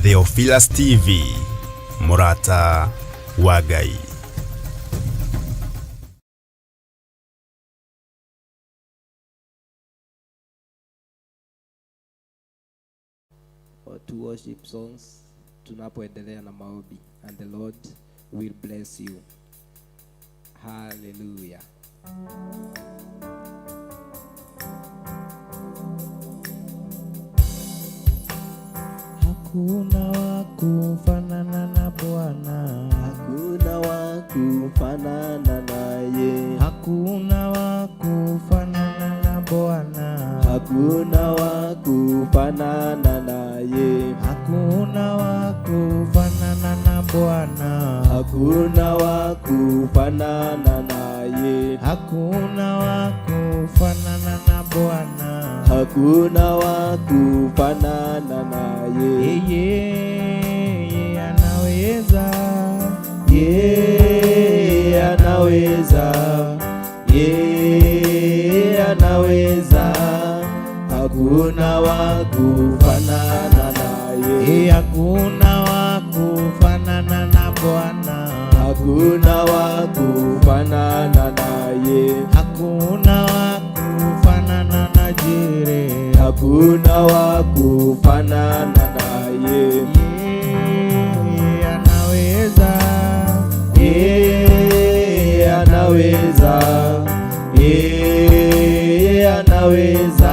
Theophilus TV, Murata wa Ngai. To worship songs tunapoendelea na maombi, and the Lord will bless you. Hallelujah. Hakuna wa kufanana na Bwana, hakuna wa kufanana naye, hakuna wa kufanana na Bwana, hakuna wa kufanana naye, hakuna wa kufanana na Bwana, hakuna wa kufanana naye, hakuna wa kufanana na Bwana, hakuna wa kufanana naye. yeye anaweza, yeye anaweza, yeye anaweza, hakuna wa kufanana naye, hakuna wa kufanana na Bwana, hakuna wa kufanana naye, hakuna wa kufanana na Jire, hakuna wa kufanana naye. yeye anaweza, yeye anaweza, yeye anaweza,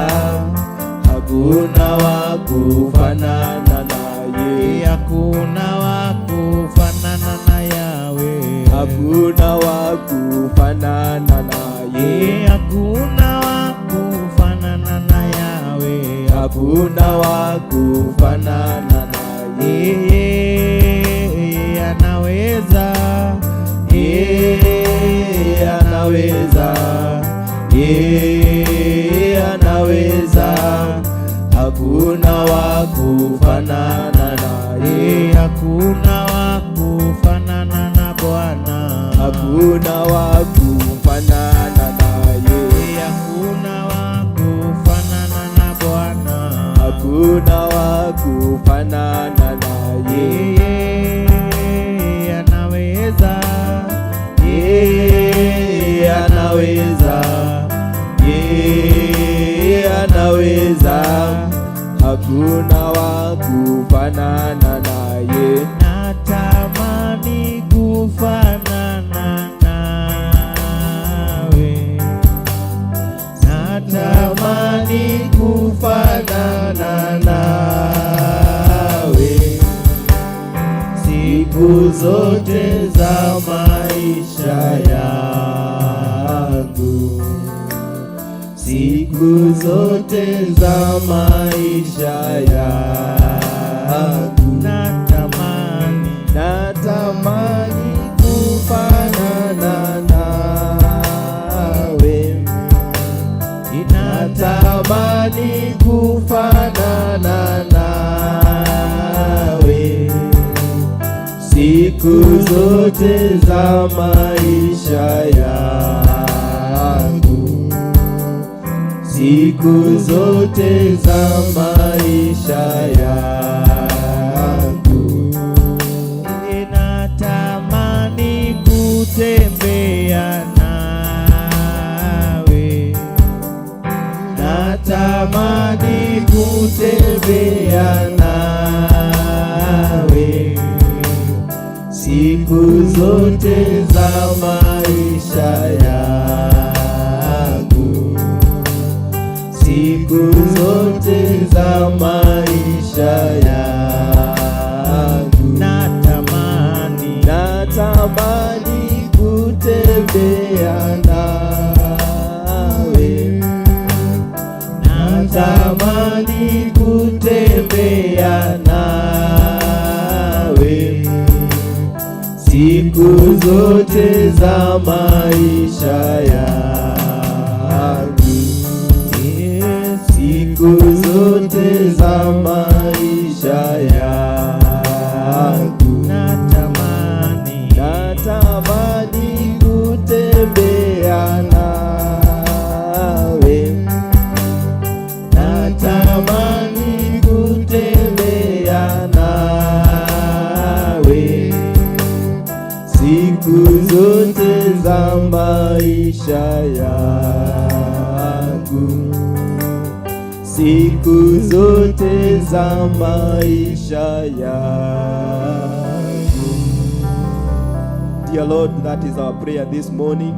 hakuna wa kufanana naye, hakuna wa kufanana na Yawe, hakuna wa kufanana naye, hakuna wa kufanana na Yawe, hakuna wa kufanana naye. yeye anaweza, yeye anaweza, yeye anaweza, hakuna wa kufanana naye, hakuna wa kufanana na Bwana, hakuna wa kufanana naye, hakuna wa kufanana na Bwana, hakuna wa kufanana naye, yeye anaweza, yeye anaweza, yeye anaweza, hakuna wa kufanana naye. natamani kufanana nawe, Natamani kufanana nawe siku zote za maisha yangu, siku zote za maisha yangu. natamani, Natamani kufanana nawe, natamani kufanana nawe siku zote za maisha yangu, siku zote za maisha yangu. natamani kutembea nawe, Natamani kutembea nawe siku zote za maisha yangu, siku zote za maisha yangu. natamani, Natamani kutembea nawe, natamani kutembea nawe siku zote za maisha yangu, siku zote za maisha yangu. natamani, Natamani kutembea nawe, natamani kutembea nawe yangu, siku zote za maisha yangu. Dear Lord, that is our prayer this morning,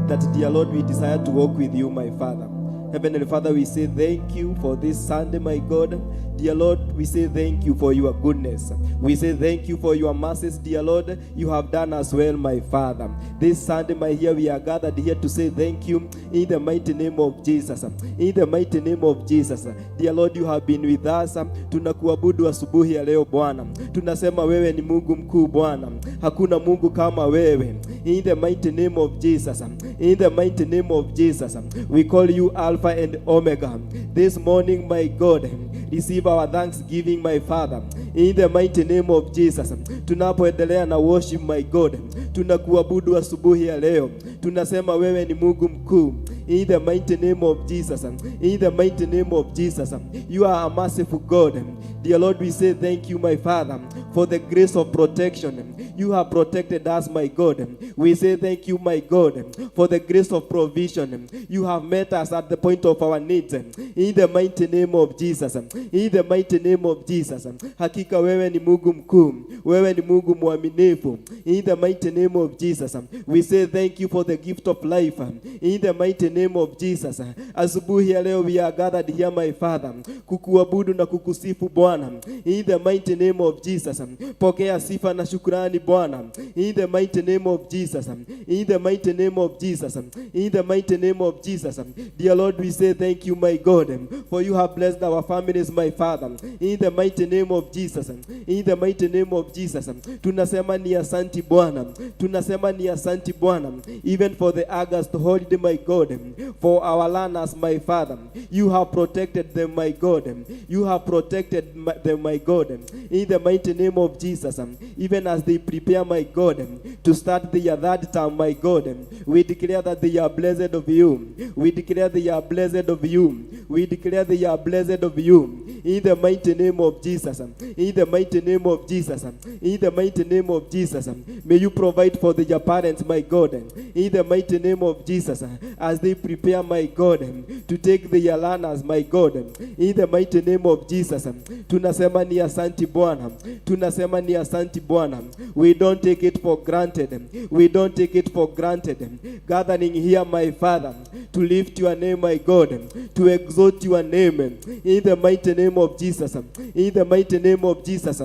that dear Lord, we desire to walk with you, my Father. Heavenly Father, we say thank you for this Sunday, my God. Dear Lord, we say thank you for your goodness. We say thank you for your mercies, dear Lord. You have done us well, my Father. This Sunday, my dear, we are gathered here to say thank you in the mighty name of Jesus. In the mighty name of Jesus. Dear Lord, you have been with us. Tunakuabudu asubuhi ya leo Bwana. Tunasema wewe ni Mungu mkuu Bwana. Hakuna Mungu kama wewe. In the mighty name of Jesus. In the mighty name of Jesus. We call you Alpha and Omega. This morning, my God, receive our thanksgiving, my Father, in the mighty name of Jesus. Tunapoendelea na worship, my God, tunakuabudu asubuhi ya leo. Tunasema wewe ni Mungu mkuu. In the mighty name of Jesus. In the mighty name of Jesus. You are a merciful God. Dear Lord, we say thank you, my Father, for the grace of protection. You have protected us, my God. We say thank you, my God, for the grace of provision. You have met us at the point of our needs. In the mighty name of Jesus. In the mighty name of Jesus. Hakika wewe ni Mungu mkuu. Wewe ni Mungu mwaminifu. In the mighty name of Jesus. We say thank you for the gift of life. In the mighty name of Jesus. Asubuhi ya leo we are gathered here, my Father, kukuabudu na kukusifu Bwana. In the mighty name of Jesus. Pokea sifa na shukrani Bwana. In the mighty name of Jesus. In the mighty name of Jesus. In the mighty name of Jesus. Dear Lord, we say thank you, my God, for you have blessed our families, my Father. In the mighty name of Jesus. In the mighty name of Jesus. Tunasema ni asanti Bwana. Tunasema ni asanti Bwana. Even for the August holiday, my God, for our learners, my Father. You have protected them, my God. You have protected them, my God. In the mighty name of Jesus. Even as they prepare, my God, to start their third term, my God, we declare that they are blessed of you. We declare they are blessed of you. We declare they are blessed of you. In the mighty name of Jesus. In the mighty name of Jesus. In the mighty name of Jesus. May you provide for their parents, my God. In the mighty name of Jesus. As they prepare, my God, to take their learners, my God. In the mighty name of Jesus. Tunasema ni asanti Bwana. Tunasema ni asanti Bwana. We don't take it for granted. We don't take it for granted. Gathering here, my Father, to lift your name, my God, to exalt your name. In the mighty name of Jesus. In the mighty name of Jesus.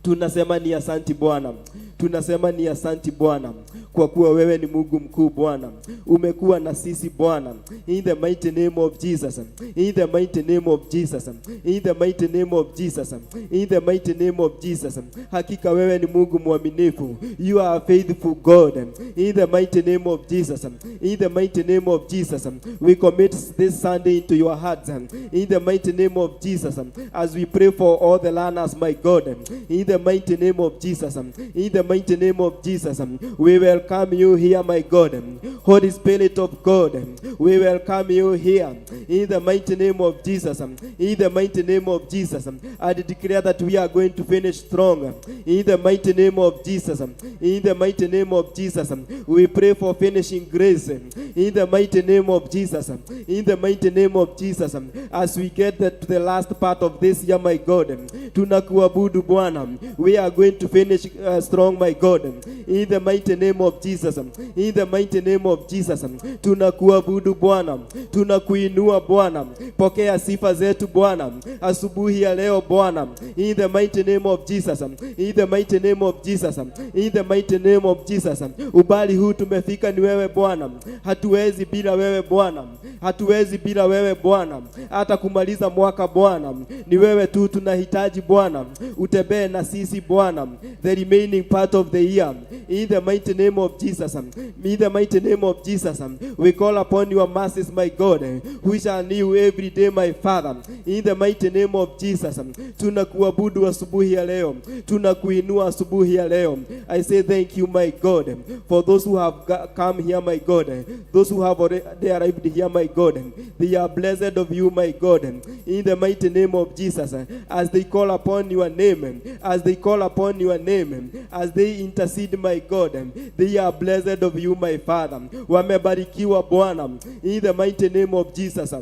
Tunasema ni asanti Bwana. Tunasema ni asanti Bwana, kwa kuwa wewe ni Mungu mkuu Bwana. Umekuwa na sisi Bwana. In the mighty name of Jesus. In the mighty name of Jesus. In the mighty name of Jesus. In the mighty name of Jesus. Hakika wewe ni Mungu mwaminifu. You are a faithful God. In the mighty name of Jesus. In the mighty name of Jesus. We commit this Sunday into your hands. In the mighty name of Jesus. As we pray for all the learners, my God. In the mighty name of Jesus. In the mighty name of Jesus. We welcome you here, my God. Holy Spirit of God, we welcome you here. In the mighty name of Jesus. In the mighty name of Jesus. I declare that we are going to finish strong. In the mighty name of Jesus. In the mighty name of Jesus. We pray for finishing grace. In the mighty name of Jesus. In the mighty name of Jesus. As we get to the last part of this year, my God, tunakuabudu Bwana. We are going to finish strong, my God. In the mighty name of Jesus. In the mighty name of Jesus. Tunakuabudu Bwana. Tunakuinua Bwana. Pokea sifa zetu Bwana. Asubuhi ya leo Bwana. In the mighty name of Jesus. In the mighty name of Jesus. In the mighty name of Jesus. Ubali huu tumefika ni wewe Bwana. Hatuwezi bila wewe Bwana. Hatuwezi bila wewe Bwana. Hata kumaliza mwaka Bwana. Ni wewe tu tunahitaji Bwana. Utembee na sisi Bwana. The remaining part of the year. In the mighty name of Jesus. In the mighty name of Jesus. We call upon your mercies, my God. We shall new every day, my Father. In the mighty name of Jesus. Tunakuabudu asubuhi ya leo. Tunakuinua asubuhi ya leo. I say thank you, my God, for those who have come here, my God. Those who have already arrived here, my God. They are blessed of you, my God. In the mighty name of Jesus. As they call upon your name, as as they call upon your name, as they intercede, my God, they are blessed of you, my Father. Wamebarikiwa Bwana, in the mighty name of Jesus.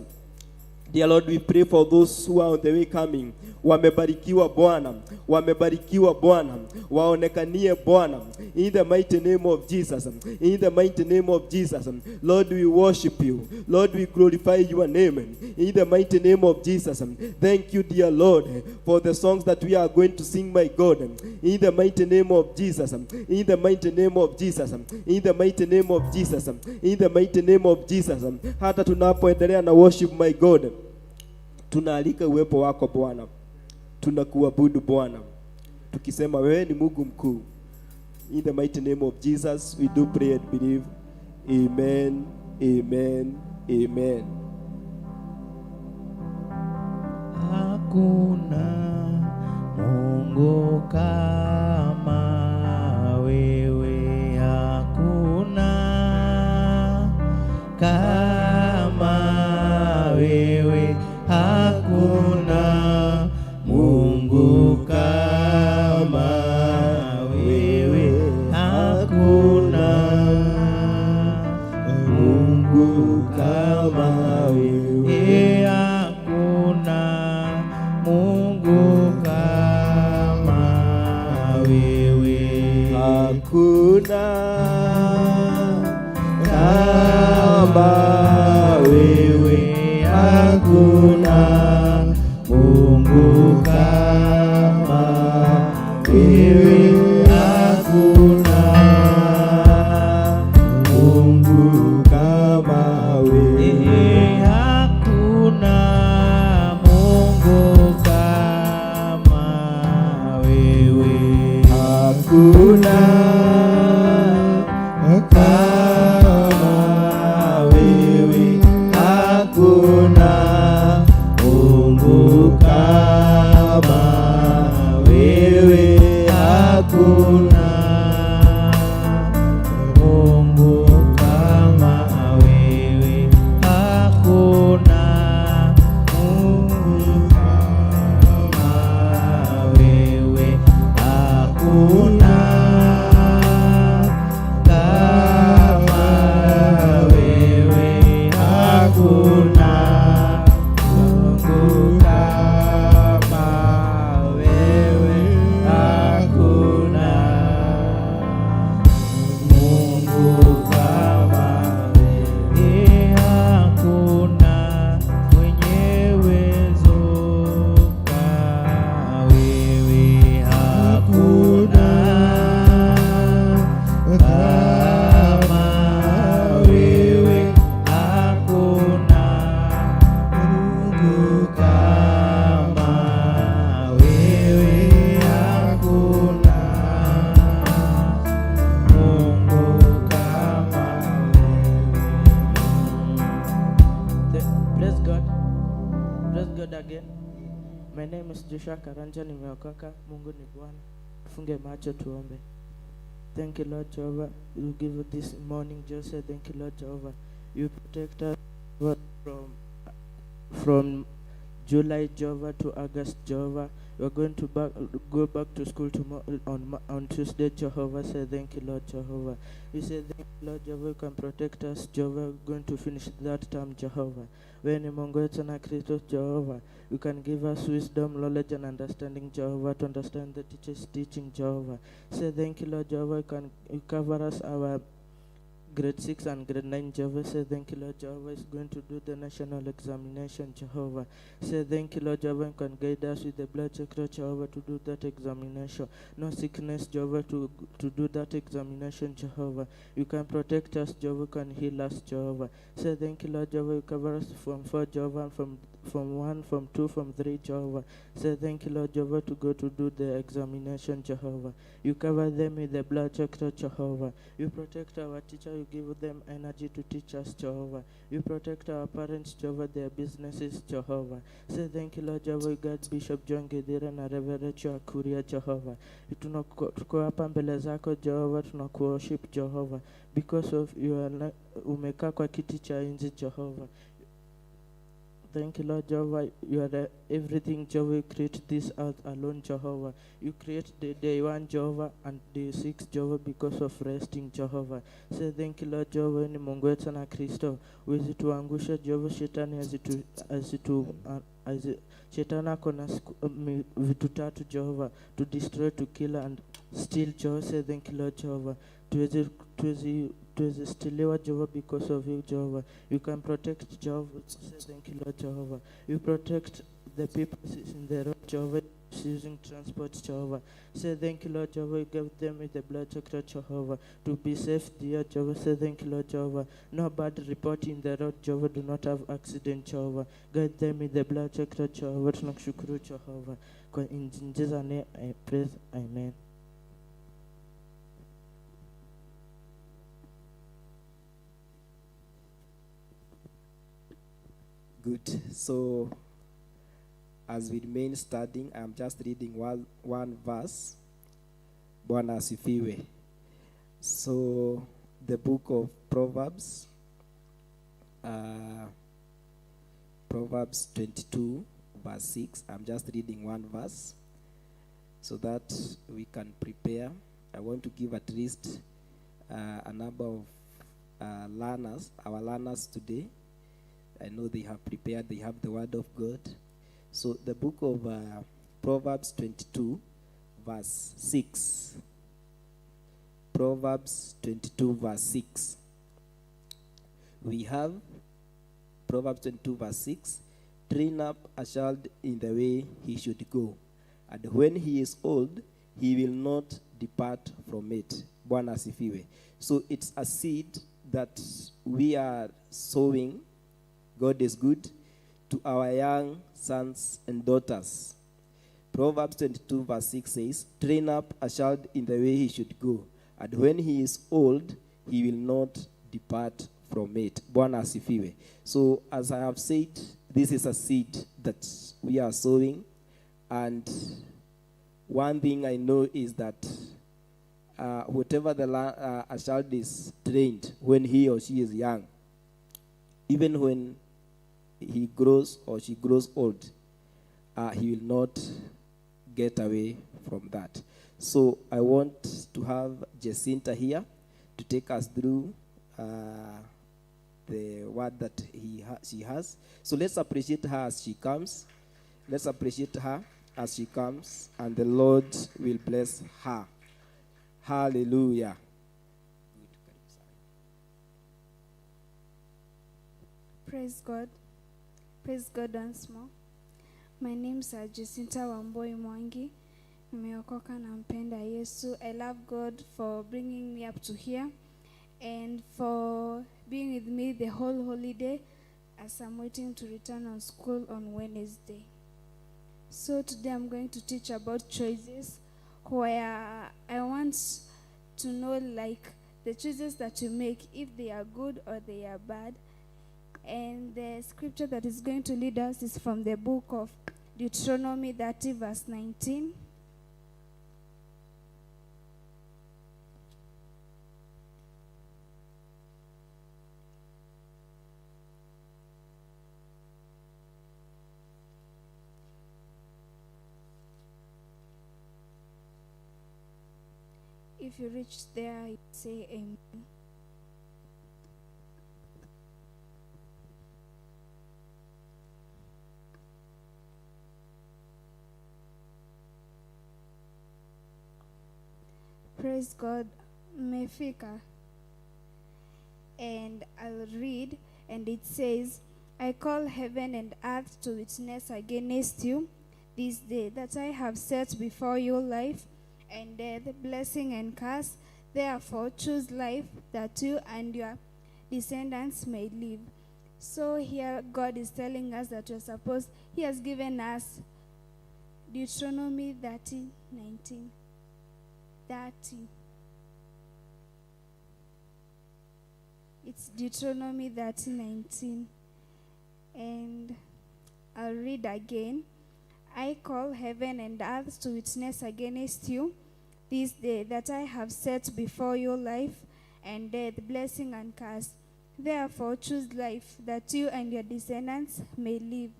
Dear Lord, we pray for those who are on the way coming. Wamebarikiwa Bwana, wamebarikiwa Bwana, waonekanie Bwana, in the mighty name of Jesus, in the mighty name of Jesus. Lord, we worship you. Lord, we glorify your name, in the mighty name of Jesus. Thank you, dear Lord, for the songs that we are going to sing, my God, in the mighty name of Jesus, in the mighty name of Jesus, in the mighty name of Jesus, in the mighty name of Jesus. Hata tunapoendelea na worship, my God, tunaalika uwepo wako Bwana, tunakuabudu Bwana, tukisema wewe ni Mungu mkuu. In the mighty name of Jesus we do pray and believe. Amen, amen, amen. Hakuna Mungu kama wewe, hakuna kama wewe, hakuna Mungu kama wewe, hakuna Mungu kama wewe, hakuna Mungu kama wewe, Hakuna kama wewe, hakuna Mungu kama wewe, hakuna Mungu kama wewe, hakuna Mungu kama wewe, hakuna kama wewe, hakuna Mungu kama wewe, hakuna Mungu kama wewe, hakuna Mungu kama wewe, hakuna kama wewe, hakuna Mungu kama wewe, hakuna Mungu kama wewe, hakuna mwenye uwezo kama wewe, hakuna kama wewe, hakuna Mungu kama wewe, hakuna Mungu kama wewe. Praise God. Praise God again. My name is Joshua Karanja, nimeokoka. Mungu ni Bwana. Tufunge macho tuombe. Thank you, Lord Jehovah. You give us this morning, Joseph. Thank you, Lord Jehovah. You protect us from July, Jehovah, to August, Jehovah. We're going to go back to school tomorrow on Tuesday, Jehovah. Say thank you, Lord Jehovah. We say thank you, Lord Jehovah. You can protect us, Jehovah. We're going to finish that term, Jehovah. When Mungu wetu na Kristo, Jehovah, you can give us wisdom, knowledge, and understanding, Jehovah, to understand the teacher's teaching, Jehovah. Say thank you, Lord Jehovah. You cover us, our grade 6 and grade 9, Jehovah. Say thank you, Lord Jehovah is going to do the national examination, Jehovah. Say thank you, Lord Jehovah, you can guide us with the blood checker, Jehovah, to do that examination. No sickness, Jehovah, to do that examination, Jehovah. You can protect us, Jehovah, can heal us, Jehovah. Say thank you, Lord Jehovah, you cover us from 4, Jehovah, from 1, from 2, from 3, Jehovah. Say thank you, Lord Jehovah, to go to do the examination, Jehovah. You cover them with the blood checker, Jehovah. You protect our teacher, you give them energy to teach us, Jehovah. You protect our parents, Jehovah, their businesses, Jehovah. Say thank you, Lord Jehovah, God, Bishop John Gedira na Reverend Kuria, Jehovah. Tuko hapa mbele zako, Jehovah, tunakuworship, Jehovah, because of you umekaa kwa kiti cha enzi, Jehovah. Thank you, Lord Jehovah. You are everything, Jehovah. You create this earth alone, Jehovah. You create the day one, Jehovah, and day six, Jehovah, because of resting, Jehovah. Say thank you, Lord Jehovah. Ni Mungu wetu na Kristo. Uwezi tuangusha, Jehovah, shetani shetani ako na vitu tatu, Jehovah, to destroy, to kill, and steal, Jehovah. Say thank you, Lord Jehovah. Tuweze stiliwa, Jehovah, because of you, Jehovah. You can protect, Jehovah. Say thank you, Lord Jehovah. You protect the people in the road, Jehovah, using transport, Jehovah. Say thank you, Lord Jehovah. You gave them with the blood chocolate, Jehovah, to be safe, dear Jehovah. Say thank you, Lord Jehovah. No bad report in the road, Jehovah. Do not have accident, Jehovah. Guide them with the blood chocolate, Jehovah. Tunakushukuru, Jehovah. In Jesus' name I pray, amen. Good. So, as we remain studying, I'm just reading one verse. Bwana asifiwe. So, the book of Proverbs, Proverbs 22, verse 6. I'm just reading one verse so that we can prepare. I want to give at least a number of learners, our learners today. I know they have prepared, they have the word of God. So the book of Proverbs 22, verse 6. Proverbs 22, verse 6. We have Proverbs 22, verse 6. Train up a child in the way he should go, and when he is old, he will not depart from it. Bwana asifiwe. So it's a seed that we are sowing. God is good to our young sons and daughters. Proverbs 22, verse 6 says, train up a child in the way he should go, and when he is old, he will not depart from it. Bwana asifiwe. So, as I have said, this is a seed that we are sowing, and one thing I know is that whatever a child is trained when he or she is young, even when he grows or she grows old, he will not get away from that. So I want to have Jacinta here to take us through the word that she has. So let's appreciate her as she comes. Let's appreciate her as she comes, and the Lord will bless her. Hallelujah. Praise God. Praise God once more. My name is Jacinta Wamboi Mwangi. Nimeokoka na mpenda Yesu. I love God for bringing me up to here and for being with me the whole holiday as I'm waiting to return on school on Wednesday. So today I'm going to teach about choices, where I want to know like the choices that you make, if they are good or they are bad. And the scripture that is going to lead us is from the book of Deuteronomy 30, verse 19. If you reach there, you say amen. Praise God. Mefika. And I'll read, and it says, I call heaven and earth to witness against you this day, that I have set before you life and death, blessing and curse. Therefore choose life, that you and your descendants may live. So here God is telling us that we're supposed, he has given us Deuteronomy 30, 19. 30. It's Deuteronomy 30, 19. And I'll read again. I call heaven and earth to witness against you this day, that I have set before you life and death, blessing and curse. Therefore, choose life, that you and your descendants may live.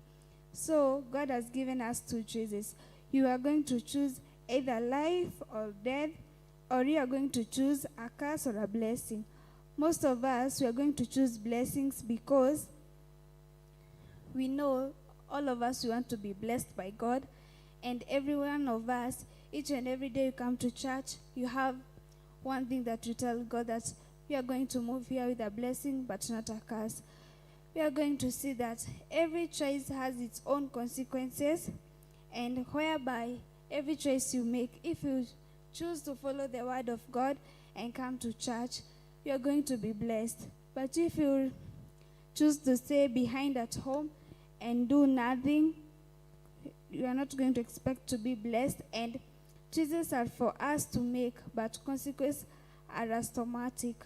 So, God has given us two choices. You are going to choose either life or death, or you are going to choose a curse or a blessing. Most of us, we are going to choose blessings because we know all of us, we want to be blessed by God. And every one of us, each and every day you come to church, you have one thing that you tell God, that we are going to move here with a blessing but not a curse. We are going to see that every choice has its own consequences, and whereby every choice you make, if you choose to follow the word of God and come to church, you are going to be blessed. But if you choose to stay behind at home and do nothing, you are not going to expect to be blessed. And choices are for us to make, but consequences are automatic.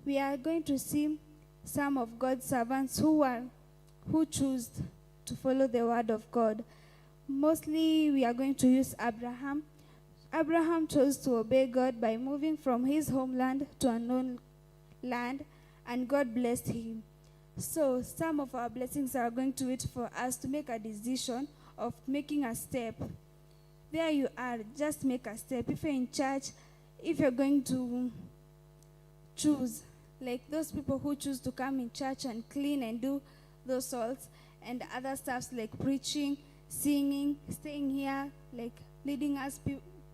We are going to see some of God's servants who choose to follow the word of God. Mostly we are going to use Abraham. Abraham chose to obey God by moving from his homeland to a known land, and God blessed him. So some of our blessings are going to wait for us to make a decision of making a step. There you are, just make a step. If you're in church, if you're going to choose, like those people who choose to come in church and clean and do those sorts and other stuffs like preaching, singing, staying here, like leading us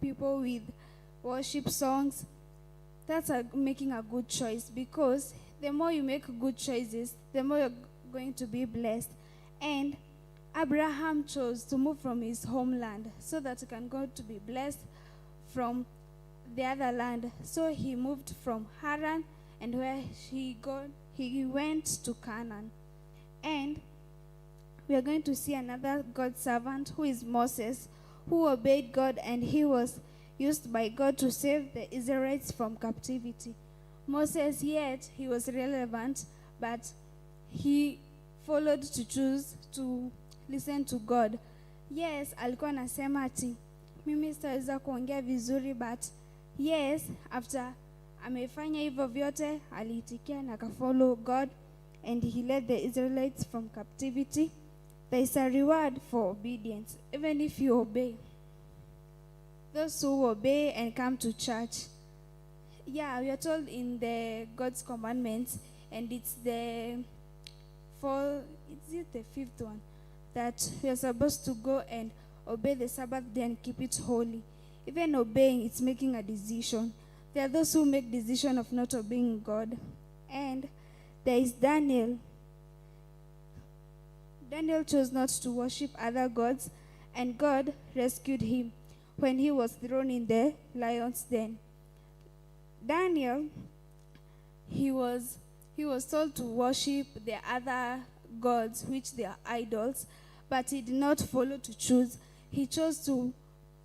people with worship songs, that's making a good choice, because the more you make good choices, the more you're going to be blessed. And Abraham chose to move from his homeland so that he can go to be blessed from the other land. So he moved from Haran, and where he went to Canaan. And we are going to see another God servant, who is Moses, who obeyed God, and he was used by God to save the Israelites from captivity. Moses, yet he was relevant, but he followed to choose to listen to God. Yes, alikuwa anasema ati mimi sitaweza kuongea vizuri, but yes, after amefanya hivyo vyote, aliitikia na akafollow God, and he led the Israelites from captivity. There is a reward for obedience, even if you obey. Those who obey and come to church. Yeah, we are told in the God's commandments, and it's the fifth one, that we are supposed to go and obey the Sabbath day and keep it holy. Even obeying, it's making a decision. There are those who make decision of not obeying God. And there is Daniel. Daniel chose not to worship other gods, and God rescued him when he was thrown in the lion's den. Daniel, he was told to worship the other gods, which they are idols, but he did not follow to choose. He chose to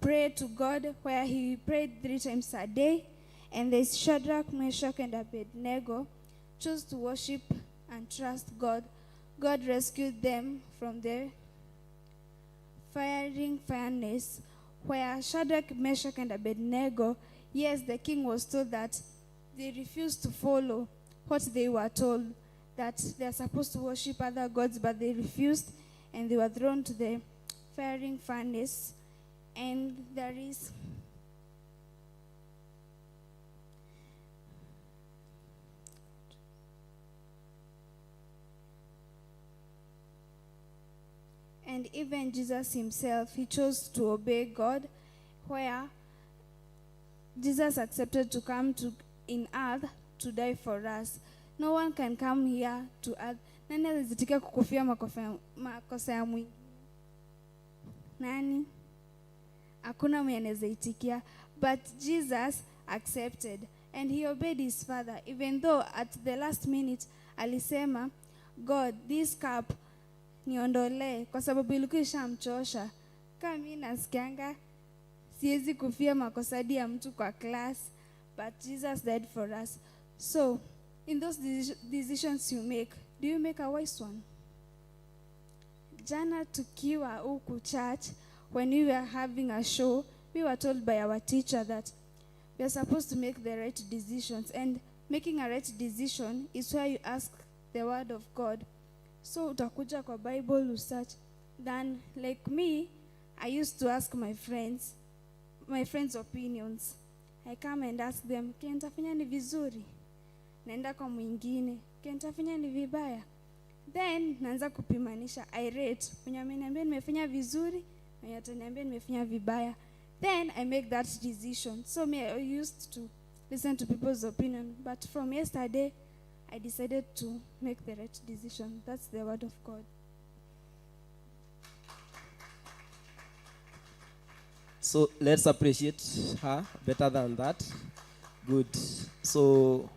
pray to God, where he prayed 3 times a day. And there's Shadrach, Meshach, and Abednego chose to worship and trust God. God rescued them from the firing furnace, where Shadrach, Meshach, and Abednego, yes, the king was told that they refused to follow what they were told, that they are supposed to worship other gods, but they refused, and they were thrown to the firing furnace. And there is and even Jesus himself, he chose to obey God, where Jesus accepted to come in earth to die for us. No one can come here to earth. Nani alizitikia kukufia makosa ya mwingine? Nani? Hakuna mwenye anaweza itikia. But Jesus accepted, and he obeyed his father, even though at the last minute alisema, God, this cup niondole, kwa sababu ilikuwa ishamchosha. Kama mimi nasikianga siwezi kufia makosadi ya mtu kwa class, but Jesus died for us. So in those decisions you make, do you make a wise one? Jana tukiwa huku church, when we were having a show, we were told by our teacher that we are supposed to make the right decisions, and making a right decision is where you ask the word of God. So utakuja kwa Bible research. Then like me, I used to ask my friends opinions. I come and ask them, nitafanya ni vizuri? Naenda kwa mwingine, nitafanya ni vibaya? Then naanza kupimanisha. I rate. Mwenye ameniambia nimefanya vizuri, mwenye ataniambia nimefanya vibaya. Then I make that decision. So me, I used to listen to people's opinion, but from yesterday I decided to make the right decision. That's the word of God. So let's appreciate her better than that. Good. So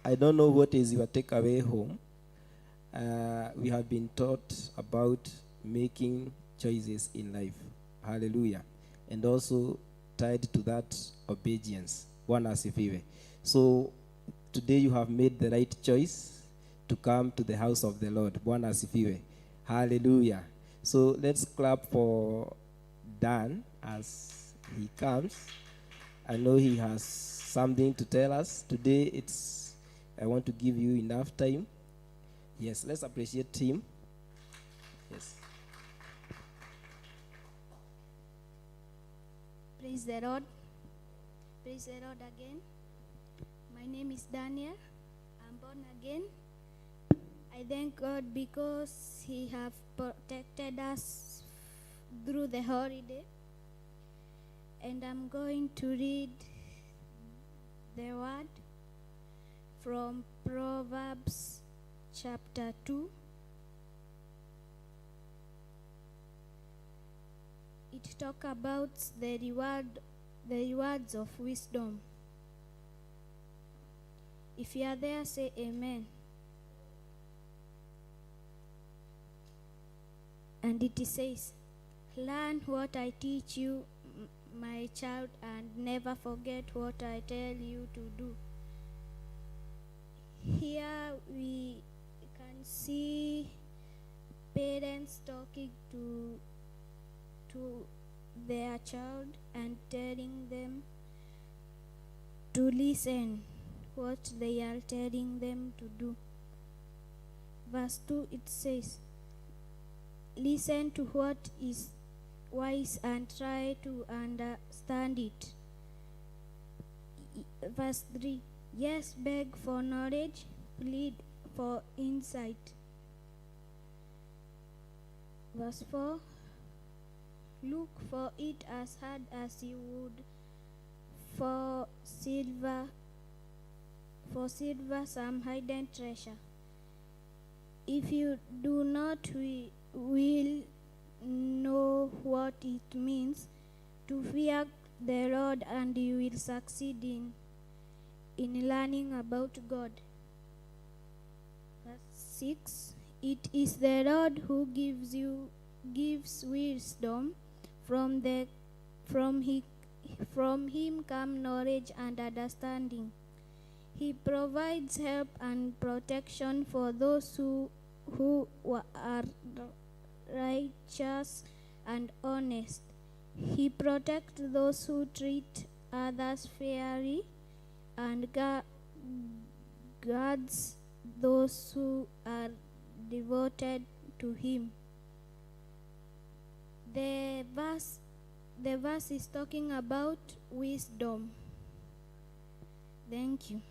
I don't know what is your takeaway home. We have been taught about making choices in life. Hallelujah. And also tied to that, obedience. Bwana asifiwe. So today you have made the right choice to come to the house of the Lord. Bwana asifiwe. Hallelujah. So let's clap for Dan as he comes. I know he has something to tell us. Today I want to give you enough time. Yes, let's appreciate him. Yes. Praise the Lord. Praise the Lord again. My name is Daniel. I'm born again. I thank God because He have protected us through the holiday. And I'm going to read the word from Proverbs chapter 2. It talks about the rewards of wisdom. If you are there, say amen. And it says, learn what I teach you, my child, and never forget what I tell you to do. Here we can see parents talking to their child and telling them to listen what they are telling them to do. Verse 2, it says, listen to what is wise and try to understand it. Verse 3, yes, beg for knowledge, plead for insight. Verse 4, look for it as hard as you would for silver, some hidden treasure. If you do not will know what it means to fear the Lord, and you will succeed in learning about God. Verse 6, it is the Lord who gives wisdom. From him come knowledge and understanding. He provides help and protection for those who are righteous and honest. He protects those who treat others fairly and guards those who are devoted to him. The verse is talking about wisdom. Thank you.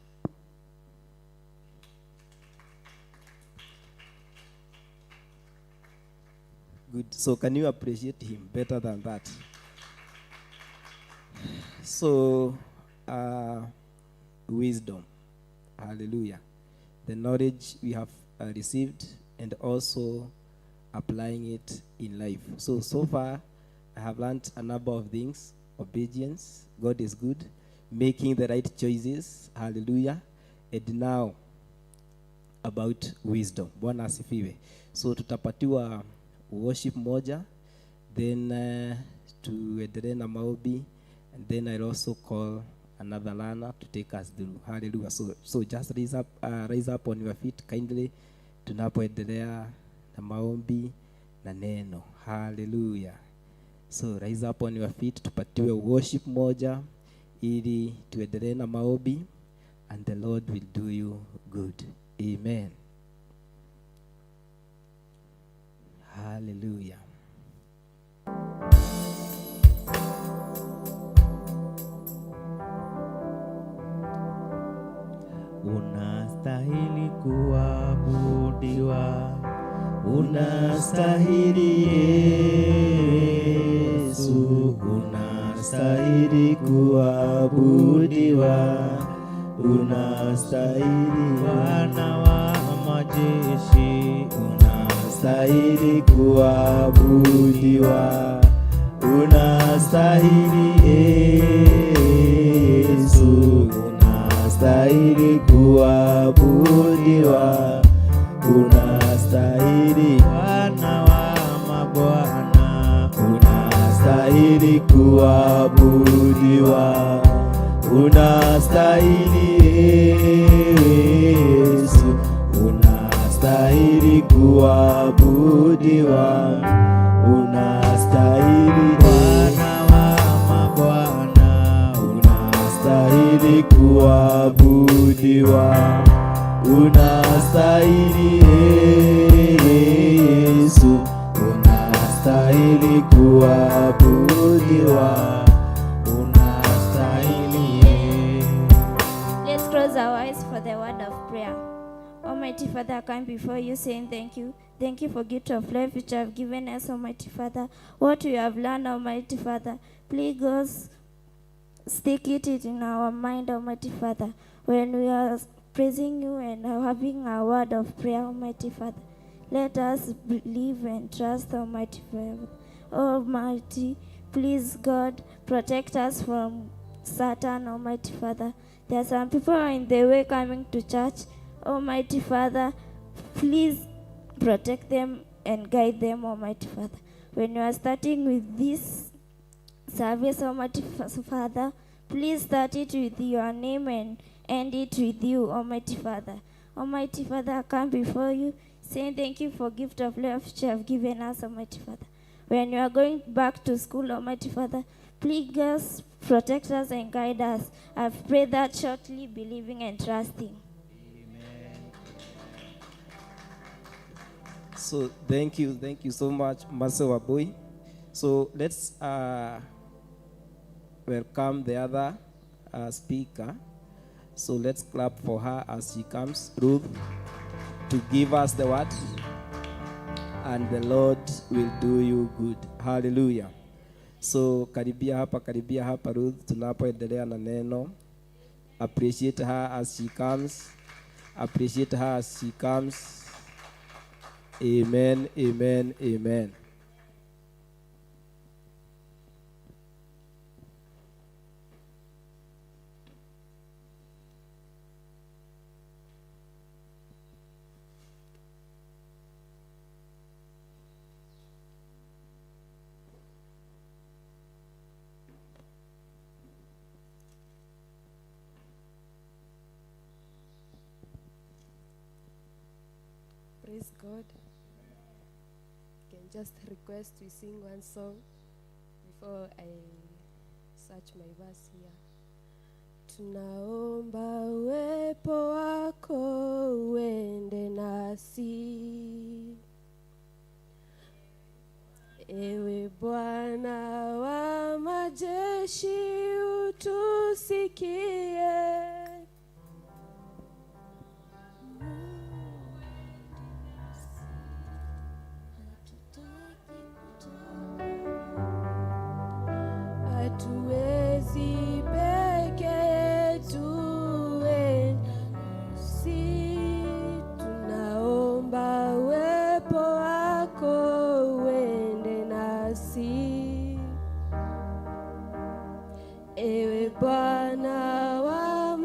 Good. So can you appreciate him better than that? So, wisdom. Hallelujah. The knowledge we have received and also applying it in life. So far, I have learned a number of things. Obedience. God is good. Making the right choices. Hallelujah. And now, about wisdom. Bwana asifiwe. So tutapatiwa worship moja, then tuendelee na maombi, and then I'll also call another learner to take us through. Hallelujah. So just rise up on your feet kindly tunapoendelea na maombi na neno. Hallelujah. So rise up on your feet, tupatiwe worship moja ili tuendelee na maombi, and the Lord will do you good. Amen. Hallelujah. Unastahili kuabudiwa, unastahili Yesu, unastahili kuabudiwa, unastahili Bwana wa majeshi, unastahili kuabudiwa, unastahili Yesu, unastahili kuabudiwa, unastahili Bwana wa mabwana, unastahili kuabudiwa, unastahili Yesu, unastahili kuabudiwa, unastahili Bwana wa mabwana, unastahili kuabudiwa, unastahili Yesu, unastahili kuabudiwa, unastahili. Let's close our eyes for the word of prayer. Almighty Father, I come before you saying thank you. Thank you for gift of life which you have given us, Almighty Father. What we have learned, Almighty Father, please God, stick it in our mind, Almighty Father. When we are praising you and having a word of prayer, Almighty Father, let us believe and trust, Almighty Father. Almighty, please God, protect us from Satan, Almighty Father. There are some people in the way coming to church. Almighty Father, please protect them and guide them, Almighty Father. When you are starting with this service, Almighty Father, please start it with your name and end it with you, Almighty Father. Almighty Father, I come before you saying thank you for gift of life which you have given us, Almighty Father. When you are going back to school, Almighty Father, please God, protect us and guide us. I've prayed that shortly, believing and trusting. So thank you so much, Master Wabui. So let's welcome the other speaker. So let's clap for her as she comes, Ruth, to give us the word, and the Lord will do you good. Hallelujah. So karibia hapa Ruth, tunapoendelea na neno. Appreciate her as she comes. Appreciate her as she comes. Amen, amen, amen. Praise God. Can just request we sing one song before I search my verse here. Tunaomba uwepo wako uende nasi, ewe Bwana wa majeshi utusikie. Hatuwezi peke yetu, si tunaomba uwepo wako uende nasi, ewe Bwana wa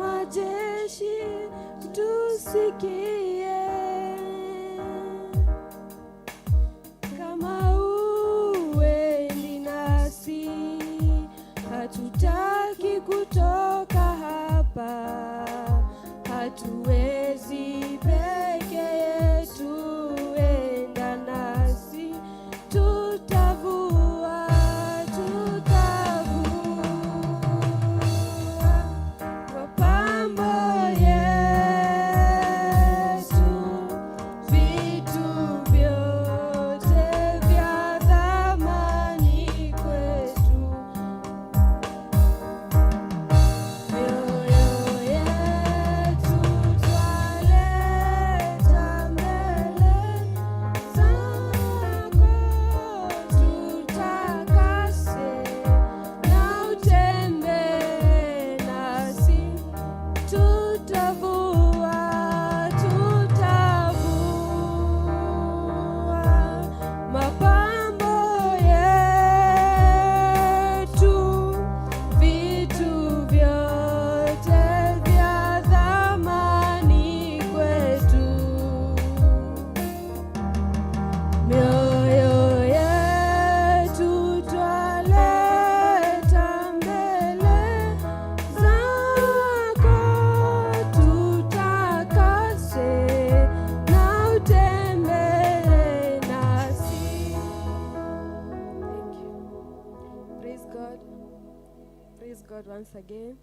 God once again.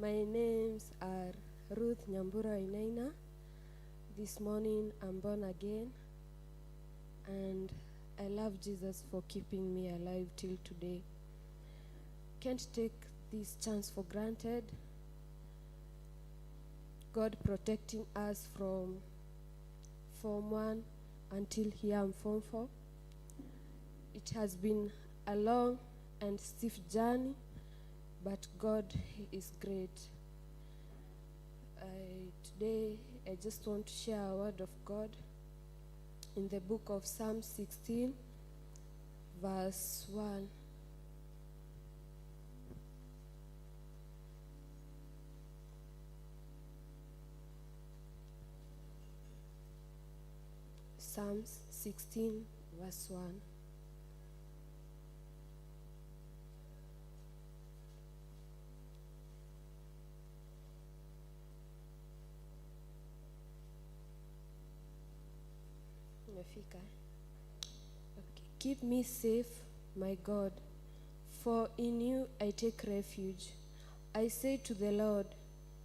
My names are Ruth Nyambura Inaina. This morning I'm born again, and I love Jesus for keeping me alive till today. Can't take this chance for granted. God protecting us from Form 1 until here I'm Form 4. It has been a long and stiff journey, but God is great. Today I just want to share a word of God in the book of Psalm 16, verse 1. Psalms 16, verse 1. Umefika? Okay. Keep me safe, my God, for in you I take refuge. I say to the Lord,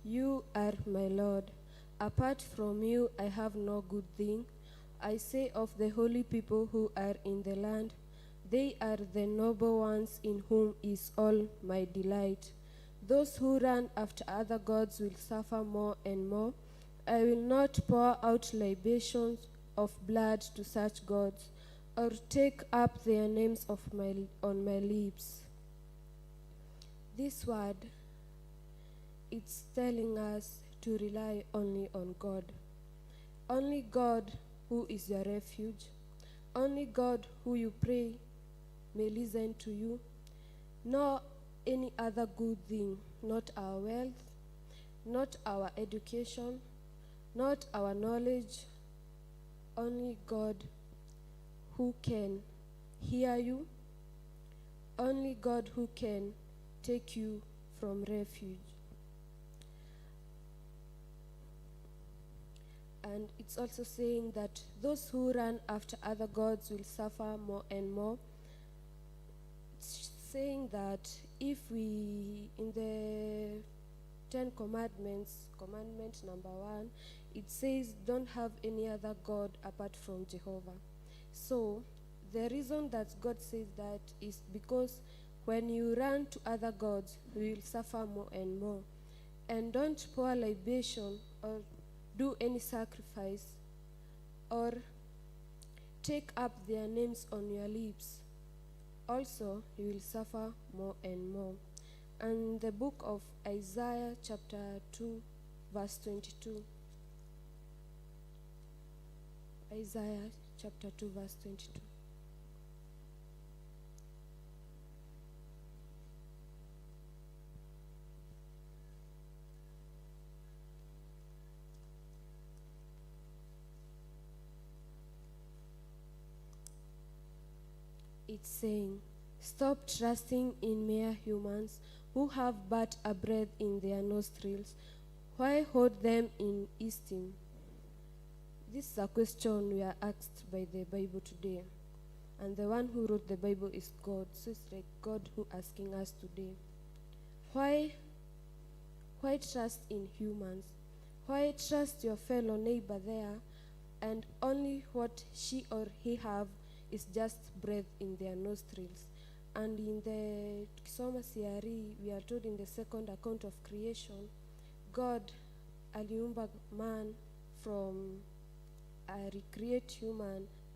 you are my Lord. Apart from you I have no good thing. I say of the holy people who are in the land, they are the noble ones in whom is all my delight. Those who run after other gods will suffer more and more. I will not pour out libations of blood to such gods, or take up their names on my lips. This word, it's telling us to rely only on God. Only God who is your refuge. Only God who you pray may listen to you. Nor any other good thing, not our wealth, not our education, not our knowledge. Only God who can hear you. Only God who can take you from refuge. And it's also saying that those who run after other gods will suffer more and more. It's saying that if we, in the 10 Commandments, commandment number 1, it says, don't have any other God apart from Jehovah. So, the reason that God says that is because when you run to other gods, you will suffer more and more. And don't pour libation or do any sacrifice or take up their names on your lips. Also, you will suffer more and more. And the book of Isaiah chapter 2, verse 22. Isaiah chapter 2, verse 22. It's saying, stop trusting in mere humans who have but a breath in their nostrils. Why hold them in esteem? This is a question we are asked by the Bible today. And the one who wrote the Bible is God. So it's like God who asking us today. Why trust in humans? Why trust your fellow neighbor there and only what she or he have is just breath in their nostrils? And in the Kisoma CRE, we are told in the second account of creation, God aliumba man from recreate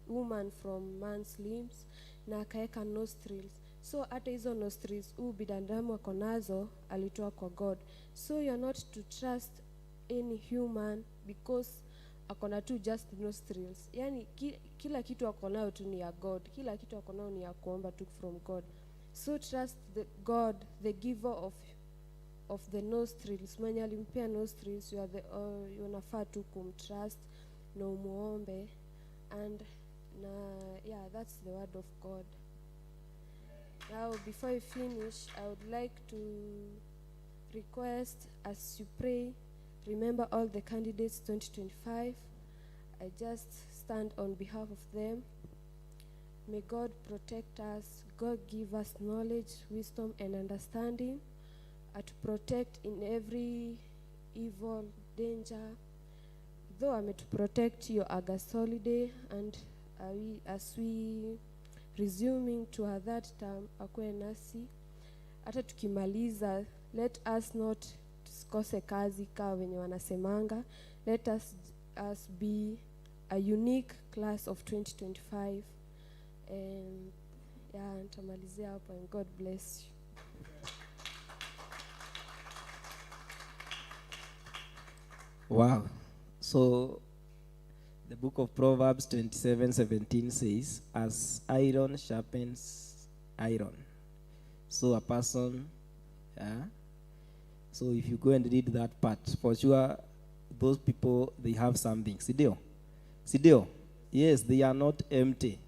woman from man's limbs na akaeka nostrils. So hata hizo nostrils binadamu ako nazo alitoa kwa God. So you're not to trust any human because akona tu just nostrils. Yani kila kitu akonayo tu ni ya God. Kila kitu akonayo ni ya kuomba tu from God. So trust the God, the giver of the nostrils. Mwenye alimpea nostrils, you are unafaa tu kumtrust na umuombe. And that's the word of God. Now, before I finish, I would like to request, as you pray, remember all the candidates 2025. I just stand on behalf of them. May God protect us. God give us knowledge, wisdom, and understanding to protect in every evil danger. Though I'm to protect your August holiday, and as we resuming to our that term, akwe nasi hata tukimaliza, let us not tusikose kazi kama wenye wanasemanga. Let us be a unique class of 2025. And yeah, nitamalizia hapo, and God bless you. Wow. So the book of Proverbs 27:17 says, as iron sharpens iron, so a person, so if you go and read that part, for sure those people, they have something. Sidio? Yes, they are not empty.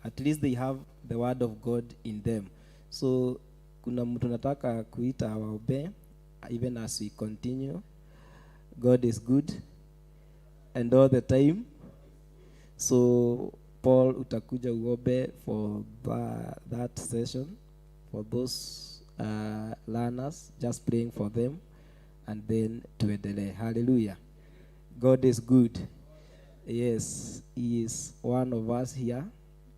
At least they have the word of God in them. So kuna mtu nataka kuita awaobe, even as we continue. God is good and all the time. So Paul, utakuja uobe for that session, for those learners, just praying for them, and then tuendelee. Hallelujah. God is good. Yes, he is one of us here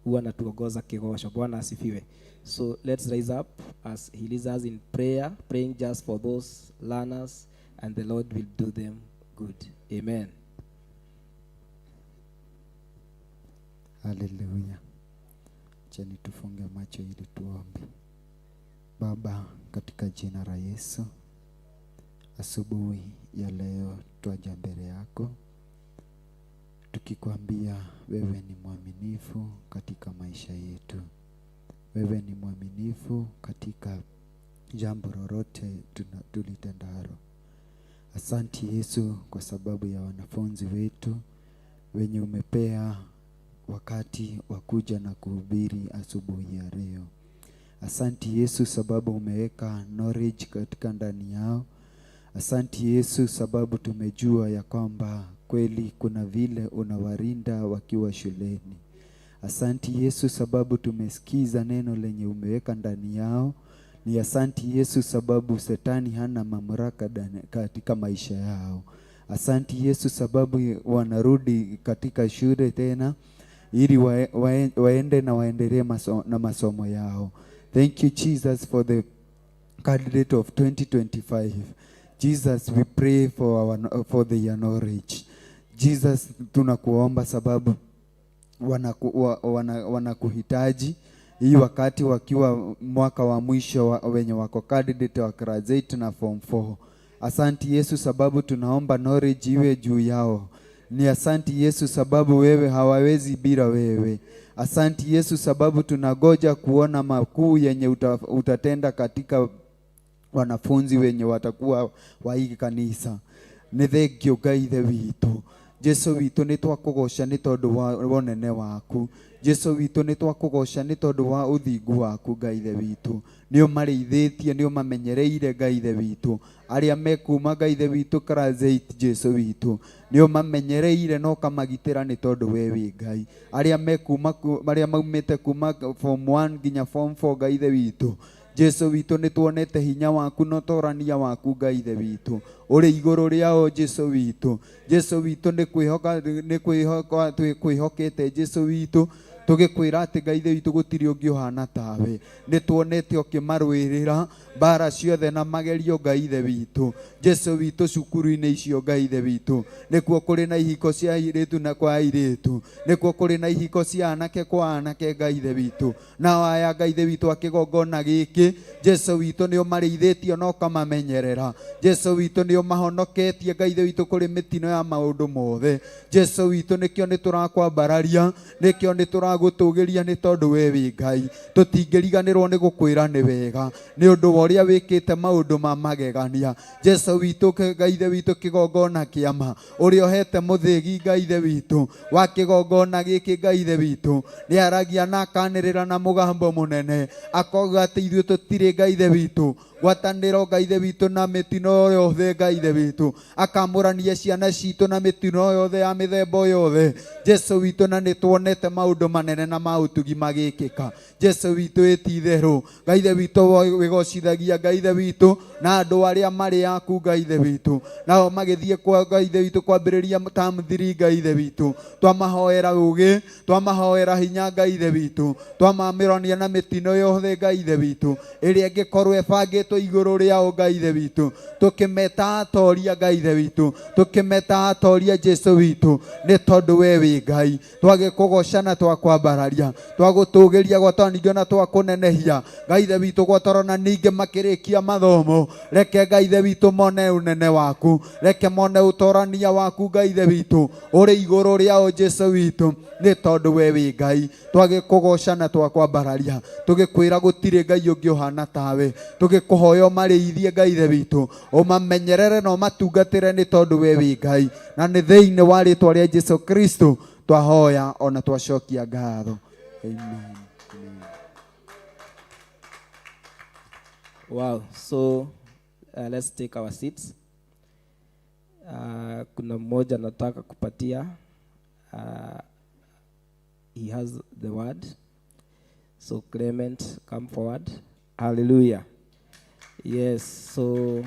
who anatuongoza kigosho. Bwana asifiwe. So let's rise up as he leads us in prayer, praying just for those learners, and the Lord will do them good. Amen. Hallelujah. Cheni tufunge macho ili tuombe. Baba, katika jina la Yesu, asubuhi ya leo twaja mbele yako tukikwambia wewe ni mwaminifu katika maisha yetu. Wewe ni mwaminifu katika jambo lolote tulitendalo. Asante Yesu kwa sababu ya wanafunzi wetu wenye umepea wakati wa kuja na kuhubiri asubuhi ya leo. Asante Yesu sababu umeweka knowledge katika ndani yao. Asante Yesu sababu tumejua ya kwamba kweli kuna vile unawarinda wakiwa shuleni. Asante Yesu sababu tumesikiza neno lenye umeweka ndani yao. Ni asante Yesu sababu Shetani hana mamlaka katika maisha yao. Asante Yesu sababu wanarudi katika shule tena ili waende na waendelee na masomo yao. Thank you Jesus for the candidate of 2025. Jesus, we pray for their knowledge. Jesus, tunakuomba sababu wanakuhitaji hii wakati wakiwa mwaka wa mwisho wenye wako candidate wa graduate na form 4. Asante Yesu sababu tunaomba knowledge iwe juu yao. Ni asante Yesu sababu wewe hawawezi bila wewe. Asante Yesu sababu tunagoja kuona makuu yenye utatenda katika wanafunzi wenye watakuwa wa hii kanisa. Ni thengio Ngai ithe witũ. Jesu witũ nĩ twakũgoca nĩ tondũ wa wonene waku. Jesu witũ nĩ twakũgoca nĩ tondũ wa ũthingu waku Ngai ithe witũ. Nĩ ũmarĩithĩtie, nĩ ũmamenyereire Ngai ithe witũ. Arĩa mekuma Ngai ithe witũ class 8 Jesu witũ. Nĩ ũmamenyereire na ũkamagitĩra nĩ tondũ we wĩ Ngai. Arĩa maumĩte kuma form 1 nginya form 4 Ngai ithe witũ. Jesu witũ nĩ tuonete hinya waku na ũtorania waku Ngai ithe witũ. Uri igũrũ rĩao Jesu witũ. Jesu witũ nĩ kwĩhokete Jesu witũ. Tugikwira ati Ngai ithe witũ gũtirĩ ũngĩ ũhana tawe. Nĩ tuonete ũkĩmarũĩrĩra bara ciothe na magerio Ngai ithe witũ. Jesu witũ cukuru-inĩ icio Ngai ithe witũ. Nĩkuo kũrĩ na ihiko cia airĩtu na kwa airĩtu. Nĩkuo kũrĩ na ihiko cia anake kwa anake Ngai ithe witũ. Na aya Ngai ithe witũ akĩgongona gĩkĩ Jesu witũ nĩ ũmarĩithĩtie na ũkamamenyerera. Jesu witũ nĩ ũmahonoketie Ngai ithe witũ kũrĩ mĩtino ya maũndũ mothe. Jesu witũ nĩkĩo nĩ tũrakwambararia, nĩkĩo nĩ tũragũtũgĩria nĩ tondũ we wĩ Ngai. Tũtingĩriganĩrwo nĩ gũkwĩra nĩ wega nĩ ũndũ wa ũrĩa wĩkĩte maũndũ ma magegania. Jesu witũ Ngai ithe witũ kĩgongona kĩama ũrĩa ũhete mũthĩgi Ngai ithe witũ wa kĩgongona gĩkĩ Ngai ithe witũ nĩ aragia na akanĩrĩra na mũgambo mũnene akoiga atĩ ithuĩ tũtirĩ Ngai ithe witũ gwatanĩro Ngai ithe witũ na mĩtino yothe Ngai ithe witũ. Akamũrania ciana citũ na mĩtino yothe ya mĩthemba yothe Jesu witũ, na nĩ tuonete maũndũ manene na mautugi magikika. Jesu witu ititherũ, Ngai ithe witũ wĩgocithagia Ngai ithe witũ na andũ arĩa marĩ yaku Ngai ithe witũ, nao magĩthiĩ kwa Ngai ithe witũ kwambĩrĩria term 3 Ngai ithe witũ, twamahoera ũgĩ, twamahoera hinya Ngai ithe witũ, twamamĩronia na mĩtino yothe Ngai ithe witũ ĩrĩa ĩngĩkorwo ĩbangĩtwo igũrũ rĩao Ngai ithe witũ, tũkĩmeta atoria Ngai ithe witũ, tũkĩmeta atoria Jesu witũ, nĩ tondũ we wĩ Ngai. Twagĩkũgoca na twakwambararia, twagũtũgĩria gwataningio na twakũnenehia Ngai ithe witũ, gwatarona ningĩ makĩrĩkia mathomo, reke Ngai ithe witũ mone ũnene waku, reke mone ũtorania waku Ngai ithe witũ ũrĩ igũrũ rĩao Jesu witũ, nĩ tondũ we wĩ Ngai. Twagĩkũgoca na twakwambararia, tũgĩkwĩra gũtirĩ Ngai ũngĩ ũhana tawe, tũgĩkũhoya ũmarĩithie Ngai ithe witũ, ũmamenyerere na ũmatungatĩre nĩ tondũ we wĩ Ngai, na nĩ thĩinĩ wa rĩĩtwa rĩa Jesu Kristo twahoya ona twacokia ngatho. Amen. Wow, so let's take our seats. Kuna mmoja nataka kupatia, he has the word. So Clement, come forward. Hallelujah. Yes, so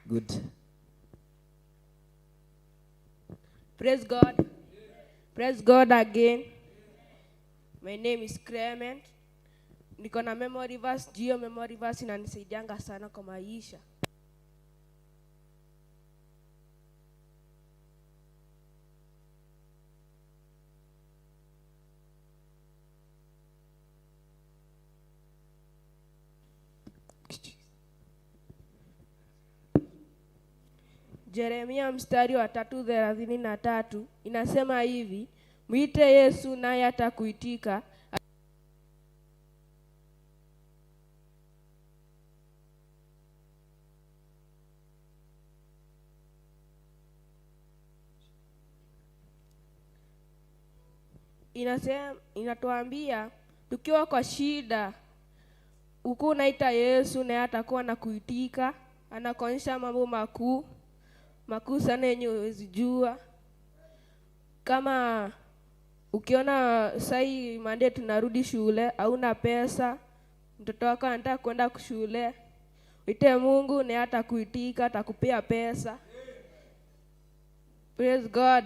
good. Praise God. Praise God again. My name is Clement. Niko na memory verse, Geo memory verse inanisaidianga sana kwa maisha. Jeremia mstari wa 3:33 inasema hivi, mwite Yesu naye atakuitika. Inatuambia tukiwa kwa shida, uko unaita Yesu naye atakuwa na kuitika, anakuonyesha mambo makuu sana yenye huwezi jua. Kama ukiona sai Monday tunarudi shule, hauna pesa, mtoto wako anataka kwenda shule, uite Mungu naye atakuitika, atakupea pesa. Praise God.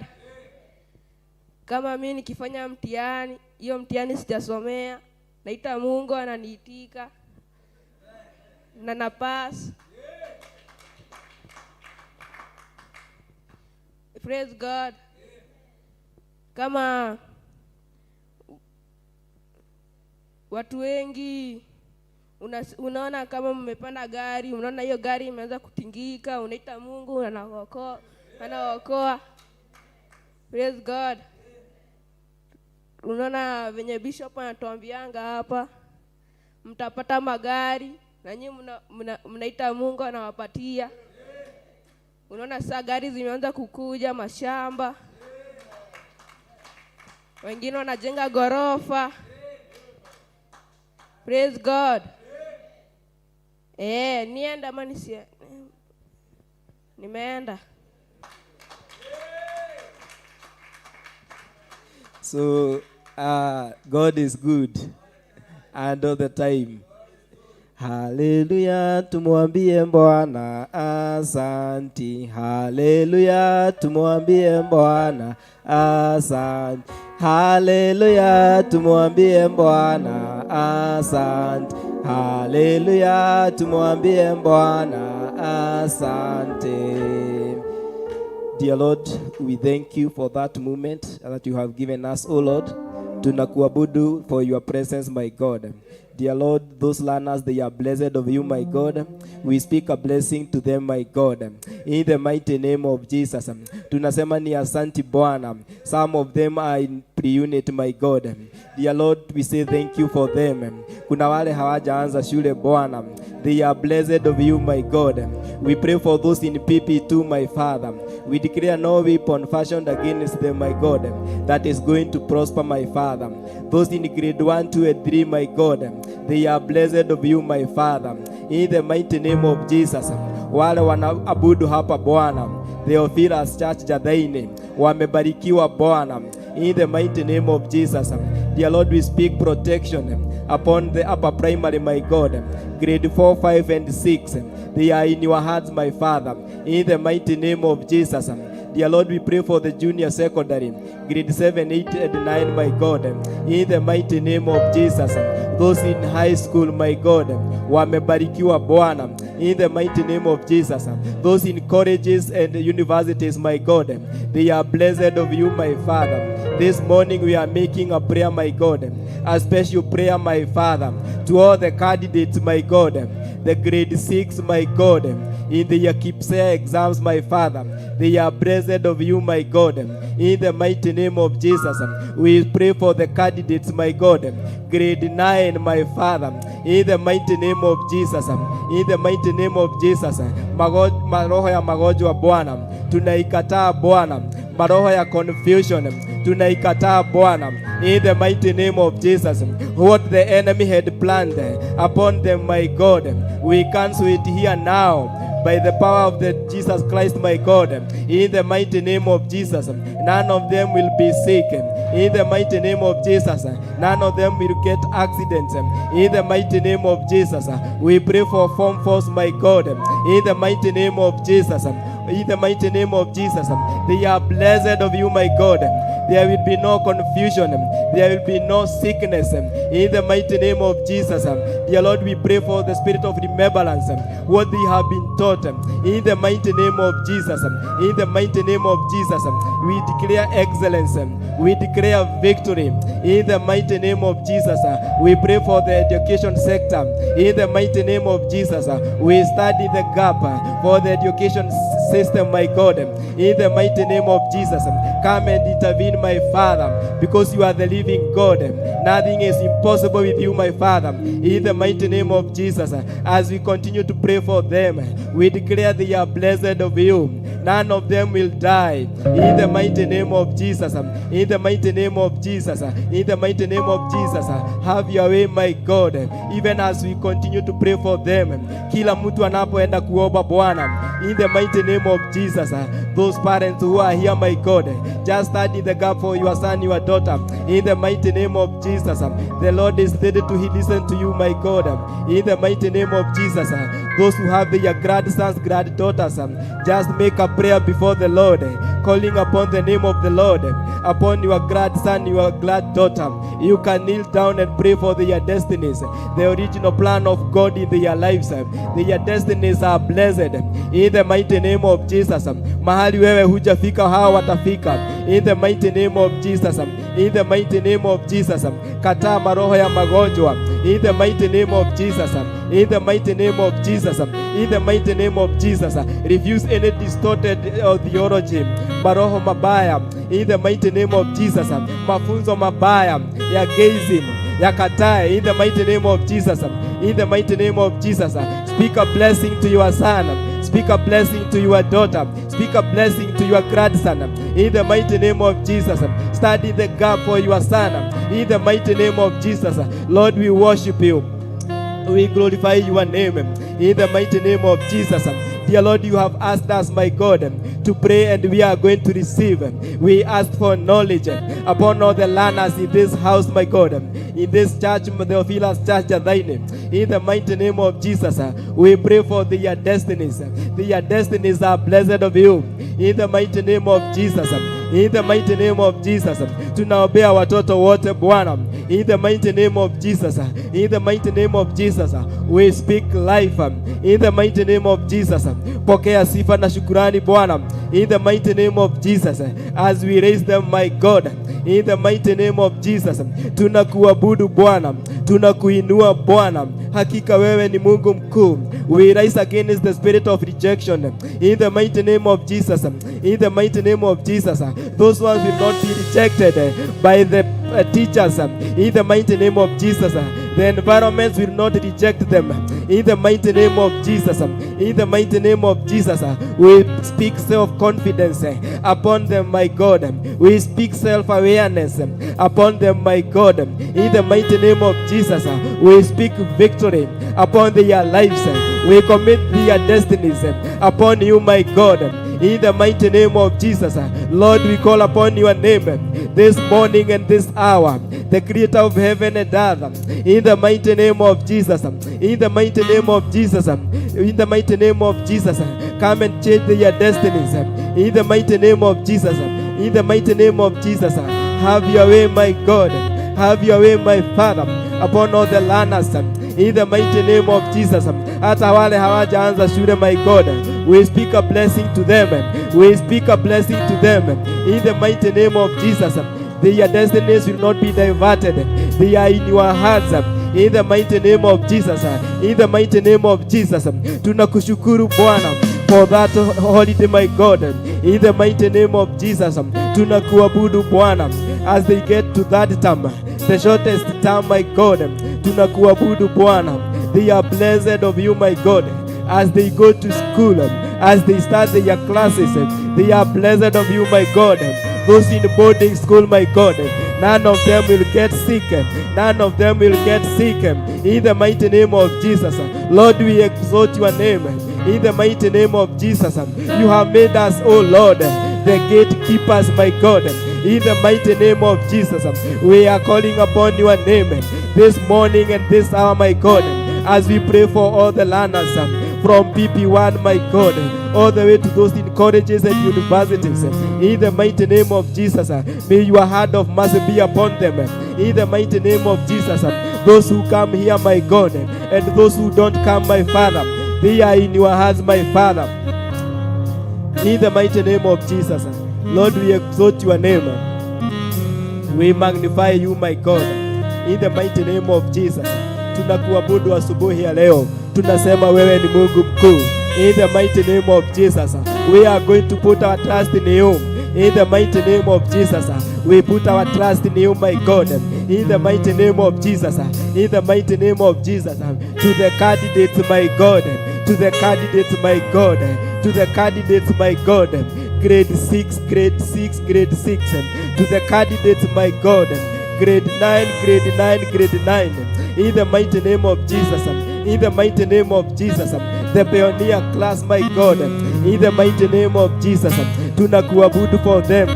Kama mimi nikifanya mtihani, hiyo mtihani sijasomea, naita Mungu ananiitika na napass. Praise God. Kama watu wengi unaona kama mmepanda gari, unaona hiyo gari imeanza kutingika, unaita Mungu anaokoa. Praise God. Unaona venye bishop anatuambianga hapa, mtapata magari na nyinyi mnaita Mungu anawapatia. Unaona saa gari zimeanza kukuja, mashamba, wengine wanajenga gorofa. Praise God. Nienda manisi nimeenda. So God is good and all the time. Hallelujah, tumwambie Bwana asanti. Hallelujah, tumwambie Bwana asanti. Hallelujah, tumwambie Bwana asanti. Hallelujah, tumwambie Bwana asante. Dear Lord, we thank you for that moment that you have given us, oh Lord. Tunakuabudu for your presence, my God. Dear Lord, those learners, they are blessed of you, my God. We speak a blessing to them, my God. In the mighty name of Jesus. Tunasema ni asanti Bwana. Some of them are in pre-unit, my God. Dear Lord, we say thank you for them. Kuna wale hawajaanza shule Bwana. They are blessed of you, my God. We pray for those in PP2, my Father. We declare no weapon fashioned against them, my God, that is going to prosper, my Father. Those in grade 1, 2, and 3, my God, they are blessed of you, my Father. In the mighty name of Jesus. Wale wanaabudu hapa Bwana, Theophilus Church Jadhaine, wamebarikiwa Bwana. in the mighty name of Jesus. Dear Lord, we speak protection upon the upper primary, my God, grade 4, 5, and 6. They are in your hands, my Father, in the mighty name of Jesus. Dear Lord, we pray for the junior secondary, grade 7, 8, and 9, my God, in the mighty name of Jesus. Those in high school, my God, wamebarikiwa Bwana, in the mighty name of Jesus. Those in colleges and universities, my God, they are blessed of you, my Father. This morning we are making a prayer, my God, a special prayer, my Father, to all the candidates, my God, the grade 6, my God, in the KPSEA exams, my Father. They are blessed of you, my God, in the mighty name of Jesus. We pray for the candidates, my God, grade 9, my Father, in the mighty name of Jesus. In the mighty name of Jesus. Maroho ya magonjwa Bwana tunaikataa Bwana, maroho ya confusion tunaikataa Bwana, in the mighty name of Jesus. What the enemy had planned upon them, my God, we cancel it here now by the power of the Jesus Christ, my God, in the mighty name of Jesus. None of them will be sick, in the mighty name of Jesus. None of them will get accidents, in the mighty name of Jesus. We pray for Form 4, my God, in the mighty name of Jesus. In the mighty name of Jesus. They are blessed of you, my God. There will be no confusion. There will be no sickness. In the mighty name of Jesus. Dear Lord, we pray for the spirit of remembrance, what they have been taught. In the mighty name of Jesus. In the mighty name of Jesus. We declare excellence. We declare victory. In the mighty name of Jesus. We pray for the education sector. In the mighty name of Jesus. We stand in the gap for the education system, my God, in the mighty name of Jesus. Come and intervene, my Father, because you are the living God. Nothing is impossible with you, my Father, in the mighty name of Jesus. As we continue to pray for them, we declare they are blessed of you. None of them will die, in the mighty name of Jesus. In the mighty name of Jesus. In the mighty name of Jesus. Have your way, my God, even as we continue to pray for them. Kila mtu anapoenda kuomba Bwana, in the mighty name of Jesus. Those parents who are here, my God, just stand in the gap for your son, your daughter, in the mighty name of Jesus. The Lord is ready to listen to you, my God, in the mighty name of Jesus. Those who have their grandsons, granddaughters, just make a prayer before the Lord, calling upon the name of the Lord upon your grandson, your granddaughter. You can kneel down and pray for their destinies, the original plan of God in their lives. Their destinies are blessed in the mighty name of Jesus. Mahali wewe hujafika, hawa watafika in the mighty name of Jesus. In the mighty name of Jesus. Kataa maroho ya magonjwa in the mighty name of Jesus. In the mighty name of Jesus. In the mighty name of Jesus. Refuse any distorted theology, maroho mabaya in the mighty name of Jesus. Mafunzo mabaya ya gayism yakatae in the mighty name of Jesus. In the mighty name of Jesus. Speak a blessing to your son. Speak a blessing to your daughter. Speak a blessing to your grandson. In the mighty name of Jesus. Stand in the gap for your son. In the mighty name of Jesus. Lord, we worship you. We glorify your name. In the mighty name of Jesus. Dear Lord, you have asked us, my God, to pray, and we are going to receive. We ask for knowledge upon all the learners in this house, my God, in this church, the Theophilus Church, Thine. In the mighty name of Jesus, we pray for their destinies. Their destinies are blessed of you. In the mighty name of Jesus. In the mighty name of Jesus. Tunaombea watoto wote Bwana. In the mighty name of Jesus. In the mighty name of Jesus. We speak life. In the mighty name of Jesus. Pokea sifa na shukrani Bwana. In the mighty name of Jesus. As we raise them, my God. In the mighty name of Jesus. Tunakuabudu Bwana. Tunakuinua Bwana. Hakika wewe ni Mungu mkuu. We rise against the spirit of rejection. In the mighty name of Jesus. In the mighty name of Jesus. Those ones will not be rejected by the teachers. In the mighty name of Jesus. The environments will not reject them. In the mighty name of Jesus. In the mighty name of Jesus. We speak self-confidence upon them, my God. We speak self-awareness upon them, my God. In the mighty name of Jesus. We speak victory upon their lives. We commit their destinies upon you, my God. In the mighty name of Jesus. Lord, we call upon your name. this morning and this hour, the creator of heaven and earth, in the mighty name of Jesus, in the mighty name of Jesus, in the mighty name of Jesus, come and change their destinies, in the mighty name of Jesus, in the mighty name of Jesus. Have your way, my God, have your way, my Father, upon all the learners, in the mighty name of Jesus. Hata wale hawajaanza shule, my God, we speak a blessing to them, we speak a blessing to them, in the mighty name of Jesus. Their destinies will not be diverted, they are in your hands, in the mighty name of Jesus, in the mighty name of Jesus. Tunakushukuru Bwana for that holiday, my God, in the mighty name of Jesus. Tunakuabudu Bwana as they get to that term, the shortest term, my God. Tunakuabudu Bwana, they are blessed of you, my God, as they go to school, as they start their classes, they are blessed of you, my God. Those in boarding school, my God, none of them will get sick, none of them will get sick, in the mighty name of Jesus. Lord, we exalt your name, in the mighty name of Jesus. You have made us, oh Lord, the gatekeepers, my God, in the mighty name of Jesus. We are calling upon your name this morning and this hour, my God, as we pray for all the learners from PP1, my God, all the way to those in colleges and universities, in the mighty name of Jesus. May your hand of mercy be upon them, in the mighty name of Jesus. Those who come here, my God, and those who don't come, my Father, they are in your hands, my Father, in the mighty name of Jesus. Lord, we exalt your name, we magnify you, my God, in the mighty name of Jesus. Tunakuabudu asubuhi ya leo, tunasema wewe ni Mungu mkuu, in the mighty name of Jesus. We are going to put our trust in you, in the mighty name of Jesus. We put our trust in you, my God, in the mighty name of Jesus, in the mighty name of Jesus. To the candidates, my God, to the candidates, my God, to the candidates, my God, grade 6, grade 6, grade 6, to the candidates, my God, grade 9, grade 9, grade 9, in the mighty name of Jesus, in the mighty name of Jesus. The pioneer class, my God, in the mighty name of Jesus. Tunakuabudu for them,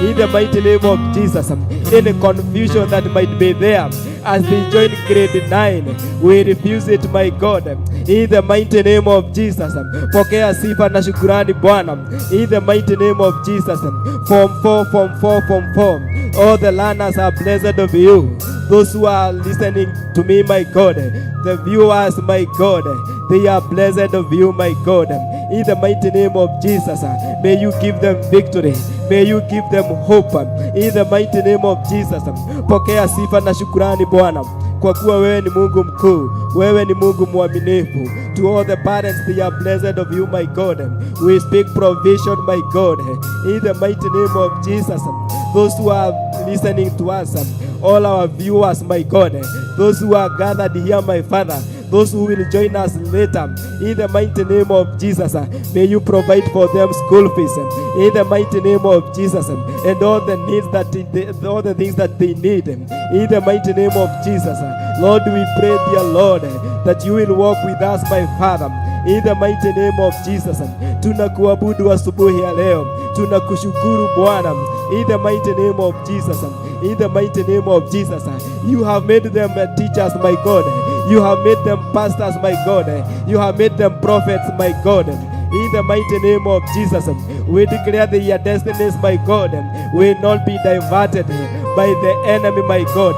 in the mighty name of Jesus. Any confusion that might be there as they join grade 9, we refuse it, my God, in the mighty name of Jesus. Pokea sifa na shukrani Bwana, in the mighty name of Jesus. Form 4, Form 4, Form 4, all the learners are blessed of you. Those who are listening to me, my God, the viewers, my God, they are blessed of you, my God, in the mighty name of Jesus. May you give them victory, may you give them hope, in the mighty name of Jesus. Pokea sifa na shukrani Bwana, kwa kuwa wewe ni Mungu mkuu, wewe ni Mungu mwaminifu. To all the parents, they are blessed of you, my God. We speak provision, my God, in the mighty name of Jesus. Those who are listening to us, all our viewers, my God, those who are gathered here, my Father, those who will join us later, in the mighty name of Jesus, may you provide for them school fees, in the mighty name of Jesus, and all the needs that all the things that they need, in the mighty name of Jesus. Lord, we pray, dear Lord, that you will walk with us, my Father, in the mighty name of Jesus. Tunakuabudu asubuhi ya leo, tunakushukuru Bwana, in the mighty name of Jesus, in the mighty name of Jesus. You have made them teachers, my God. You have made them pastors, my God. You have made them prophets, my God. In the mighty name of Jesus, we declare that your destinies, my God, will not be diverted by the enemy, my God.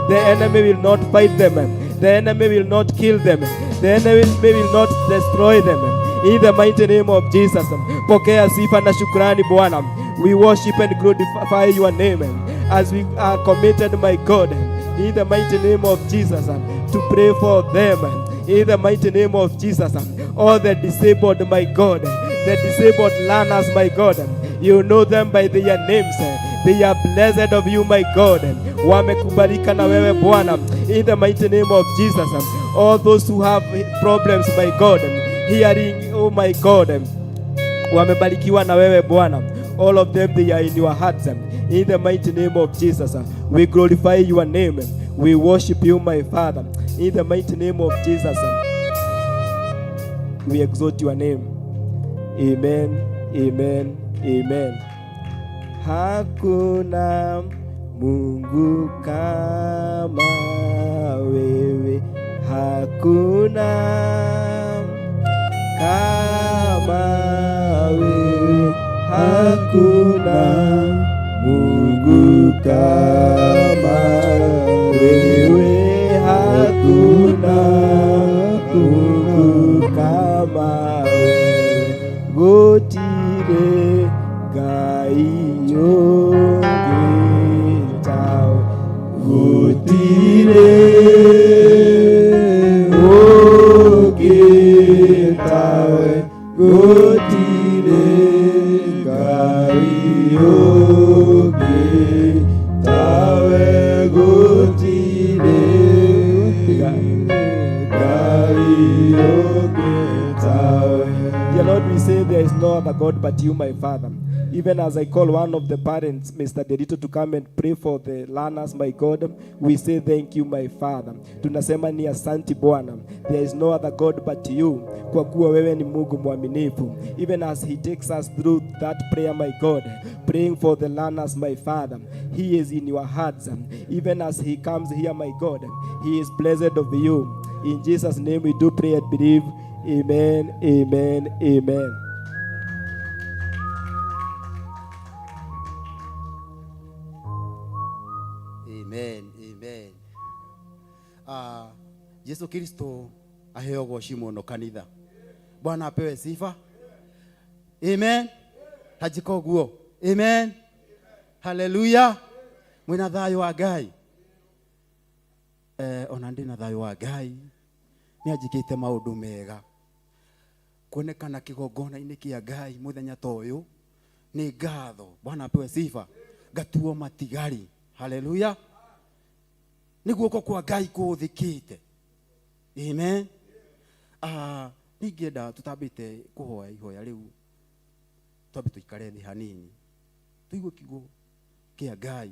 The enemy will not fight them. The enemy will not kill them. The enemy will not destroy them. In the mighty name of Jesus. Pokea sifa na shukrani Bwana. We worship and glorify your name as we are committed, my God, in the mighty name of Jesus, to pray for them. In the mighty name of Jesus, all the disabled, my God, the disabled learners, my God, you know them by their names. They are blessed of you, my God. Wamekubalika na wewe Bwana, in the mighty name of Jesus. All those who have problems, my God, hearing, oh my God, wamebarikiwa na wewe Bwana. All of them, they are in your hearts. In the mighty name of Jesus, we glorify your name. We worship you, my Father. In the mighty name of Jesus, we exalt your name. Amen, amen, amen. Hakuna Mungu kama wewe hakuna, kama wewe hakuna, Mungu kama wewe hakuna, Mungu kama wewe gotire gaio gitao gotire o gitao gotire gaio gitao gotire Dear Lord, we say there is no other God but you, my Father. Even as I call one of the parents, Mr. Derito, to come and pray for the learners, my God, we say thank you, my Father. Tunasema ni asante Bwana. There is no other God but you. Kwa kuwa wewe ni Mungu mwaminifu. Even as he takes us through that prayer, my God, praying for the learners, my Father, he is in your hearts. Even as he comes here, my God, he is blessed of you. In Jesus' name we do pray and believe. Amen, amen, amen. Amen, amen. Yesu Kristo aheo goshi muno kanitha. Bwana apewe sifa. Amen. Hajiko guo. Amen. Hallelujah. Mwina thayo wa Ngai. Ona ndi na thayo wa Ngai. Ni ajikite maundu mega. Kuonekana kigongona-inĩ kĩa Ngai muthenya ta ũyũ nĩ ngatho. Bwana apewe sifa. Gatuo matigari. Hallelujah. Ni guoko kwa Ngai kuthikite. Amen. Ningĩenda tutambĩte kũhoya ihoya rĩu. Twambe tuikare thĩ hanini. Tuigue kiugo kĩa Ngai.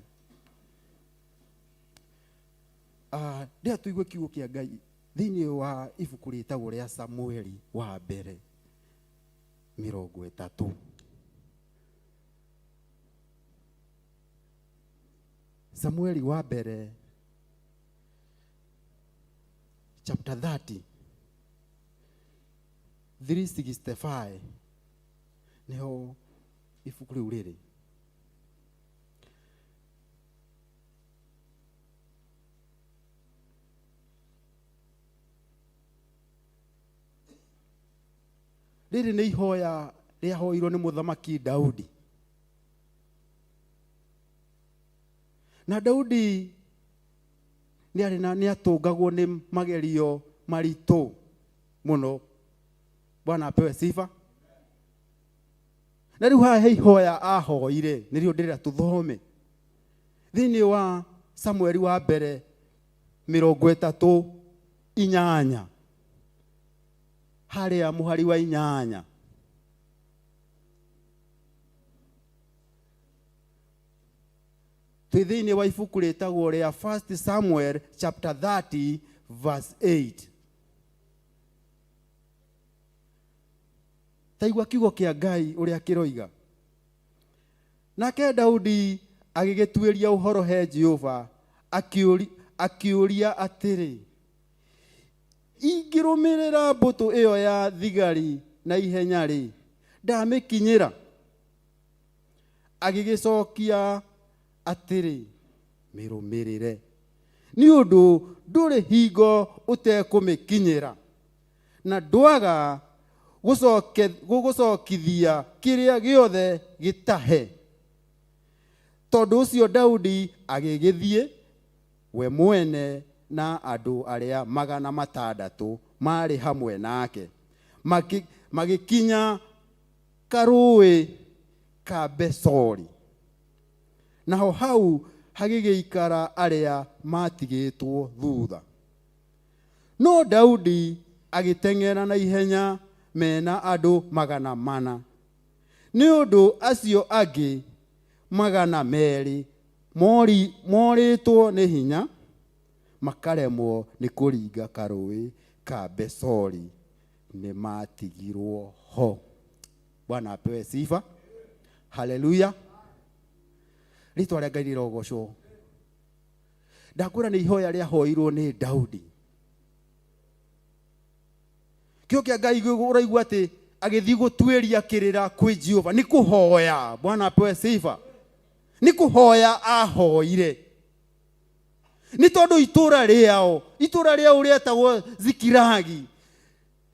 Ndia tuigue kiugo kĩa Ngai thĩinĩ wa ibuku rĩtagwo rĩa Samueli wa mbere 30. Samueli wa mbere chapter 30 365 niho ibuku rĩu rĩrĩ. Rĩrĩ nĩ ihoya rĩahoirwo nĩ mũthamaki Daudi. Na Daudi nĩ atũngagwo nĩ magerio maritũ mũno. Bwana apewe sifa. Na rĩu haha ihoya ahoire nĩrĩo ndĩrenda tũthome thĩinĩ wa Samueli wa mbere 38 harĩa mũhari wa 8. Twĩ thĩinĩ wa ibuku rĩtagwo rĩa 1 Samuel chapter 30 verse 8. Taigua kiugo kĩa Ngai ũrĩa kĩroiga. Nake Daudi agĩgĩtuĩria ũhoro he Jehova akĩũria atĩrĩ, ingĩrũmĩrĩra mbũtũ ĩyo ya thigari na ihenya rĩ, ndamĩkinyĩra? Agĩgĩcokia atĩrĩ, mĩrũmĩrĩre, nĩ ũndũ ndũrĩ hingo ũtekũmĩkinyĩra, na ndwaga gũgũcokithia kĩrĩa gĩothe gĩtahe. Tondũ ũcio Daudi agĩgĩthiĩ we mwene na andũ arĩa 600 marĩ hamwe nake, magĩkinya karũĩ ka Besori. Naho hau hagĩgĩikara arĩa matigĩtwo thutha. No Daudi agĩteng'era na ihenya mena andũ 400. Nĩ ũndũ acio angĩ 200 morĩtwo nĩ hinya, makaremwo nĩ kũringa karũĩ ka Besori, nĩ matigirwo ho. Bwana apewe sifa. Hallelujah. Rĩtwa rĩa Ngai rĩrogocwo. ndakura nĩ ihoya rĩa hoirwo nĩ Daudi. Kĩo kĩa Ngai ũraigua atĩ agĩthiĩ gũtuĩria kĩrĩra kwĩ Jehova nĩ kũhoya. Bwana apewe sifa. Nĩ kũhoya ahoire. Nĩ tondũ itũra rĩao rĩetagwo Zikilagi,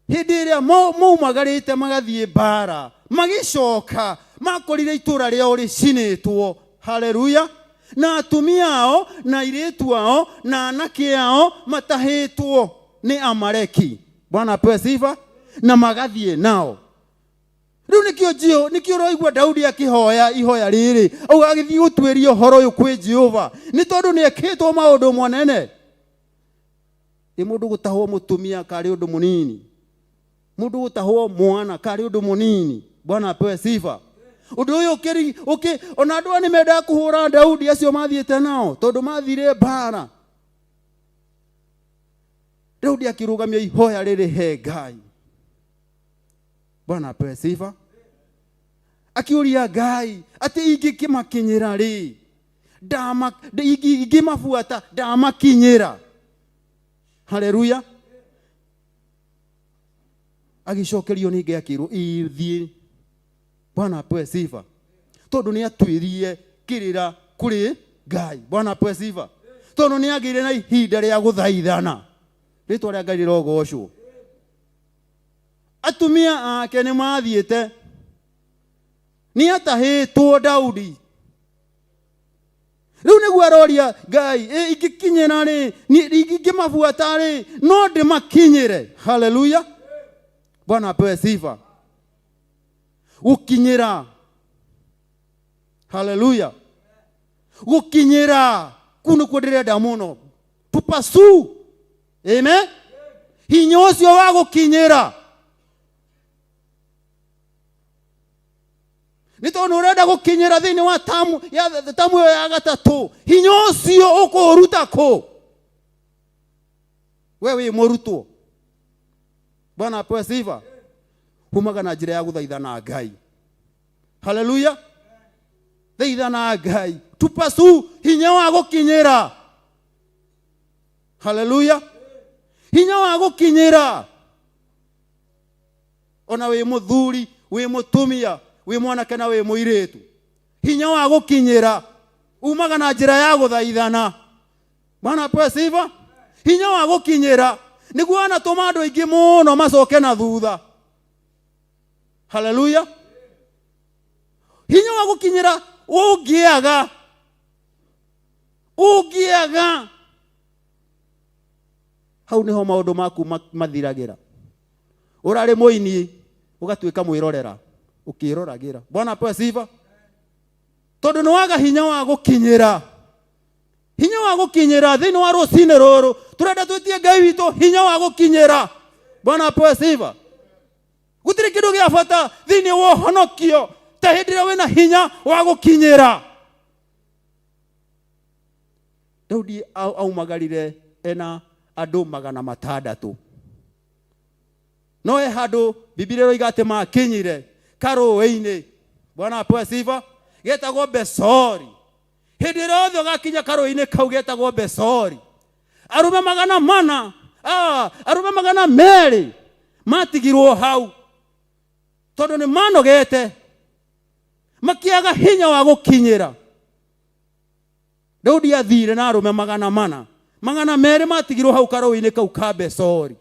hĩndĩ ĩrĩa maumagarĩte magathiĩ mbara, magĩcoka makorire itũra rĩao rĩcinĩtwo. Haleluya. Na atumia ao na airĩtu ao na anake ao matahĩtwo nĩ Amaleki. Bwana apewe sifa. Na magathiĩ nao. Rĩu nĩkĩo ũraigua Daudi akĩhoya ihoya rĩrĩ, agĩthiĩ gũtuĩria ũhoro ũyũ kwĩ Jehova, nĩ tondũ nĩekĩtwo maũndũ manene. Mũndũ gũtahwo mũtumia karĩ ũndũ mũnini, mũndũ gũtahwo mwana karĩ ũndũ mũnini. Bwana apewe sifa. Ũndũ ũyũ ona andũ nĩ mendaga kũhũra Daudi acio mathiĩte nao, tondũ mathire mbara. Daudi akĩrũgamia ihoya rĩrĩ he Ngai. Bwana apewe sifa. Akiuria Ngai atĩ ingĩkĩmakinyĩra rĩ, ingĩmabuata ndamakinyĩra. Haleluya. Agĩcokerio ningĩ akĩrwo ithiĩ. Bwana apewe sifa. Tondũ nĩ atuĩrie kĩrĩra kũrĩ Ngai. Bwana apewe sifa. Tondũ nĩ agĩire na ihinda rĩa gũthaithana. Rĩtwa rĩa Ngai rĩrogocwo. Atumia ake nĩ mathiĩte, nĩ atahĩtwo Daudi. Rĩu nĩguo aroria Ngai, ingĩkinyĩra rĩ, ingĩmabuata rĩ, no ndĩmakinyĩre. Haleluya. Bwana apewe sifa. Gũkinyĩra. Haleluya. Gũkinyĩra. Kũu nĩkuo ndĩrenda mũno. To pursue. Amen. Hinya ũcio wa gũkinyĩra. Nĩ tondũ ũrenda gũkinyĩra thĩinĩ wa tamu ĩyo ya gatatũ. Hinya ũcio ũkũruta kũ? We wĩ mũrutwo. Bwana apewe sifa. Humaga na njĩra ya gũthaithana Ngai. Haleluya. Thaithana Ngai. To pursue hinya wa gũkinyĩra. Haleluya. Hinya wa gũkinyĩra. Ona wĩ mũthuri, wĩ mũtumia, wĩ mwanake na wĩ mũirĩtu. Hinya wa gũkinyĩra umaga na njĩra ya gũthaithana. Bwana apewe sifa. Hinya wa gũkinyĩra nĩguo anatũma andũ aingĩ mũno macoke na thutha. Haleluya. Hinya wa gũkinyĩra ũngĩaga hau nĩho maũndũ maku mathiragĩra. Ũrarĩ mũini ũgatuĩka mwĩrorera, ũkĩroragĩra. Bwana apewe sifa. Tondũ nĩ waga hinya wa gũkinyĩra. Hinya wa gũkinyĩra thĩinĩ wa rũcinĩ rũrũ tũrenda twĩtie Ngai witũ hinya wa gũkinyĩra. Bwana apewe sifa. Gũtirĩ kĩndũ gĩa bata thĩinĩ wa ũhonokio ta hĩndĩ ĩrĩa wĩna hinya wa gũkinyĩra. Daudi aumagarire ena andũ 600. No handũ Biblia ĩroiga atĩ makinyire karũĩ-inĩ. Bwana apewe sifa. Getagwo Besori. Hĩndĩ ĩrĩa othe ũgakinya karũĩ-inĩ kau getagwo Besori, arũme 400, arũme 200 matigirwo hau tondũ nĩ manogete, makĩaga hinya wa gũkinyĩra. Daudi athire na arũme 400, 200 matigirwo hau karũĩ-inĩ kau ka Besori.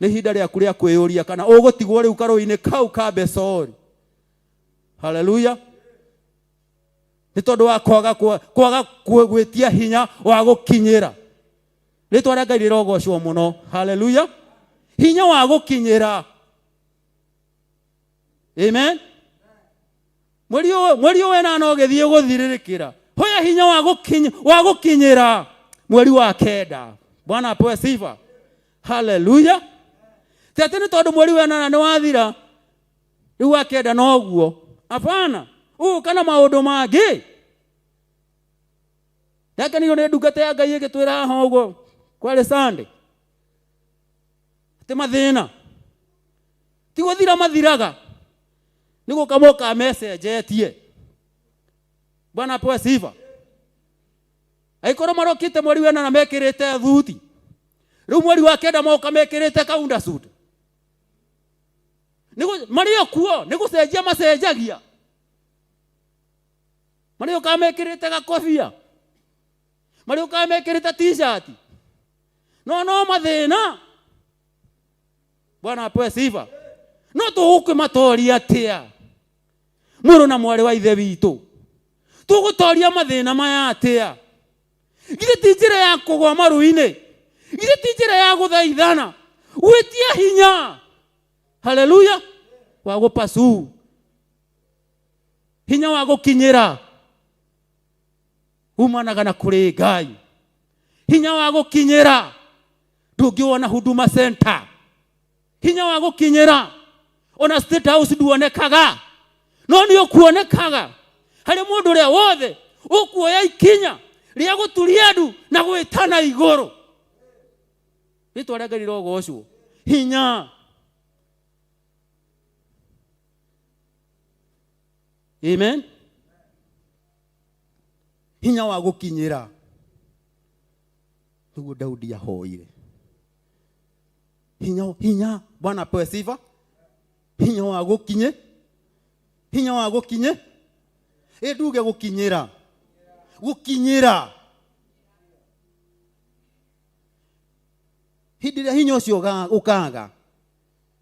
Nĩ ihinda rĩaku rĩa kwĩyũria kana ũgũtigwo rĩu karũĩ-inĩ kau ka Besori. Haleluya. Nĩ tondũ wa kwaga gwĩtia hinya wa gũkinyĩra. Rĩtwa rĩa Ngai rĩrogocwo mũno. Haleluya. Hinya wa gũkinyĩra. Amen. Mweri ũyũ wena ũgĩthiĩ gũthirĩrĩkĩra. Hoya hinya wa gũkinyĩra mweri wa 9. Bwana apewe sifa. Haleluya. Tete nĩ tondũ mweri wena nĩ wathira rĩu wa 9 noguo. Hapana. Kana maũndũ mangĩ. Ndakenirwo nĩ ndungata ya Ngai ĩgĩtwĩra haha ũguo kwarĩ Sunday atĩ mathĩna ti gũthira mathiraga, nĩ gũkamoka mecenjetie. Bwana apewe sifa. aikoro marokite mweri wena na mekirite thuti riu mweri wa kenda moka mekirite kaunda suit nigo mario kuo nigo cenjia macenjagia mario ka mekirite ga kofia mario ka mekirite t-shirt no mathina Bwana apewe sifa no tuguke matori atia muru na mwari wa ithe witu tugutoria mathina maya atia gire tijira ya kugwa maruine gire tijira ya guthaithana witia hinya haleluya wa gupasu hinya wa gukinyira umanaga na kuri Ngai hinya wa gukinyira ndungiona huduma center hinya wa gukinyira ona state house duonekaga no ni ukuonekaga hari mundu ria wothe ukuoya ikinya ria guturia andu na gwitana iguru ritwa ria Ngai rogocwo hinya amen hinya wa gukinyira niguo Daudi ahoire hinya Bwana apewe sifa hinya wa gukinye nduge gukinyira hindira hinya ucio ukaga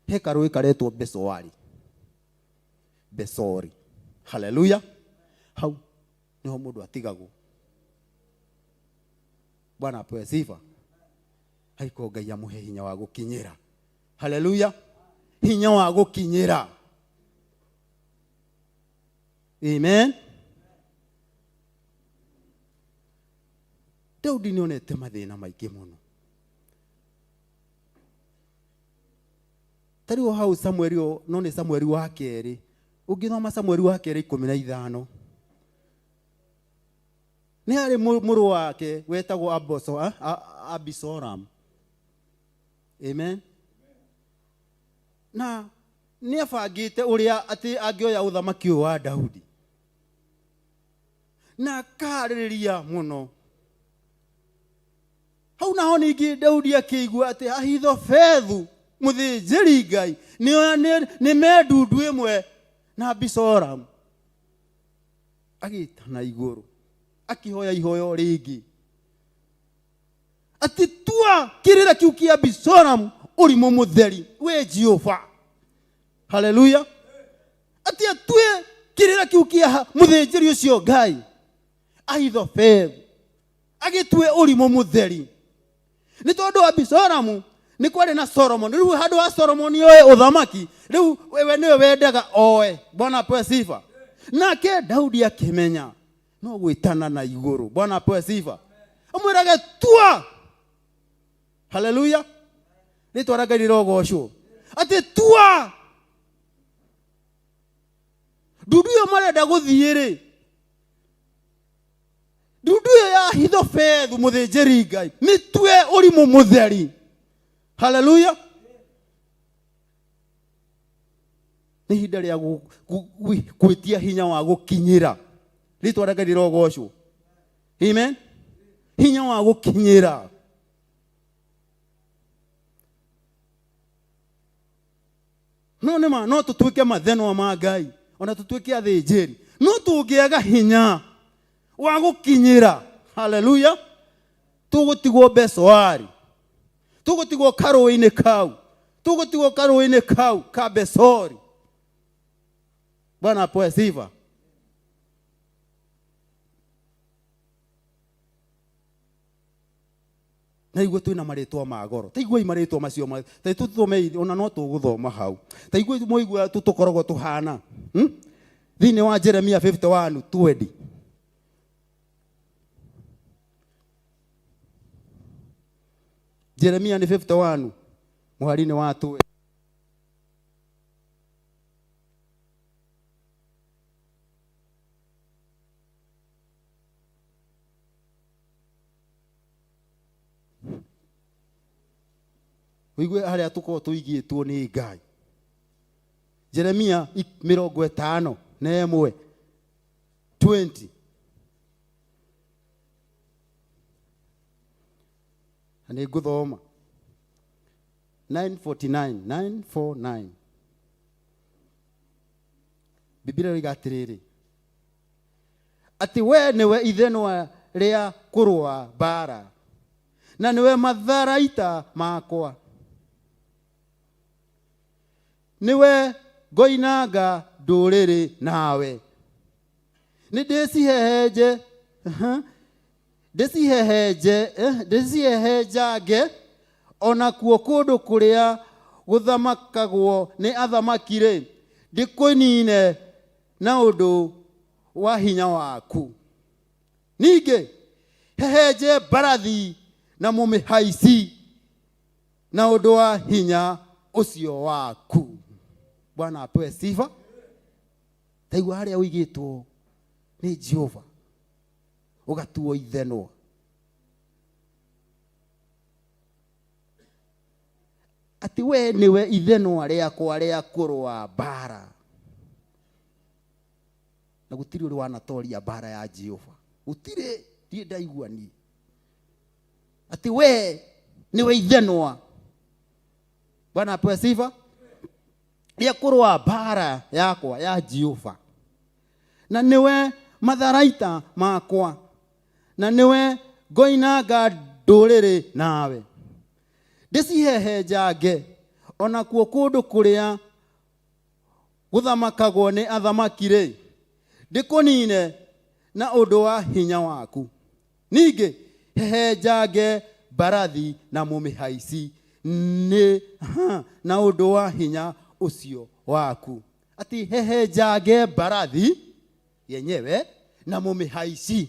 hekaru ikaretwo Besori haleluya hau niho mundu atigagwo Bwana apewe sifa haiko Ngai amuhe hinya wa gukinyira haleluya hinya wa gukinyira amen Daudi nionete mathina maingĩ muno tariho hau Samueli no ni Samueli wa keri ungithoma Samueli wa keri 15 ni hari muru wake wetagwo Abisoram amen na ni afagite uria ati angioya uthamaki wa Daudi na kaririria muno hau naho ningi Daudi akigua ati Ahithofethu muthinjiri Ngai ni medundu imwe na Abisoram agitana iguru akihoya ihoyo ringi ati tua kirira kiu kia Abisoram uri mutheri we Jehova haleluya ati atue kirira kiu kia muthinjiri ucio Ngai Ahithofethu agitue uri mutheri ni tondu Abisoram ni kwari na Solomon riu handu wa Solomon oe uthamaki riu wewe niwe wendaga oe Bwana apewe sifa nake Daudi akimenya no gwitana na iguru Bwana apewe sifa amwirage tua haleluya ritwa Ngai rirogocwo ati tua ndudu yo marenda guthiiri ndudu ya Ahithofethu muthinjiri Ngai ni tue uri mutheri haleluya ni hinda ria gwitia hinya wa gukinyira ritwa Ngai rirogocwo amen hinya wa gukinyira no tutuike mathenwa ma Ngai ona tutuike athinjiri no tungiaga hinya wa gukinyira haleluya tugutigwo Besori tugutigwo karuini kau ka Besori Bwana apewe sifa na igwe twina maritwa ma goro taigwe maritwa macio tuthome ona no tuguthoma hau taigwe moigwa tukoragwo tuhana thini wa Jeremia 51:20 Jeremia ni 51 muharini wa tu Wigwe haria tuko tuigitwo ni Ngai Jeremia 50:1 20 Nĩ ngũthoma 949 Biblia yoiga atĩrĩrĩ, atĩ we nĩwe ithenwa rĩa kũrũa mbara, na nĩwe matharaita makwa, nĩwe ngoinanga ndũrĩrĩ nawe, ndĩcihehenjange ona kuo kũndũ kũrĩa gũthamakagwo nĩ athamaki-rĩ, ndĩkũnine na ũndũ wa hinya waku. Ningĩ hehenje mbarathi na mũmĩhaici na ũndũ wa hinya ũcio waku. Bwana apewe sifa. Taigua harĩa ũigĩtwo nĩ Jehova, ũgatuo ithenwa. Ati we niwe ithenwa rĩakwa rĩa kũrũa mbara. Na gũtirĩ ũrĩ wanatoria mbara ya Jehova. Gũtirĩ, ndiĩ ndaigua ni. Ati we niwe ithenwa. Bwana apewe sifa. Rĩa kũrũa mbara yakwa ya Jehova. Na niwe matharaita makwa, na niwe ngoinanga ndũrĩrĩ nawe, ndĩcihehenjange ona kuo kũndũ kũrĩa gũthamakagwo nĩ athamaki-rĩ, ndĩkũnine na ũndũ wa hinya waku. Ningĩ hehenjange mbarathi na mũmĩhaici na ũndũ wa hinya ũcio waku. Ati hehenjange mbarathi yenyewe na mũmĩhaici.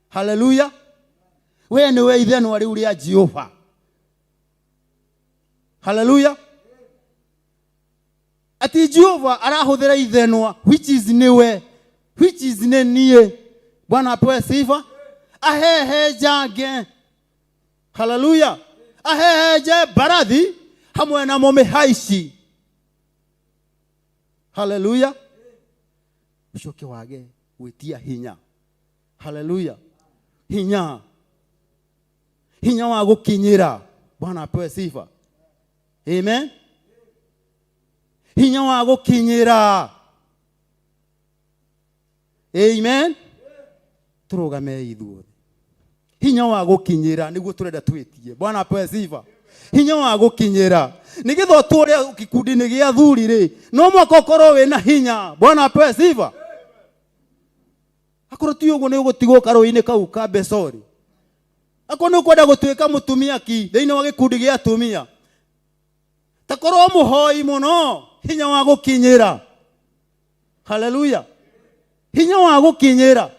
Haleluya. We niwe ithenwa rĩu rĩa Jehova. Haleluya. Ati Jehova arahũthĩra ithenwa which is niwe, which is nĩ niĩ. Bwana apewe sifa. Ahehenjange. Haleluya. Ahehenje mbarathi hamwe na mũmĩhaici. Haleluya. Ucoke wage gwĩtia hinya. Haleluya. Hinya. Hinya wa gũkinyĩra. Bwana apewe sifa. Amen. Hinya wa gũkinyĩra. Amen. Tũrũgame ithuothe. Hinya wa gũkinyĩra nĩguo tũrenda twĩtie. Bwana apewe sifa. Hinya wa gũkinyĩra. Nĩgetha ũtũũre gĩkundi-inĩ gĩa athuri-rĩ, no mũhaka ũkorwo wĩna hinya. Bwana apewe sifa. Akorwo ti ũguo nĩ ũgũtigwo karũĩ-inĩ kau ka Besori. Akorwo nĩ ũkwenda gũtuĩka mũtumia ki thĩinĩ wa gĩkundi gĩa atumia, ta korwo mũhoi mũno. Hinya wa gũkinyĩra. Haleluya. Hinya wa gũkinyĩra.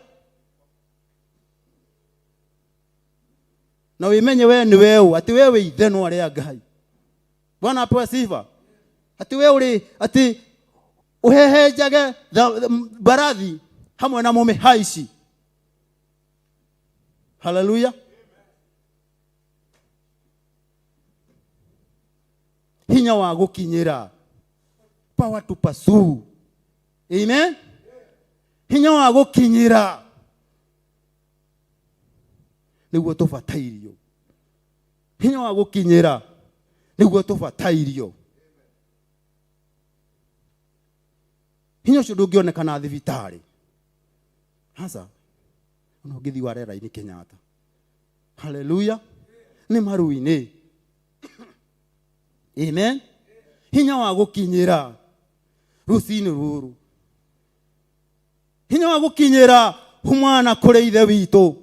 Na wĩmenye we nĩ weũ, ati we wĩ ithenwa rĩa Ngai. Bwana apewe sifa. Ati we ũrĩ, ati ũhehenjage mbarathi hamwe na mũmĩhaici. Haleluya. Hinya wa gũkinyĩra. Power to pursue. Amen. Hinya wa gũkinyĩra. Nĩguo tũbatairio. Hinya wa gũkinyĩra. Nĩguo tũbatairio. Hinya ũcio ndũngĩonekana thibitarĩ. Hasa ona ũngĩthiĩ warera-inĩ Kenyatta. Haleluya. Nĩ maru-inĩ. Amen. Hinya wa gũkinyĩra. Rũcinĩ rũrũ. Hinya wa gũkinyĩra humana kũrĩ ithe witũ.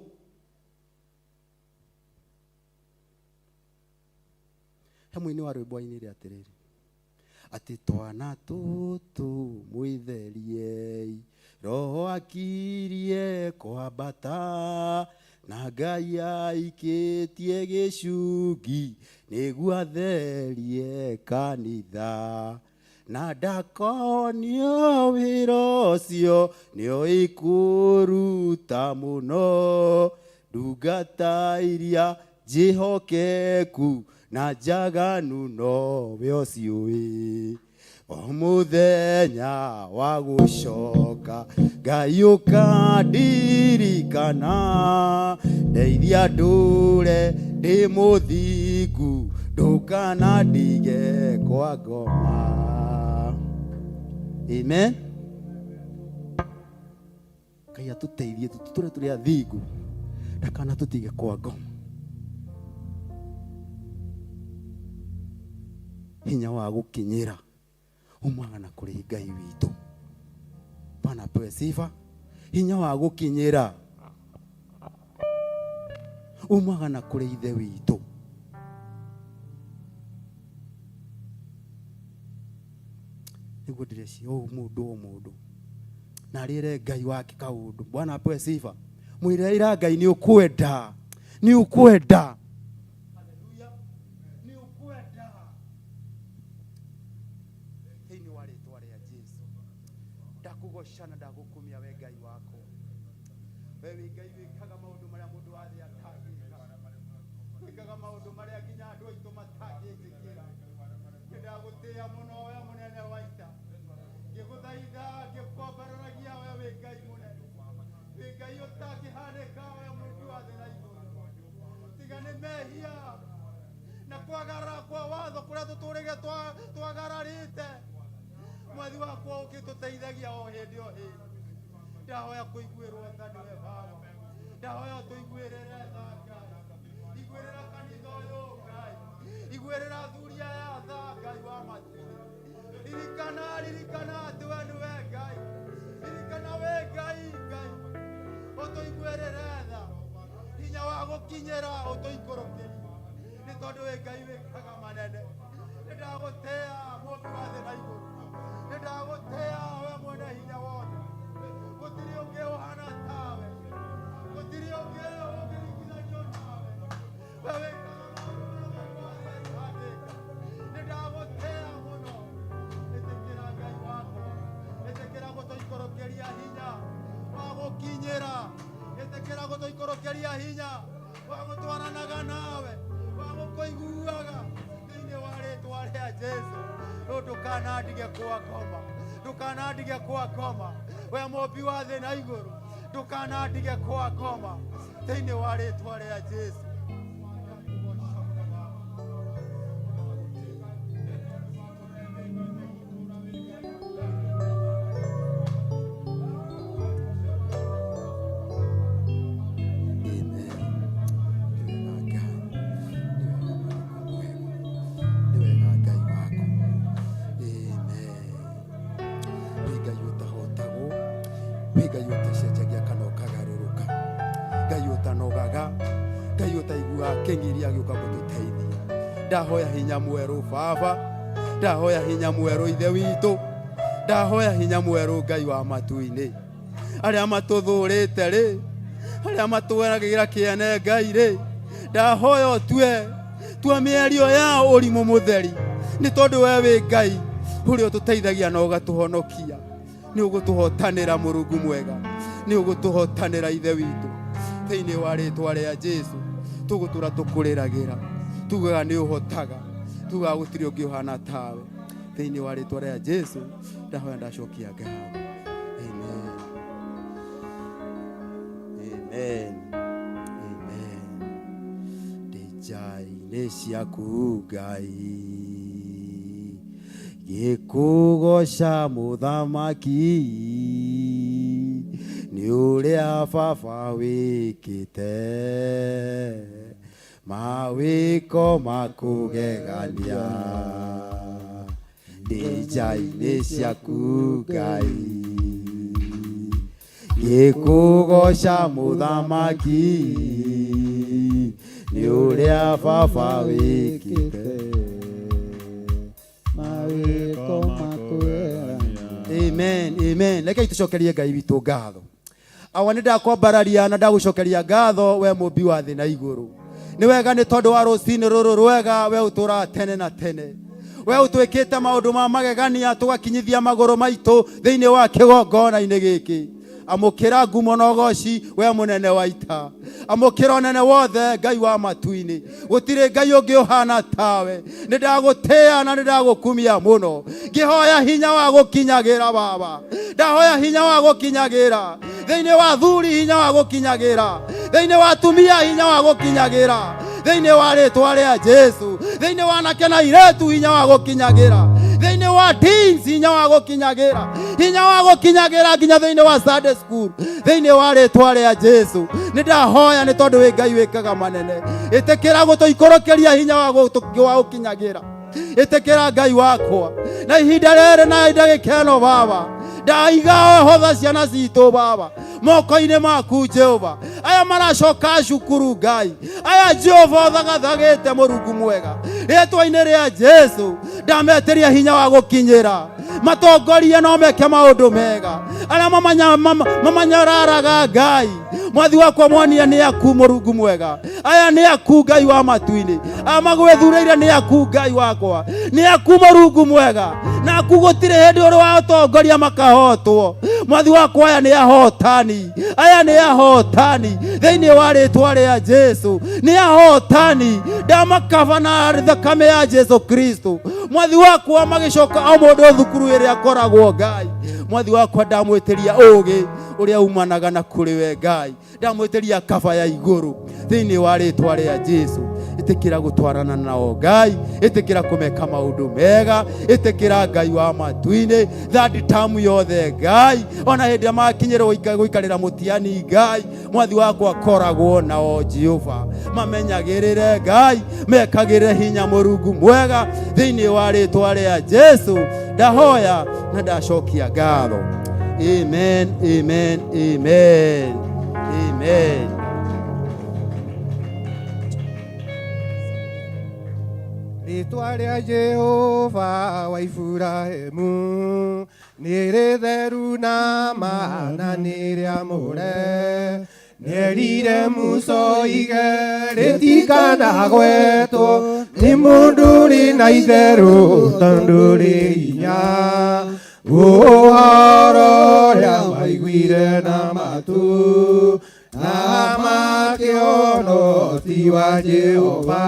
Hamwe-inĩ wa rwĩmbo-inĩ rĩa atĩrĩrĩ, atĩ twana tũtũ mwĩtheriei, Roho akirie kwambata, na Ngai aikĩtie gĩcungi nĩguo atherie kanitha, na ndakonio wĩra ũcio nĩo ikũruta mũno, ndungata iria njĩhokeku na njaganu nowe ũciũĩ, Omuthenya wa gucoka Ngai ukandirikana ndeithia ndure ndi muthingu ndukanandige kwa ngoma. Amen. Ngai atuteithie tuture turi athingu ndakana tutige kwa ngoma. Hinya wa gukinyira umagana kuri Ngai witu. Bwana apewe sifa. Hinya wa gukinyira umagana kuri ithe witu. Niguo ndireci mundu na rire Ngai wake kaundu. Bwana apewe sifa. Mwire ira Ngai ni ukwenda. Ndakugoshana ndagukumia we Ngai wako. Wewe Ngai wikaga maundu maria mundu wathi atangika. Wikaga maundu maria nginya andu aitu matangikira. Ndagutia muno we munene waita. Ngiguthaitha ngikumbaragia wewe Ngai munene. We Ngai utakihaneka we mundu wathi na iguru. Tigane mehia na kwagara kwa watho kuria tuturige twagararite. Mwathi wakwa ukituteithagia o hindi o hindi. Ndahoya kuiguirwo tha niwe Baba. Ndahoya tuiguirire tha Ngai. Iguirira kanitha uyu Ngai. Iguirira thuria ya tha Ngai wa matu. Ririkana ati we niwe Ngai. Ririkana we Ngai. Utuiguirire tha. Hinya wa gukinyira utuikorokeria. Ni tondu we Ngai wikaga manene. Ndagutea mundu wa thi na iguru. Ndagutea we mwene hinya wothe. Gutiri ungi uhana tawe. Gutiri ungi ungirigithanio nawe. Wewe ndagutea muno. Etekera Ngai wakwa. Etekera gutuikorokeria hinya wa gukinyira. Etekera gutuikorokeria hinya wa gutwaranaga nawe. Wa gukuiguaga thiini wa ritwa ria Jesu. Ndukanandige kwa ngoma. We mumbi wa thi na iguru. Ndukanandige kwa ngoma. Thiini wa ritwa ria Jesu. Kengiria giuka gututeithia. Ndahoya hinya mweru Baba. Ndahoya hinya mweru ithe witu. Ndahoya hinya mweru Ngai wa matu-ini. Aria matuthurite ri. Aria matweragira kiene Ngai ri. Ndahoya otue. Tua mierio ya urimu mutheri. Ni tondu we wi Ngai. Uri ututeithagia na ugatuhonokia. Ni ugutuhotanira Murungu mwega. Ni ugutuhotanira ithe witu. Thiini wa ritwa ria Jesu. Tugutura tukuriragira tugaga ni uhotaga tugaga gutiri ungi uhana tawe thiini wa ritwa ria Jesu ndahoya ndacokia ngatho. Amen. Ndijai-ini ciaku Ngai gikugoca muthamaki ni uria Baba wikite mawiko makugegania. Ndijai-ini ciaku Ngai gikugoca muthamaki ni uria Baba wikite mawiko makugegania. Amen. Reke tucokerie Ngai witu ngatho. Awa ni ndakwambararia na ndagucokeria ngatho we mumbi wa thi na iguru. Ni wega ni tondu wa rucini ruru rwega we utura tene na tene. We utwikite maundu ma magegania tugakinyithia maguru maitu thiini wa kigongona-ini giki. amukira ngumo na ugoci we munene wa ita, amukira onene wothe Ngai wa matu-ini, gutire Ngai ungi uhana tawe, nindagutia na nindagukumia muno, ngihoya hinya wa gukinyagira Baba, ndahoya hinya wa gukinyagira thiini wa thuri, hinya wa gukinyagira thiini wa tumia, hinya wa gukinyagira thiini wa ritwa ria Jesu, thiini wa anake na iretu, hinya wa gukinyagira thiini wa teens, hinya wa gukinyagira, hinya wa gukinyagira nginya thiini wa Sunday school, thiini wa ritwa ria Jesu. Nindahoya ni tondu wi Ngai wikaga manene, itikira gutuikorokeria hinya wa gukinyagira, itikira Ngai wakwa na ihinda riri na ndagikeno Baba, ndaiga hotha ciana citu Baba moko-ini maku Jehova, aya maracoka cukuru Ngai, aya Jehova thagathagite Murungu mwega, ritwa-ini ria Jesu ndameteria hinya wa gukinyira, matongoria no meke maundu mega, aria mamanyararaga Ngai, mwathi wakwa mwania ni aku Murungu mwega, aya ni aku Ngai wa matu-ini, amagwethureire ni aku Ngai wakwa, ni aku Murungu mwega, na aku gutire hindi uri wa utongoria makahotwo, mwathi wakwa aya ni ahotani, aya ni ahotani thiini wa ritwa ria Jesu, ni ahotani ndamakava na thakame ya Jesu Kristo, mwathi wakwa magicoka o mundu thukuru iria akoragwo Ngai, mwathi wakwa ndamwitiria ugi uria umanaga na kuri we Ngai, ndamwitiria kaba ya iguru thiini wa ritwa ria Jesu, itikira gutwarana nao Ngai, itikira kumeka maundu mega, itikira Ngai wa matu-ini third term yothe Ngai, ona hindi makinyira guikarira mutiani Ngai, mwathi wakwa koragwo nao Jehova, mamenyagirire Ngai, mekagirire hinya Murungu mwega thiini wa ritwa ria Jesu, ndahoya na ndacokia ngatho. Amen, amen, amen, amen. Ritwa ria Jehova wa Iburahemu nĩ rĩtheru na mana nĩ rĩamũre, nĩerire Musa oige rĩtikanagwetwo nĩ mũndũ ũrĩ na itherũ tondũ rĩ hinya, ũhoro ũrĩa maiguire na matu na makĩona ti wa Jehova,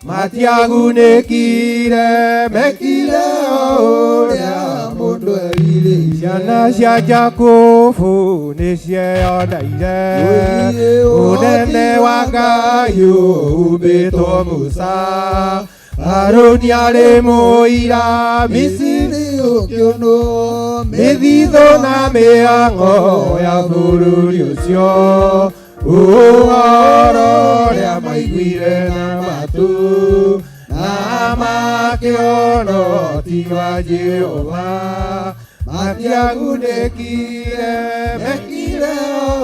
matiagunĩkire mekire ũrĩa mũndũ erire. Ciana cia Jakubu nĩ cieyoneire ũnene wa Ngai ũhumbĩtwo Musa, Harũni arĩ mũira Misiri ũkĩonwo mĩthithũ na mĩhang'o ya bũrũri ũcio, ũhoro ũrĩa maiguire na matu na makĩona ti wa Jehova, matiagunĩkire mekire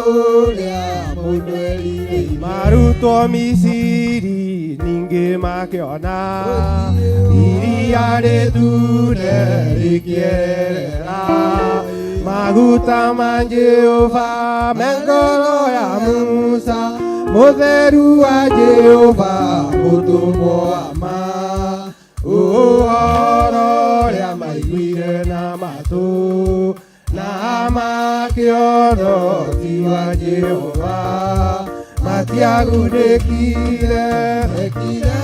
ũrĩa mũndũ erire. Marutwo Misiri ningĩ makĩona iria rĩtune rĩkĩerera, maguta ma Jehova me ngoro ya Musa, mũtheru wa Jehova mũtũmwo wa ma, ũhoro ũrĩa maiguire na matũ na makĩona ti wa Jehova, matiagunĩkire mekire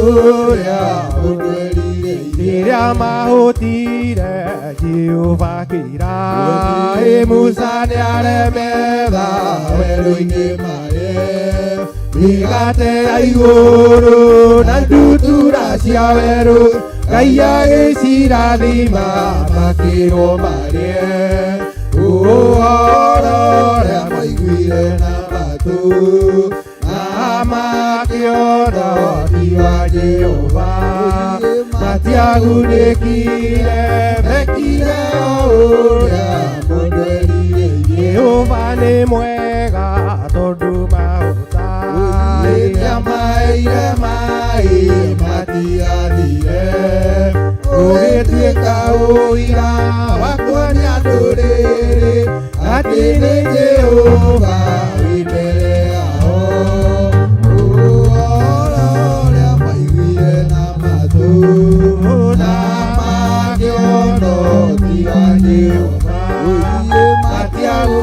ũrĩa mũndũ erire. Rĩrĩa mahũtire Jehova akĩĩra Musa nĩaremetha werũ-inĩ marĩ, mĩgate ya igũrũ na ndutura cia werũ, Ngai agĩcirathima makĩrwo marĩe, ũhoro ũrĩa maiguire na matũ na makĩona ti wa Jehova, matiagunĩkire mekire ũrĩa mũndũ erire. Jehova nĩ mwega tondũ mahũta nĩamaheire maĩ matiathire, ũgĩtuĩka ũira wa kuonia ndũrĩrĩ atĩ nĩ Jehova wĩ mbere yao, ũhoro ũrĩa maiguire na matũ na makĩona ti wa Jehova, matiagunĩkire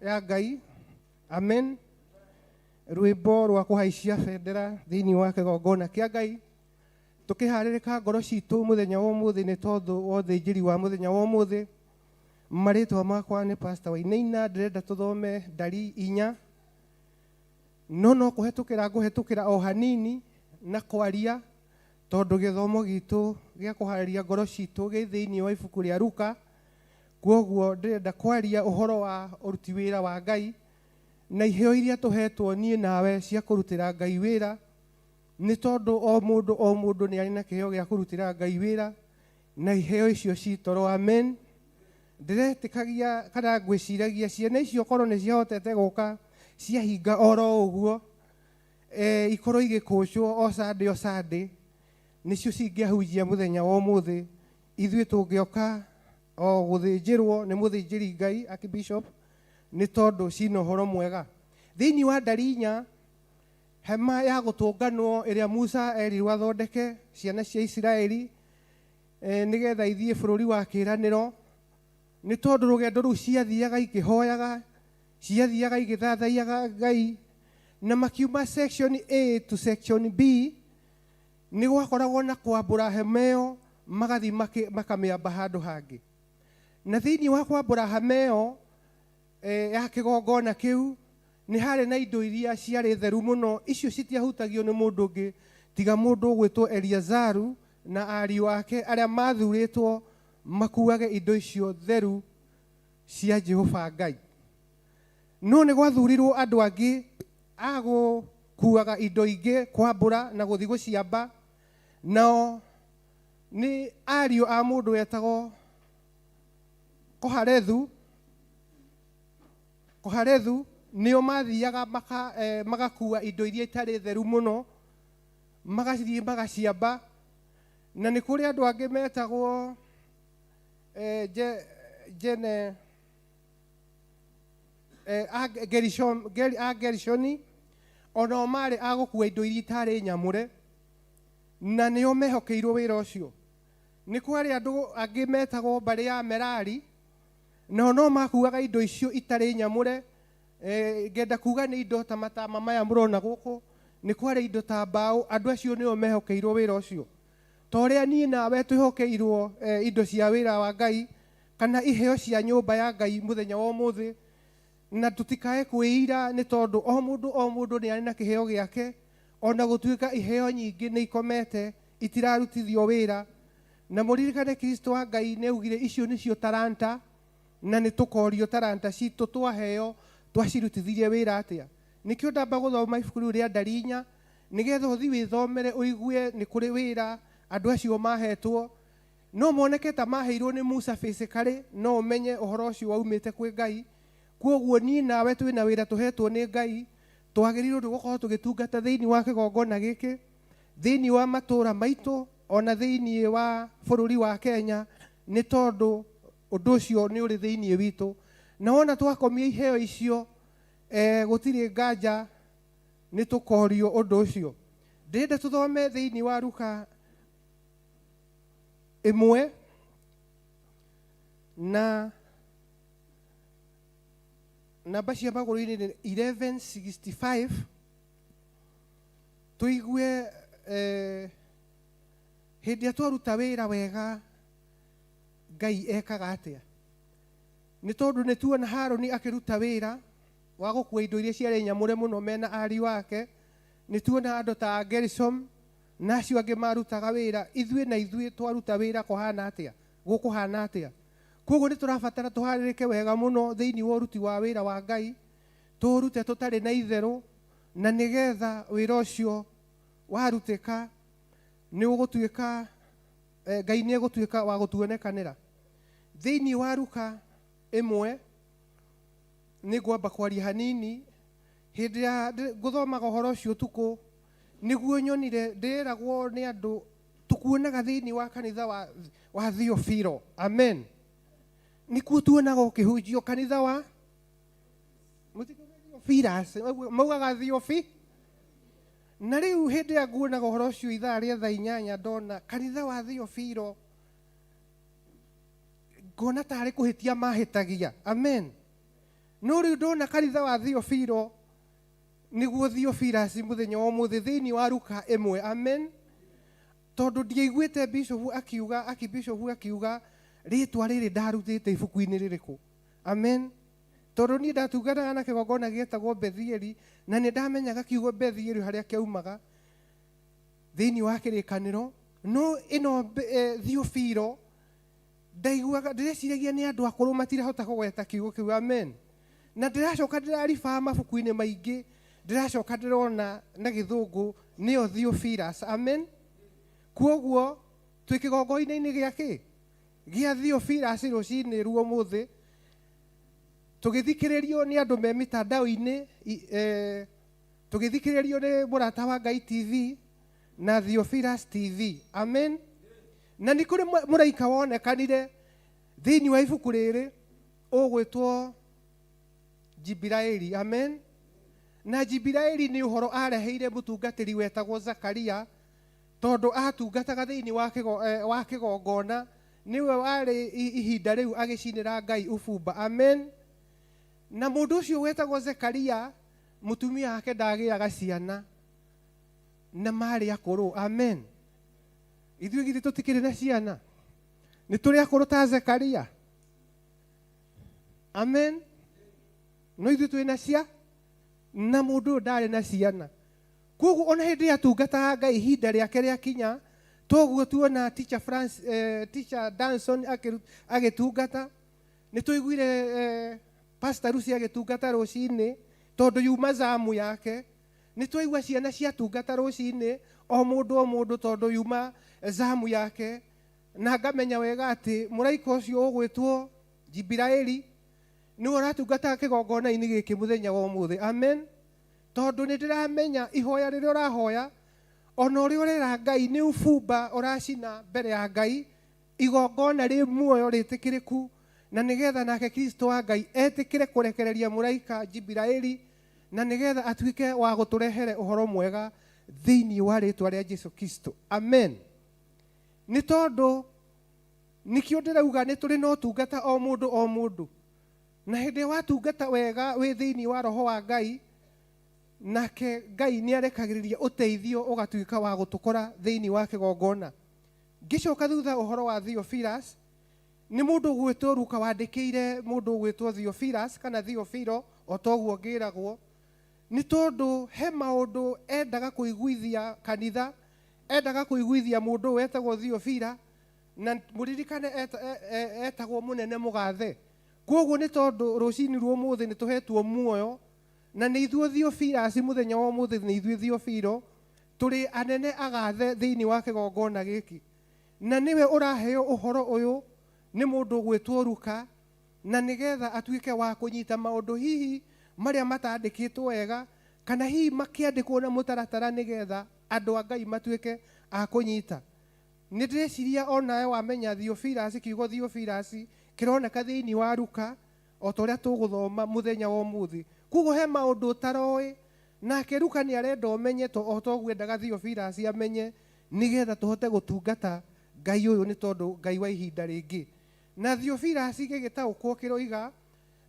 ya Ngai. Amen. Rwimbo rwa kuhaicia bendera thiini wa kigongona kia Ngai. Tukiharirika ngoro citu muthenya wa umuthi ni tondu wa uthinjiri wa muthenya wa umuthi. Maritwa makwa ni Pastor Wainaina, ndirenda tuthome ndari 4. No kuhetukira o hanini na kwaria tondu githomo gitu gia kuhariria ngoro citu gi thiini wa ibuku ria Luka. Kwoguo ndirenda kwaria uhoro wa uruti wira wa Ngai na iheo iria tuhetwo nie nawe cia kurutira Ngai wira. Ni tondu o mundu ni ari na kiheo gia kurutira Ngai wira na iheo icio citoro. Amen. Ndiretikagia kana ngwiciragia ciana icio korwo ni ciahotete guka ciahinga oro uguo ikorwo igikucwo o Sunday nicio cingiahunjia muthenya wa umuthi. Ithuĩ tungioka o guthinjirwo ni muthinjiri Ngai Archbishop ni tondu cina uhoro mwega. Thiini wa ndari 4, hema ya gutunganwo iria Musa erirwo athondeke ciana cia Israeli nigetha ithie bururi wa kiraniro. Ni tondu rugendo ru ciathiaga ikihoyaga, ciathiaga igithathaiaga Ngai, na makiuma section A to section B ni gwakoragwo na kwambura hema ĩyo magathi makamĩamba handũ hangĩ. Na thiini wa kwambura hema ĩyo ya kigongona kiu ni hari na indo iria ciarĩ theru muno. Icio citiahutagio ni mundu ũngĩ tiga mundu ũgwĩtwo Eliazaru na ariũ ake arĩa mathuurĩtwo makuage indo icio theru cia Jehova Ngai. No nĩ gwathuurirwo andũ angĩ agũkuaga indo ingĩ kwambura na gũthi gũciamba. Nao nĩ ariũ a mũndũ wetagwo Koharethu nĩo mathiaga magakua indo iria itarĩ theru mũno magathiĩ magaciamba. Na nĩ kũrĩ andũ angĩ metagwo Gerishoni onao marĩ agũkua indo iria itarĩ nyamũre na nĩo mehokeirwo wĩra ũcio. Nĩ kwarĩ andũ angĩ metagwo mbarĩ ya Merari nao no makuaga indo icio itarĩ nyamũre. Ngenda kuga nĩ indo ta matama maya mũrona gũkũ, nĩ kwarĩ indo ta mbaũ. Andũ acio nĩo mehokeirwo wĩra ũcio. Ta ũrĩa niĩ nawe twĩhokeirwo indo cia wĩra wa Ngai kana iheo cia nyũmba ya Ngai muthenya wa ũmũthĩ, na tutikae kwĩira nĩ tondu o mũndũ nĩ arĩ na kĩheo gĩake. Ona gũtuĩka iheo nyingĩ nĩ ikomete itirarutithio wĩra, na mũririkane Kristo wa Ngai nĩ augire icio nĩcio taranta, na nĩ tũkorio taranta citũ twaheo twacirutithirie wĩra atĩa. Nĩkĩo ndamba gũthoma ibuku rĩu rĩa ndari 4 nĩgetha ũthi wĩthomere ũigue nĩ kũrĩ wĩra andũ acio mahetwo. No moneke ta maheirwo nĩ Musa physically, no ũmenye ũhoro ũcio waumĩte kwĩ Ngai. Kwoguo niĩ nawe twĩna wĩra tũhetwo nĩ Ngai, twagĩrĩirwo nĩ gũkorwo tũgĩtungata thĩinĩ wa kĩgongona gĩkĩ, thĩinĩ wa matũũra maitũ, ona thĩinĩ wa bũrũri wa Kenya, nĩ tondu ũndũ ũcio nĩ ũrĩ thĩinĩ witũ. Na wona twakomia iheo icio gũtirĩ nganja nĩ tũkorio ũndũ ũcio. Ndĩrenda tũthome thĩinĩ wa Luka 1 na namba cia magũrũ-inĩ 1165 tuigue hĩndĩ ĩrĩa twaruta wĩra wega Ngai ekaga atĩa. Nĩ tondu nĩ tuona Harũni akĩruta wĩra wa gũkua indo iria ciarĩ nyamũre mũno mena ariũ ake. Nĩ tuona andũ ta Gerishom na acio angĩ marutaga wĩra. Ithuĩ twaruta wĩra kũhana atĩa, gũkũhana atĩa. Kwoguo nĩ tũrabatara tũharĩrĩke wega mũno thĩinĩ wa ũruti wa wĩra wa Ngai, tũrute tũtarĩ na itherũ, na nĩgetha wĩra ũcio warutĩka nĩ ũgũtuĩka Ngai nĩ egũtuĩka wa gũtuonekanĩra. Thĩinĩ wa Luka 1 nĩ ngwamba kwaria hanini. Hĩndĩ ya gũthomaga ũhoro ũcio ũtukũ nĩguo nyonire ndĩragwo nĩ andũ tukuonaga thĩinĩ wa kanitha wa Theophilo. Amen. Nĩkuo tuonaga ũkĩhunjio kanitha wa Theophilus, maugaga Theophi. Na rĩu hĩndĩ ya nguonaga ũhoro ũcio ithaa rĩa thaa 8 ndona kanitha wa Theophilo, ngona tarĩ kũhĩtia mahĩtagia. Amen. no riu ndona kanitha wa Theophilo niguo Theophilus muthenya wa muthi thiini wa Luka 1. Amen. Tondu ndiaiguite bishop akiuga ritwa riri ndarutite ibuku-ini ririku. Amen. Tondu ni ndatunganaga na kigongona gietagwo Bethieli, na ni ndamenyaga kiugo Bethieli haria kiaumaga thiini wa kirikaniro, no ino Theophilo ndaiguaga ndireciiragia ni andu akuru matirahota kugweta kiugo kiu. Amen. Na ndiracoka ndirariba mabuku-ini maingi, ndiracoka ndirona na githungu nio Theophilus. Amen. Kuoguo twi kigongo-ini giake gia Theophilus rucini ruo muthi tugithikiririo ni andu me mitandao-ini, tugithikiririo ni Murata wa Ngai TV na Theophilus TV. Amen. Na ni kuri muraika wonekanire thiini wa ibuku riri ugwitwo Jibraeli. Amen. Na Jibraeli ni uhoro areheire mutungatiri wetagwo Zakaria, tondu atungataga thiini wa kigongona, niwe wari ihinda riu agicinira Ngai ubumba. Amen. Na mundu ucio wetagwo Zakaria mutumia wake ndagiaga ciana na mari akuru. Amen. Ithuĩ githĩ tũtikĩrĩ na ciana, nĩ tũrĩ akũrũ ta Zakaria. Amen. No ithuĩ twĩ na cia na mũndũ ũyũ ndarĩ na ciana. Koguo ona hĩndĩ atungataga Ngai ihinda rĩake rĩakinya, toguo tuona teacher Danson agĩtungata, nĩ tũiguire Pastor Lucy agĩtungata rũcinĩ tondu yuma zamu yake, nĩ twaigua ciana ciatungata rũcinĩ o mũndũ tondu yuma zamu yake, na ngamenya wega ati muraika ucio ugwitwo Jibraeli ni uratungata kigongona-ini giki muthenya wa umuthi. Amen. Tondu ni ndiramenya ihoya riria urahoya ona uria urera Ngai ni ubumba uracina mbere ya Ngai, igongona ri muoyo ritikiriku, na nigetha nake Kristo wa Ngai etikire kurekereria muraika Jibraeli, na nigetha atuike wa guturehere uhoro mwega thiini wa ritwa ria Jesu Kristo. Amen. Ni tondu nikio ndirauga ni turi no tungata o mundu, na hindi watungata wega wi thiini wa roho wa Ngai, nake Ngai ni arekagiriria uteithio ugatuika wa gutukora thiini wa kigongona. Ngicoka thutha uhoro wa Theophilus, ni mundu gwitwo Luka wandikire mundu gwitwo Theophilus kana Theophilo o toguo ngiragwo, ni tondu he maundu endaga kuiguithia kanitha, endaga kuiguithia mundu wetagwo Theophila, na muririkane etagwo munene mugathe. Koguo ni tondu rucini ruo muthi ni tuhetwo muoyo, na ni ithuĩ Theophilus muthenya wa muthi ni ithuĩ Theophilo turi anene agathe thiini wa kigongona giki, na niwe uraheo uhoro uyu ni mundu gwitwo Luka, na nigetha atuike wa kunyita maundu hihi maria matandikitwo wega, kana hihi makiandikwo na mutaratara nigetha andu a Ngai matuike a kunyita. Ni ndireciria onawe wamenya Theophilus, kiugo Theophilus kironeka thiini wa Luka o toria tuguthoma muthenya wa umuthi. Koguo he maundu utaroi, nake Luka ni arenda umenye o toguo endaga Theophilus amenye, nigetha tuhote gutungata Ngai uyu ni tondu Ngai wa ihinda ringi. Na Theophilus gigitaukwo kiroiga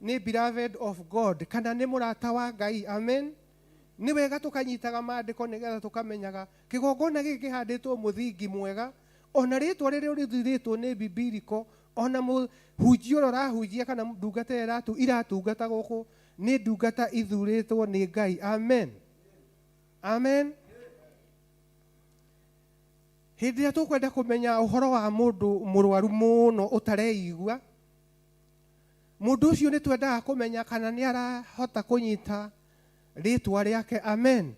ni beloved of God, kana ni murata wa Ngai. Amen. Ni wega tukanyitaga maandiko nigetha tukamenyaga kigongona giki kihanditwo muthingi mwega, ona ritwa riria rithiritwo ni bibiliko, ona muhunjia uria urahunjia kana ndungata iratungata guku ni ndungata ithuritwo ni Ngai. Amen. Amen. Hindi ya tukwenda kumenya uhoro wa mundu murwaru muno utareigua, mundu ucio ni twendaga kumenya kana ni arahota kunyita ritwa riake. Amen.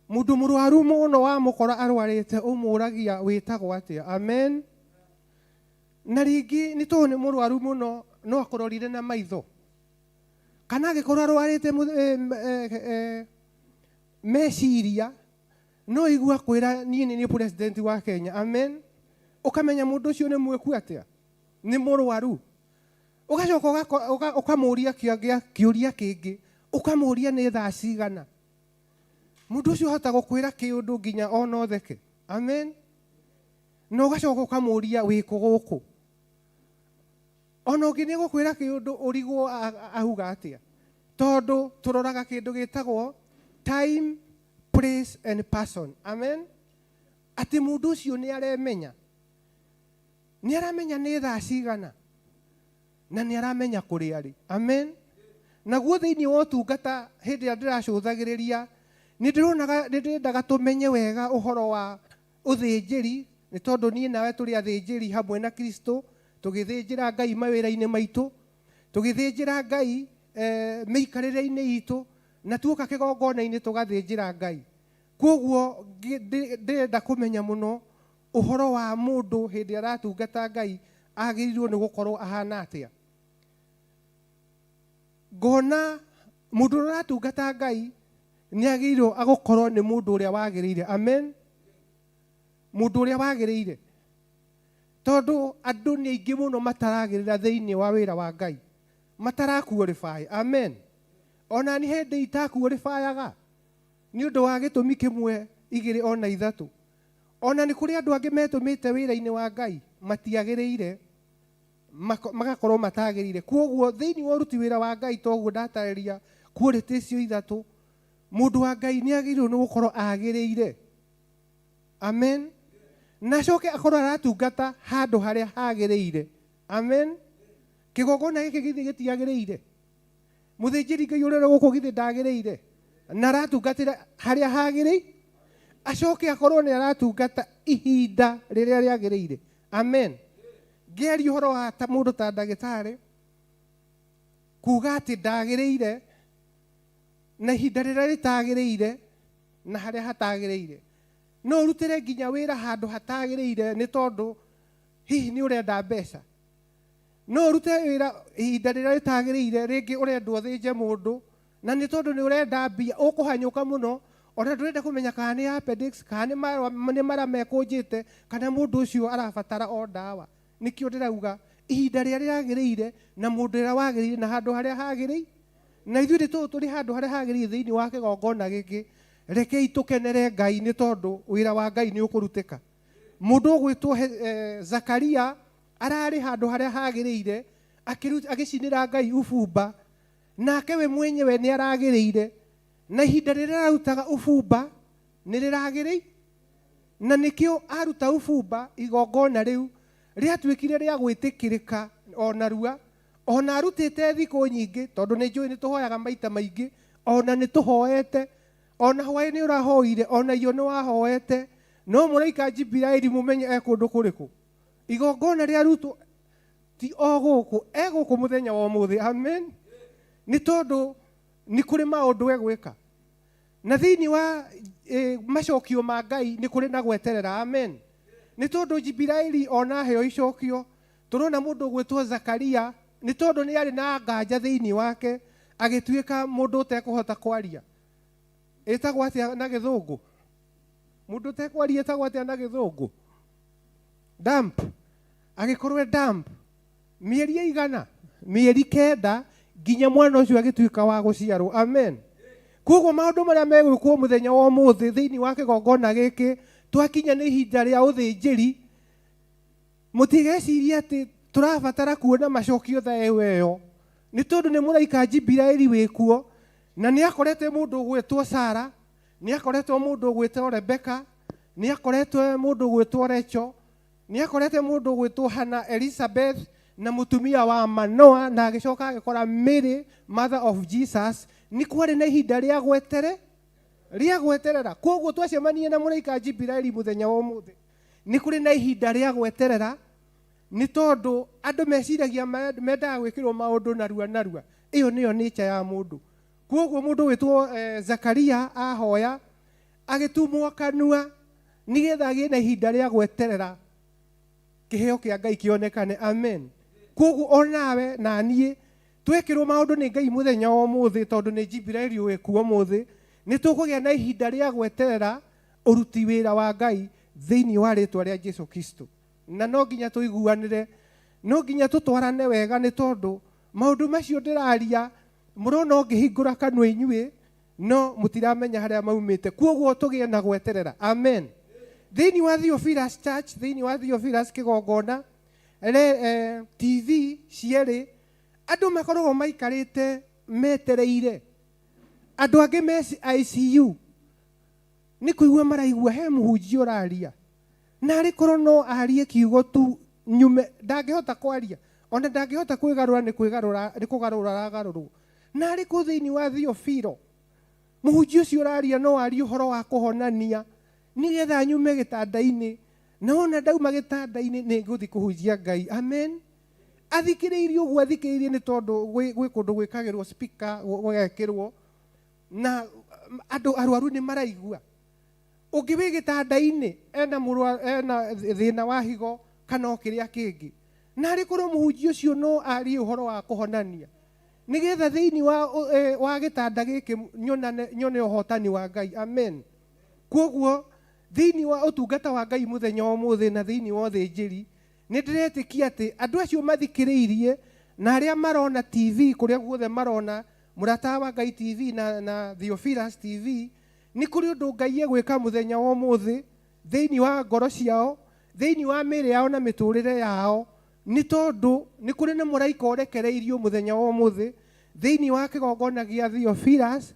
Mundu murwaru muno wa mukora arwarite umuragia witagwo atia. Amen. Na ringi ni to ni murwaru muno no akororire na maitho, kana agikorwo arwarite meciria, no igua kwira ni president wa Kenya. Amen. Ukamenya mundu ucio ni mweku atia, ni murwaru, ugacoka ukamuria kiuria kingi, ukamuria ni thaa cigana, mundu ucio hota gukwira kiundu nginya ona utheke. Amen. No ugacoka ukamuria wiku guku, ona ũngĩ nĩ gũkwĩra kĩũndũ ũrigwo ahuga atĩa, tondũ tũroraga kĩndũ gĩtagwo time, place and person. Amen. Atĩ mũndũ ũcio nĩ aramenya nĩ thaa cigana na nĩ aramenya kũrĩa arĩ. Amen. Naguo thĩinĩ wa ũtungata hĩndĩ ĩrĩa ndĩracũthagĩrĩria nĩ ndĩrendaga tũmenye wega ũhoro wa ũthĩnjĩri, nĩ tondũ niĩ nawe tũrĩ athĩnjĩri hamwe na Kristo, tũgĩthĩnjĩra Ngai mawĩra-inĩ maitũ, tũgĩthĩnjĩra Ngai mĩikarĩre-inĩ itũ, na tuoka kĩgongona-inĩ tũgathĩnjĩra Ngai. Koguo ndĩrenda kũmenya mũno ũhoro wa mũndũ hĩndĩ aratungata Ngai agĩrĩirwo nĩ gũkorwo ahana atĩa. Ngona mũndũ ũratungata Ngai nĩ agĩrĩirwo agũkorwo nĩ mũndũ ũrĩa wagĩrĩire. Amen. Mũndũ ũrĩa wagĩrĩire, tondũ andũ nĩ aingĩ mũno mataragĩrĩra thĩinĩ wa wĩra wa Ngai, matarakuorify. Amen. Ona nĩ hĩndĩ itakuorifayaga nĩ ũndũ wa gĩtũmi kĩmwe igĩrĩ ona ithatũ. Ona nĩ kũrĩ andũ angĩ metũmĩte wĩra-inĩ wa Ngai matiagĩrĩire, magakorwo matagĩrĩire. Koguo thĩinĩ wa ũruti wĩra wa Ngai toguo ndatarĩria quality icio ithatũ, mũndũ wa Ngai nĩ agĩrĩirwo nĩ gũkorwo agĩrĩire. Amen. Na coke akorwo aratungata handũ harĩa hagĩrĩire. Amen. Kĩgongona gĩkĩ githĩ gĩtiagĩrĩire? Mũthĩnjĩri Ngai ũrĩa gũkũ githĩ ndagĩrĩire? Na aratungatĩra harĩa hagĩrĩire, acoke akorwo nĩ aratungata ihinda rĩrĩa rĩagĩrĩire. Amen. Ngĩaria ũhoro wa mũndũ ta ndagĩtarĩ kuga atĩ ndagĩrĩire na ihinda rĩrĩa rĩtagĩrĩire na harĩa hatagĩrĩire, no ũrutĩre nginya wĩra handũ hatagĩrĩire nĩ tondũ hihi nĩ ũrenda mbeca. No ũrute wĩra ihinda rĩrĩa rĩtagĩrĩire, rĩngĩ ũrenda ũthĩnje mũndũ na nĩ tondũ nĩ ũrenda mbia, ũkũhanyũka mũno, ona ndũrenda kũmenya kana nĩ appendix, kana nĩ mara mekũnjĩte, kana mũndũ ũcio arabatara o ndawa. Nĩkĩo ndĩrauga ihinda rĩrĩa rĩagĩrĩire na mũndũ ũrĩa wagĩrĩire na handũ harĩa hagĩrĩire. Na ithuĩ tũrĩ handũ harĩa hagĩrĩire thĩinĩ wa kĩgongona gĩkĩ. Rekei tũkenere Ngai nĩ tondũ wĩra wa Ngai nĩ ũkũrutĩka. Mũndũ ũgwĩtwo Zakaria ararĩ handũ harĩa hagĩrĩire agĩcinĩra Ngai ubumba, nake we mwenyewe nĩ aragĩrĩire, na ihinda rĩrĩa ararutaga ubumba nĩ rĩragĩrĩire, na nĩkĩo aruta ubumba igongona rĩu rĩatuĩkire rĩa gwĩtĩkĩrĩka ona rua, ona arutĩte thikũ nyingĩ, tondũ nĩ njũĩ nĩ tũhoyaga maita maingĩ, ona nĩ tũhoete, ona hwaĩ nĩ ũrahoire, ona iyo nĩ wahoete, no mũraika Jibraili mũmenye kũndũ kũrĩkũ. Igongona rĩa rutwo ti o gũkũ, gũkũ mũthenya wa ũmũthĩ. Amen. Nĩ tondũ nĩ kũrĩ maũndũ egwĩka, na thĩinĩ wa macokio ma Ngai nĩ kũrĩ na gweterera. Amen. Nĩ tondũ Jibraili ona heo icokio, tũrona mũndũ gwĩtwo Zakaria, nĩ tondũ nĩ arĩ na nganja thĩinĩ wake, agĩtuĩka mũndũ ũtekũhota kwaria. Ĩtagwo atĩa na gĩthũngũ? Mũndũ ũtekwaria ĩtagwo atĩa na gĩthũngũ? Dump. Agĩkorwo dump mĩeri igana, mĩeri 9 nginya mwana ũcio agĩtuĩka wa gũciarwo. Amen. Koguo maũndũ marĩa megwĩkwo mũthenya wa ũmũthĩ thĩinĩ wa kĩgongona gĩkĩ, twakinya nĩ ihinda rĩa ũthĩnjĩri, mũtigecirie atĩ tũrabatara kuona macokio thaa ĩyo, nĩ tondũ nĩ mũraika Jibraili wĩkuo, na nĩ akorete mũndũ gwĩtwo Sara, nĩ akoretwo mũndũ gwĩtwo Rebeka, nĩ akoretwo mũndũ gwĩtwo Recho, nĩ akorete mũndũ gwĩtwo Hana, Elizabeth na mũtumia wa Manoa, na agĩcoka agĩkora Mary, mother of Jesus. Nĩ kwarĩ na ihinda rĩa gweterera. Koguo twacemanie na mũraika Jibraili mũthenya wa ũmũthĩ, nĩ kũrĩ na ihinda rĩa gweterera, nĩ tondũ andũ meciragia mendaga gwĩkĩrwo maũndũ narua. Ĩyo nĩyo nature ya mũndũ. Koguo mũndũ gwĩtwo Zakaria ahoya, agĩtumwo kanua nĩgetha agĩe na ihinda rĩa gweterera kĩheo kĩa Ngai kĩonekane. Amen. Koguo onawe na niĩ twekĩrwo maũndũ nĩ Ngai mũthenya wa ũmũthĩ, tondũ nĩ Jibraili wĩkuo ũmũthĩ, nĩ tũkũgĩa na ihinda rĩa gweterera ũruti wĩra wa Ngai thĩinĩ wa rĩtwa rĩa Jesu Kristo. Na no nginya tũiguanĩre, no nginya tũtwarane wega, nĩ tondũ maũndũ macio ndĩraria mũrona ũngĩhingũra kanua inyuĩ, no mũtiramenya harĩa maumĩte. Koguo tũgĩe na gweterera. Amen. Thĩinĩ wa Theophilus Church, thĩinĩ wa Theophilus kĩgongona, TV cierĩ andũ makoragwo maikarĩte metereire, andũ angĩ me ICU nĩ kũigua maraigua he mũhunjia ũraria, na arĩ korwo no arie kiugo tu nyume, ndangĩhota kwaria, ona ndangĩhota kwĩgarũra, nĩ kũgarũra aragarũrwo, na arĩ kũ thĩinĩ wa Theophilo mũhunjia ũcio ũraria no arie ũhoro wa kũhonania, nĩgetha nyume gĩtanda-inĩ, na ona ndauma gĩtanda-inĩ nĩ ngũthiĩ kũhunjia Ngai. Amen. Athikĩrĩirie ũguo, athikĩrĩirie nĩ tondũ gwĩ kũndũ gwĩkagĩrwo speaker gwekĩrwo, na andũ arwaru nĩ maraigua. Ũngĩ wĩ gĩtanda-inĩ ena thĩna wa higo kana kĩrĩa kĩngĩ, na arĩ korwo mũhunjia ũcio no arie ũhoro wa kũhonania, nĩgetha thĩinĩ wa gĩtanda gĩkĩ nyone ũhotani wa Ngai. Amen. Koguo thĩinĩ wa ũtungata wa Ngai mũthenya wa ũmũthĩ na thĩinĩ wa ũthĩnjĩri, nĩ ndĩretĩkia atĩ andũ acio mathikĩrĩirie na arĩa marona TV kũrĩa guothe marona Mũrata wa Ngai TV na Theophilus TV, nĩ kũrĩ ũndũ Ngai egwĩka mũthenya wa ũmũthĩ thĩinĩ wa ngoro ciao, thĩinĩ wa mĩĩrĩ yao na mĩtũrĩre yao, nĩ tondũ nĩ kũrĩ na mũraika ũrekereirio mũthenya wa ũmũthĩ thĩinĩ wa kĩgongona gĩa Theophilus,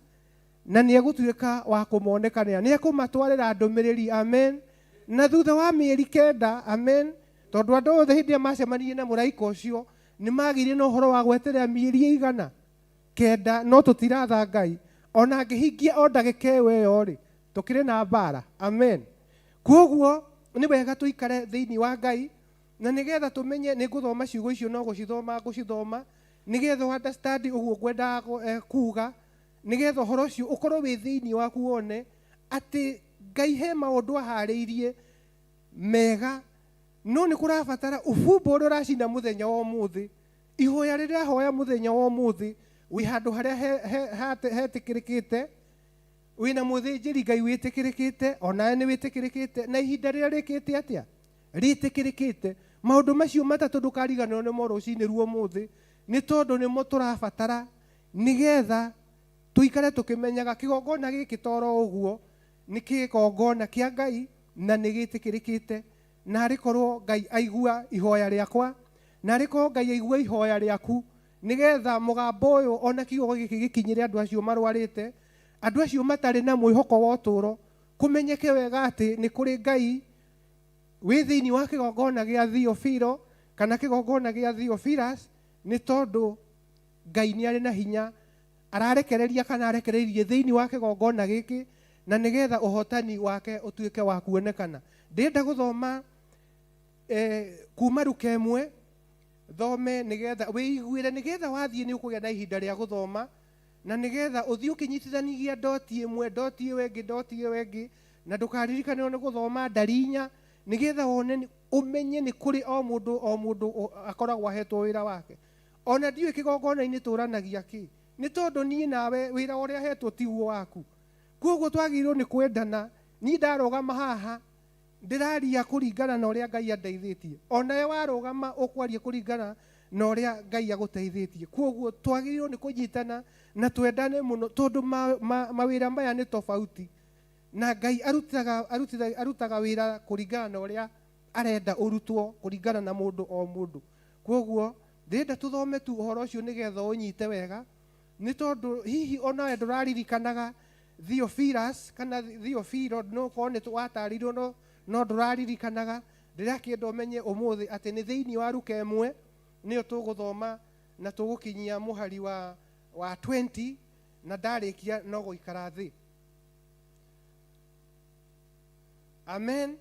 na nĩ egũtuĩka wa kũmonekanĩra, nĩ ekũmatwarĩra ndũmĩrĩri. Amen. Na thutha wa mĩeri 9, amen, tondũ andũ othe hĩndĩ ĩrĩa macemanirie na mũraika ũcio nĩ magĩire na ũhoro wa gweterera mĩeri 9, no tũtiratha Ngai, ona angĩhingia o ndagĩka ĩyo rĩ, tũkĩrĩ na mbara. Amen. Koguo nĩ wega tũikare thĩinĩ wa Ngai, na nĩgetha tũmenye, nĩ ngũthoma ciugo icio, no gũcithoma nĩgetha understand ũguo ngwendaga kuuga, nĩgetha ũhoro ũcio ũkorwo wĩ thĩinĩ waku, wone atĩ Ngai he maũndũ aharĩirie mega, no nĩ kũrabatara ũbumbo ũrĩa ũracina mũthenya wa ũmũthĩ, ihoya rĩrĩa hoya mũthenya wa ũmũthĩ, wĩ handũ harĩa hetĩkĩrĩkĩte, wĩna mũthĩnjĩri Ngai wĩtĩkĩrĩkĩte, onawe nĩ wĩtĩkĩrĩkĩte, na ihinda rĩrĩa rĩkĩte atĩa, rĩtĩkĩrĩkĩte. Maũndũ macio matatũ ndũkariganĩrwo nĩmo rũcinĩ rwa ũmũthĩ, nĩ tondũ nĩmo tũrabatara, nĩgetha tuikare tũkĩmenyaga kĩgongona gĩkĩ toro ũguo nĩ kĩgongona kĩa Ngai na nĩ gĩtĩkĩrĩkĩte, na arĩ korwo Ngai aigua ihoya rĩakwa, na arĩ korwo Ngai aigua ihoya rĩaku, nĩgetha mũgambo ũyũ ona kiugo gĩkĩ gĩkinyĩre andũ acio marwarĩte, andũ acio matarĩ na mwĩhoko wa ũtũũro, kũmenyeke wega atĩ nĩ kũrĩ Ngai wĩ thĩinĩ wa kĩgongona gĩa Theophilo kana kĩgongona gĩa Theophilus, nĩ tondũ Ngai nĩ arĩ na hinya, ararekereria kana arekereirie thĩinĩ wa kĩgongona gĩkĩ, na nĩgetha ũhotani wake ũtuĩke wa kuonekana. Ndĩrenda gũthoma kuma Luka 1, thome nĩgetha wĩiguĩre, nĩgetha wathiĩ nĩ ũkũgĩa na ihinda rĩa gũthoma, na nĩgetha ũthiĩ ũkĩnyitithanagia ndoti ĩmwe, ndoti ĩyo ĩngĩ, na ndũkaririkanĩrwo nĩ gũthoma ndarinya, nĩgetha wone ũmenye nĩ kũrĩ o mũndũ akoragwo ahetwo wĩra wake. Ona ndiũĩ kĩgongona-inĩ tũranagia kĩ, nĩ tondũ niĩ nawe wĩra ũrĩa hetwo tiguo waku. Koguo twagĩrĩirwo nĩ kwendana. Niĩ ndarũgama haha ndĩraria kũringana na ũrĩa Ngai andeithĩtie, onawe warũgama ũkwaria kũringana na ũrĩa Ngai agũteithĩtie. Koguo twagĩrĩirwo nĩ kũnyitana na twendane mũno, tondũ mawĩra maya nĩ tofauti, na Ngai arutaga wĩra kũringana na ũrĩa arenda ũrutwo, kũringana na mũndũ o mũndũ. Koguo ndĩrenda tũthome tu ũhoro ũcio nĩgetha ũnyite wega, nĩ tondũ hihi onawe ndũraririkanaga Theophilus kana Theophilo, no korwo nĩ watarĩirwo no ndũraririkanaga. Ndĩrakĩenda ũmenye ũmũthĩ atĩ nĩ thĩinĩ wa Luka 1 nĩyo tũgũthoma na tũgũkinyia mũhari wa 20, na ndarĩkia no gũikara thĩ. Amen.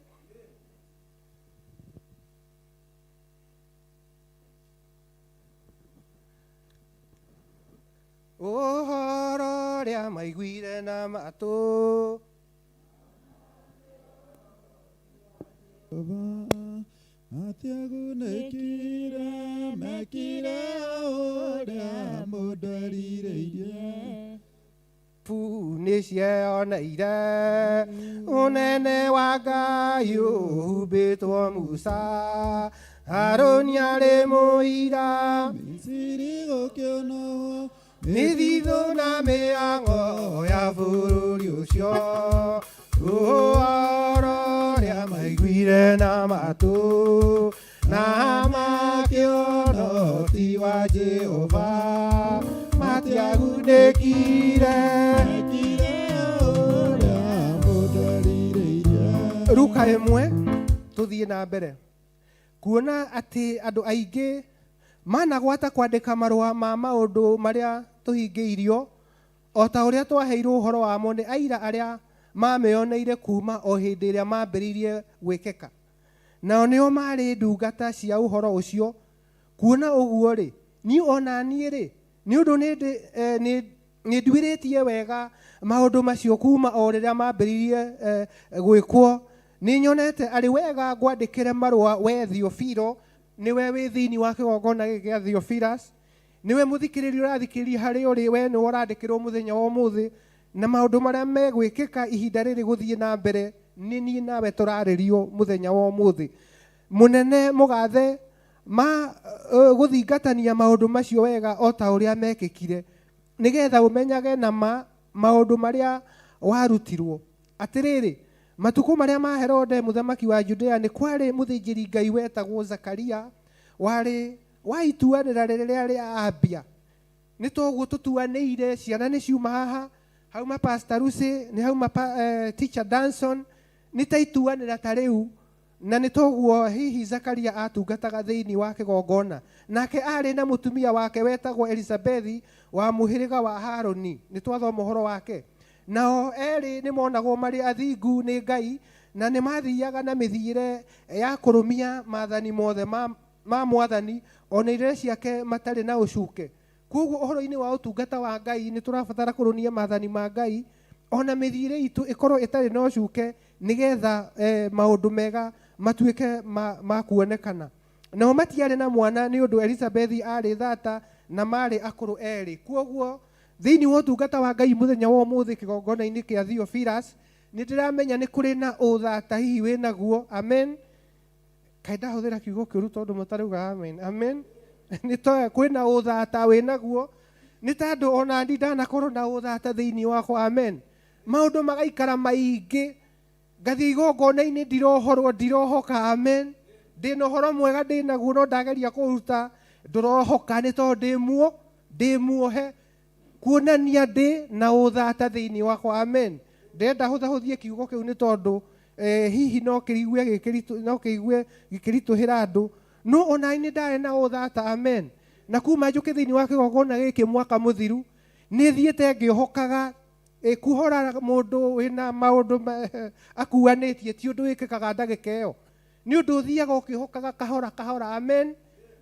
Ũhoro ũrĩa maiguire na matũ, matiagunĩkire mekire ũrĩa mũndũ erirĩirie. Nĩ cioneire ũnene wa Ngai ũhumbĩtwo Musa, Harũni arĩ mũira, Misiri gũkĩonwo mĩthithũ na mĩhang'o ya bũrũri ũcio. Ũhoro ũrĩa maiguire na matũ, na makĩonoti wa Jehova matiagunĩkire. Luka 1 tuthiĩ na mbere kuona atĩ andũ aingĩ managwata kwandĩka marũa ma maũndũ marĩa tũhingĩirio o ta ũrĩa twaheirwo ũhoro wamo nĩ aira arĩa mameoneire kuma o hĩndĩ ĩrĩa mambĩrĩirie gwĩkĩka. Nao nĩo marĩ ndungata cia ũhoro ũcio. Kuona ũguo rĩ, niĩ ona niĩ rĩ, nĩ ũndũ nĩ nduĩrĩtie wega maũndũ macio kuma o rĩrĩa mambĩrĩirie gwĩkwo. Nĩ nyonete arĩ wega ngwandĩkĩre marũa we Theophilo, niwe wĩ thĩinĩ wa kĩgongona gĩkĩ gĩa Theophilus, niwe mũthikĩrĩria ũrathikĩrĩria harĩ ũrĩ we nĩ ũrandĩkĩrwo mũthenya wa ũmũthĩ, na maũndũ marĩa megwĩkĩka ihinda rĩrĩ gũthiĩ na mbere nĩ niĩ nawe tũrarĩrio mũthenya wa ũmũthĩ. Mũnene mũgathe gũthingatania maũndũ macio wega o ta ũrĩa mekĩkire, nĩgetha ũmenyage na maũndũ marĩa warutirwo. Atĩrĩrĩ, matukũ marĩa ma Herode mũthamaki wa Judea nĩ kwarĩ mũthĩnjĩri Ngai wetagwo Zakaria warĩ wa ituanĩra rĩrĩa rĩa Abia. Nĩ toguo tũtuanĩire, ciana nĩ ciuma haha, hauma Pastor Lucy, nĩ hauma Teacher Danson, nĩ ta ituanĩra ta rĩu, na nĩ toguo hihi Zakaria atungataga thĩinĩ wa kĩgongona. Nake arĩ na mũtumia wake wetagwo Elizabethi wa mũhĩrĩga wa Haroni, nĩ twathoma ũhoro wake. Nao erĩ nĩ monagwo marĩ athingu nĩ Ngai, na nĩ mathiaga na mĩthiĩre ya kũrũmia maathani mothe ma Mwathani, ona irĩra ciake matarĩ na ũcuke. Koguo ũhoro-inĩ wa ũtungata wa Ngai nĩ tũrabatara kũrũnia maathani ma Ngai, ona mĩthiĩre itũ ĩkorwo ĩtarĩ na ũcuke, nĩgetha maũndũ mega matuĩke ma kuonekana. Nao matiarĩ na mwana nĩ ũndũ Elizabethi arĩ thata na marĩ akũrũ erĩ. Koguo thĩinĩ wa ũtungata wa Ngai mũthenya wa ũmũthĩ kĩgongona-inĩ kĩa Theophilus, nĩ ndĩramenya nĩ kũrĩ na ũthata hihi wĩ naguo. Amen. Kaĩ ndahũthĩra kiugo kĩũru tondũ mũtarauga amen. Amen. Nĩ toĩ kwĩna ũthata wĩ naguo, nĩ tondũ ona ndi ndanakorwo na ũthata thĩinĩ wakwa. Amen. Maũndũ magaikara maingĩ, ngathiĩ igongona-inĩ ndirohorwo, ndirohoka. Amen. Ndĩna ũhoro mwega ndĩ naguo no ndageria kũruta ndũrohoka nĩ tondũ ndĩ muohe, kuonania ndĩ na ũthata thĩinĩ wakwa. Amen. Ndenda hũthahũthie kiugo kĩu nĩ tondũ hihi no kĩigue gĩkĩritũhĩra andũ, no ona nĩ ndarĩ na ũthata. Amen. Na kuma njũke thĩinĩ wa kĩgongona gĩkĩ mwaka mũthiru, nĩ thiĩte ngĩhokaga kuhora mũndũ wĩna maũndũ akuanĩtie ti ũndũ wĩkĩkaga ndagĩka ĩyo, nĩ ũndũ ũthiaga ũkĩhokaga kahora kahora. Amen.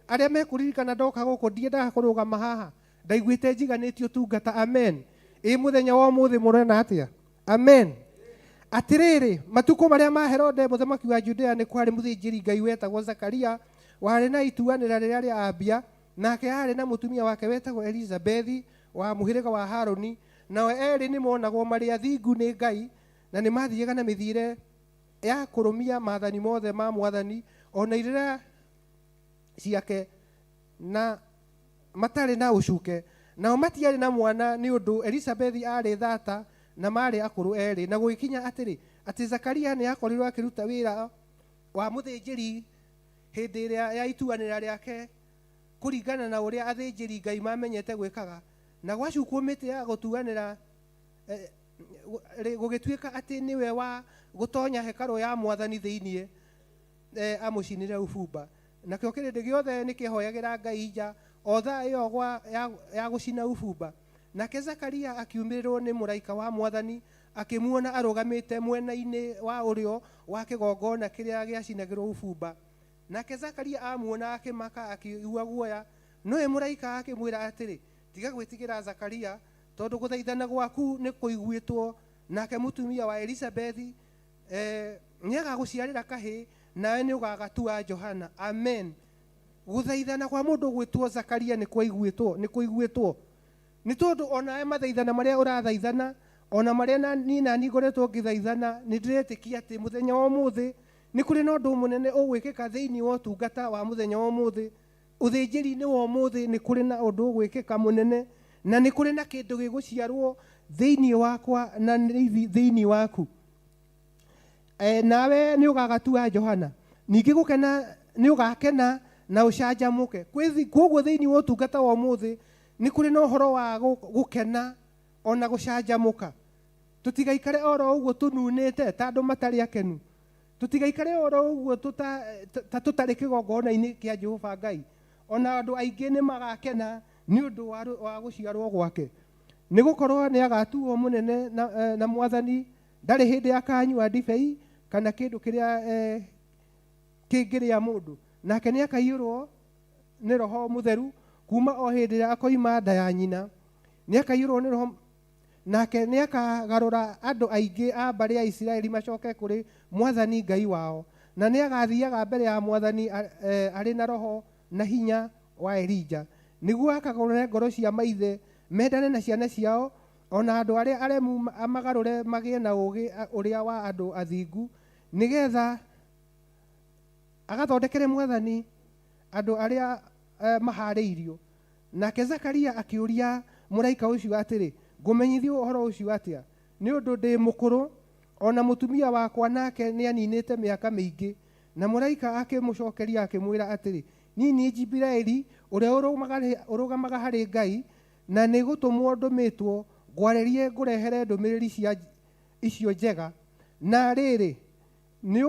Arĩa mekũririkana ndoka gũkũ ndiendaga kũrũgama haha, ndaiguĩte njiganĩtie ũtungata. Amen. Mũthenya wa ũmũthĩ mũrona atĩa? Amen. Atĩrĩrĩ, matukũ marĩa ma Herode mũthamaki wa Judea nĩ kwarĩ mũthĩnjĩri Ngai wetagwo Zakaria warĩ na ituanĩra rĩrĩa rĩa Abia, nake arĩ na mũtumia wake wetagwo Elizabethi wa mũhĩrĩga wa Haroni. Nao erĩ nĩ monagwo marĩ athingu nĩ Ngai, na nĩ mathiaga na mĩthiĩre ya kũrũmia maathani mothe ma Mwathani, ona irĩra ciake na matarĩ na ũcuke. Nao matiarĩ na mwana nĩ ũndũ Elizabethi arĩ thata na marĩ akũrũ erĩ. Na gũgĩkinya atĩ Zakaria nĩ akorirwo akĩruta wĩra wa mũthĩnjĩri hĩndĩ ĩrĩa ya ituanĩra rĩake kũringana na ũrĩa athĩnjĩri Ngai mamenyete gwĩkaga, na gwacukwo mĩtĩ ya gũtuanĩra gũgĩtuĩka atĩ nĩwe wa gũtonya hekarũ ya Mwathani thĩinĩ, amũcinire ũbumba. Nakĩo kĩrĩndĩ gĩothe nĩ kĩhoyagĩra Ngai nja o thaa ĩyo ya gũcina ũbumba. Nake Zakaria akiumĩrĩrwo nĩ mũraika wa Mwathani, akĩmuona arũgamĩte mwena-inĩ wa ũrĩo wa kĩgongona kĩrĩa gĩacinagĩrwo ũbumba. Nake Zakaria amuona akĩmaka, akĩigua guoya, nowe mũraika akĩmwĩra atĩrĩ, tiga gwĩtigĩra Zakaria, tondũ gũthaithana gwaku nĩ kũiguĩtwo, nake mũtumia wa Elizabethi nĩagagũciarĩra kahĩĩ, nawe nĩ ũgagatua Johana. Amen. Gũthaithana kwa mũndũ gwĩtwo Zakaria nĩ kũiguĩtwo, nĩ tondũ ona mathaithana marĩa ũrathaithana, ona marĩa niĩ nani ngoretwo ngĩthaithana, nĩ ndĩretĩkia atĩ mũthenya wa ũmũthĩ nĩ kũrĩ na ũndũ mũnene ũgwĩkĩka thĩinĩ wa ũtungata wa mũthenya wa ũmũthĩ. Ũthĩnjĩri-inĩ wa ũmũthĩ nĩ kũrĩ na ũndũ ũgwĩkĩka mũnene, na nĩ kũrĩ na kĩndũ gĩgũciarwo thĩinĩ wakwa na thĩinĩ waku. Nawe nĩ ũgagatua Johana. Ningĩ gũkena nĩ ũgakena na ũcanjamũke. Koguo thĩinĩ wa ũtungata wa ũmũthĩ nĩ kũrĩ na ũhoro wa gũkena ona gũcanjamũka. Tũtigaikare oro ũguo tũnunĩte ta andũ matarĩ akenu. Tũtigaikare oro ũguo tũtarĩ kĩgongona-inĩ kĩa Jehova Ngai. Ona andũ aingĩ nĩ magakena nĩ ũndũ wa gũciarwo gwake. Nĩ gũkorwo nĩ agatuo mũnene na Mwathani, ndarĩ hĩndĩ akanyua ndibei kana kĩndũ kĩrĩa kĩngĩrĩa mũndũ. Nake nĩ akaiyũrwo nĩ Roho Mũtheru kuma o hĩndĩ ĩrĩa akoima nda ya nyina. Nĩ akaiyũrwo nĩ Roho, nake nĩ akagarũra andũ aingĩ a mbarĩ ya Isiraeli macoke kũrĩ Mwathani Ngai wao. Na nĩ agathiaga mbere ya Mwathani arĩ na roho na hinya wa Elija, nĩguo akagarũre ngoro cia maithe mendane na ciana ciao, ona andũ arĩa aremu amagarũre magĩe na ũũgĩ ũrĩa wa andũ athingu, nĩgetha agathondekere Mwathani andũ arĩa maharĩirio. Nake Zakaria akĩũria mũraika ũcio atĩrĩ, ngũmenyithio ũhoro ũcio atĩa? Nĩ ũndũ ndĩ mũkũrũ, ona mũtumia wakwa nake nĩ aninĩte mĩaka mĩingĩ. Na mũraika akĩmũcokeria akĩmwĩra atĩrĩ, niĩ nĩ Jibiraeli ũrĩa ũrũgamaga harĩ Ngai, na nĩ gũtũmwo ndũmĩtwo ngwarĩrie ngũrehere ndũmĩrĩri icio njega. Na rĩrĩ, nĩ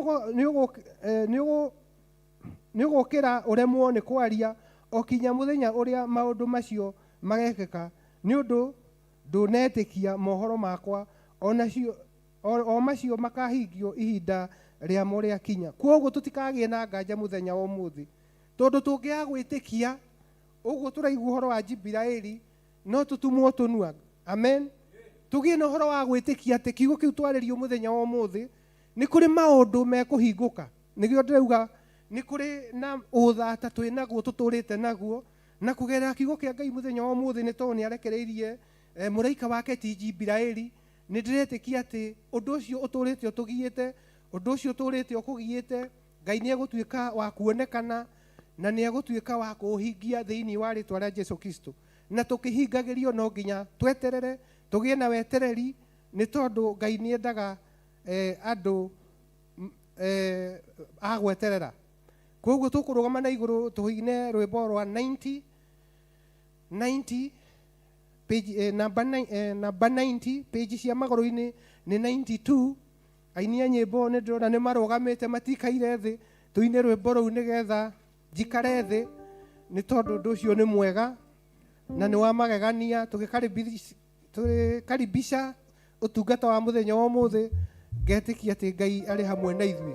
ũgũkĩra ũremwo nĩ kwaria o kinya mũthenya ũrĩa maũndũ macio magekĩka, nĩ ũndũ ndũnetĩkia mohoro makwa, o macio makahingio ihinda rĩamo rĩakinya. Koguo tũtikagĩe na nganja mũthenya wa ũmũthĩ, tondũ tũngĩaga gwĩtĩkia ũguo tũraigua ũhoro wa Jibiraeli no tũtumwo tũnua. Amen. Tũgĩe na ũhoro wa gwĩtĩkia atĩ kiugo kĩu twarĩrio mũthenya wa ũmũthĩ nĩ kũrĩ maũndũ mekũhingũka. Nĩguo ndĩrauga nĩ kũrĩ na ũthata twĩ naguo tũtũrĩte naguo, na kũgerera kiugo kĩa Ngai mũthenya wa ũmũthĩ nĩ tondũ nĩ arekereirie mũraika wake ti Jibiraeli. Nĩ ndĩretĩkia atĩ ũndũ ũcio ũtũrĩte ũtũgiĩte, ũndũ ũcio ũtũrĩte ũkũgiĩte, Ngai nĩ egũtuĩka wa kuonekana na nĩ egũtuĩka wa kũũhingia thĩinĩ wa rĩtwa rĩa Jesu Kristo. Na tũkĩhingagĩrio no nginya tweterere, tũgĩe na wetereri, nĩ tondũ Ngai nĩ endaga andũ a gweterera. Koguo tũkũrũgama na igũrũ tũine rwĩmbo rwa 90 namba 90, page cia magũrũ-inĩ nĩ 92. Aini a nyĩmbo nĩ ndĩrona nĩ marũgamĩte matikaire thĩ, tũine rwĩmbo rũu nĩgetha njikare thĩ, nĩ tondũ ũndũ ũcio nĩ mwega na nĩ wa magegania. Tũgĩkaribisha ũtungata wa mũthenya wa ũmũthĩ, ngetĩkia atĩ Ngai arĩ hamwe na ithuĩ.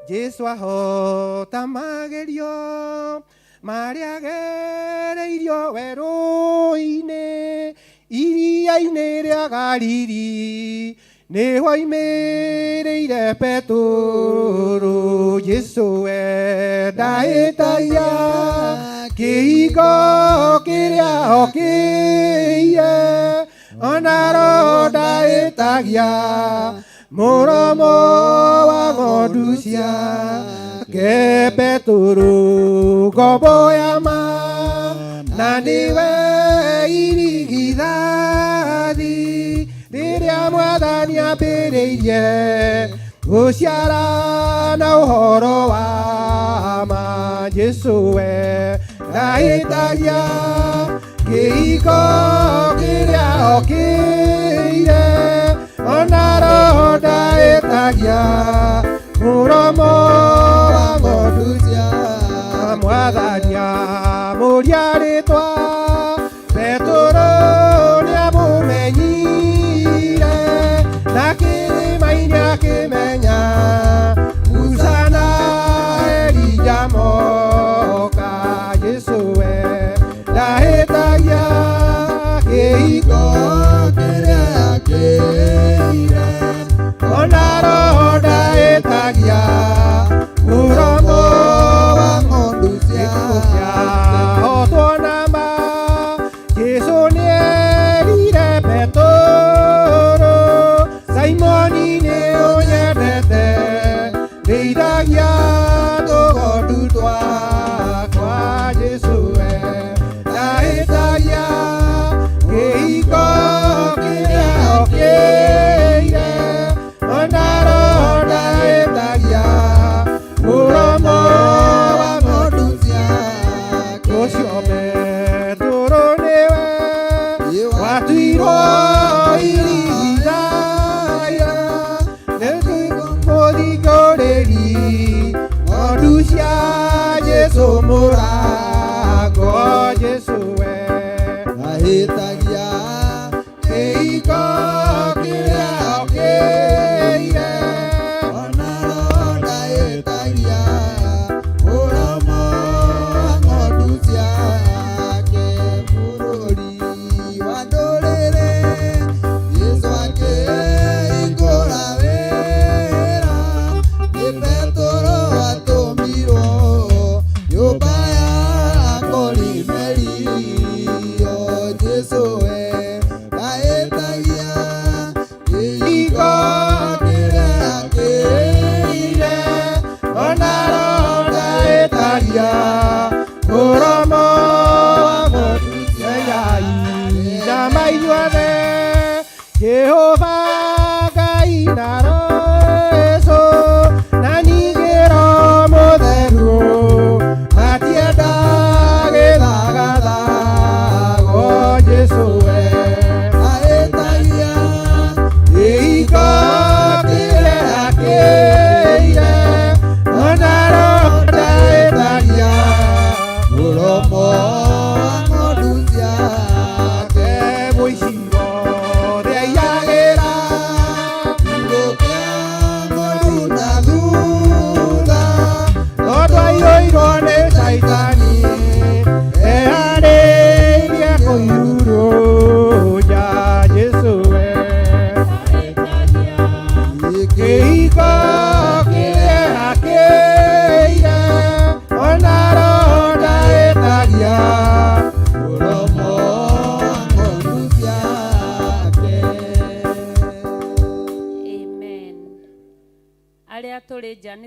Jesu ahota magerio marĩa agereirio werũ-inĩ, iria-inĩ rĩa Galili nĩho oimĩrĩire Petũrũ. Jesu we ndahĩtagia kĩhingo kĩrĩa okĩire, ona Roho ndahĩtagia mũromo wa ng'ondu ciake. Petũrũ ngombo ya ma na nĩwe irigithathi rĩrĩa Mwathani ambĩrĩirie gũciara na ũhoro wa ma. Jesu we ndahĩtagia kĩhingo kĩrĩa okĩire, ona Roho ndahĩtagia mũromo wa ng'ondu cia Mwathani amũria rĩtwa. Petũrũ nĩ amũmenyire na kĩrĩma-inĩ akĩmenya Musa na Elija moka. Jesu we ndahĩtagia kĩhingo kĩrĩa akĩire, ona Roho ndahĩtagia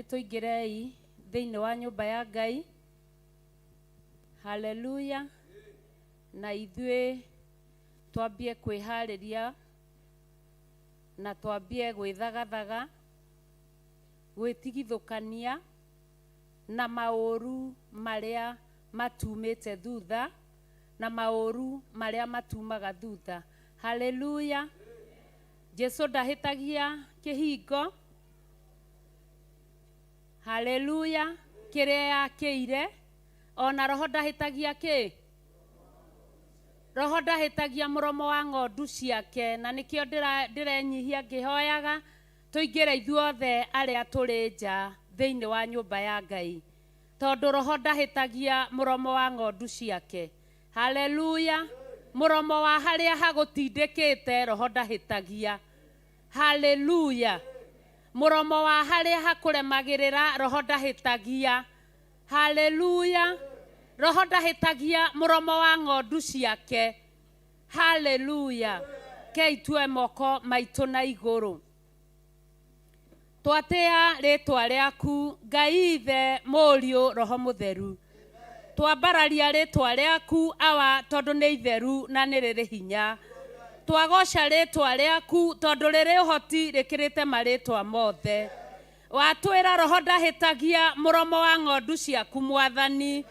Tuingirei thiini wa nyumba ya Ngai. Haleluya. Na ithuĩ twambie kwĩharĩria na twambie gwĩthagathaga, gwĩtigithũkania na maũru marĩa matumĩte thutha na maũru marĩa matumaga thutha. Haleluya. Jesu ndahĩtagia kĩhingo. Haleluya. Kĩrĩa yakĩire, ona roho ndahĩtagia kĩ? Roho ndahĩtagia mũromo wa ng'ondu ciake, na nĩkĩo ndĩrenyihia ngĩhoyaga tũingĩre ithuothe arĩa tũrĩ nja thĩinĩ wa nyũmba ya Ngai, tondũ roho ndahĩtagia mũromo wa ng'ondu ciake. Haleluya. Mũromo wa harĩa hagũtindĩkĩte roho ndahĩtagia. Haleluya. Mũromo wa harĩa hakũremagĩrĩra roho ndahĩtagia. Haleluya. Roho ndahĩtagia mũromo wa ng'ondu ciake. Haleluya. Kei tue moko maitũ na igũrũ. Twatĩa rĩtwa rĩaku Ngai Ithe, Mũriũ, Roho Mũtheru. Twambararia rĩtwa rĩaku Awa, tondũ nĩ itheru na nĩ rĩrĩ hinya. Twagoca rĩtwa rĩaku tondũ rĩrĩ ũhoti rĩkĩrĩte marĩtwa mothe. Watwĩra roho ndahĩtagia mũromo wa ng'ondu ciaku Mwathani,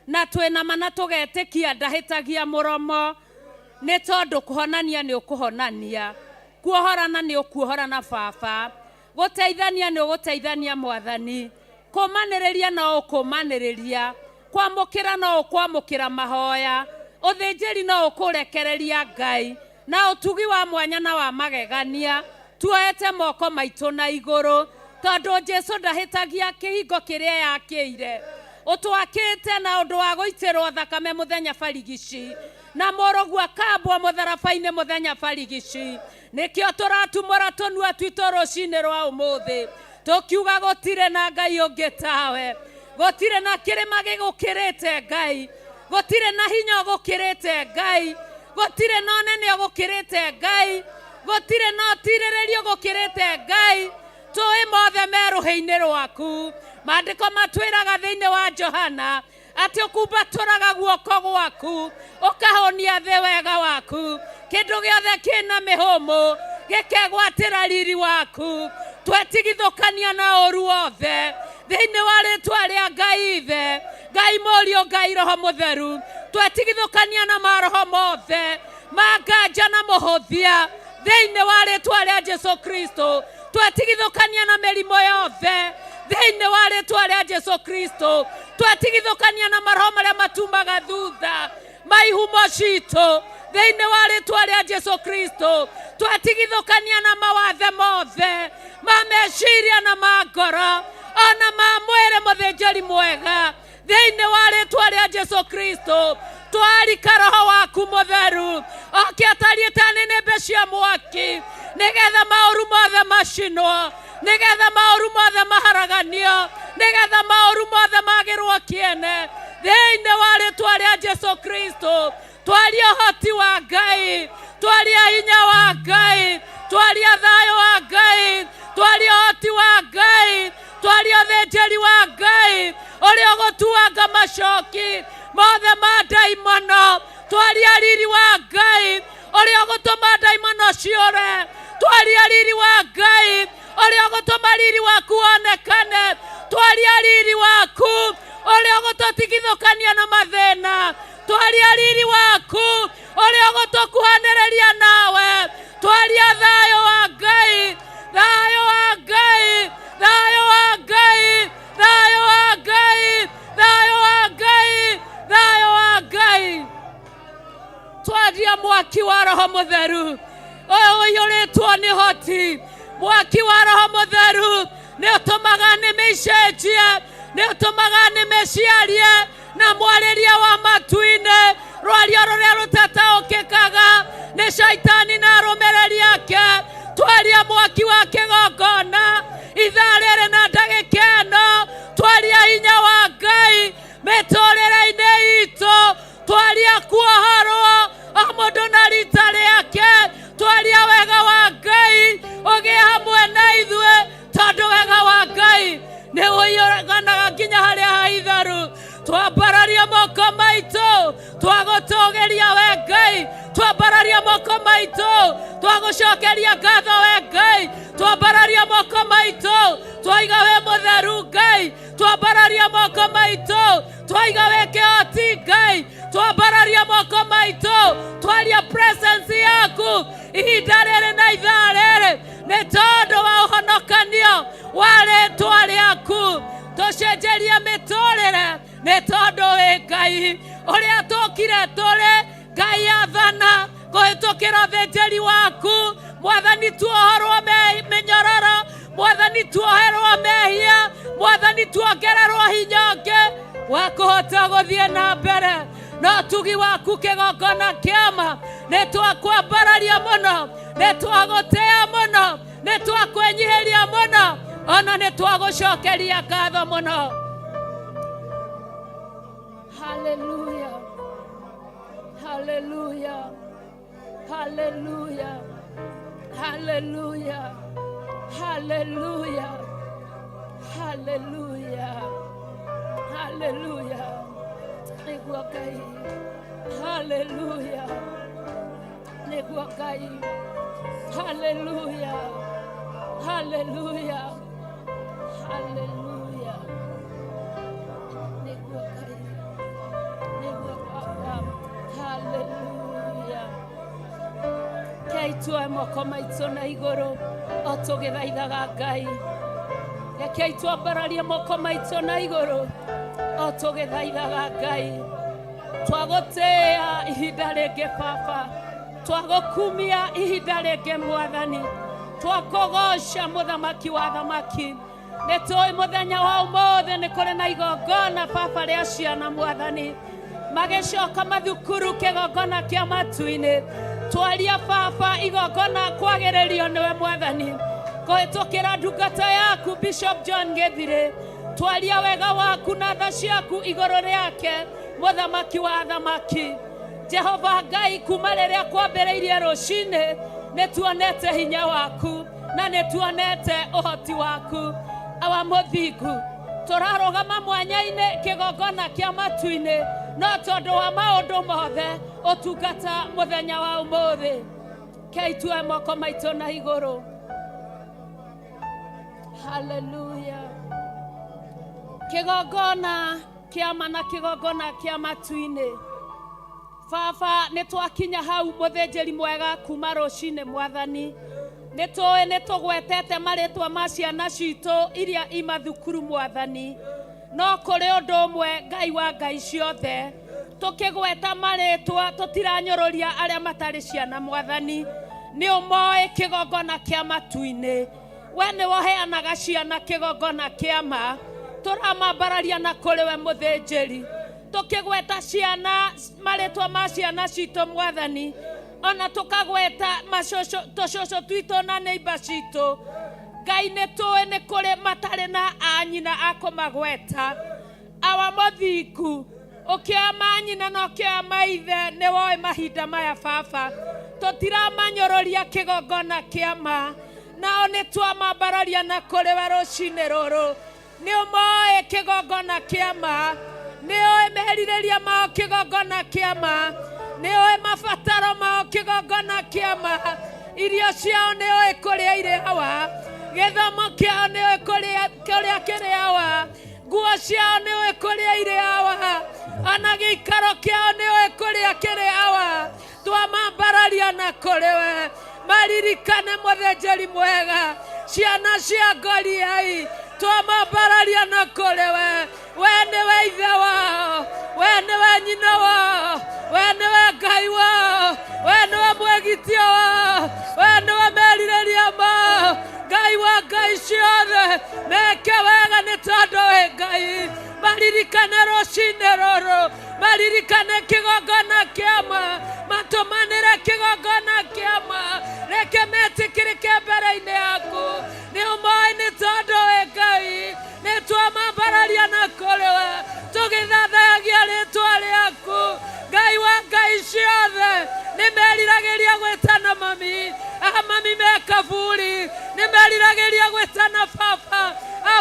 na twĩnama na tũgetĩkia ndahĩtagia mũromo, nĩ tondũ kũhonania nĩ ũkũhonania, kuohorana nĩ ũkuohorana Baba, gũteithania nĩ ũgũteithania Mwathani, kũmanĩrĩria no ũkũmanĩrĩria, kwamũkĩra no ũkwamũkĩra mahoya, ũthĩnjĩri no ũkũrekereria Ngai, na ũtugi wa mwanya na wa magegania. Tuoete moko maitũ na igũrũ, tondũ Jesu ndahĩtagia kĩhingo kĩrĩa yakĩire. Ũtwakĩte na ũndũ wa gũitĩrwo thakame mũthenya barigici, na mũrũgu akambwo mũtharaba-inĩ mũthenya barigici. Nĩkĩo tũratumũra tũnua twitũ rũcinĩ rwa ũmũthĩ, tũkiuga gũtirĩ na Ngai ũngĩ tawe, gũtirĩ na kĩrĩma gĩgũkĩrĩte Ngai, gũtirĩ na hinya ũgũkĩrĩte Ngai, gũtirĩ na ũnene ũgũkĩrĩte Ngai, gũtirĩ na ũtirĩrĩrio ũgũkĩrĩte Ngai. Tũĩ mothe me rũhĩ-inĩ rwaku. Maandĩko matwĩraga thĩinĩ wa Johana atĩ ũkumbatũraga guoko gwaku ũkahonia thĩ wega waku. Kĩndũ gĩothe kĩna mĩhũmũ gĩkegwatĩra riri waku. Twetigithũkania na ũru wothe thĩinĩ wa rĩtwa rĩa Ngai Ithe, Ngai Mũriũ, Ngai Roho Mũtheru. Twetigithũkania na maroho mothe maganja na mũhũthia thĩinĩ wa rĩtwa rĩa Jesu Kristo. Twetigithũkania na mĩrimũ yothe thĩinĩ wa rĩtwa rĩa Jesu Kristo. Twetigithũkania na maroho marĩa matumaga thutha maihumo citũ thĩinĩ wa rĩtwa rĩa Jesu Kristo. Twetigithũkania na mawathe mothe ma meciria na ma ngoro ona ma mwĩrĩ mũthĩnjĩri mwega thĩinĩ wa rĩtwa rĩa Jesu Kristo. Twarika roho waku mũtheru oke atariĩ ta nĩnĩmbĩ cia mwaki nĩgetha maũru mothe macinwo, nĩgetha maũru mothe maharaganio, nĩgetha maũru mothe magĩrwo kĩene thĩinĩ wa rĩtwa rĩa Jesu Kristo. Twaria ũhoti wa Ngai, twaria hinya wa Ngai, twaria thayũ wa Ngai, twaria ũhoti wa Ngai, twaria ũthĩnjĩri wa Ngai ũrĩa ũgũtuanga macoki mothe ma ndaimono. Twaria riri wa Ngai ũrĩa ũgũtũma ndaimono ciũre. Twaria riri wa Ngai ũrĩa ũgũtũma riri waku wonekane. Twaria riri waku ũrĩa ũgũtũtigithũkania na mathĩna. Twaria riri waku ũrĩa ũgũtũkuhanĩrĩria nawe. Twaria thayũ wa Ngai, thayũ wa Ngai, thayũ wa Ngai, thayũ wa Ngai, thayũ wa Ngai, thayũ wa Ngai. Twaria mwaki wa Roho Mũtheru ũyũ ũiyũrĩtwo nĩ hoti. Mwaki wa Roho Mũtheru nĩ ũtũmaga nĩmĩ icenjie, nĩ ũtũmaga nĩmĩ ciarie na mwarĩria wa matu-inĩ rwario rũrĩa rũtataũkĩkaga nĩ shaitani na arũmĩrĩri ake. Twaria mwaki wa kĩgongona ithaa rĩrĩ na ndagĩka ĩno. Twaria hinya wa Ngai mĩtũrĩre-inĩ itũ. Twaria kuohorwo o mũndũ na rita rĩake. Twaria wega wa Ngai ũgĩe hamwe na ithuĩ tondũ wega wa Ngai nĩ ũiyũranaga nginya harĩa ha itharu. Twambararia moko maitũ twagũtũgĩria we Ngai. Twambararia moko maitũ twagũcokeria ngatho we Ngai. Twambararia moko maitũ twaiga we mũtheru Ngai. Twambararia moko maitũ twaiga we kĩhoti Ngai. Twambararia moko maitũ twaria presence yaku ihinda rĩrĩ na ithaa rĩrĩ nĩ tondũ wa ũhonokanio wa rĩtwa rĩaku. Tũcenjeria mĩtũrĩre nĩ tondũ wĩ Ngai ũrĩa tũkire tũrĩ. Ngai athana kũhĩtũkĩra ũthĩnjĩri waku. Mwathani tuohorwo mĩnyororo, Mwathani tuoherwo mehia, Mwathani tuongererwo hinya ũngĩ wa kũhota gũthiĩ na mbere. No tugi waku kĩgongona kĩama nĩ twakwambararia mũno, nĩ twagũtĩa mũno, nĩ twakwĩnyihĩria mũno, ona nĩ twagũcokeria ngatho mũno. Hallelujah, hallelujah, hallelujah, hallelujah, hallelujah, hallelujah, hallelujah. Nĩguo Ngai, hallelujah, nĩguo Ngai, hallelujah, hallelujah, hallelujah, nĩguo Ngai, nĩguo Baba, hallelujah. Kei tuoe moko maitũ na igũrũ o tũgĩthaithaga Ngai. Rekei twambararie moko maitũ na igũrũ o tũgĩthaithaga Ngai. Twagũtĩa ihinda rĩngĩ Baba, twagũkumia ihinda rĩngĩ Mwathani, twakũgoca mũthamaki wa thamaki. Nĩ tũĩ mũthenya wa ũmũthĩ nĩ kũrĩ na igongona Baba rĩa ciana Mwathani magĩcoka mathukuru kĩgongona kĩa matu-inĩ. Twaria Baba igongona kwagĩrĩrio nĩwe Mwathani kũhĩtũkĩra ndungata yaku Bishop John Gĩthirĩ. Twaria wega waku na tha ciaku igũrũ rĩake mũthamaki wa thamaki. Jehova Ngai, kuma rĩrĩa kwambĩrĩirie rũcinĩ nĩ tuonete hinya waku na nĩ tuonete ũhoti waku. Awa mũthingu tũrarũgama mwanya-inĩ kĩgongona kĩa matu-inĩ no tondũ wa maũndũ mothe ũtungata mũthenya wa ũmũthĩ. Kei tuoe moko maitũ na igũrũ. Hallelujah. Kĩgongona kĩama na kĩgongona kĩa matu-inĩ Baba nĩ twakinya hau mũthĩnjĩri mwega kuma rũcinĩ Mwathani. Nĩ tũĩ nĩ tũgwetete marĩtwa ma ciana citũ iria imathukuru Mwathani. No kũrĩ ũndũ ũmwe Ngai wa ngai ciothe, tũkĩgweta marĩtwa tũtiranyũrũria arĩa matarĩ ciana Mwathani. Nĩ ũmoĩ kĩgongona kĩa matu-inĩ. We nĩ woheanaga ciana kĩgongona kĩa ma. Tũramambararia na kũrĩ we mũthĩnjĩri. Tũkĩgweta ciana marĩtwa ma ciana citũ Mwathani. Ona tũkagweta tũcũcũ twitũ na neighbor citũ. Ngai nĩ tũĩ nĩ kũrĩ matarĩ na anyina a kũmagweta. Awa mũthingu ũkĩoya manyina na ũkĩoya maithe nĩ woĩ mahinda maya Baba. Tũtiramanyũrũria kĩgongona kĩa ma. Nao nĩ twamambararia na kũrĩ we rũcinĩ rũrũ. Nĩ ũmoĩ kĩgongona kĩa ma. Nĩ ũĩ merirĩria mao kĩgongona kĩa ma. Nĩ ũĩ mabataro mao kĩgongona kĩa ma. Irio ciao nĩ ũĩ kũrĩa irĩ hawa. Gĩthomo kĩao nĩ ũĩ kũrĩa kĩrĩ hawa. Nguo ciao nĩ ũĩ kũrĩa irĩ hawa. Ona gĩikaro kĩao nĩ ũĩ kũrĩa kĩrĩ hawa. Twamambararia na kũrĩ we. Maririkane mũthĩnjĩri mwega. Ciana cia Goliai. Twamambararia na kũrĩ we. We nĩwe ithe wao. We nĩwe nyina wao. We nĩwe Ngai wao. We nĩwe mwĩgitio wao. We nĩwe merirĩria mao. Ngai wa ngai ciothe. Meke wega nĩ tondũ wĩ Ngai. Maririkane rũcinĩ rũrũ. Maririkane kĩgongona kĩa ma. Matũmanĩre kĩgongona kĩa ma. Reke metĩkĩrĩke mbere-inĩ yaku. Nĩ ũmoĩ nĩ tondũ wĩ Ngai. Nĩ twamambararia na kũrĩ we. Tũgĩthathagia rĩtwa rĩaku. Ngai wa ngai ciothe. Nĩ meriragĩria gwĩtana mami. Mami me kaburi. Nĩ meriragĩria gwĩtana Baba.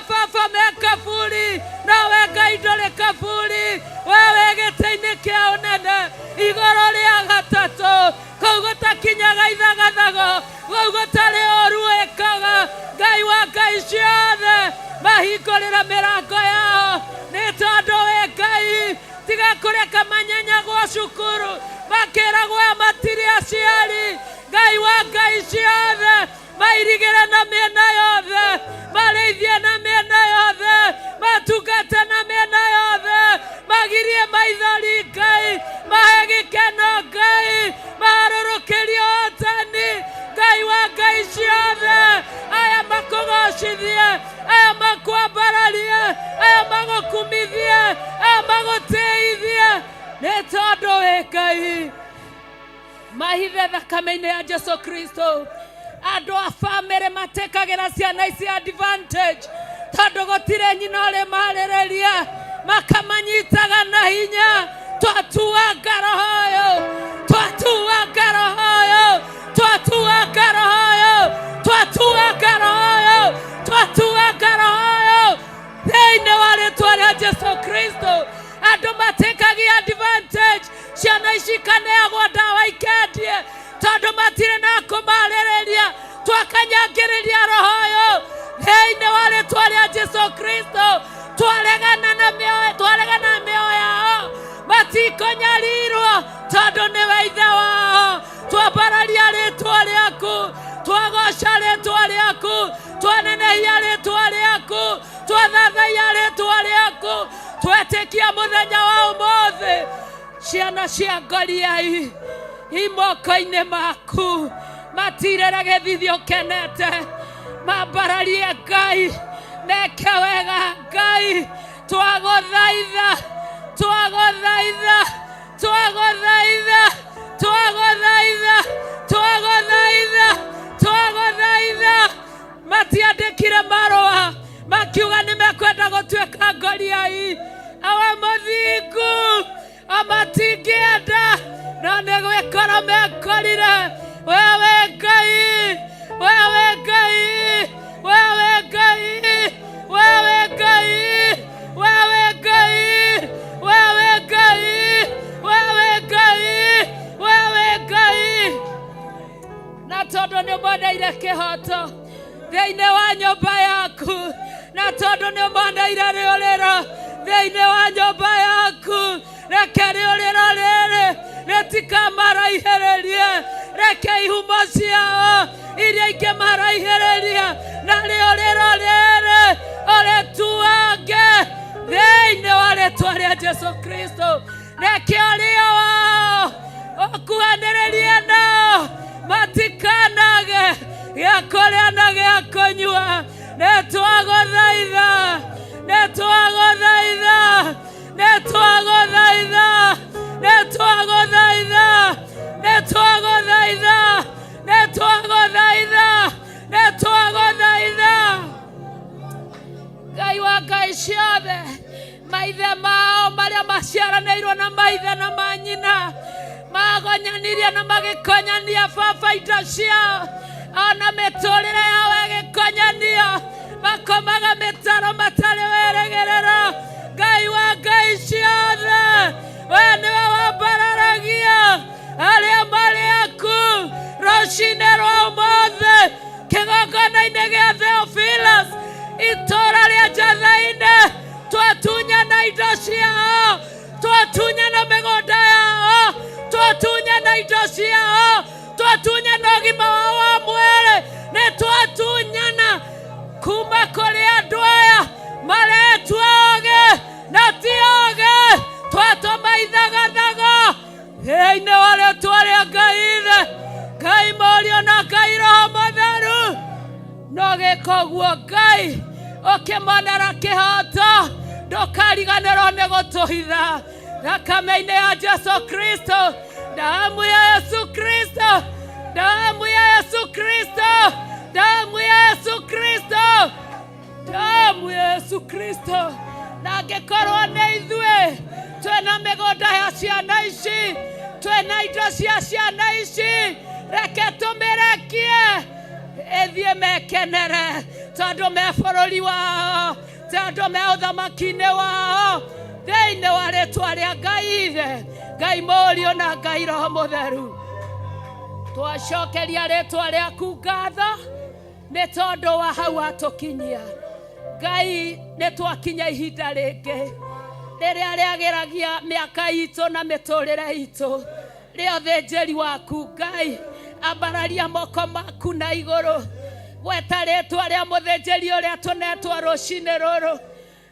Baba me kaburi. Nawe Ngai ndũrĩ kaburi. Wewe gĩtĩ-inĩ kĩa ũnene. Igũrũ rĩa gatatũ. Kũu gũtakinyaga ithagathago. Kũu gũtarĩ ũru wĩkaga. Ngai wa ngai ciothe. Mahingũrĩra mĩrango yao. Nĩ tondũ wĩ Ngai. Tiga kũreka manyanyagwo cukuru. Makĩragwo matirĩ aciari. Ngai wa ngai ciothe. Mairigĩre na mĩena yothe. Marĩithie na mĩena yothe. Matungate na mĩena yothe. Magirie maithori Ngai. Mahe gĩkeno Ngai. Marũrũkĩrie ũhotani. Ngai wa ngai ciothe. Aya makũgocithie. Aya makwambararie. Aya magũkumithie. Aya magũteithie. Nĩ tondũ wĩ Ngai. Mahithe thakame-inĩ ya Jesu Kristo. Andũ a bamĩrĩ matekagĩra ciana ici advantage. Tondũ gũtirĩ nyina ũrĩ marĩrĩria. Makamanyitaga na hinya. Twatuanga roho ũyũ. Twatuanga roho ũyũ. Twatuanga roho ũyũ. Twatuanga roho ũyũ. Twatuanga roho ũyũ. Thĩinĩ wa rĩtwa rĩa Jesu Kristo. Andũ matekagia advantage. Ciana ici kaneagwo ndawa ikendie. Tondũ matirĩ na kũmarĩrĩria. Twakanyangĩrĩria roho ũyũ. Thĩinĩ wa rĩtwa rĩa Jesu Kristo. Twaregana na mĩoyo yao. Matikũnyarirwo. Tondũ nĩwe ithe wao. Twambararia rĩtwa rĩaku. Twagoca rĩtwa rĩaku. Twanenehia rĩtwa rĩaku. Twathathaia rĩtwa rĩaku. Twetĩkia mũthenya wa ũmũthĩ. Ciana cia Goliai. Imoko-inĩ maku. Matirĩra gĩthithio kenete. Mambararie Ngai. Meke wega Ngai. Twagũthaitha. Twagũthaitha. Twagũthaitha. Twagũthaitha. Twagũthaitha. Twagũthaitha. Matiandĩkire marũa. Makiuga nĩ mekwenda gũtuĩka Goliai. Awa mũthingu. Amatingĩenda. No nĩ gwĩkora mekorire. Wewe Ngai. Wewe Ngai. Wewe Ngai. Wewe Ngai. Wewe Ngai. Wewe Ngai. Wewe Ngai. Wewe Ngai. Na tondũ nĩ mwendeire kĩhoto thĩinĩ wa nyũmba yaku. Na tondũ nĩ mwendeire rĩũrĩro thĩinĩ wa nyũmba yaku. Reke rĩũrĩro rĩrĩ netikamaraihĩrĩrie, reke ihumo ciao iria ingĩmaraihĩrĩria narĩo rĩro rĩrĩ ũrĩtuange thĩinĩ wa rĩĩtwa rĩa Jesũ Kristo. Reke ũrĩo wao ũkuhanĩrĩrie nao matikanage gĩa kũrĩa na gĩa kũnyua. Nĩtwagũthaitha, nĩtwagũthaitha, nĩtwagũthaitha, nĩtwagũthaitha, nĩtwagũthaitha, nĩtwagũthaitha, nĩtwagũthaitha. Ngai wa ngai ciothe, maithe mao marĩa maciaranĩirwo na maithe na manyina magonyanirie na magĩkonyania baba indo ciao, ona mĩtũrĩre yao ĩgĩkonyanio, makomaga mĩtaro matarĩ wĩrĩgĩrĩro. Ngai wa ngai ciothe, we nĩwe wambararagia arĩa marĩ aku rũcinĩ rwa ũmũthĩ kĩgongona-inĩ gĩa Theophilus itũũra rĩa Njathainĩ. Twatunyana indo ciao, twatunyana mĩgũnda yao, twatunyana indo ciao, twatunyana ũgima wao wa mwĩrĩ, nĩtwatunyana kuma kũrĩ andũ aya maretwa oge na ti oge, twatũma ithagathago thĩinĩ wa rĩĩtwa rĩa Ngai Ithe, Ngai Mũriũ na Ngai Roho Mũtheru. No gĩka ũguo Ngai ũkĩmonera kĩhoto, ndũkariganĩrwo nĩ gũtũhitha thakame-inĩ ya Jesũ Kristo, damu ya Yesu Kristo, damu ya Yesu Kristo, damu ya Yesu Kristo, damu ya Yesu Kristo. Na angĩkorwo nĩ ithuĩ twĩna mĩgũnda ya ciana ici, twĩna indo cia ciana ici, reke tũmĩrekie ĩthiĩ mekenere, tondũ me bũrũri wao, tondũ me ũthamaki-inĩ wao, thĩinĩ wa rĩĩtwa rĩa Ngai Ithe, Ngai Mũriũ na Ngai Roho Mũtheru. Twacokeria rĩĩtwa rĩaku ngatho nĩ tondũ wa hau watũkinyia. Ngai, nĩtwakinya ihinda rĩngĩ rĩrĩa rĩagĩragia mĩaka itũ na mĩtũrĩre itũ, rĩa ũthĩnjĩri waku Ngai. Ambararia moko maku na igũrũ, gweta rĩĩtwa rĩa mũthĩnjĩri ũrĩa tũnetwo rũcinĩ rũrũ,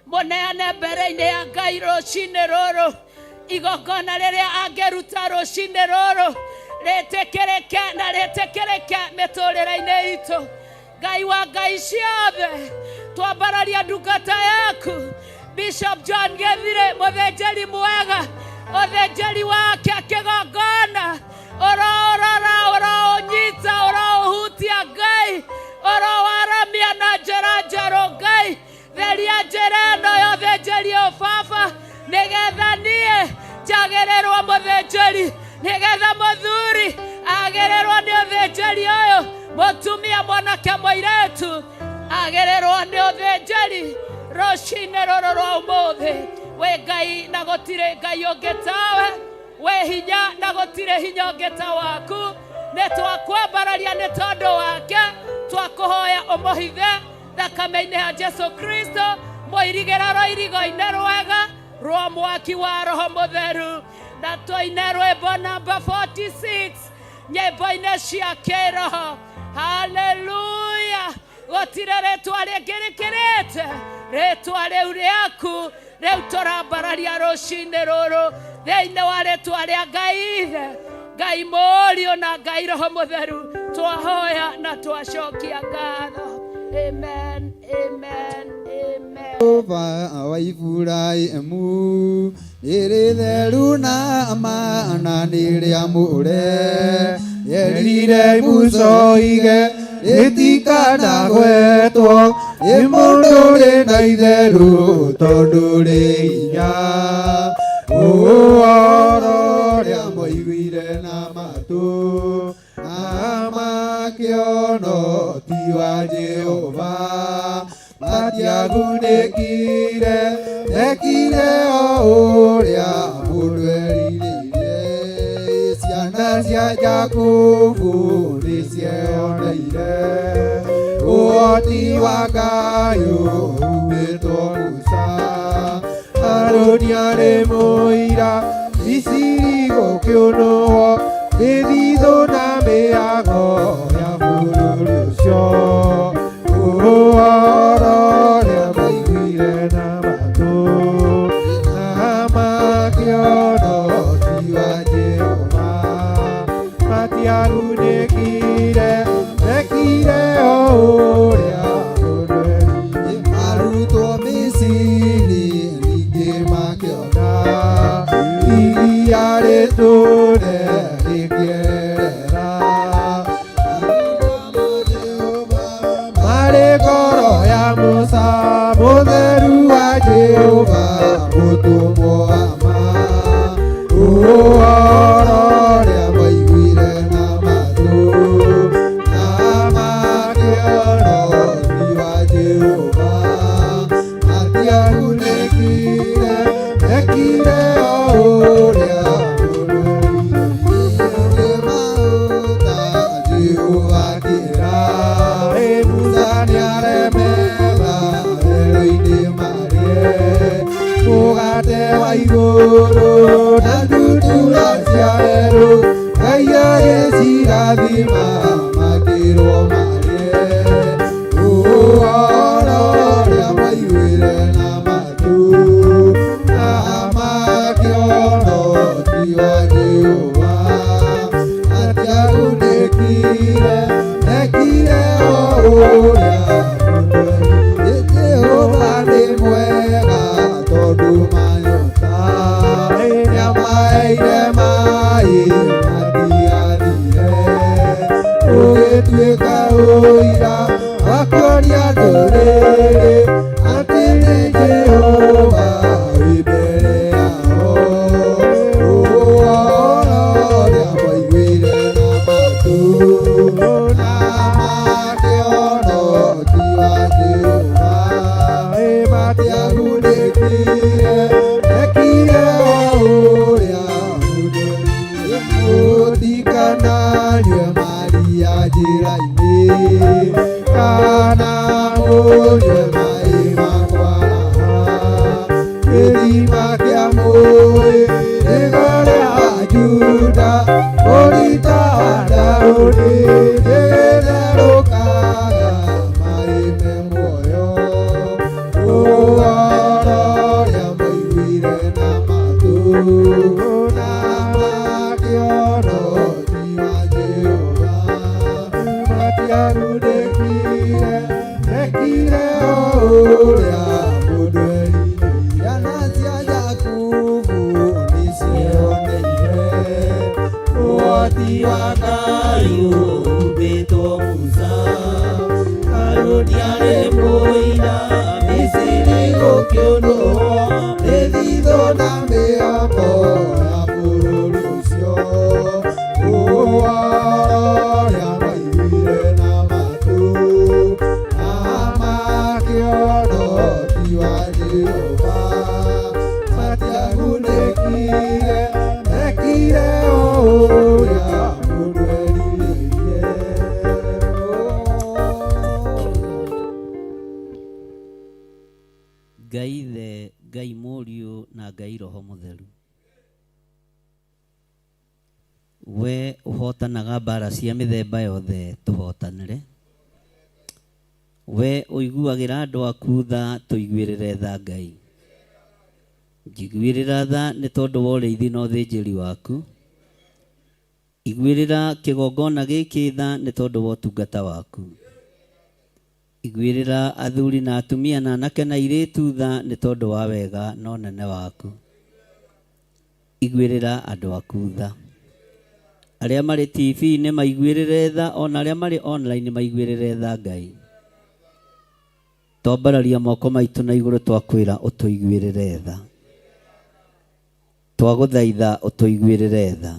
mũneane mbere-inĩ ya Ngai rũcinĩ rũrũ, igongona rĩrĩa angĩruta rũcinĩ rũrũ rĩtĩkĩrĩke na rĩtĩkĩrĩke mĩtũrĩre-inĩ itũ. Ngai wa ngai ciothe, twambararia ndungata yaku Bishop John Gethire, mũthĩnjĩri mwega, ũthĩnjĩri wake kĩgongona, ũroorora, ũroũnyita, ũroũhutia Ngai, ũrowaramia na njĩra njerũ Ngai. Theria njĩra ĩno ya ũthĩnjĩri ũyũ Baba, nĩgetha niĩ njagĩrĩrwo mũthĩnjĩri, nĩgetha mũthuri agĩrĩrwo nĩ ũthĩnjĩri ũyũ, mũtumia mwanake mũirĩtu agĩrĩrwo nĩ ũthĩnjĩri rũcinĩ rũrũ rwa ũmũthĩ. Wĩ Ngai na gũtirĩ Ngai ũngĩ tawe, wĩ hinya na gũtirĩ hinya ũngĩ ta waku. Nĩtwakwambararia nĩ tondũ wake, twakũhoya ũmũhithe thakame-inĩ ya Jesũ Kristo, mũirigĩra rũirigo-inĩ rwega rwa mwaki wa Roho Mũtheru. Na tũine rwĩmbo namba 46 nyĩmbo-inĩ cia kĩroho. Haleluya! Gũtirĩ rĩĩtwa rĩngĩ rĩkĩrĩte rĩĩtwa rĩu rĩaku, rĩu tũrambararia rũcinĩ rũrũ thĩinĩ wa rĩĩtwa rĩa Ngai Ithe, Ngai Mũriũ na Ngai Roho Mũtheru. Twahoya na twacokia ngatho. Amen, amen, amen. Jehova wa Iburaimu, nĩrĩ theru na amana nĩrĩamũre, yerire Musa oige rĩtikanagwetwo nĩ mũndũ ũrĩ na itherũ tondũ rĩ hinya. Ũhoro rĩa mũiguire na matũ na makĩona ti wa Jehova, matiagunĩkire, ekire o ũrĩa mũndũ erirĩire. Ciana cia Jakubu nĩcieyoneire ũhoti wa Ngai umĩtwo Musa, Harũni arĩ mũira Misiri gũkĩ kĩũnũho mĩthithũ na mĩago ya bũrũri ũcio ũhoro ũrĩa maiguire na matũ na makĩona ũhoti wa Jehova matiagunĩkire mekire o ũrĩa mũndũ arutwo Misiri ningĩ makĩona iria rĩtũre rĩkĩerera marĩ ngoro ya Musa mũtheru wa Jehova mũtũmwo wa ma ũhoro ũrĩa maiguire na matũ na makĩona ũhoti wa Jehova matiagunĩkire mekire o ũrĩa Jehova akĩra Musa nĩaremera werũ-inĩ marĩe mũgate wa igũrũ na ndutura cia werũ Ngai agĩcirathima makĩrwo marĩe ũhoro ũrĩa maiguire na matũ na makĩona ũhoti wa Jehova matiagunĩkire mekire o ũrĩa Jehova nĩ mwega tondũ manyota nĩamaheire maĩ matigarire ũgĩtuĩka ũira wa kuonia ndũrĩrĩ atĩ nĩ Jehova wĩ mbere yao ũhoro ũrĩa maiguire na matũ na makĩona ũhoti wa Jehova matiagunĩkire mekire o ũrĩa mũtikananyue maria njĩra-inĩ kana mũnyue maĩ ma kwaraha kĩrima kĩa mũĩ rĩgore wa Juda mũrita wa Daudi rĩgĩtherũkaga maĩ me muoyo ũhoro ũrĩa maiguire na matũ na makĩona ũhoti wa Jehova matiagunĩkire mekire o ũrĩa mũndũ erire ciana cia Jakubu nĩcioneire ũhoti wa Ngai ũhumbĩtwo Musa Harũni arĩ mũira Misiri gũkĩũnũhwo mĩthithũ na mĩako ya bũrũri ũcio ũhoro ũrĩa maiguire na matũ na makĩona ũhoti wa Jehova matiagunĩkire mekire o ũrĩa mũndũ erirĩirie Ngai Ithe, Ngai Mũriũ na Ngai Roho Mũtheru, we ũhotanaga mbara cia mĩthemba yothe tũhotanĩre, we ũiguagĩra andũ aku tha tũiguĩrĩre tha Ngai, njiguĩrĩra tha nĩ tondũ wa ũrĩithi na ũthĩnjĩri waku, iguĩrĩra kĩgongona gĩkĩ tha nĩ tondũ wa ũtungata waku, iguĩrĩra athuri na atumia na anake na airĩtu tha nĩ tondũ wa wega na ũnene waku, iguĩrĩra andũ aku tha, arĩa marĩ TV-inĩ maiguĩrĩre tha, ona arĩa marĩ online maiguĩrĩre tha Ngai, twambararia moko maitũ na igũrũ twakwĩra ũtũiguĩrĩre tha, twagũthaitha ũtũiguĩrĩre tha,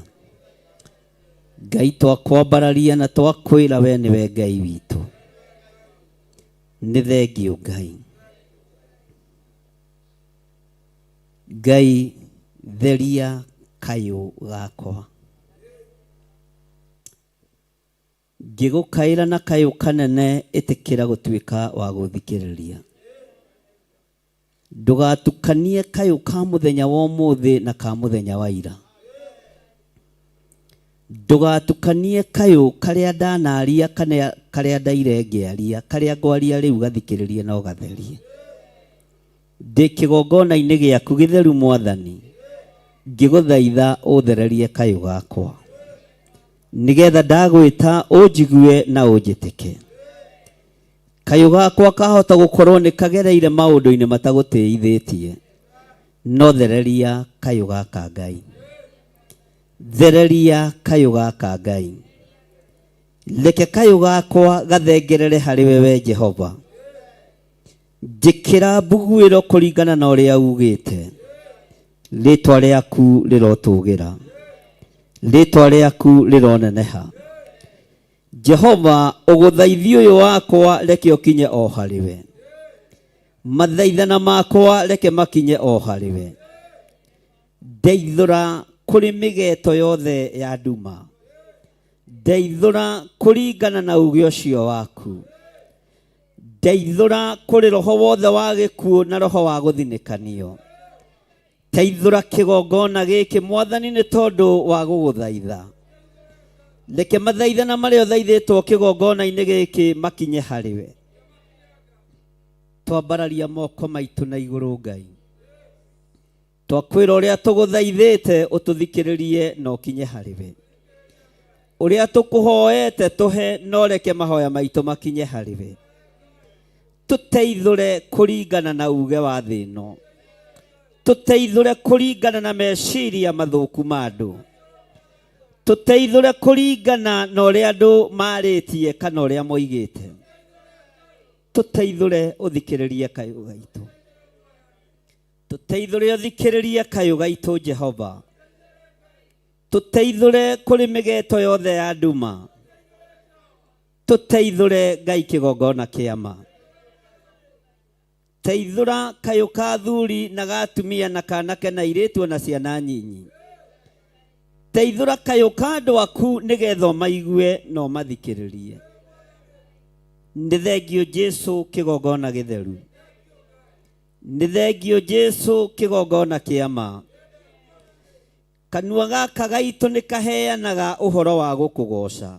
Ngai twakwambararia na twakwĩra we nĩwe Ngai witũ, nĩ thengiũ Ngai, Ngai theria kayũ gakwa, ngĩgũkaĩra na kayũ kanene ĩtĩkĩra gũtuĩka wa gũthikĩrĩria, ndũgatukanie kayũ ka mũthenya wa ũmũthĩ na ka mũthenya wa ira, ndugatukanie kayo karia ndanaria kana karia ndaire ngiaria karia ngwaria riu gathikiririe no gatherie ndi kigongona-ini giaku githeru Mwathani ngiguthaitha uthererie kayo gakwa nigetha ndagwita unjigue na unjitike kayo gakwa kahota gukorwo ni kagereire maundu-ini matagutiithitie no thereria kayo gaka Ngai thereria kayo gaka Ngai leke kayo gakwa gathengerere hari wewe Jehova njikira mbuguiro kuringana na uria ugite ritwa riaku rirotugira ritwa riaku rironeneha Jehova uguthaithio uyu wakwa reke ukinye o hariwe mathaithana makwa reke makinye o hariwe ndeithura kuri migeto yothe ya nduma ndeithura kuringana na uge ucio waku ndeithura kuri roho wothe wa gikuo na roho wa guthinikanio teithura kigongona giki Mwathani ni tondu wa guguthaitha leke mathaithana maria thaithitwo kigongona-ini giki makinye hariwe twambararia moko maitu na iguru Ngai twakwira uria tuguthaithite ututhikiririe no kinye hariwe uria tukuhoete tuhe no reke mahoya maitu makinye hariwe tuteithure kuringana na uge wa thino tuteithure kuringana na meciria mathuku ma andu tuteithure kuringana na uria andu maritie kana uria moigite tuteithure uthikiririe kayo gaitu tuteithure uthikiririe kayo gaitu Jehova tuteithure kuri migeto yothe ya nduma tuteithure Ngai kigongona kiama teithura kayo ka thuri na gatumia na kanake na iritu na ciana nyinyi teithura kayo ka andu aku nigetha maigue no mathikiririe nĩ thengio Jesu kigongona githeru nĩ thengio Jesu kigongona kiama kanua gaka gaitu nĩ kaheanaga uhoro wa gukugoca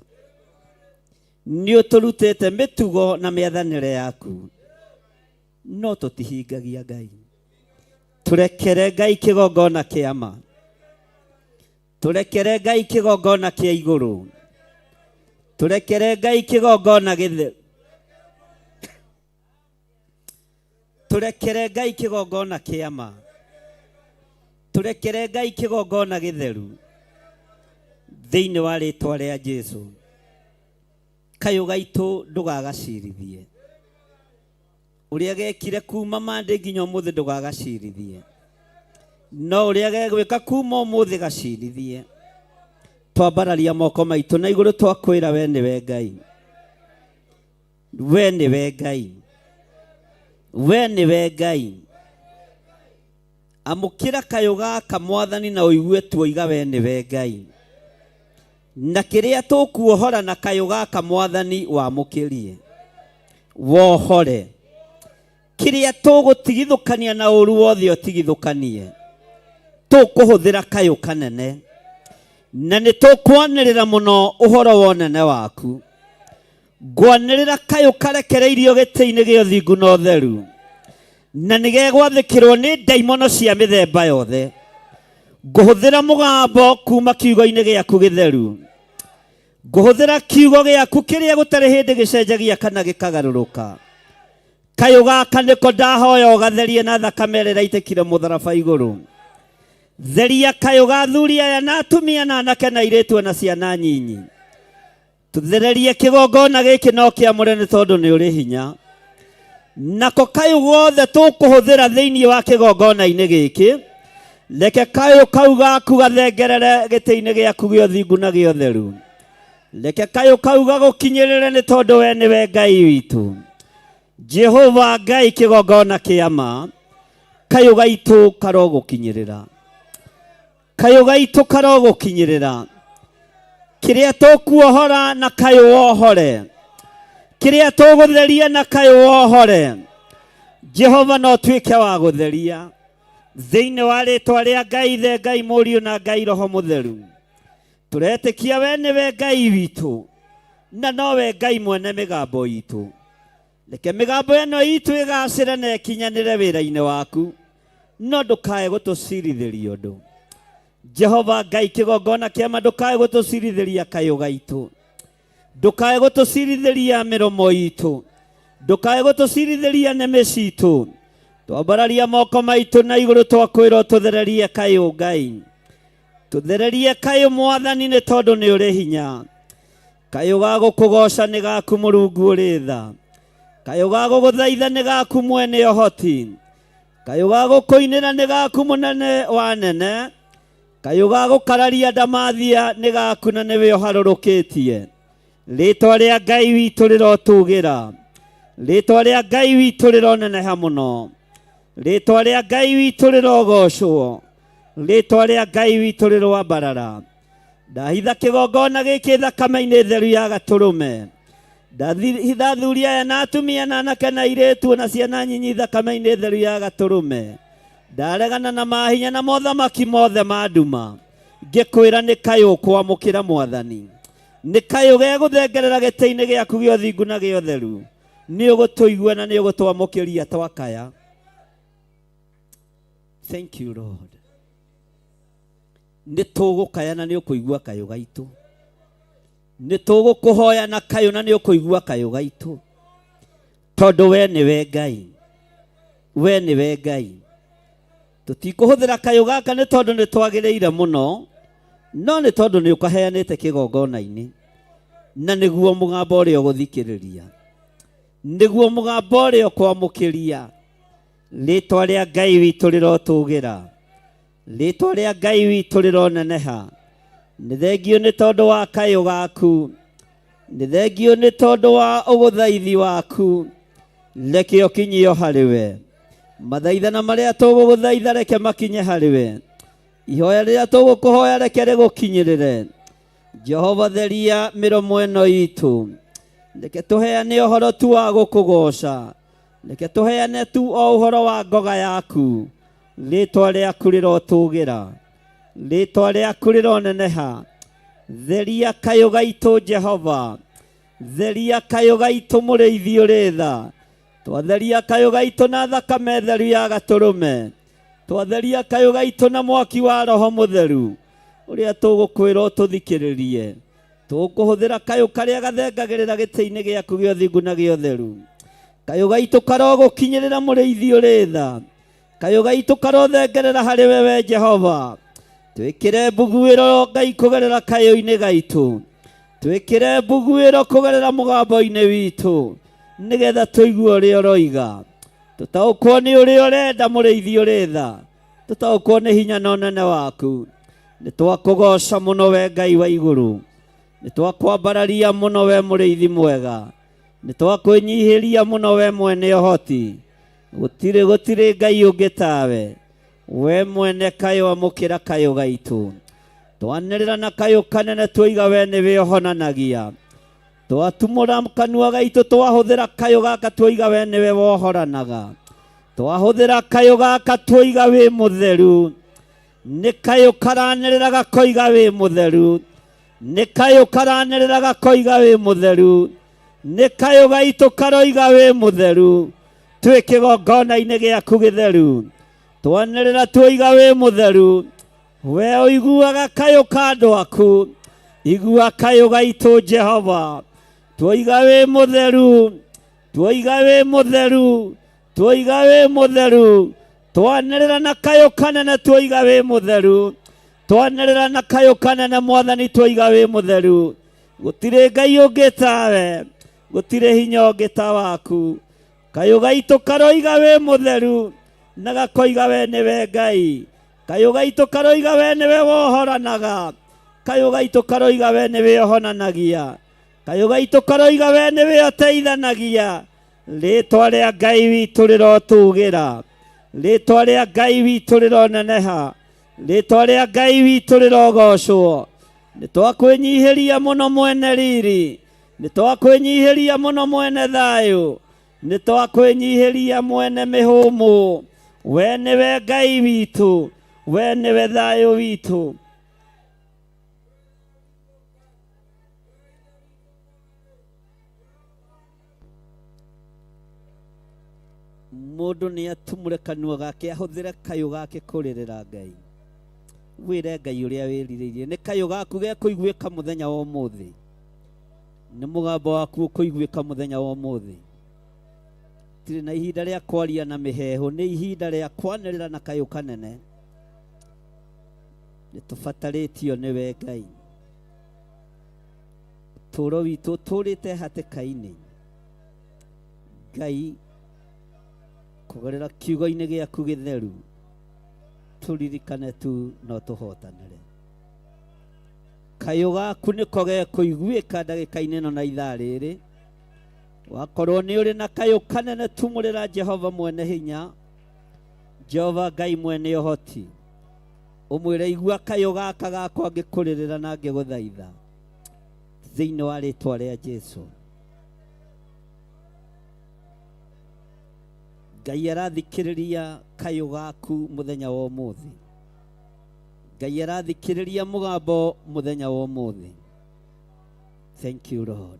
nĩ ũtũrutĩte mĩtugo na mĩathanĩre yaku no tũtihingagia Ngai turekere Ngai kigongona kiama turekere Ngai kigongona kia iguru turekere Ngai kigongona githeru turekere Ngai kigongona kiama turekere Ngai kigongona githeru thiini wa ritwa ria Jesu kayo gaitu ndugagacirithie uria gekire kuma mande nginya umuthi ndugagacirithie no uria gegwika kuma umuthi gacirithie twambararia moko maitu na iguru twakwira we niwe Ngai we niwe Ngai we niwe Ngai amukira kayo gaka Mwathani na uigue tuoiga we niwe Ngai na kiria tukuohora na kayo gaka Mwathani wamukirie wohore kiria tugutigithukania na uru wothe utigithukanie tukuhuthira kayo kanene na ni tukwanirira muno uhoro wonene waku ngwanirira kayo karekereirio giti-ini gia uthingu na utheru na nigegwathikirwo ni ndaimono cia mithemba yothe nguhuthira mugambo kuma kiugo-ini giaku githeru nguhuthira kiugo giaku kiria gutari hindi gicenjagia kana gikagaruruka kayo gaka niko ndahoya ugatherie na thakame ĩrĩa ĩraitikire mutharaba iguru theria kayo ga thuri aya na atumia na anake na iritu na ciana nyinyi tuthererie kigongona giki no kiamure ni tondu ni uri hinya nako kayo gothe tukuhuthira thiini wa kigongona-ini giki leke kayo kau gaku gathengerere giti-ini giaku gia uthingu na gia utheru leke kayo kau gagukinyirire ni tondu we niwe Ngai witu Jehova Ngai kigongona kiama kayo gaitu karogukinyirira kayo gaitu karogukinyirira kiria tukuohora na kayo wohore kiria tugutheria na kayo wohore Jehova no twike wa gutheria thiini wa ritwa ria Ngai the Ngai Mũriũ na Ngai Roho Mũtheru turetekia we niwe Ngai witu na nowe Ngai mwene migambo itu. Reke migambo eno itu igacire na ikinyanire wira-ini waku, no ndukae gutucirithiria undu. Jehova Ngai kigongona kiama ndukae gutucirithiria kayo gaitu, ndukae gutucirithiria miromo itu, ndukae gutucirithiria neme citu. Twambararia moko maitu na iguru twakwira tuthererie kayo Ngai, tuthererie kayo Mwathani ni tondu ni uri hinya. Kayo ga gukugoca ni gaku Murungu uri tha, kayo ga guguthaitha ni gaku mwene ohoti, kayo ga gukuinira ni gaku munene wa nene, kayo ga gukararia ndamathia ni gaku na niwe uharurukitie. Ritwa ria Ngai witu rirotugira, ritwa ria Ngai witu rironeneha muno, ritwa ria Ngai witu rirogocwo, ritwa ria Ngai witu rirwambarara. Ndahitha kigongona giki thakame-ini theru ya gaturume, ndahitha thuri aya na atumia na anake na airitu na ciana nyinyi thakame-ini theru ya gaturume. Ndaregana na mahinya na mothamaki mothe ma nduma, ngikwira ni kayo kwamukira Mwathani, ni kayo ge guthengerera gite-ini giaku gio thingu na gio theru, ni ugutuigua na ni ugutwamukiria twakaya. Thank you Lord. Ni tugukaya na ni ukuigua kayo gaitu, ni tugukuhoya na kayo na ni ukuigua kayo gaitu, tondu we niwe Ngai, we niwe Ngai. Tutikuhuthira kayo gaka ni tondu ni twagiriire muno, no ni tondu ni ukaheanite kigongona-ini, na niguo mugambo uria uguthikiriria, niguo mugambo uria ukwamukiria. Ritwa ria Ngai witu rirotugira, ritwa ria Ngai witu rironeneha. Ni thengio ni tondu wa kayo gaku, ni thengio ni tondu wa uguthaithi waku. Reke ukinyio hariwe, mathaithana maria tuguguthaitha reke makinye hariwe, ihoya riria tugukuhoya reke rigukinyirire. Jehova theria miromo eno itu, reke tuheane uhoro tu wa gukugoca, reke tuheane tu o uhoro wa ngoga yaku. Ritwa riaku rirotugira, ritwa riaku rironeneha. Theria kayo gaitu Jehova, theria kayo gaitu Muriithi uri tha. Twatheria kayo gaitu na thakame theru ya gaturume, twatheria kayo gaitu na mwaki wa Roho Mutheru uria tugukwira tuthikiririe. Tugukuhuthira kayo karia gathengagirira gite-ini giaku gio thingu na gio theru. Kayo gaitu karogukinyirira Muriithi uri tha, kayo gaitu karothengerera hari wewe Jehova. Twikire mbuguiro Ngai kugerera kayo-ini gaitu, twikire mbuguiro kugerera mugambo-ini witu, nigetha tuigue uria uroiga, tutaukwo ni uria urenda Muriithi uri tha, tutaukwo ni hinya na unene waku. Ni twakugoca muno we Ngai wa iguru, ni twakwambararia muno we Muriithi mwega, ni twakwinyihiria muno we mwene ohoti. Gutire Ngai ungi tawe, we mwene kayo amukira kayo gaitu. Twanirira na kayo kanene twiga we niwe uhonanagia, twatumura kanua gaitu twahuthira kayo gaka twiga we niwe wohoranaga, twahuthira kayo gaka twiga we mutheru. Ni kayo karanirira gakoiga we mutheru, ni kayo karanirira gakoiga we mutheru, ni kayo gaitu karoiga we mutheru. Twi kigongona-ini giaku githeru, twanirira twiga we mutheru. We uiguaga kayo ka andu aku, igua kayo gaitu Jehova. Twiga we mutheru, twiga we mutheru, twiga we mutheru. Twanirira na kayo kanene twiga we mutheru, twanirira na kayo kanene Mwathani twiga we mutheru. Gutire Ngai ungi tawe, gutire hinya ungi ta waku. Kayo gaitu karoiga we mutheru, na gakoiga we niwe Ngai. Kayo gaitu karoiga we niwe wohoranaga, kayo gaitu karoiga we niwe ohonanagia, kayo gaitu karoiga we niwe uteithanagia. Ritwa ria Ngai witu rirotugira, ritwa ria Ngai witu rironeneha, ritwa ria Ngai witu rirogocwo. Ni twakwinyihiria muno mwene riri, ni twakwinyihiria muno mwene thayu, ni twakwinyihiria mwene mihumu. We niwe Ngai witu, we niwe thayu witu. mundu ni atumure kanua gake ahuthire kayu gake kuririra Ngai wire Ngai uria wiririirie ni kayu gaku ge kuiguika muthenya wa umuthi ni mugambo waku kuiguika muthenya wa umuthi tiri na ihinda ria kwaria na miheho ni ihinda ria kwanirira na kayu kanene ni tufataritio niwe Ngai turo witu turite hatikaini Ngai kugerera kiugo-ini giaku githeru turirikane tu no tuhotanire kayu gaku niko ge kuiguika ndagika-ini no na ithaa riri wakorwo ni uri na kayu kanene tumurira Jehova mwene hinya Jehova Ngai mwene uhoti umwire igua kayu gaka gakwa ngikuririra na ngiguthaitha thiini wa ritwa ria Jesu Ngai arathikiriria kayu gaku muthenya wa umuthi Ngai arathikiriria mugambo muthenya wa umuthi thank you Lord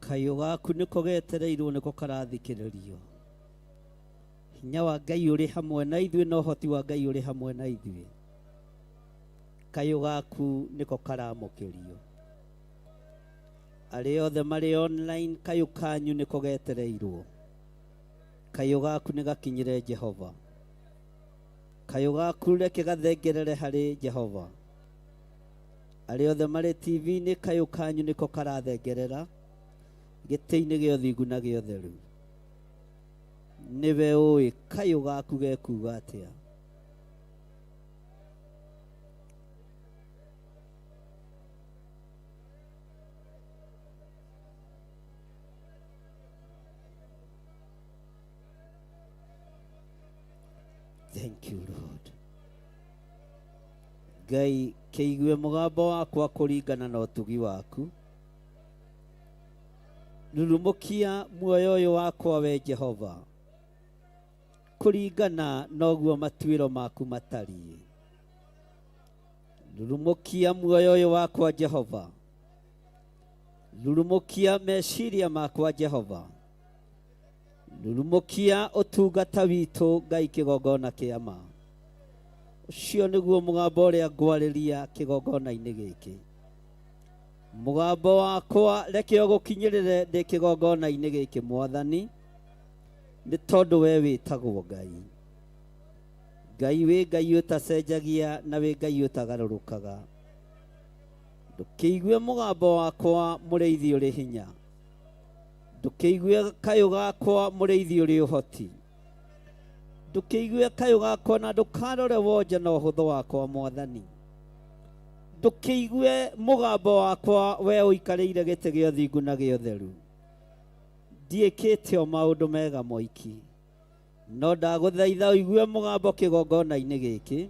kayu gaku niko getereirwo niko karathikiririo hinya wa Ngai uri hamwe na ithuĩ no hoti wa Ngai uri hamwe na ithuĩ kayu gaku niko karamukirio arĩ othe marĩ online kayu kanyu niko getereirwo kayu gaku nĩ gakinyire Jehova kayu gaku reke gathengerere harĩ Jehova arĩ othe marĩ TV-inĩ kayu kanyu niko karathengerera gĩtĩ-inĩ gĩa ũthingu na gĩa ũtheru nĩwe ũĩ kayu gaku gekuga atĩa thank you Lord Ngai kĩigue mũgambo wakwa kũringana na ũtugi waku nurumukia muoyo ũyũ wakwa we Jehova kũringana noguo matuĩro maku matariĩ nurumukia muoyo ũyũ wakwa Jehova nurumukia meciria makwa Jehova nurumukia ũtungata witũ Ngai kĩgongona kĩa ma ũcio nĩguo mũgambo ũrĩa ngwarĩria kĩgongona-inĩ gĩkĩ mugambo wakwa reke ũgũkinyĩrĩre ndĩ kĩgongona-inĩ gĩkĩ Mwathani nĩ tondũ we wĩtagwo Ngai Ngai wĩ Ngai ũtacenjagia na wĩ Ngai ũtagarũrũkaga ndũkĩigue mũgambo wakwa mũrĩithi ũrĩ hinya, ndũkĩigue kayũ gakwa mũrĩithi ũrĩ ũhoti, ndũkĩigue kayũ gakwa na ndũkarore wonja na ũhũthũ wakwa Mwathani, ndũkĩigue mũgambo wakwa we ũikarĩire gĩtĩ gĩa ũthingu na gĩa ũtheru. Ndiĩkĩte o maũndũ mega moiki, no ndagũthaitha ũigue mũgambo kĩgongona-inĩ gĩkĩ.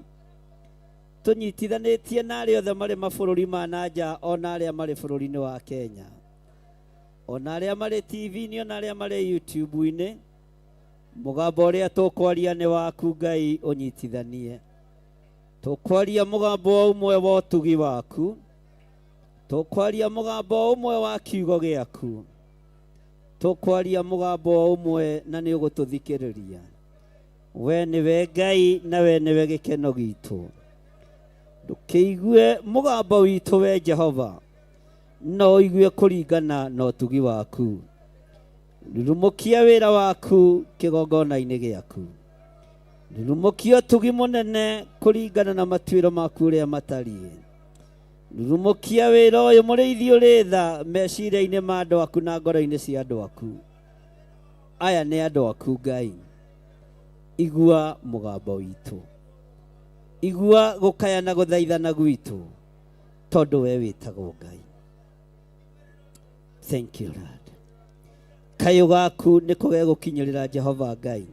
Tũnyitithanĩtie na arĩa othe marĩ mabũrũri ma nanja, ona arĩa marĩ bũrũri-inĩ wa Kenya, ona arĩa marĩ TV-inĩ, ona arĩa marĩ YouTube-inĩ. Mũgambo ũrĩa tũkwaria nĩ waku Ngai, ũnyitithanie. Tũkwaria mũgambo ũmwe wa ũtugi waku, tũkwaria mũgambo ũmwe wa kiugo gĩaku, tũkwaria mũgambo ũmwe na nĩ ũgũtũthikĩrĩria. We nĩwe Ngai na we nĩwe gĩkeno gitũ. Ndũkĩigue mũgambo witũ we Jehova, no ũigue kũringana na ũtugi waku. Rurumũkia wĩra waku kĩgongona-inĩ gĩaku, rurumũkia ũtugi mũnene kũringana na matuĩro maku ũrĩa matariĩ. Rurumũkia wĩra ũyũ mũrĩithi ũrĩ tha meciria-inĩ ma andũ aku na ngoro-inĩ cia andũ aku. Aya nĩ andũ aku Ngai, igua mũgambo witũ, igua gũkaya na gũthaithana gwitũ, tondũ we wĩtagwo Ngai. Thank you Lord. Kayũ gaku nĩko gegũkinyĩrĩra Jehova Ngai.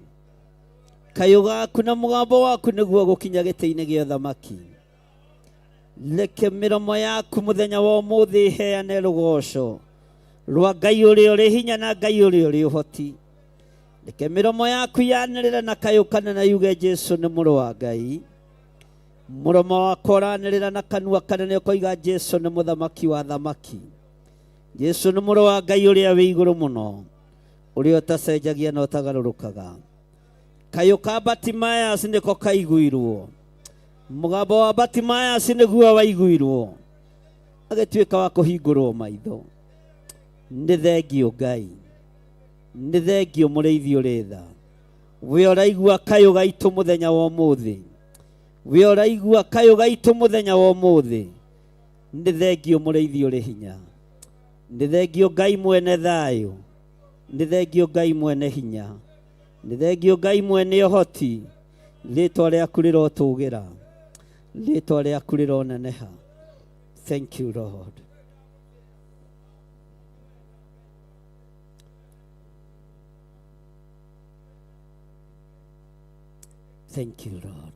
Kayũ gaku na mũgambo waku nĩguo gũkinya gĩtĩ-inĩ gĩa ũthamaki. Reke mĩromo yaku mũthenya wa ũmũthĩ ĩheane rũgoco rwa Ngai ũrĩa ũrĩ hinya na Ngai ũrĩa ũrĩ ũhoti. Reke mĩromo yaku yanĩrĩre na kayũ kanene yuge Jesũ nĩ mũrũ wa Ngai. Mũromo wakwa ũranĩrĩra na kanua kanene ũkoiga Jesũ nĩ mũthamaki wa thamaki. Jesũ nĩ mũrũ wa Ngai ũrĩa wĩ igũrũ mũno, ũrĩa ũtacenjagia na ũtagarũrũkaga. Kayũ ka Bartimaeus nĩko kaiguirwo, mũgambo wa Bartimaeus nĩguo waiguirwo, agĩtuĩka wa kũhingũrwo maitho. Nĩ thengio Ngai, nĩ thengio mũrĩithi ũrĩ tha. We ũraigua kayũ gaitũ mũthenya wa ũmũthĩ, we ũraigua kayũ gaitũ mũthenya wa ũmũthĩ. Nĩ thengio mũrĩithi ũrĩ hinya, nĩ thengio Ngai mwene thayũ, nĩ thengio Ngai mwene hinya, nĩ thengio Ngai mwene ũhoti. Rĩĩtwa rĩaku rĩrotũgĩra, rĩĩtwa rĩaku rĩroneneha. Thank you Lord. Thank you Lord.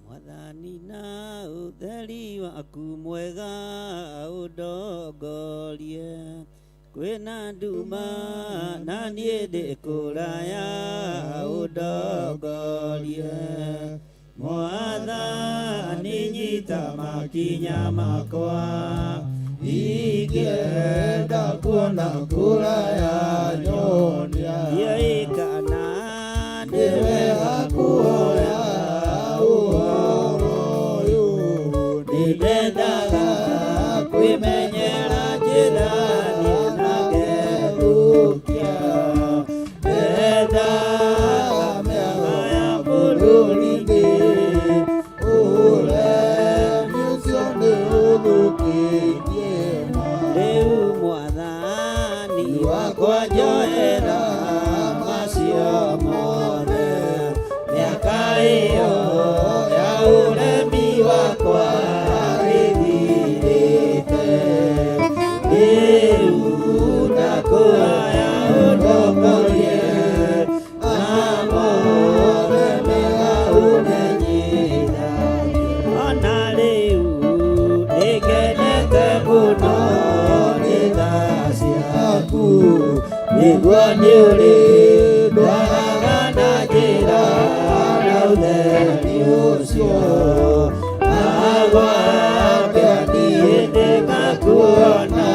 Mwathani na ũtheri waku mwega ũndongorie, kwĩna nduma na niĩ ndĩ kũraya ũndongorie. Mwathani nyita makinya makwa, ingĩenda kuona kũraya nyonia. Kana nĩ wega kuoya nĩndendaga kwĩmenyera njĩra niĩ na ngethukia. Ndendaga mĩago ya bũrũri-inĩ, ũremi ũcio nĩ ũthũkĩtie ma. Rĩu Mwathani wakwa njoera macio mothe, mĩaka ĩyo ya ũremi wakwa ĩthirĩte. Rĩu ndakũhoya ũndongorie, amore mega ũmenyithagie. Ona rĩu nĩngenete mũno nĩ tha ciaku, nĩguo nĩ ũrĩ ndwaraga na njĩra na ũtheri ũcio. Agwake niĩ ndĩgakuona,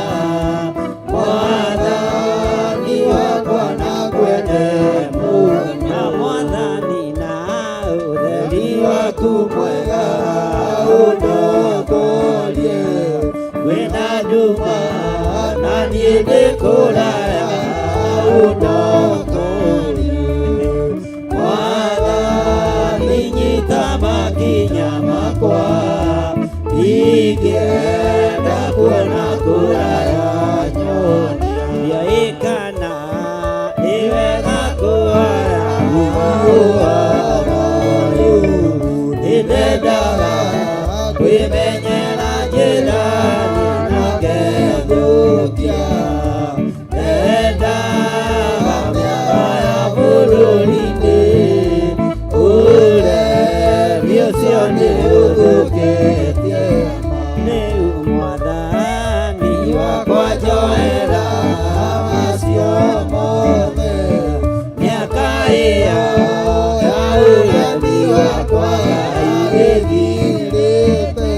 Mwathani wakwa nakwendete. niĩ ndĩkũraya ũndongorie. Mwathani nyita makinya makwa, ingĩenda kuona kũraya nyonia. Ĩkana nĩ wega kuoya ũhoro ũyũ, nĩndendaga kwĩmenyera njĩra na ngethũkia. Ndendaga mĩaka ya bũrũri-inĩ, ũremi ũcio nĩ ũthũkĩtie. Rĩu Mwathani wakwa njoera macio mothe, mĩaka ĩyo ya ũremi wakwa ĩgĩthirĩte.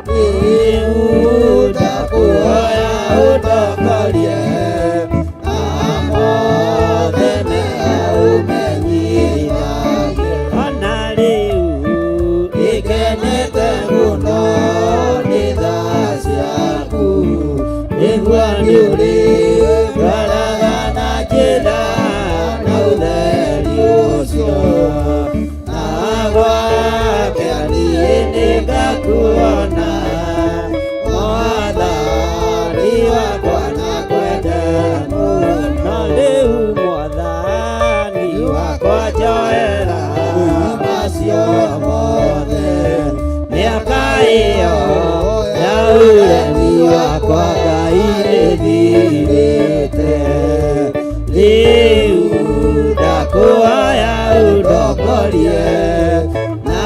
Rĩu ndakuoya ũndongorie, na mothe mega ũmenyithagie. Ona rĩu ĩkenete mũno nĩ tha ciaku, nĩguo nĩ ũrĩndwaraga na njĩra na ũtheri ũcio. Na gwake niĩ nĩngakuona, Mwathani wakwa nakwende mũno. Rĩu Mwathani wakwa njoera macio mothe, mĩaka ĩyo ya ũremi wakwa Ngai ĩthirĩte. Rĩu ndakuoya ũndongorie, na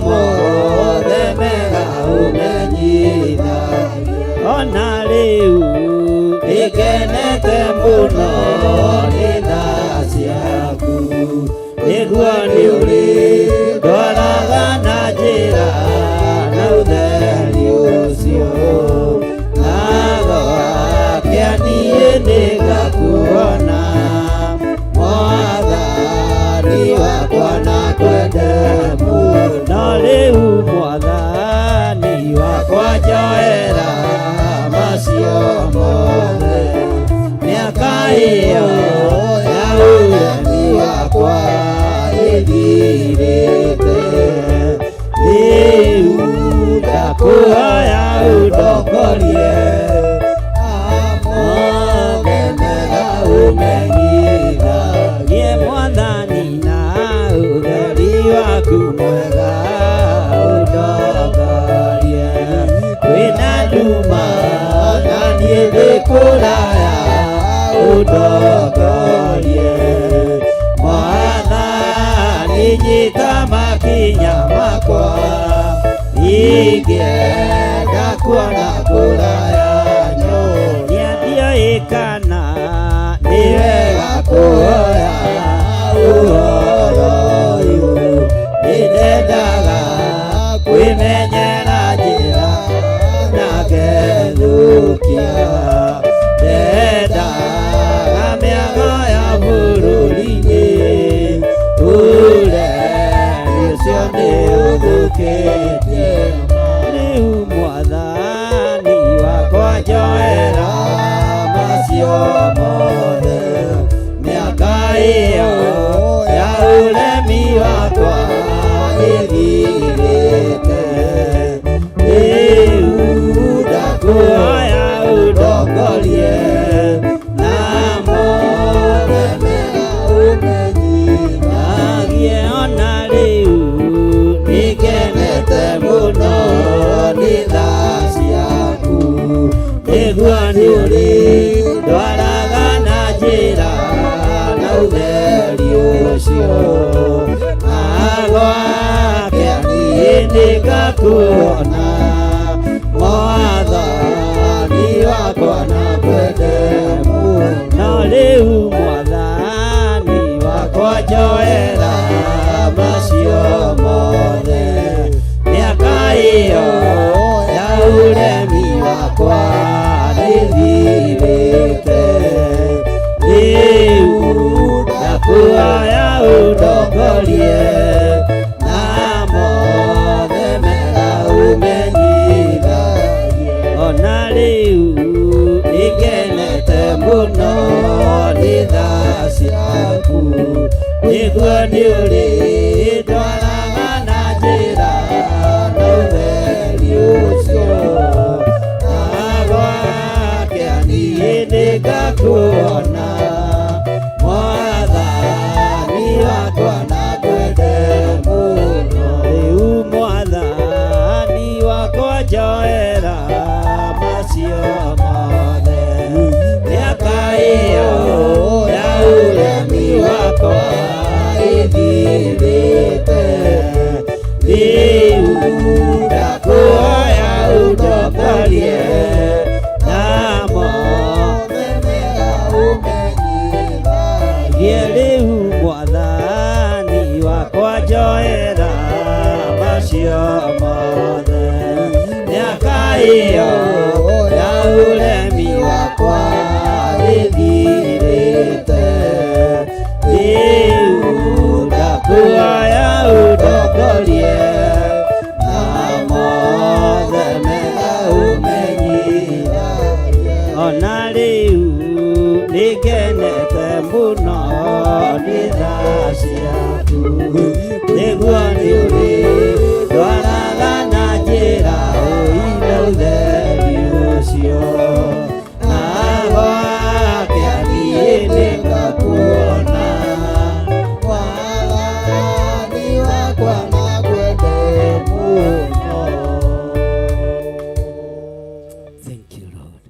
mothe mega ũmenyithagie. Ona rĩu ĩkenete mũno nĩ tha ciaku, nĩguo nĩ ũrĩndwaraga na njĩra na ũtheri ũcio. Na gwake niĩ nĩngakuona, Mwathani wakwa nakwende mũno. Rĩu Mwathani wakwa njoera macio mothe, mĩaka ĩyo ya ũremi wakwa ĩthirĩte. Rĩu ndakuoya ũndongorie, na mothe mega ũmenyithagie. Mwathani na ũtheri waku mwega ũndongorie. Kwĩna nduma na niĩ ndĩkũraya ũndongorie. Mwathani nyita makinya makwa, ingĩenda kuona kũraya nyonia. Ndioĩ kana nĩ wega kuoya ũhoro ũyũ, nĩndendaga kwĩmenyera njĩra na ngethũkia. Ndendaga mĩago ya bũrũri-inĩ, ũremi ũcio nĩ ũthũkĩtie. Rĩu Mwathani wakwa njoera macio mothe, mĩaka ĩyo ya ũremi wakwa ĩthirĩte. Rĩu ndakuoya ũndongorie, na mothe mega ũmenyithagie. Ona rĩu nĩngenete mũno nĩ tha ciaku, nĩguo nĩ ũrĩndwaraga na njĩra na ũtheri ũcio. Na gwake niĩ nĩngakuona, Mwathani wakwa nakwende mũno. Rĩu Mwathani wakwa njoera macio mothe, mĩaka ĩyo ya ũremi wakwa ĩthirĩte. Rĩu ndakuoya ũndongorie, na mothe mega ũmenyithagie. Ona rĩu uri twaraga na njĩra na ũtheri ũcio nagwake niĩ nĩngakuona mwathani wakwa na ngwende mũno rĩu mwathani wakwa njoera macio mothe mĩaka ĩyo ya ũremi wakwa ĩthirĩte rĩu ndakuoya ũndongorie na mothe mega ũmenyithagie rĩu mwathani wakwa njoera macio mothe mĩaka ĩyo ya ũremi wakwa ĩthirĩte rĩu ndakuoya ũndongorie na mothe mega ũmenyithagie ona rĩu nĩngenete mũno nĩ tha ciaku nĩguo nĩ ũrĩ twaraga na njĩra ũire ũtheri ũcio nagwake niĩ nĩngakuona mwathani wakwa na ngwende mũno. Thank you, Lord.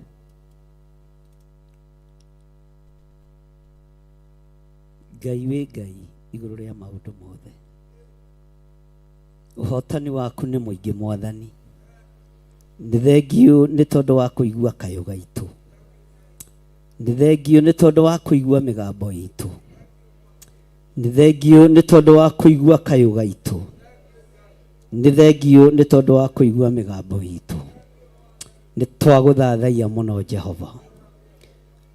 Ngai wĩ Ngai igũrũ rĩa maũndũ mothe. Ũhotani waku nĩ mũingĩ Mwathani. Nĩ thengio nĩ tondũ wa kũigua kayũ gaitũ. Nĩ thengio nĩ tondũ wa kũigua mĩgambo itũ. Nĩ thengio nĩ tondũ wa kũigua kayũ gaitũ. Nĩ thengio nĩ tondũ wa kũigua mĩgambo itũ. Nĩ twagũthathaia mũno Jehova.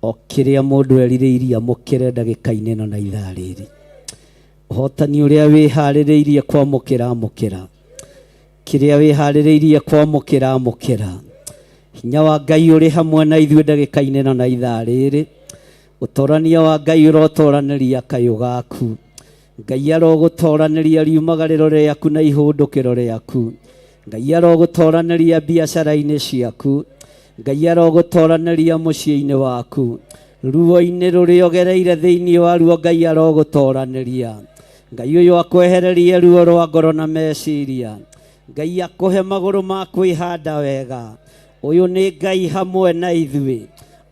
O kĩrĩa mũndũ erirĩirie amũkĩre ndagĩka-inĩ ĩno na ithaa rĩrĩ. Ũhotani ũrĩa wĩharĩrĩirie kwamũkĩra amũkĩra. Kĩrĩa wĩharĩrĩirie kwamũkĩra amũkĩra. Hinya wa Ngai ũrĩ hamwe na ithuĩ ndagĩka-inĩ ĩno na ithaa rĩrĩ. Ũtorania wa Ngai ũrotoranĩria kayũ gaku. Ngai arogũtoranĩria riumagarĩro rĩaku na ihũndũkĩro rĩaku. Ngai arogũtoranĩria biacara-inĩ ciaku. Ngai arogũtoranĩria mũciĩ-inĩ waku. Ruo-inĩ rũrĩa ũgereire thĩinĩ wa ruo Ngai arogũtoranĩria. Ngai ũyũ akwehererie ruo rwa ngoro na meciria. Ngai akũhe magũrũ ma kwĩhanda wega. Ũyũ nĩ Ngai hamwe na ithuĩ.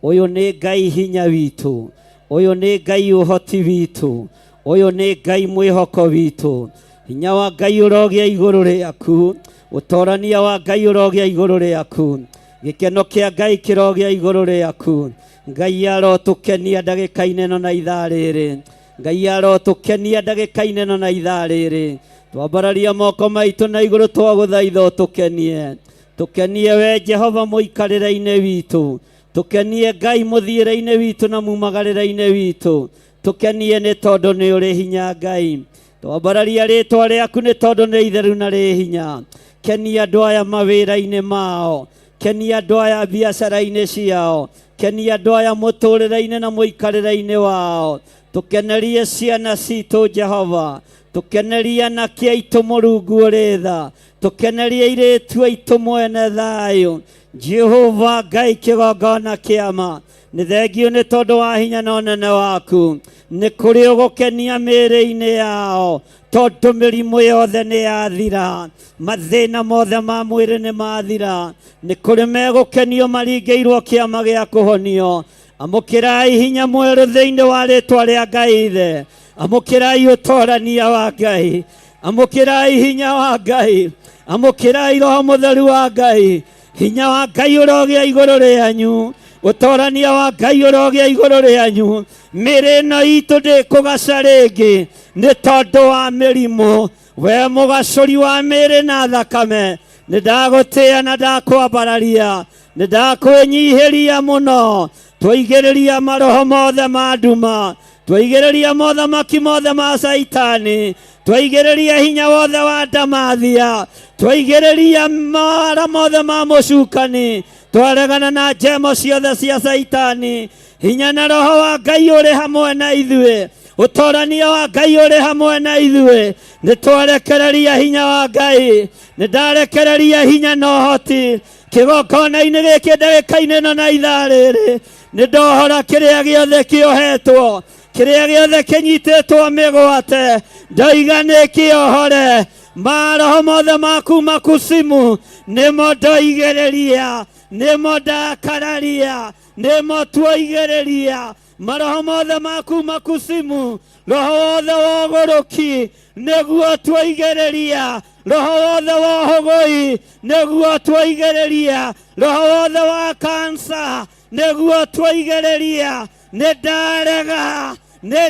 Ũyũ nĩ Ngai hinya witũ. Ũyũ nĩ Ngai ũhoti witũ. Ũyũ nĩ Ngai mwĩhoko witũ. Hinya wa Ngai ũrogĩa igũrũ rĩaku. Ũtorania wa Ngai ũrogĩa igũrũ rĩaku. Gĩkeno kĩa Ngai kĩrogĩa igũrũ rĩaku. Ngai arotũkenia ndagĩka-inĩ ĩno na ithaa rĩrĩ. Ngai arotũkenia ndagĩka-inĩ ĩno na ithaa rĩrĩ. Twambararia moko maitũ na igũrũ twagũthaitha ũtũkenie. Tũkenie we Jehova mũikarĩre-inĩ witũ. Tũkenie Ngai mũthiĩre-inĩ witũ na mumagarĩre-inĩ witũ. Tũkenie nĩ tondũ nĩ ũrĩ hinya Ngai. Twambararia rĩtwa rĩaku nĩ tondũ nĩ itheru na rĩ hinya. Kenia andũ aya mawĩra-inĩ mao. Kenia andũ aya biacara-inĩ ciao. Kenia andũ aya mũtũrĩre-inĩ na mũikarĩre-inĩ wao. Tũkenerie ciana citũ Jehova. Tũkenerie anake aitũ Mũrungu ũrĩ tha. Tũkenerie airĩtu aitũ mwene thayũ. Jehova Ngai kĩgongona kĩama. Nĩ thengio nĩ tondũ wa hinya na ũnene waku. Nĩ kũrĩ ũgũkenia mĩĩrĩ-inĩ yao. Tondũ mĩrimũ yothe nĩ yathira. Mathĩna mothe ma mwĩrĩ nĩ mathira. Nĩ kũrĩ megũkenio maringĩirwo kĩama gĩa kũhonio. Amũkĩrai hinya mwerũ thĩinĩ wa rĩtwa rĩa Ngai Ithe. Amũkĩrai ũtorania wa Ngai. Amũkĩrai hinya wa Ngai. Amũkĩrai Roho Mũtheru wa Ngai. Hinya wa Ngai ũrogĩa igũrũ rĩanyu. Ũtorania wa Ngai ũrogĩa igũrũ rĩanyu. Mĩĩrĩ ĩno itũ ndĩkũgaca rĩngĩ nĩ tondũ wa mĩrimũ. We mũgacũri wa mĩĩrĩ na thakame, nĩ ndagũtĩĩa na ndakwambararia. Nĩ ndakwĩnyihĩria mũno. Twaigĩrĩria maroho mothe ma nduma. Twaigĩrĩria mothamaki mothe ma Saitani. Twaigĩrĩria hinya wothe wa ndamathia. Twaigĩrĩria mara mothe ma mũcukani. Twaregana na njemo ciothe cia Saitani. Hinya na roho wa Ngai ũrĩ hamwe na ithuĩ. utorania wa Ngai uri hamwe na ithuĩ. Nĩ twarekereria hinya wa Ngai, nĩ ndarekereria hinya na ũhoti kĩgongona-inĩ gĩkĩ ndagĩka-inĩ ĩno na ithaa rĩrĩ. Nĩ ndohora kĩrĩa gĩothe kĩohetwo, kĩrĩa gĩothe kĩnyitĩtwo mĩgwate, ndoiga nĩ kĩohore. Maroho mothe maku makusimu nĩmo ndoigĩrĩria, nĩmo ndakararia, nĩmo tuoigĩrĩria. Maroho mothe maku makusimu, roho wothe wa ũgũrũki nĩguo tuoigĩrĩria, roho wothe wa ũhũgũi nĩguo tuoigĩrĩria, roho wothe wa kansa nĩguo tuoigĩrĩria. Nĩ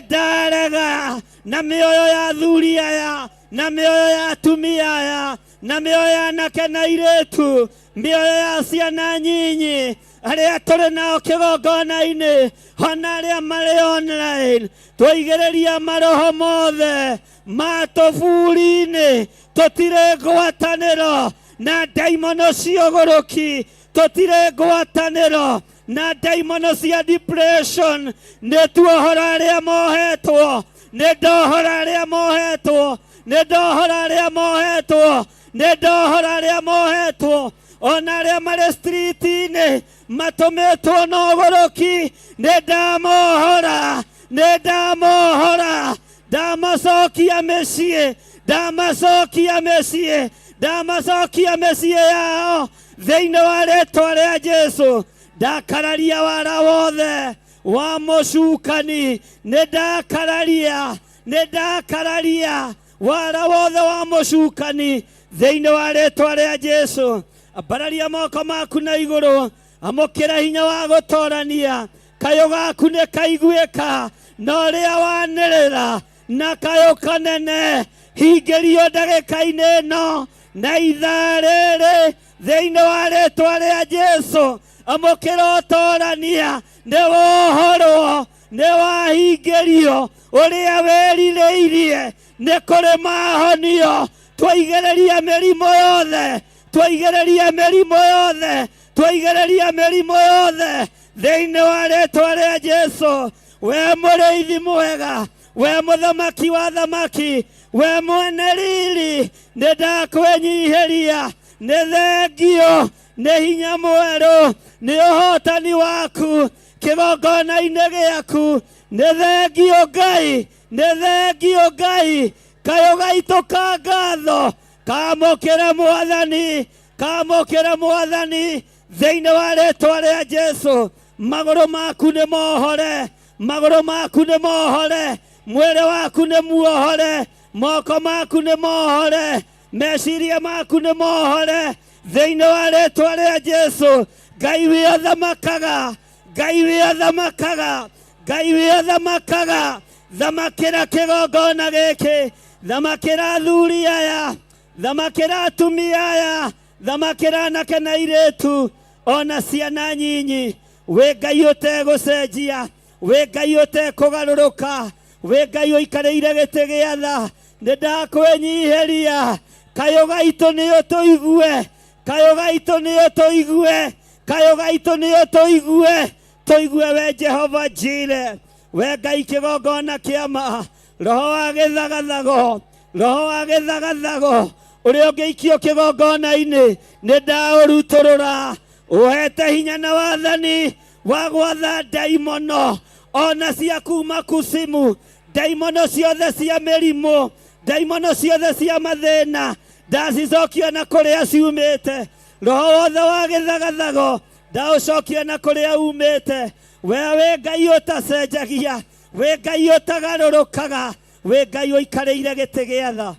ndarega na mĩoyo ya athuri aya, na mĩoyo ya atumia aya, na mĩoyo ya anake na airĩtu, mĩoyo ya ciana nyinyi arĩa tũrĩ nao kĩgongona-inĩ, ona arĩa marĩ online. Twoigĩrĩria maroho mothe ma tũburi-inĩ, tũtirĩ ngwatanĩro na ndaimono cia ũgũrũki, tũtirĩ ngwatanĩro na ndaimono cia depression. Nĩ tuohora arĩa mohetwo, nĩ ndohora arĩa mohetwo, nĩ ndohora arĩa mohetwo, nĩ ndohora arĩa mohetwo. Ona arĩa marĩ street-inĩ matũmĩtwo na ũgũrũki, nĩ ndamohora, nĩ ndamohora. Ndamacokia mĩciĩ, ndamacokia mĩciĩ, ndamacokia mĩciĩ yao thĩinĩ wa rĩĩtwa rĩa Jesũ. Ndakararia wara wothe wa mũcukani, nĩ ndakararia wara wothe wa mũcukani thĩinĩ wa rĩĩtwa rĩa Jesũ. Ambararia moko maku na igũrũ, amũkĩra hinya wa gũtorania. Kayũ gaku nĩ kaiguĩka, na ũrĩa wanĩrĩra na kayũ kanene hingĩrio ndagĩka-inĩ ĩno na ithaa rĩrĩ thĩinĩ wa rĩĩtwa rĩa Jesũ. Amũkĩra ũtorania, nĩ wohorwo, nĩ wahingĩrio ũrĩa werirĩirie. Nĩ kũrĩ mahonio. Twoigĩrĩria mĩrimũ yothe, twoigĩrĩria mĩrimũ yothe, twoigĩrĩria mĩrimũ yothe thĩinĩ wa rĩĩtwa rĩa Jesũ. We mũrĩithi mwega, we mũthamaki wa thamaki, we mwene riri, nĩ ndakwĩnyihĩria. Nĩ thengio, nĩ hinya mwerũ, nĩ ũhotani waku kĩgongona-inĩ gĩaku. Nĩ thengio Ngai, nĩ thengio Ngai. Kayũ gaitũ ka ngatho kamũkĩre Mwathani, kamũkĩre Mwathani thĩinĩ wa rĩĩtwa rĩa Jesũ. Magũrũ maku nĩ mohore, magũrũ maku nĩ mohore, mwĩrĩ waku nĩ muohore, moko maku nĩ mohore, meciria maku nĩ mohore thĩinĩ wa rĩĩtwa rĩa Jesũ. Ngai wĩ athamakaga, Ngai wĩ athamakaga, Ngai wĩ athamakaga. Thamakĩra kĩgongona gĩkĩ, thamakĩra athuri aya, thamakĩra atumia aya, thamakĩra anake na airĩtu, ona ciana nyinyi. Wĩ Ngai ũtegũcenjia, wĩ Ngai ũtekũgarũrũka, wĩ Ngai ũikarĩire gĩtĩ gĩa tha. Nĩ ndakwĩnyihĩria. Kayũ gaitũ nĩ ũtũigue, kayũ gaitũ nĩ ũtũigue, kayũ gaitũ nĩ ũtũigue. Tũigue we Jehova Jire, we Ngai kĩgongona kĩa ma. Roho wa gĩthagathago, roho wa gĩthagathago ũrĩa ũngĩikio kĩgongona-inĩ, nĩ ndaũrutũrũra. Ũhete hinya na wathani wa gwatha ndaimono ona cia kuma kusimu, ndaimono ciothe cia mĩrimũ, ndaimono ciothe cia mathĩna, ndacicokia na kũrĩa ciumĩte. Roho wothe wa gĩthagathago ndaũcokia na kũrĩa umĩte. We wĩ Ngai ũtacenjagia, wĩ Ngai ũtagarũrũkaga, wĩ Ngai ũikarĩire gĩtĩ gĩa tha.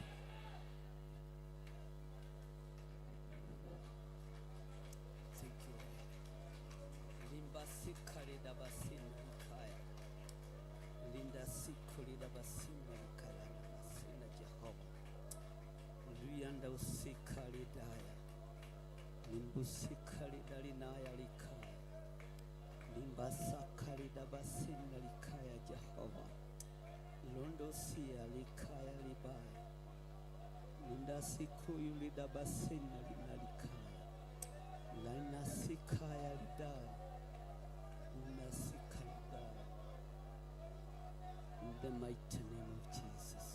Siku yulida basina linalikaya laina sikaya lidaya una sikalidaya in the mighty name of Jesus.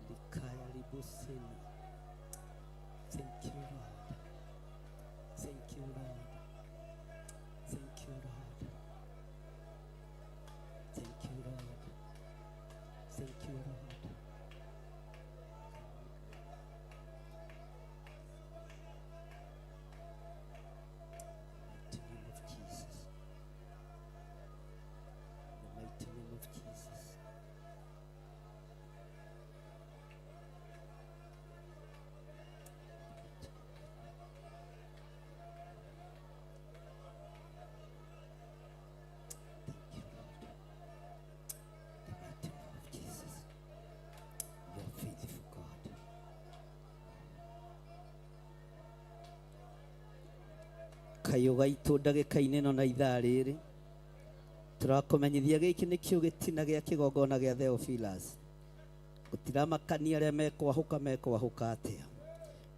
Likaya libuseni. Thank you, Lord. Thank you, Lord. Thank you, Lord. Thank you, Lord. Thank you, Lord. Mighty name of Jesus. Kayo gaitå ndagä-inä no na ithaa rĩrĩ tũrakũmenyithia gĩkĩ nĩkĩo gĩtina gĩa kĩgongona gĩa Theophilus. Gũtiramakania arĩa mekwahũka atĩa,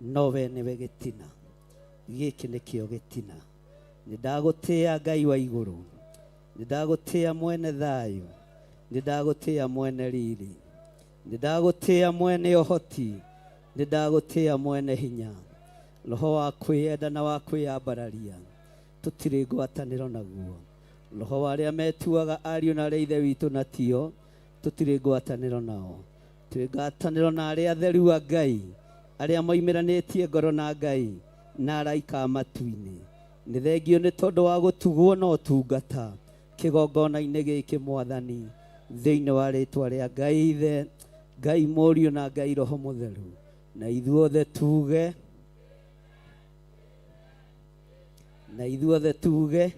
no we nĩwe gĩtina. Gĩkĩ nĩkĩo gĩtina. Nĩndagũtĩĩa Ngai wa igũrũ, nĩndagũtĩĩa mwene thayũ, nĩndagũtĩĩa mwene riri, nĩndagũtĩĩa mwene ũhoti, nĩndagũtĩĩa mwene hinya. Roho wa kwĩenda na wa kwĩyambararia tũtirĩ ngwatanĩro naguo. Roho wa arĩa metuaga ariũ na arĩa ithe witũ na tio tũtirĩ ngwatanĩro nao. Tũrĩ ngwatanĩro na arĩa atheru a Ngai, arĩa moimĩranĩtie ngoro na Ngai na araika matu-inĩ. Nĩ thengio nĩ tondũ wa gũtugwo na ũtungata kĩgongona-inĩ gĩkĩ Mwathani, thĩinĩ wa rĩtwa rĩa Ngai Ithe, Ngai Mũriũ na Ngai Roho Mũtheru. Na ithuothe tuge, na ithuothe tuge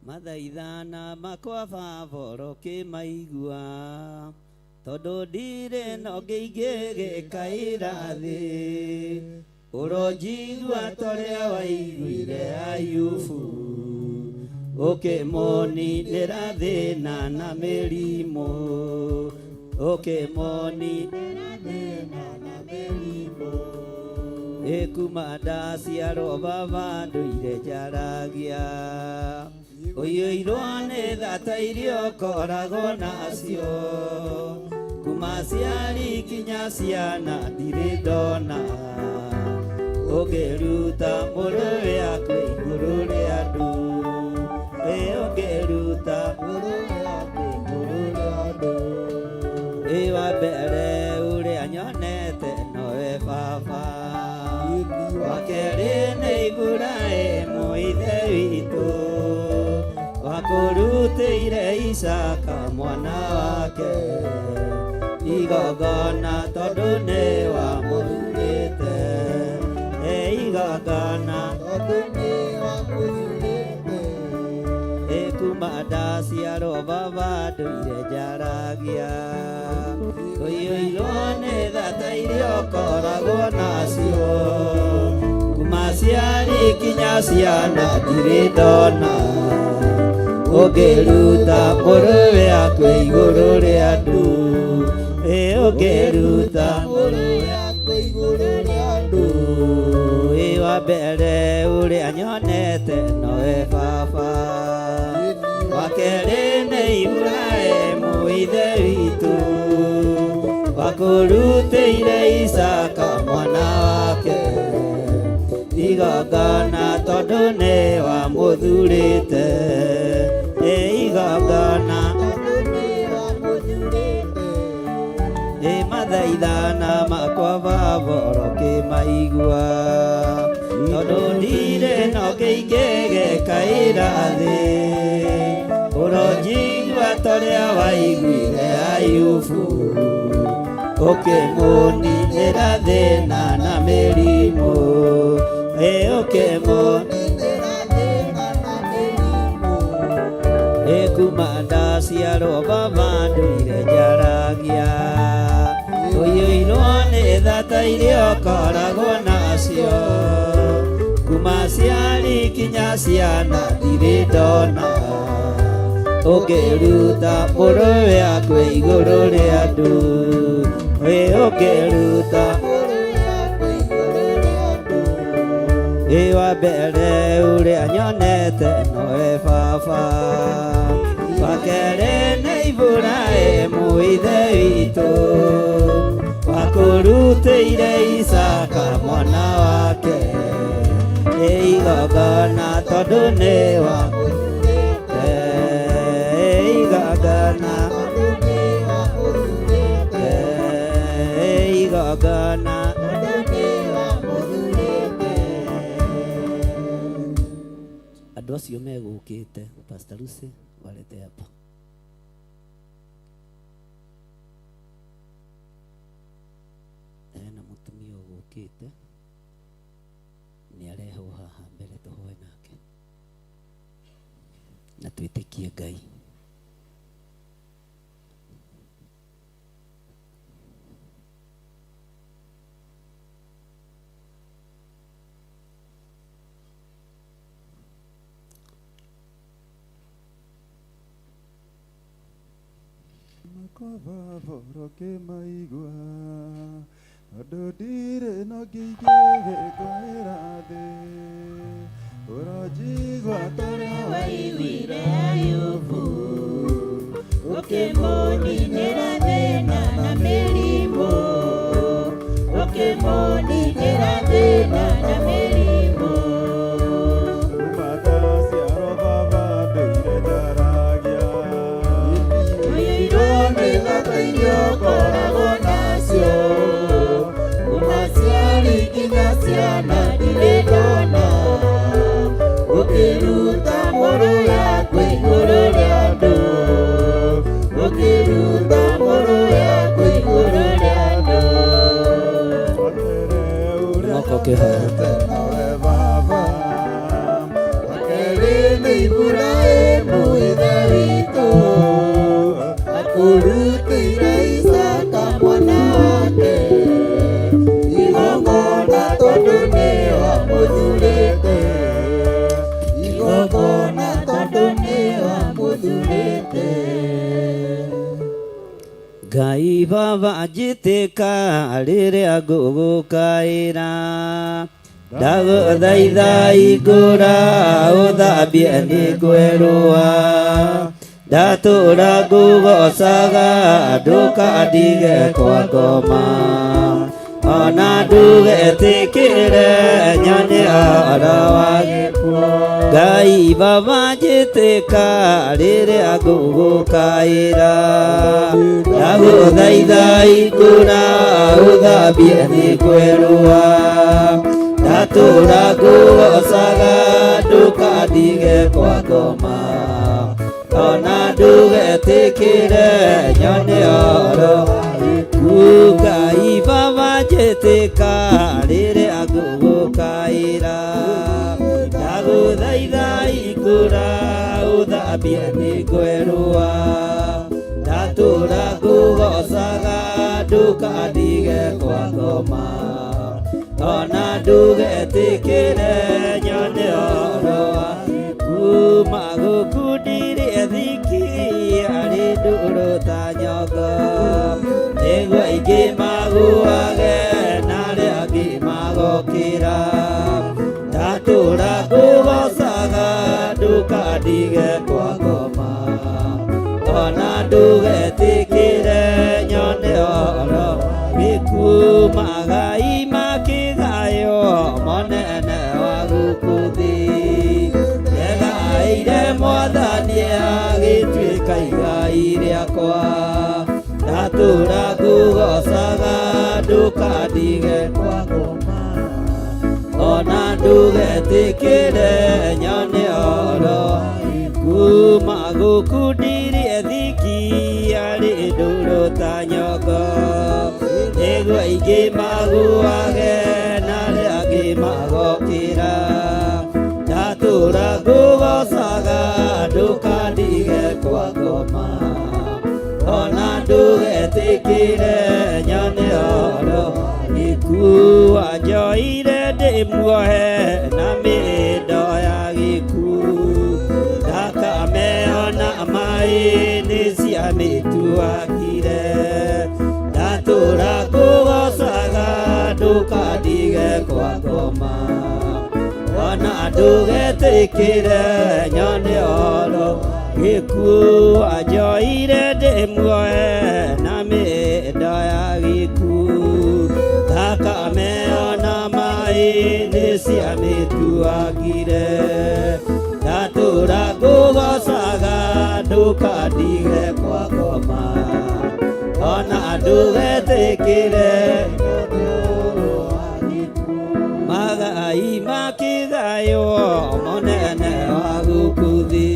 mathaithana makwa Baba ũkĩmaigua, tondũ ndirĩ na ũngĩ ingĩgĩkaĩra thĩ. Ũronjigua torĩa waiguire Ayubu, ũkĩmũninĩra thĩna na mĩrimũ, ũkĩmũninĩra thĩna na mĩrimũ. Kuma ndaciarwo Baba ndũire njaragia, ũiyũirwo nĩ thata iria ũkoragwo nacio. Kuma ciari kinya ciana ndirĩ ndona ũngĩruta mũrũwe akwe igũrũ rĩa andũ. Ũngĩruta mũrũwe akwe igũrũ rĩa andũ. Wa mbere ũrĩa nyonete nowe Baba, wa kerĩ nĩ Iburahĩmu ithe witũ, wakũrutĩire Isaka mwana wake igongona tondũ nĩ wamũthurĩte. Igongona tondũ nĩ wamũthurĩte. Kuma ndaciarwo Baba ndũire njaragia, ũiyũirwo nĩ thata iria ũkoragwo nacio. Kuma ciari kinya ciana ndirĩ ndona ũngĩruta mũrũwe akwe igũrũ rĩa andũ. Ũngĩruta mũrũwe akwe igũrũ rĩa andũ. Wa mbere ũrĩa nyonete nowe Baba, wa kerĩ nĩ Iburahĩmu ithe witũ, wakũrutĩire Isaka mwana wake igongona tondũ nĩ wamũthurĩte. Igongona tondũ nĩ wamũthurĩte. Mathaithana makwa Baba ũkĩmaigua, tondũ ndirĩ na ũngĩ ingĩgĩkaĩra thĩ. Ũronjigua torĩa waiguire Ayubu, ũkĩmũninĩra thĩna na mĩrimũ. Ũkĩmũninĩra thĩna na mĩrimũ. Kuma ndaciarwo Baba ndũire njaragia, ũiyũirwo nĩ thata iria ũkoragwo nacio. Kuma ciari kinya ciana ndirĩ ndona ũngĩruta mũrũwe akwe igũrũ rĩa andũ. Ũngĩruta mũrũwe akwe igũrũ rĩa andũ. Iwa mbere uria nyonete noe baba wakere nĩ Iburahĩmu ithe witũ wakũrutĩire Isaka mwana wake igongona tondũ nĩ wamũthurĩte igongona igongona andũ acio megũkĩte Pastor Lucy walete hapa. Na mũtumia ũgũkĩte nĩ arehwo haha mbere tũhoe nake na twĩtĩkie Ngai. Vavoroke maigua adodire no gige gairade orajigwa tara waiwire ayubu okemoni neradena na melimo okemoni neradena na melimo umatasi arobaba beire daragia oyeirone lakainyo koragonasio umasiali kinasiana diledona ukiruta moro yakwe iguru lyando ukiruta moro yakwe iguru lyando moko kĩharo nawe baba wakere nĩ Iburahĩmu ithe witũ akũrutĩire Isaka mwana wake igongona tondũ nĩ wamũthurĩte igongona tondũ nĩ wamũthurĩte. Ngai baba njĩtĩka rĩrĩa ngũgũkaĩra ndagũthaitha hingũra ũthambie nĩ ngwerũa ndatũra ngũgocaga ndũkandige kwa ngoma ona ndũgetĩkĩre nyone ũhoro wa gĩkuũ. Ngai baba njĩtĩka rĩrĩa ngũgũkaĩra ndagũthaitha hingũra ũthambie nĩ ngwerũa ndatũra ngũgocaga ndũkandige kwa ngoma ona ndũgetĩkĩre nyone ũhoro wa gĩkuũ. Ngai baba njĩtĩka rĩrĩa ngũgũkaĩra ndagũthaitha hingũra ũthambie nĩ ngwerũa ndatũra ngũgocaga ndũkandige kwa ngoma ona ndũgetĩkĩre nyone ũhoro wa kuma gũkũ ndirĩ thiki arĩ ndũrũ ta nyongo nĩguo aingĩ maguage na arĩa angĩ magokĩra ndatũra ngũgocaga ndũkandige kwa ngoma ona ndũgetĩkĩre nyone ũhoro gĩkuũ. Magai makĩgayo monene wa gũkũ thĩ ndegaĩire Mwathani agĩtuĩka igai rĩakwa ndatũra ngũgocaga ndũkandige kwa ngoma ona ndũgetĩkĩre nyone ũhoro wa kuma gũkũ ndirĩ thiki arĩ ndũrũ ta nyongo nĩguo aingĩ maguage na arĩa angĩ magokĩra ndatũra ngũgocaga ndũkandige kwa ngoma ona ndũgetĩkĩre nyone ũhoro wa gĩkuũ. Wanjoire ndĩ muohe na mĩĩndo ya gĩkuũ ndakameona maĩ nĩ ciamĩtuagire ndatũra ngũgocaga ndũkandige kwa ngoma ndugetikire nyone oro gikuo anjoire ndĩ muoe na mĩenda ya gĩkuũ thakame ona maĩ nĩ ciamĩtuagire ndatũra ngũgocaga ndũkandige kwa ngoma ona ndugetikire magai makigayo monene wa gukuthi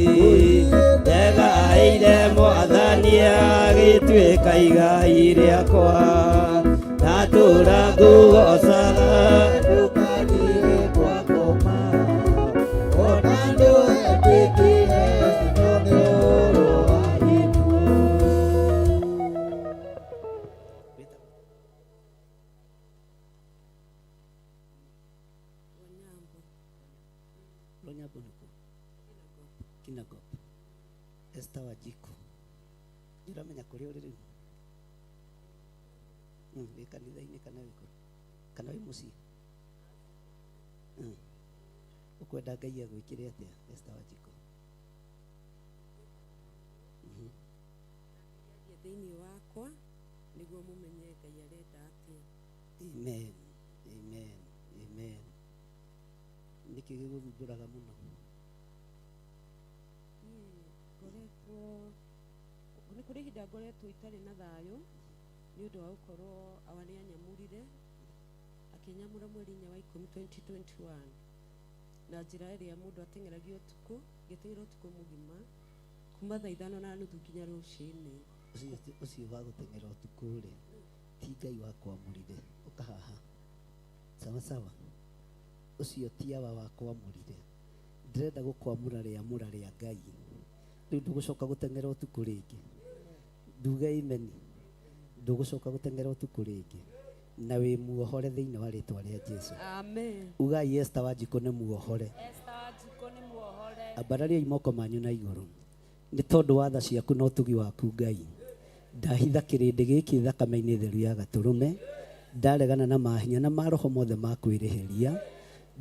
ndegaire mwathani agĩtuĩka igai rĩakwa ndatũra ngũgocaga ndũkandige kwa ngoma ona ndugetikire nyone ũhoro wa Kinagop Esther Wajiko ndiramenya kũrĩa ũrĩ rĩu wĩ kanitha-inĩ kana wĩ mũciĩ ũkwenda Ngai agwĩkĩre atĩa Esther Wajiko thĩinĩ wakwa nĩguo mũmenye Ngai arenda atĩa. Amen, amen, amen. Nĩkĩ gĩgũthumbũraga mũno? Nĩ kũrĩ ihinda ngoretwo itarĩ na thayũ nĩ ũndũ wa gũkorwo awa nĩ anyamũrire akĩnyamũra mweri-inĩ wa 10 2021 na njĩra ĩrĩa mũndũ ateng'eragia ũtukũ ngĩteng'era ũtukũ mũgima kuma thaa 5:30 nginya rũciinĩ. Ũcio wa gũteng'era ũtukũ rĩ ti Ngai wakwamũrire ũkahaha sawa sawa, ũcio ti awa wakwamũrire, ndĩrenda gũkwamũra rĩamũra rĩa Ngai. Rĩu ndũgũcoka gũteng'era ũtukũ rĩngĩ, nduge amen. Ndũgũcoka gũteng'era ũtukũ rĩngĩ na wĩ muohore thĩinĩ wa rĩtwa rĩa Jesũ. Amen. Ugai Esther Wajiko nĩ muohore. Esther Wajiko nĩ muohore. Ambarariai moko manyu na igũrũ. Nĩ tondũ wa tha ciaku na ũtugi waku Ngai, ndahitha kĩrĩndĩ gĩkĩ thakame-inĩ theru ya Gatũrũme, ndaregana na mahinya na maroho mothe ma kwĩrĩhĩria,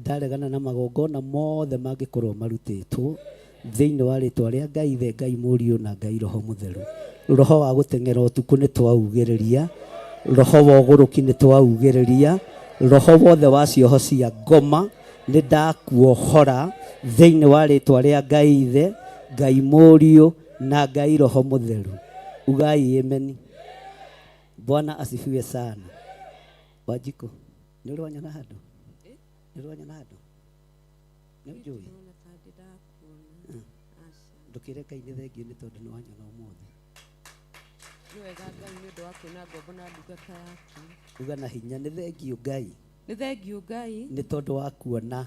ndaregana na magongona mothe mangĩkorwo marutĩtwo thĩinĩ wa rĩtwa rĩa Ngai Ithe, Ngai Mũriũ na Ngai Roho Mũtheru. Roho wa gũteng'era ũtukũ nĩ twaugĩrĩria, roho wa ũgũrũki nĩ twaugĩrĩria, roho wothe wa cioho cia ngoma nĩ ndakuohora thĩinĩ wa rĩtwa rĩa Ngai Ithe, Ngai Mũriũ na Ngai Roho Mũtheru. Ugai amen. Bwana asifiwe sana. Wajiko, nĩ ũrĩ wanyona handũ? Nĩ ũrĩ wanyona handũ? Nĩ ũnjũĩ? Ndũkĩre Ngai nĩ thengio nĩ tondũ nĩ wanyona ũmũthĩ. Nĩ wega Ngai nĩ ũndũ wa kwĩna ngombo na ndungata yaku. Uga na hinya nĩ thengio Ngai. Nĩ thengio Ngai. Nĩ tondũ wa kuona.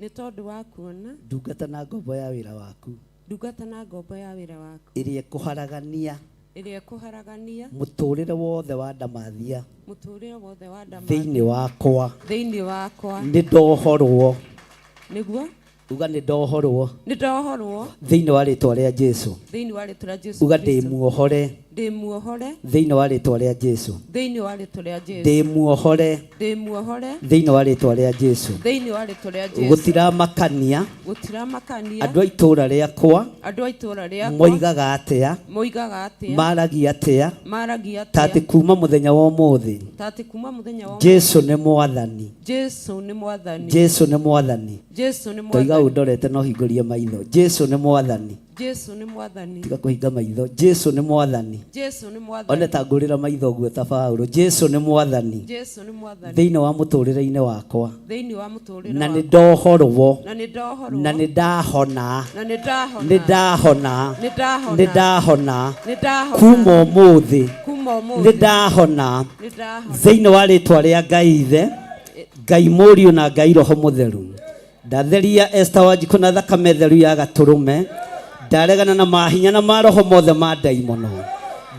Nĩ tondũ wa kuona. Ndungata na ngombo ya wĩra waku. Ndungata na ngombo ya wĩra waku. Ĩrĩa ĩkũharagania. Ĩrĩa ĩkũharagania. Mũtũrĩre wothe wa ndamathia. Mũtũrĩre wothe wa ndamathia. Thĩinĩ wakwa. Thĩinĩ wakwa. Nĩ ndohorwo. Nĩguo. Uga nĩ ndohorwo. Nĩ ndohorwo. Thĩinĩ wa rĩtwa rĩa Jesũ. Thĩinĩ wa rĩtwa rĩa Jesũ. Uga ndĩ muohore. Ndĩ muohore. Thĩinĩ wa rĩtwa rĩa Jesũ. Thĩinĩ wa rĩtwa rĩa Jesũ. Ndĩ muohore. Ndĩ muohore. Thĩinĩ wa rĩtwa rĩa Jesũ. Thĩinĩ wa rĩtwa rĩa Jesũ. Gũtiramakania. Gũtiramakania. Andũ a itũũra rĩakwa. Andũ a itũũra rĩakwa. Moigaga atĩa? Moigaga atĩa? Maragia atĩa? Maragia atĩa? Tatĩ kuma mũthenya wa ũmũthĩ. Tatĩ kuma mũthenya wa ũmũthĩ. Jesũ nĩ mwathani. Jesũ nĩ mwathani. Jesũ nĩ mwathani. Jesũ nĩ mwathani. Toiga ũndorete no hingũrie maitho. Jesũ nĩ mwathani. Jesũ nĩ mwathani. Tiga kũhinga maitho. Jesũ nĩ mwathani. Jesũ nĩ mwathani. One ta ngũrĩra maitho guo ta Paulo. Jesũ nĩ mwathani. Jesũ nĩ mwathani. Thĩinĩ wa mũtũrĩre-inĩ wakwa. Thĩinĩ wa mũtũrĩre na wakwa. nĩ ndohorwo. Na nĩ ndohorwo. Na nĩ ndahona. Na nĩ ndahona. Nĩ ndahona. Nĩ ndahona. Nĩ ndahona. Nĩ ndahona. Kuma ũmũthĩ. Kuma ũmũthĩ. Nĩ ndahona. Nĩ ndahona. Thĩinĩ wa rĩtwa rĩa Ngai Ithe, Ngai Mũriũ na Ngai Roho Mũtheru. Ndatheria Esther Wajiko na thakame theru ya Gatũrũme. Ndaregana na mahinya na maroho mothe ma ndaimono.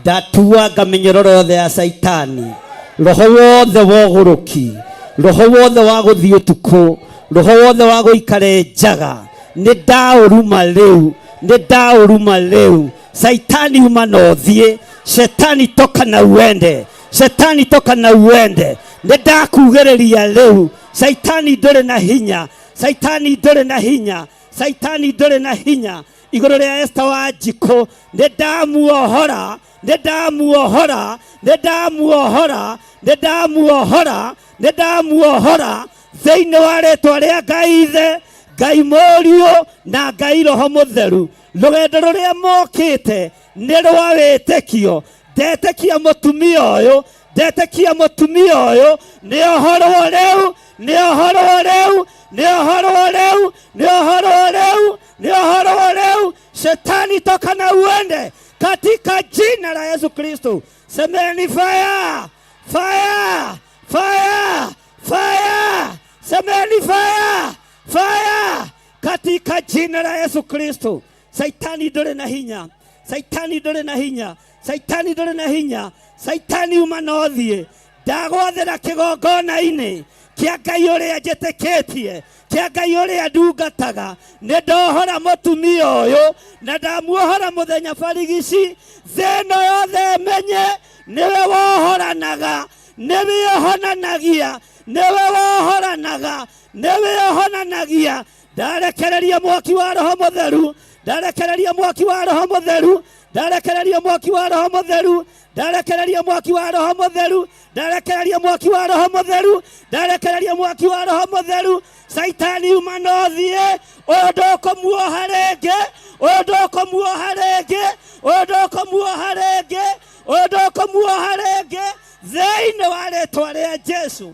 Ndatua ngamenyororo yothe ya Saitani. Roho wothe wa ũgũrũki. Roho wothe wa gũthiĩ ũtukũ. Roho wothe wa gũikare njaga. Nĩ ndaũruma rĩu. Nĩ ndaũruma rĩu. Saitani uma na ũthiĩ. Shetani toka na uende. Shetani toka na uende. Nĩ ndakugĩrĩria rĩu. Saitani ndũrĩ na hinya. Saitani ndore na hinya, Saitani ndore na hinya iguru ria Esther Wanjiku. Ndamuohora, ndamuohora, ndamuohora, ndamuohora, ndamuohora thiini wa ritwa ria Ngai Ithe, Ngai Mũriũ na Ngai Roho Mũtheru. Rũgendo rũrĩa mokĩte nĩ rwa wĩtĩkio. Ndetĩkia mũtumia ũyũ, ndetĩkia mũtumia ũyũ nĩ ũhoro rĩu, nĩ ũhoro rĩu, nĩ ũhoro rĩu, nĩ ũhoro rĩu, nĩ ũhoro rĩu. Shetani toka na uende katika jina la Yesu Kristo. Semeni fire, fire, fire, fire. Semeni fire, fire katika jina la Yesu Kristo. Saitani ndore na hinya, Saitani ndore na hinya, Saitani ndore na hinya, Saitani umanothie. Ndagwathera kĩgongona-inĩ kĩa Ngai ũrĩa njĩtĩkĩtie, kĩa Ngai ũrĩa ndungataga. Nĩ ndohora mũtumia ũyũ na ndamuohora mũthenya barigici. Thĩ ĩno yothe menye nĩwe wohoranaga, nĩwe wohonanagia, nĩwe wohoranaga, nĩwe wohonanagia. Ndarekereria mwaki wa Roho Mũtheru, ndarekereria mwaki wa Roho Mũtheru, ndarekereria mwaki wa Roho Mũtheru, ndarekereria mwaki wa Roho Mũtheru, ndarekereria mwaki wa Roho Mũtheru, ndarekereria mwaki wa Roho Mũtheru. Saitani umanothie, ũyũ ndũkũmuoha rĩngĩ, ũyũ ndũkũmuoha rĩngĩ, ũyũ ndũkũmuoha rĩngĩ, ũyũ ndũkũmuoha rĩngĩ thĩinĩ wa rĩtwa rĩa Jesũ.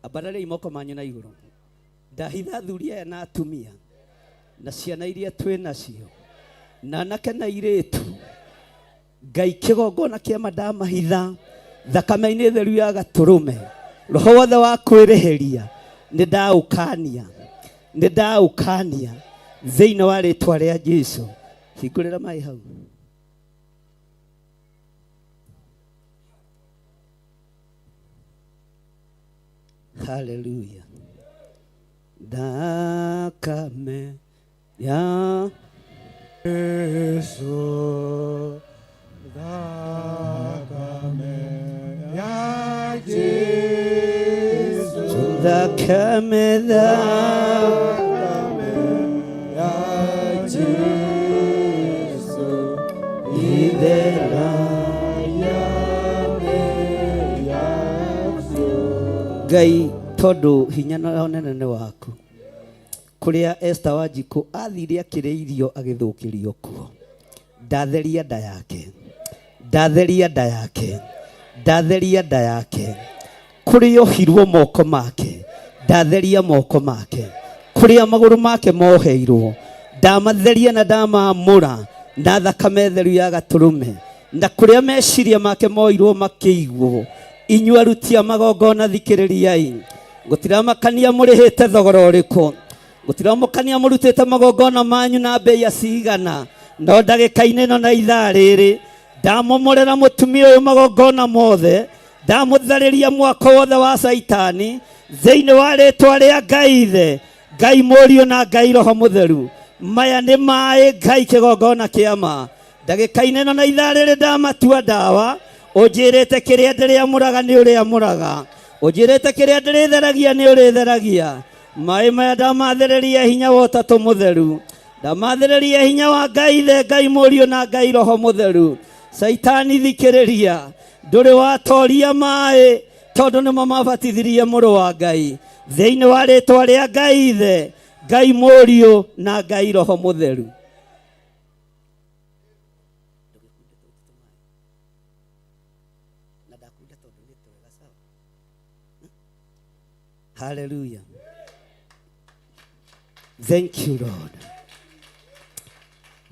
Abarare imoko manyu na iguru. Ndahitha thuri aya na atumia na ciana iria twĩ nacio na anake na airĩtu. Ngai kĩgongona kĩa ndamahitha thakame-inĩ theru ya Gatũrũme. Roho wothe wa kwĩrĩhĩria nĩ ndaũkania, nĩ ndaũkania thĩinĩ wa rĩtwa rĩa Jesũ. Hingũrĩra maĩ hau. Hallelujah. Thakame ya Yesu, thakame ya Yesu, thakame ya Yesu, idela Ngai tondu hinya na nene waku kuria Esther Wanjiku athire akĩrĩa irio agĩthũkĩrio kuo. Ndatheria nda yake, ndatheria nda yake, ndatheria nda yake. Kũrĩa ohirwo moko make, ndatheria moko make. Kũrĩa magũrũ make moheirwo, ndamatheria na ndamamũra na thakame theru ya Gatũrũme. Na kũrĩa meciria make moirwo makĩigwo, inyuĩ aruti a magongona thikĩrĩriai. Gũtiramakania mũrĩhĩte thogora ũrĩkũ, gũtiramakania mũrutĩte magongona manyu na mbei ya cigana. No ndagĩka-inĩ ĩno na ithaa rĩrĩ ndamomorera mũtumia ũyũ magongona mothe, ndamũtharĩria mwako wothe wa Saitani thĩinĩ wa rĩtwa rĩa Ngai Ithe, Ngai Mũriũ na Ngai Roho Mũtheru. Maya nĩ maĩ Ngai kĩgongona kĩa ma. Ndagĩka-inĩ ĩno na ithaa rĩrĩ ndamatua ndawa. Ũnjĩrĩte kĩrĩa ndĩrĩamũraga nĩ ũrĩamũraga, ũnjĩrĩte kĩrĩa ndĩrĩtheragia nĩ ũrĩtheragia. Maĩ maya ndamathereria hinya wa Ũtatũ Mũtheru, ndamathereria hinya wa Ngai Ithe, Ngai Mũriũ na Ngai Roho Mũtheru. Saitani thikĩrĩria, ndũrĩ watoria maĩ tondũ nĩmo mabatithirie mũrũ wa Ngai thĩinĩ wa rĩtwa rĩa Ngai Ithe, Ngai Mũriũ na Ngai Roho Mũtheru. Hallelujah. Thank you, Lord.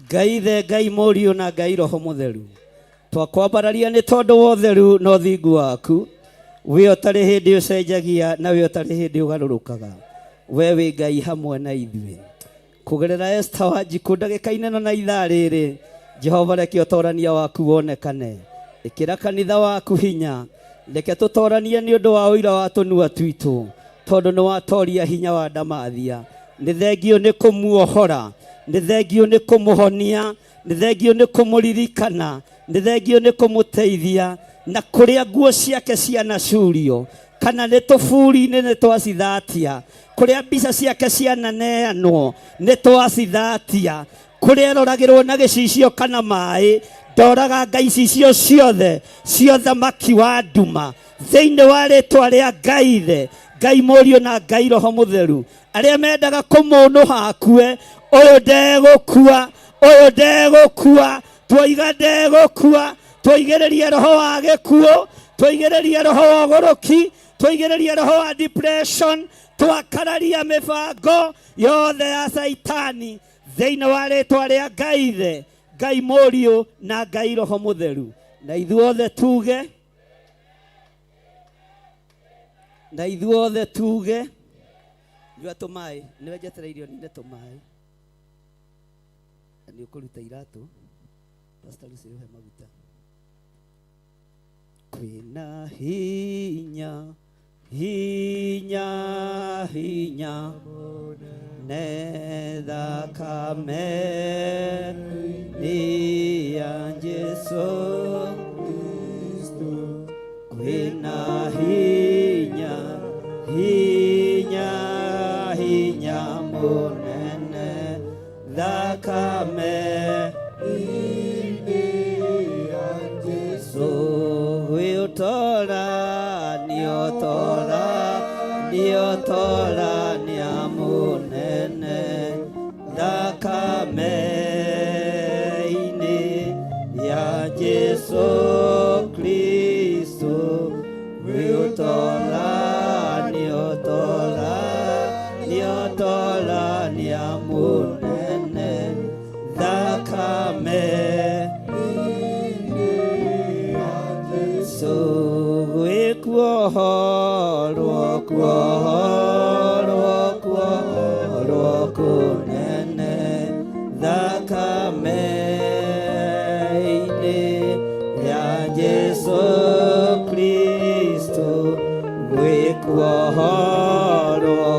Ngai Ithe, Ngai Mũriũ na Ngai Roho Mũtheru, twakwambararia nĩ tondũ wa ũtheru na ũthingu waku. We ũtarĩ hĩndĩ ũcenjagia na we ũtarĩ hĩndĩ ũgarũrũkaga. We wĩ Ngai hamwe na ithuĩ. Kũgerera Esther Wanjiku ndagĩka-inĩ ĩno na ithaa rĩrĩ, Jehova reke ũtorania waku wonekane. Ĩkĩra kanitha waku hinya. Reke tũtoranie nĩ ũndũ wa ũira wa tũnua twitũ, tondũ nĩ watoria hinya wa ndamathia. nĩ thengio nĩ kũmuohora, nĩ thengio nĩ kũmũhonia, nĩ thengio nĩ kũmũririkana, nĩ thengio nĩ kũmũteithia, na kũrĩa nguo ciake cianacurio kana nĩ tũburi-inĩ nĩ twacithatia, kũrĩa mbica ciake ciananeanwo nĩ twacithatia, kũrĩa eroragĩrwo na gĩcicio kana maĩ, ndoraga ngai icio ciothe cia ũthamaki wa nduma thĩinĩ wa rĩtwa rĩa Ngai Ithe, Ngai Mũriũ na Ngai Roho Mũtheru. Arĩa mendaga kũmũnũha akue, ũyũ ndegũkua, ũyũ ndegũkua, twoiga ndegũkua, twoigĩrĩrie roho wa gĩkuũ, twoigĩrĩrie roho wa ũgũrũki, twoigĩrĩrie roho wa depression, twakararia mĩbango yothe ya Saitani thĩinĩ wa rĩtwa rĩa Ngai Ithe, Ngai Mũriũ na Ngai Roho Mũtheru. Na ithuothe tuge, na ithuothe tuge, nyua tũmaĩ, nĩwe njetereirio nine tũmaĩ, na nĩ ũkũruta iratũ, Pastor Lucy ũhe maguta. Kwĩna hinya, hinya, hinya ne thakame ni ya Jesu Kristo. Kwĩna hinya, hinya, hinya mũnene thakame niotora niamunene thakame-ini ya Jesu Kristo. Niotora niamunene thakame kuohorwo kunene thakame-ini ya Jesu Kristo. Kuohorwo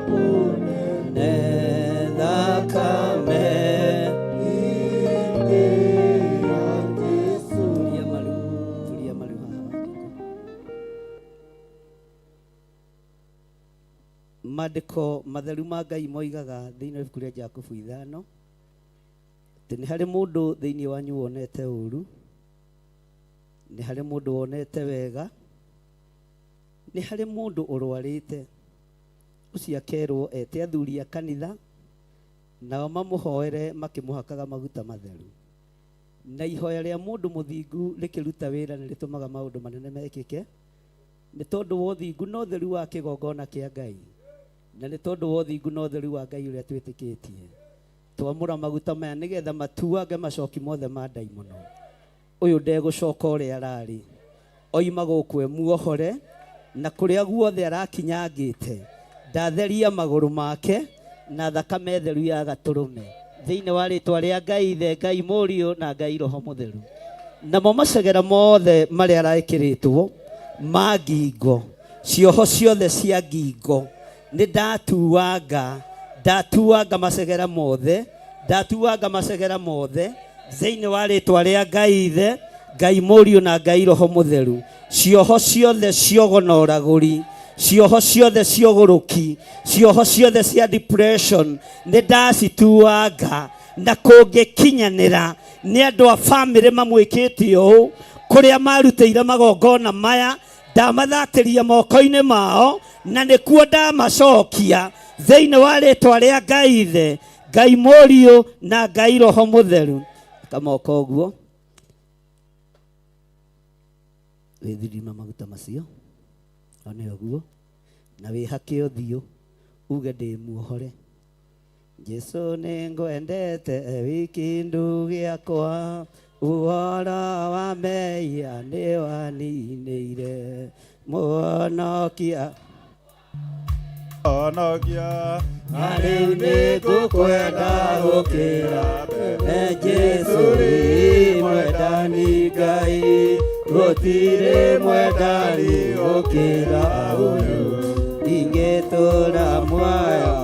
kunene thakame. Maandĩko matheru ma Ngai moigaga thĩinĩ wa ibuku rĩa Jakubu 5 atĩ nĩ harĩ mũndũ thĩinĩ wanyu wonete ũũru, nĩ harĩ mũndũ wonete wega, nĩ harĩ mũndũ ũrwarĩte. Ũcio akerwo ete athuri a kanitha, nao mamũhoere makĩmũhakaga maguta matheru. Na ihoya rĩa mũndũ mũthingu rĩkĩruta wĩra nĩ rĩtũmaga maũndũ manene mekĩke, nĩ tondũ wa ũthingu na ũtheru wa kĩgongona kĩa Ngai, na nĩ tondũ wa ũthingu na ũtheru wa Ngai ũrĩa twĩtĩkĩtie. Twamũra maguta maya nĩgetha matuage macoki mothe ma ndaimono. Ũyũ ndegũcoka ũrĩa ararĩ, oima gũkũ muohore, na kũrĩa guothe arakinyangĩte ndatheria magũrũ make na thakame theru ya gatũrũme thĩinĩ wa rĩtwa rĩa Ngai Ithe, Ngai Mũriũ na Ngai Roho Mũtheru. Namo macegera mothe marĩa arekĩrĩtwo ma ngingo, cioho ciothe cia ngingo nĩ ndatuanga macegera mothe, ndatuanga macegera mothe thĩinĩ wa rĩtwa rĩa Ngai Ithe, Ngai Mũriũ na Ngai Roho Mũtheru. Cioho ciothe ciogonoragũri, cioho ciothe ciogũrũki, cioho ciothe cia depression nĩ ndacituanga, na kũngĩkinyanĩra nĩ andũ a bamĩrĩ mamwĩkĩte ũũ, kũrĩa marutĩire magongona maya ndamathatĩria moko-inĩ mao, na nĩkuo ndamacokia thĩinĩ wa rĩtwa rĩa Ngai Ithe, Ngai Mũriũ na Ngai Roho Mũtheru. Kamoko ũguo wĩthirima maguta macio, one ũguo, na wĩhake ũthiũ uge ndĩ muohore. Jesu nĩngwendete wĩkĩndũ gĩakwa, ũhoro wa mehia nĩ waninĩire, Mũhonokia Onokia na rĩu nĩngũkwenda gũkĩra mbere. Jesu nĩ mwendani Ngai, gũtirĩ mwendani gũkĩra ũyũ. ingĩtũũra muoyo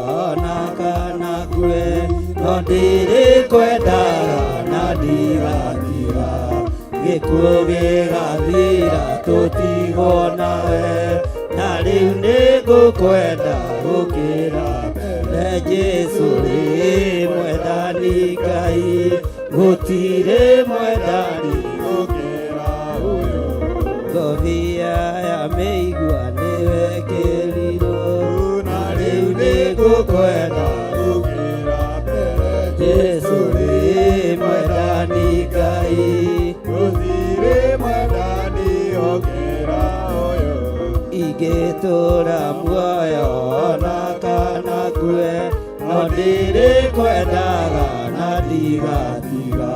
na kana kue, no ndirĩkwendaga na ndigatiga, gĩkuũ gĩgathira tũtigwo nawe, na rĩu nĩngũkwenda gũkĩra mbere. Jesũ rĩ mwendani Ngai, gũtirĩ mwendani gũkĩra ũyũ. Ngũbia ya mĩigua nĩwekĩrirwo, na rĩu nĩngũkwenda gũkĩra mbere. Jesũ rĩ mwendani Ngai, gũtirĩ mwendani gũkĩra ũyũ. Ingĩtũũra muoyo na kana kue, no ndirĩkwendaga na ndigatiga,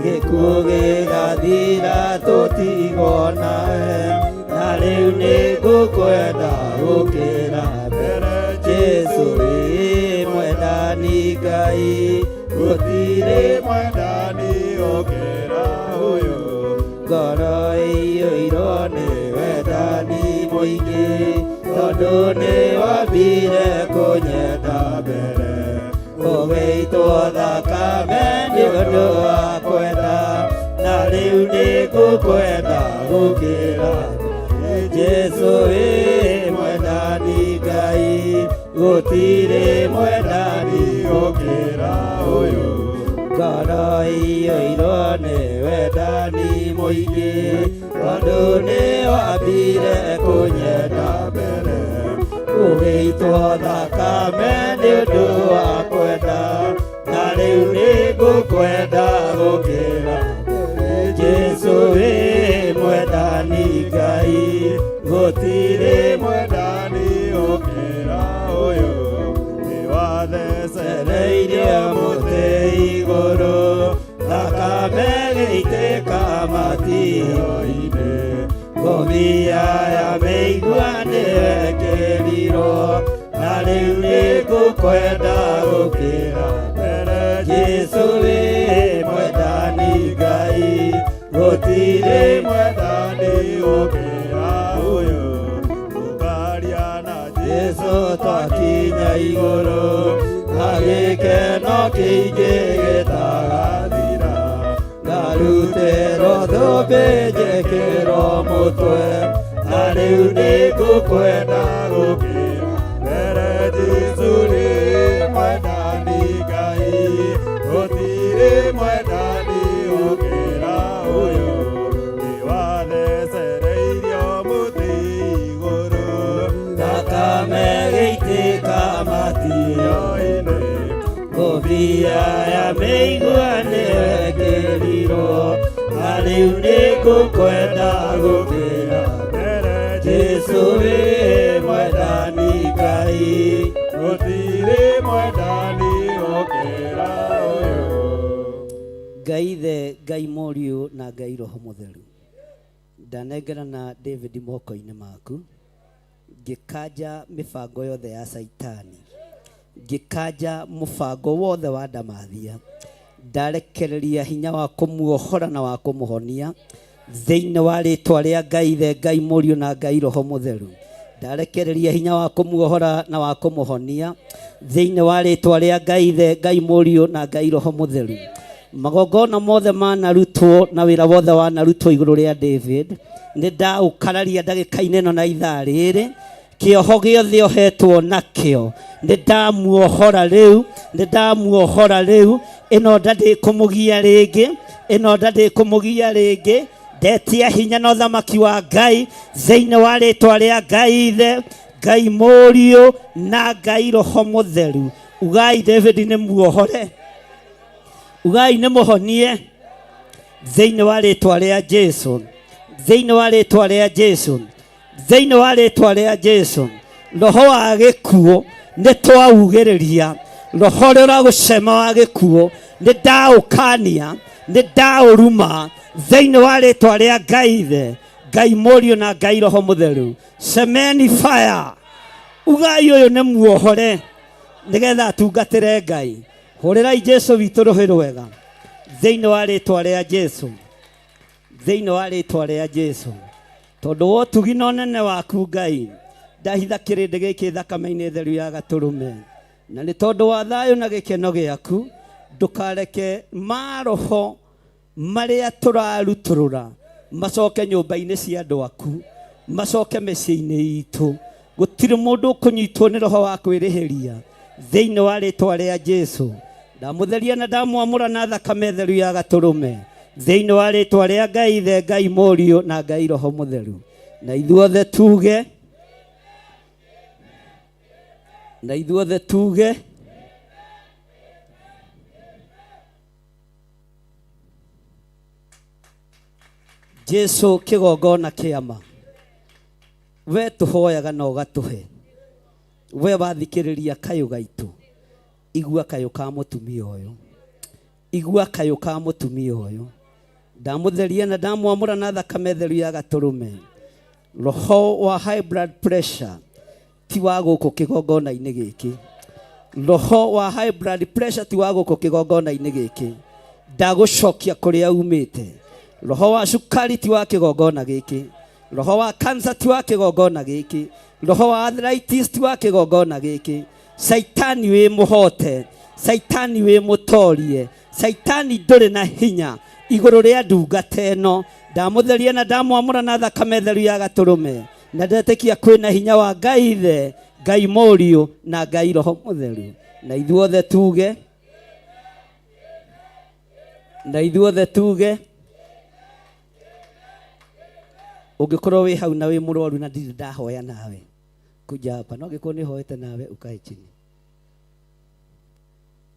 gĩkuũ gĩgathira tũtigwo nawe, na rĩu nĩngũkwenda gũkĩra mbere. Jesũ rĩ mwendani Ngai, gũtirĩ mwendani gũkĩra ũyũ. Ngoro ĩiyũirwo nĩ wendani mũingĩ, tondũ nĩwambire kũnyenda mbere, ũgĩitwo thakame nĩ ũndũ wa kwenda, na rĩu nĩngũkwenda gũkĩra. Jesũ wĩ mwendani Ngai, gũtirĩ mwendani gũkĩra ũyũ. Ngoro ĩiyũirwo nĩ wendani mũingĩ, tondũ nĩwambire kũnyenda mbere, ũgĩitwo thakame nĩ ũndũ wa kwenda, na rĩu nĩngũkwenda gũkĩra. Jesũ wĩ mwendani Ngai, gũtirĩ mwendani gũkĩra ũyũ. Nĩwathecereirie mũtĩ igũrũ, thakame gĩitĩka matiro-inĩ, ngũbia ya mĩigua nĩwekĩrirwo, na rĩu nĩngũkwenda gũkĩra mbere. Jesũ wĩ mwendani Ngai, gũtirĩ mwendani gũkĩra ũyũ. Tũkaria na Jesũ twakinya igũrũ, na gĩkeno kĩingĩ gĩtagathira, ngarutĩrwo thũmbĩ njĩkĩrwo mũtwe, na rĩu nĩngũkwenda gũkĩra mbere. Jesũ rĩ mwendani Ngai, gũtirĩ mwendani gũkĩra ũyũ. Nĩwathecereirio mũtĩ igũrũ, thakame gĩitĩka matiro-inĩ, ngũbia ya mĩigua nĩwekĩrirwo, na rĩu nĩngũkwenda gũkĩra mbere. Jesũ wĩ mwendani Ngai, gũtirĩ mwendani gũkĩra ũyũ. Ngai Ithe, Ngai Mũriũ na Ngai Roho Mũtheru, ndanengerana David moko-inĩ maku, ngĩkanja mĩbango yothe ya Saitani, ngĩkanja mũbango wothe wa ndamathia, ndarekereria hinya wa kũmuohora na wa kũmũhonia thĩinĩ wa rĩtwa rĩa Ngai Ithe, Ngai Mũriũ na Ngai Roho Mũtheru. Ndarekereria hinya wa kũmuohora na wa kũmũhonia thĩinĩ wa rĩtwa rĩa Ngai Ithe, Ngai Mũriũ na Ngai Roho Mũtheru. Magongona mothe manarutwo na wĩra wothe wanarutwo igũrũ rĩa David, nĩ ndaũkararia ndagĩka-inĩ ĩno na ithaa rĩrĩ, kĩoho gĩothe ohetwo nakĩo nĩ ndamuohora rĩu, nĩ ndamuohora rĩu. Ĩno nda ndĩkũmũgia rĩngĩ, ĩno nda ndĩkũmũgia rĩngĩ. Ndetia hinya na ũthamaki wa Ngai thĩinĩ wa rĩtwa rĩa Ngai Ithe, Ngai Mũriũ na Ngai Roho Mũtheru. Ugai David nĩ muohore, ugai nĩ mũhonie thĩinĩ wa rĩtwa rĩa Jesũ, thĩinĩ wa rĩtwa rĩa Jesũ, thĩinĩ wa rĩtwa rĩa Jesũ. Roho wa gĩkuũ nĩ twaugĩrĩria, roho ũrĩa ũragũcema wa gĩkuũ nĩ ndaũkania, nĩ ndaũruma thĩinĩ wa rĩtwa rĩa Ngai Ithe, Ngai Mũriũ na Ngai Roho Mũtheru. Semeni fire, ugai ũyũ nĩ muohore nĩgetha atungatĩre Ngai. Hũrĩrai Jesũ witũ rũhĩ rwega thĩinĩ wa rĩtwa rĩa Jesũ, thĩinĩ wa rĩtwa rĩa Jesũ. Tondũ wa ũtugi na ũnene waku Ngai, ndahitha kĩrĩndĩ gĩkĩ thakame-inĩ theru ya Gatũrũme, na nĩ tondũ wa thayũ na gĩkeno gĩaku ndũkareke maroho marĩa tũrarutũrũra macoke nyũmba-inĩ cia andũ aku, macoke mĩciĩ-inĩ itũ. Gũtirĩ mũndũ ũkũnyitwo nĩ roho wa kwĩrĩhĩria thĩinĩ wa rĩtwa rĩa Jesũ. Ndamũtheria na ndamwamũra na thakame theru ya Gatũrũme thĩinĩ wa rĩtwa rĩa Ngai Ithe, Ngai Mũriũ na Ngai Roho Mũtheru. Na ithuothe tuge, na ithuothe tuge, Jesũ kĩgongona kĩama, we tũhoyaga na ũgatũhe. We wathikĩrĩria kayũ gaitũ, igua kayũ ka mũtumia ũyũ, igua kayũ ka mũtumia ũyũ. Ndamũtheria na ndamwamũra na thakame theru ya Gatũrũme. Roho wa high blood pressure ti wa gũkũ kĩgongona-inĩ gĩkĩ. Roho wa high blood pressure ti wa gũkũ kĩgongona-inĩ gĩkĩ. Ndagũcokia kũrĩa umĩte. Roho wa cukari ti wa kĩgongona gĩkĩ. Roho wa cancer ti wa kĩgongona gĩkĩ. Roho wa arthritis ti wa kĩgongona gĩkĩ. Saitani wĩ mũhote, Saitani wĩ mũtorie, Saitani ndũrĩ na hinya igũrũ rĩa ndungata ĩno. Ndamũtheria na ndamwamũra na thakame theru ya Gatũrũme, na ndetĩkia kwĩna hinya wa Ngai Ithe, Ngai Mũriũ na Ngai Roho Mũtheru. Na ithuothe tuge, na ithuothe tuge, ũngĩkorwo wĩ hau na wĩ mũrwaru na ndirĩ ndahoya nawe, kuja hapa. No ũngĩkorwo nĩ hoete nawe ukae chini.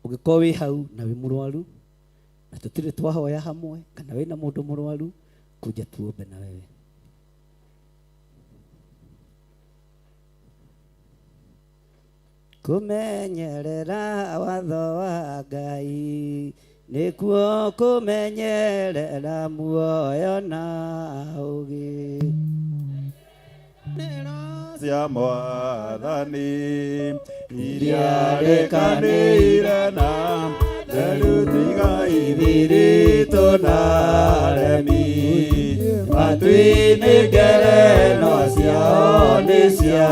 Ũngĩkorwo wĩ hau na wĩ mũrwaru na tũtirĩ twahoya hamwe, kana wĩ na mũndũ mũrwaru, kuja tuombe na wewe. Kũmenyerera watho wa Ngai nĩkuo kũmenyerera muoyo na ũgĩ. Cia Mwathani iria rĩkanĩire na therutiga ithirĩtũ na remi, matu-inĩ ngerenwa ciao nĩ cia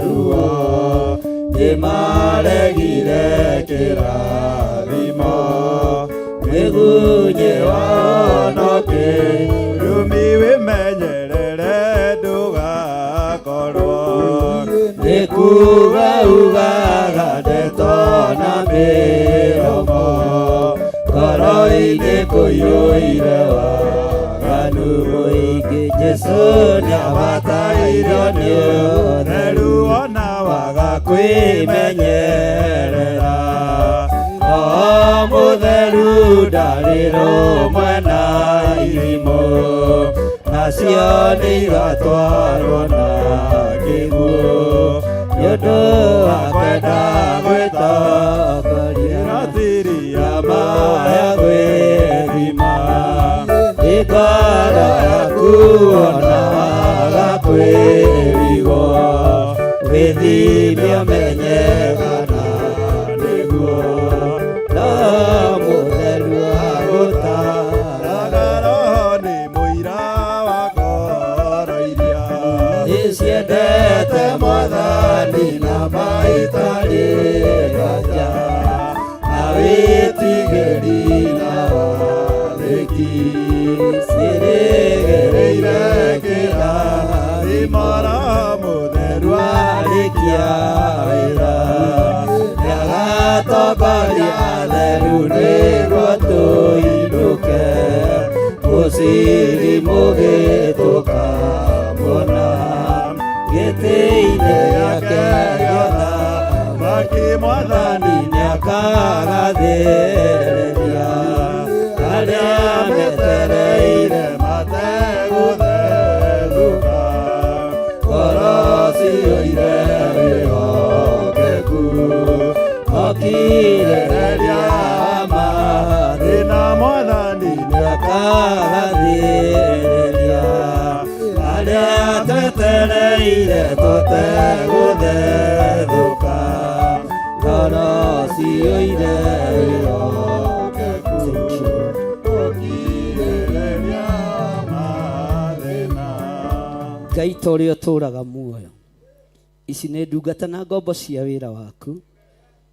ruo, nĩmaregire kĩrathimo, mĩgunye wonoke rumi wĩmenyerere ndũgakorwo, nĩkuga ugaga ndeto na mĩromo, ngoro-inĩ kũiyũire waganu mũingĩ. Jesũ nĩabatairio nĩ ũtheru ona waga kwĩmenyerera. Roho Mũtheru ndarĩ rũmwe na irimũ, nacio nĩigatwarwo na kĩguũ, nĩũndũ wa kwenda gwĩtongoria na thiri ya maya gwĩthima. Ngoro yaku ona waga kwĩrigwo, wĩthime ũmenye kana nĩguo Roho Mũtheru agũtaraga. Roho nĩ mũira wa ngoro iria nĩciendete Mwathani na maikarĩra, na wĩtigĩri na wathĩki ciĩrĩgĩrĩire kĩrathimo. Roho Mũtheru arĩkia wĩra nĩagatongoria atheru nĩguo tũinũke, mũciri mũgĩtũkamona gĩtĩ-inĩ gĩake gĩotha. Maki Mwathani nĩakagathĩrĩria arĩa metereire mategũthethũka, ngoro ciyũire wĩhokeku, okirĩrĩria mathĩna. Mwathani nĩakagathĩrĩria arĩa twetereire tũtegũthethũka, ngoro ciyũire wĩhokeku, okirĩrĩria mathĩna. Ngai ta ũrĩa ũtũũraga muoyo, ici nĩ ndungata na ngombo cia wĩra waku,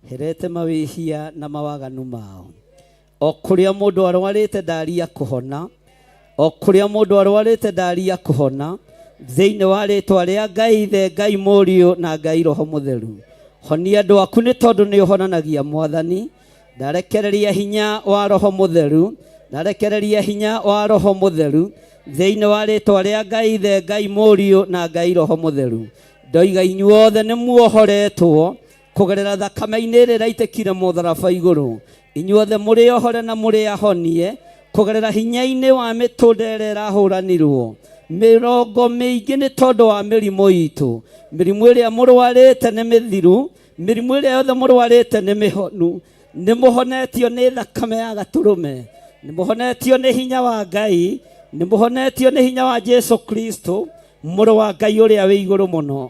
herete mawĩhia na mawaganu mao. O kũrĩa mũndũ arwarĩte ndaria kũhona, o kũrĩa mũndũ arwarĩte ndaria kũhona, thĩinĩ wa rĩtwa rĩa Ngai Ithe, Ngai Mũriũ na Ngai Roho Mũtheru. Honia andũ aku nĩ tondũ nĩ ũhonanagia Mwathani. Ndarekereria hinya wa Roho Mũtheru, ndarekereria hinya wa Roho Mũtheru thĩinĩ wa rĩtwa rĩa Ngai Ithe, Ngai Mũriũ na Ngai Roho Mũtheru. Ndoiga inyuothe nĩ muohoretwo kũgerera thakame-inĩ ĩrĩa ĩraitĩkire mũtharaba igũrũ. Inyuothe mũrĩ ohore na mũrĩ ahonie kũgerera hinya-inĩ wa mĩtũnda ĩrĩa ĩrahũranirwo mĩrongo mĩingĩ nĩ tondũ wa mĩrimũ itũ. Mĩrimũ ĩrĩa mũrwarĩte nĩ mĩthiru, mĩrimũ ĩrĩa yothe mũrwarĩte nĩ mĩhonu. Nĩ mũhonetio nĩ thakame ya Gatũrũme, nĩ mũhonetio nĩ hinya wa Ngai, nĩ mũhonetio nĩ hinya wa Jesu Kristo, mũrũ wa Ngai ũrĩa wĩ igũrũ mũno.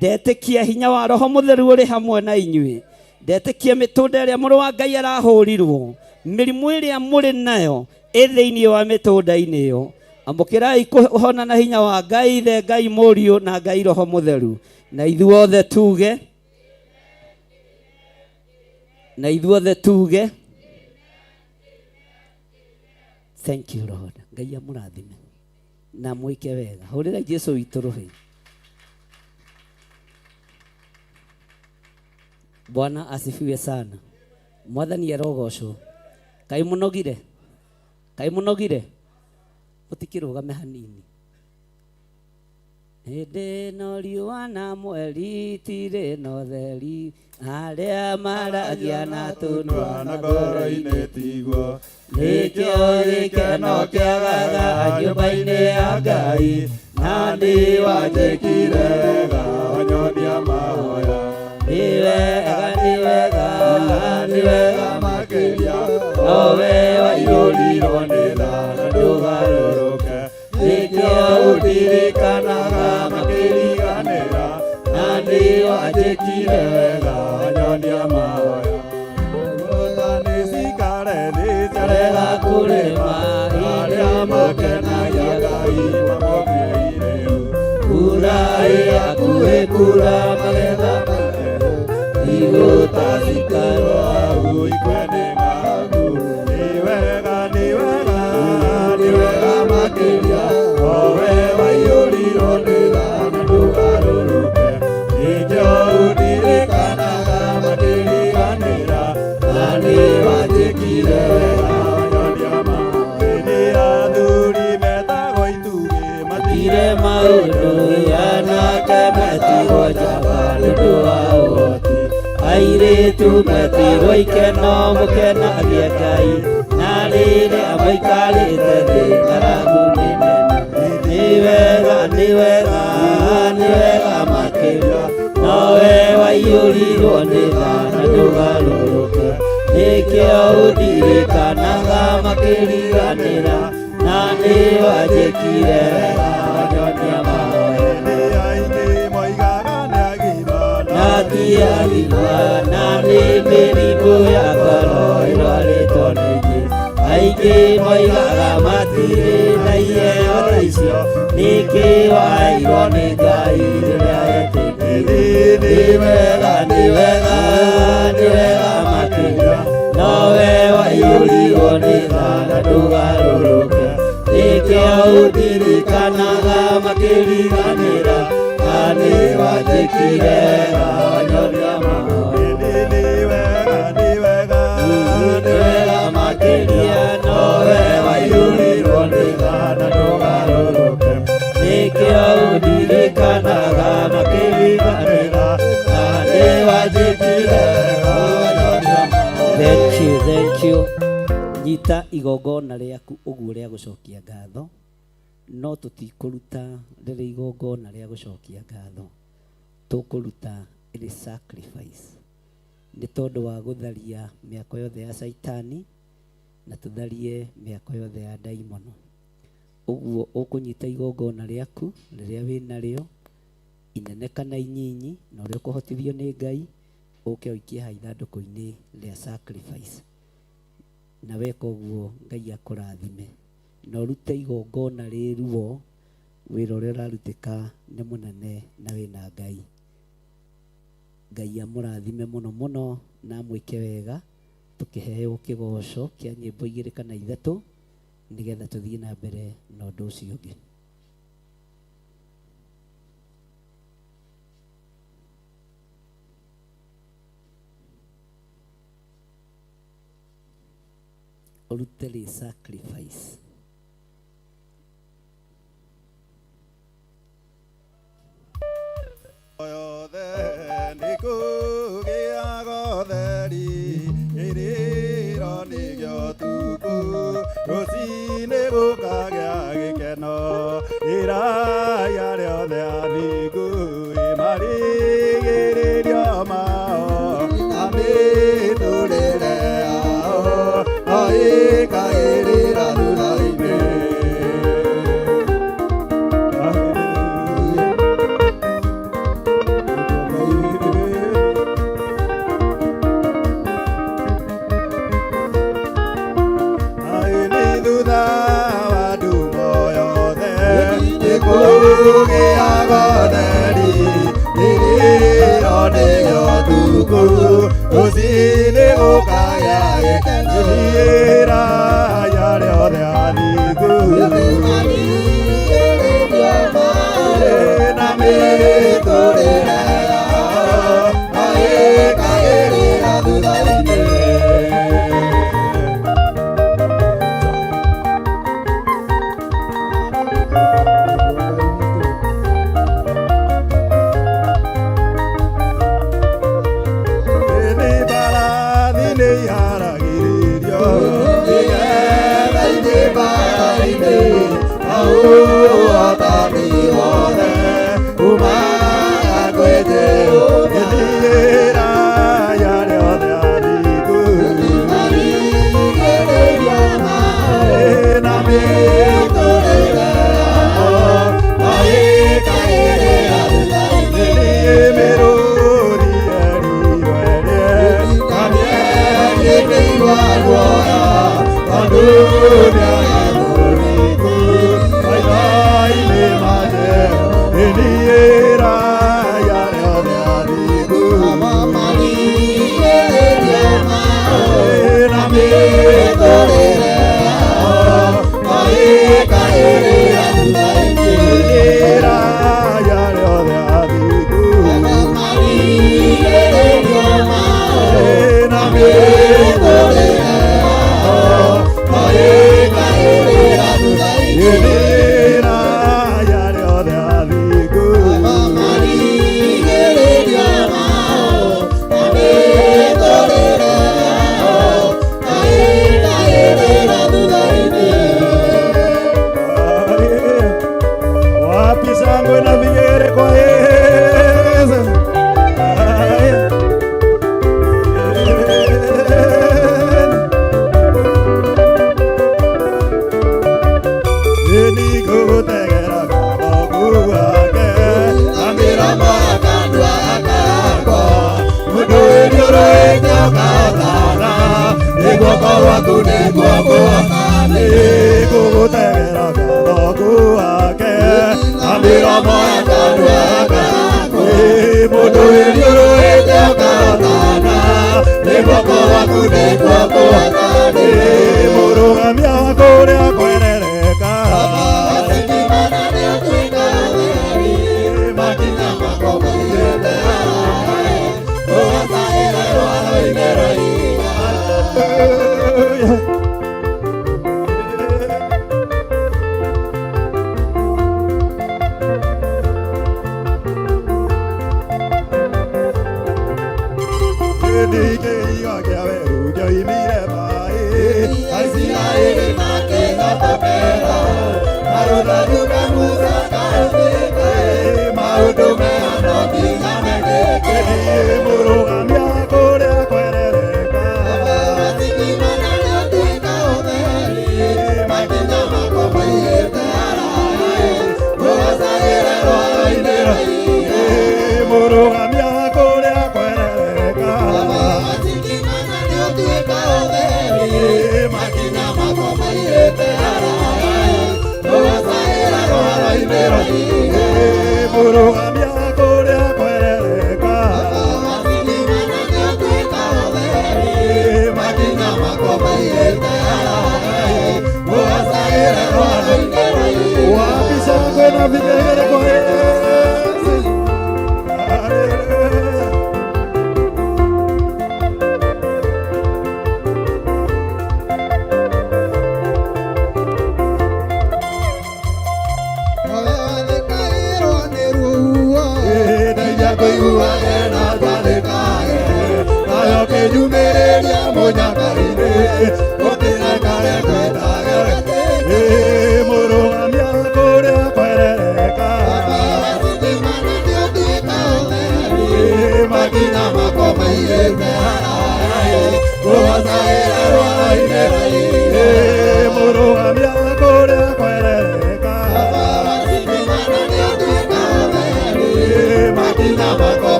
Ndetĩkia hinya wa Roho Mũtheru ũrĩ hamwe na inyuĩ. Ndetĩkia mĩtũnda ĩrĩa mũrũ wa Ngai arahũrirwo, mĩrimũ ĩrĩa mũrĩ nayo thĩinĩ wa mĩtũnda-inĩ ĩyo. Amũkĩrai kũhona na hinya wa Ngai Ithe, Ngai Mũriũ na Ngai Roho Mũtheru. Na ithuothe tuge, na ithuothe tuge, thank you Lord. Ngai amũrathime na mwĩke wega. Hũrĩra Jesu witũ rũhĩ. Bwana asifiwe sana. Mwathani arogocwo. Kai mũnogire, kai mũnogire, mũtikĩrũgame hanini. Hĩndĩ no riũa na mweri itirĩ na ũtheri, arĩa maragia na tũnua na ngoro-inĩ tiguo. Nĩkĩo gĩkeno kĩagaga nyũmba-inĩ ya Ngai, na nĩ wanjĩkire wega wanyonia mahoya. Nĩ wega, nĩ wega, nĩ wega makĩria, nowe waiyũrirwo nĩ tha na ndũgarũrũke. Nĩkĩo ũndirikanaga makĩriganĩra, na nĩ wanjĩkire wega wanyonia mahoya. Mũthani cikare thĩ cerega kũrĩma, arĩa makenagia Ngai mamũkĩire. Kura ĩhakuhĩ kura magetha matheru, igũtacikarwo hau ikwe-inĩ maku. Nĩ wega, nĩ wega, nĩ wega makĩria, nowe waiyũrirwo nĩ tha na ndũgarũrũke. Nĩkĩo ũndirikanaga makĩriganĩra, na nĩ wanjĩkire wega wanyonia mahoya. Hĩndĩ athuri metagwo itugĩ matirĩ maũndũ, anake metirwo njamba nĩ ũndũ wa ũhoti. Airĩtu metirwo ikeno mũkenagie Ngai, na rĩrĩa maikarĩte thĩ ng'aragu nĩ nene. Nĩ wega, nĩ wega, nĩ wega makĩria, nowe waiyũrirwo nĩ tha na ndũgarũrũke. Nĩkĩo ũndirikanaga makĩriganĩra, na nĩ wanjĩkire wega wanyonia mahoya. Aingĩ moigaga nĩ agima, na ti agima, na nĩ mĩrimũ ya ngoro ĩrwarĩtwo nĩ ingĩ. Aingĩ moigaga matirĩ na iheo ta icio, nĩkĩ waheirwo nĩ Ngai rĩrĩa etĩkĩire. Nĩ wega, nĩ wega, nĩ wega makĩria, nowe waiyũrirwo nĩ tha na ndũgarũrũke. Nĩkĩo ũndirikanaga makĩriganĩra, na nĩ wanjĩkire wega wanyonia mahoya. Nĩ wega, nĩ wega, nĩ wega makĩria, nowe waiyũrirwo nĩ tha na ndũgarũrũke. Nĩkĩo ũndirikanaga makĩriganĩra, na nĩ wanjĩkire wega wanyonia mahoya. Thank you, thank you. Nyita igongona rĩaku ũguo rĩa gũcokia ngatho, no tũtikũruta rĩrĩ igongona rĩa gũcokia ngatho, tũkũruta ĩrĩ sacrifice. Nĩ tondũ wa gũtharia mĩako yothe ya Saitani na tũtharie mĩako yothe ya ndaimono. Ũguo ũkũnyita igongona rĩaku rĩrĩa wĩ narĩo, inene kana inyinyi, na ũrĩa ũkũhotithio nĩ Ngai, ũke ũikie ha ithandũkũ-inĩ rĩa sacrifice. Na weka ũguo Ngai akũrathime, na ũrute igongona rĩruo, wĩra ũrĩa ũrarutĩka nĩ mũnene na wĩna Ngai. Ngai amũrathime mũno mũno na mwĩke wega tukiheo kigoco kia nyimbo 2 kana 3 nigetha tuthie na mbere na ũndũ ũcio ũngĩ. Olutele sacrifice.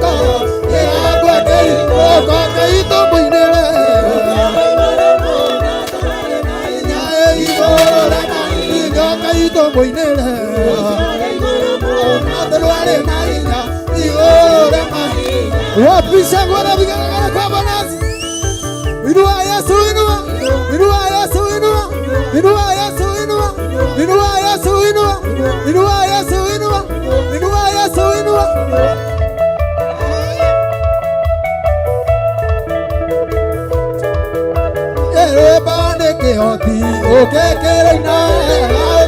Go ito moinele Atarwale na ina Igore mahinya Wapisha ngwana bigana kwa banasi Inua Yesu inua Inua Yesu inua Inua Yesu inua Inua Yesu inua Inua Yesu inua Inua Yesu inua Bande que oti o que quereina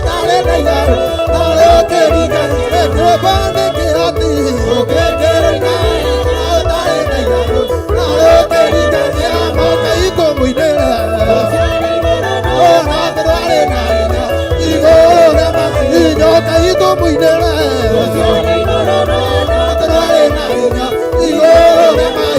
tale reina tale querida bande que oti o que quereina tale reina tale querida te amo que como idea oh na te vale nada y gora más y yo que como idea te vale nada y gora más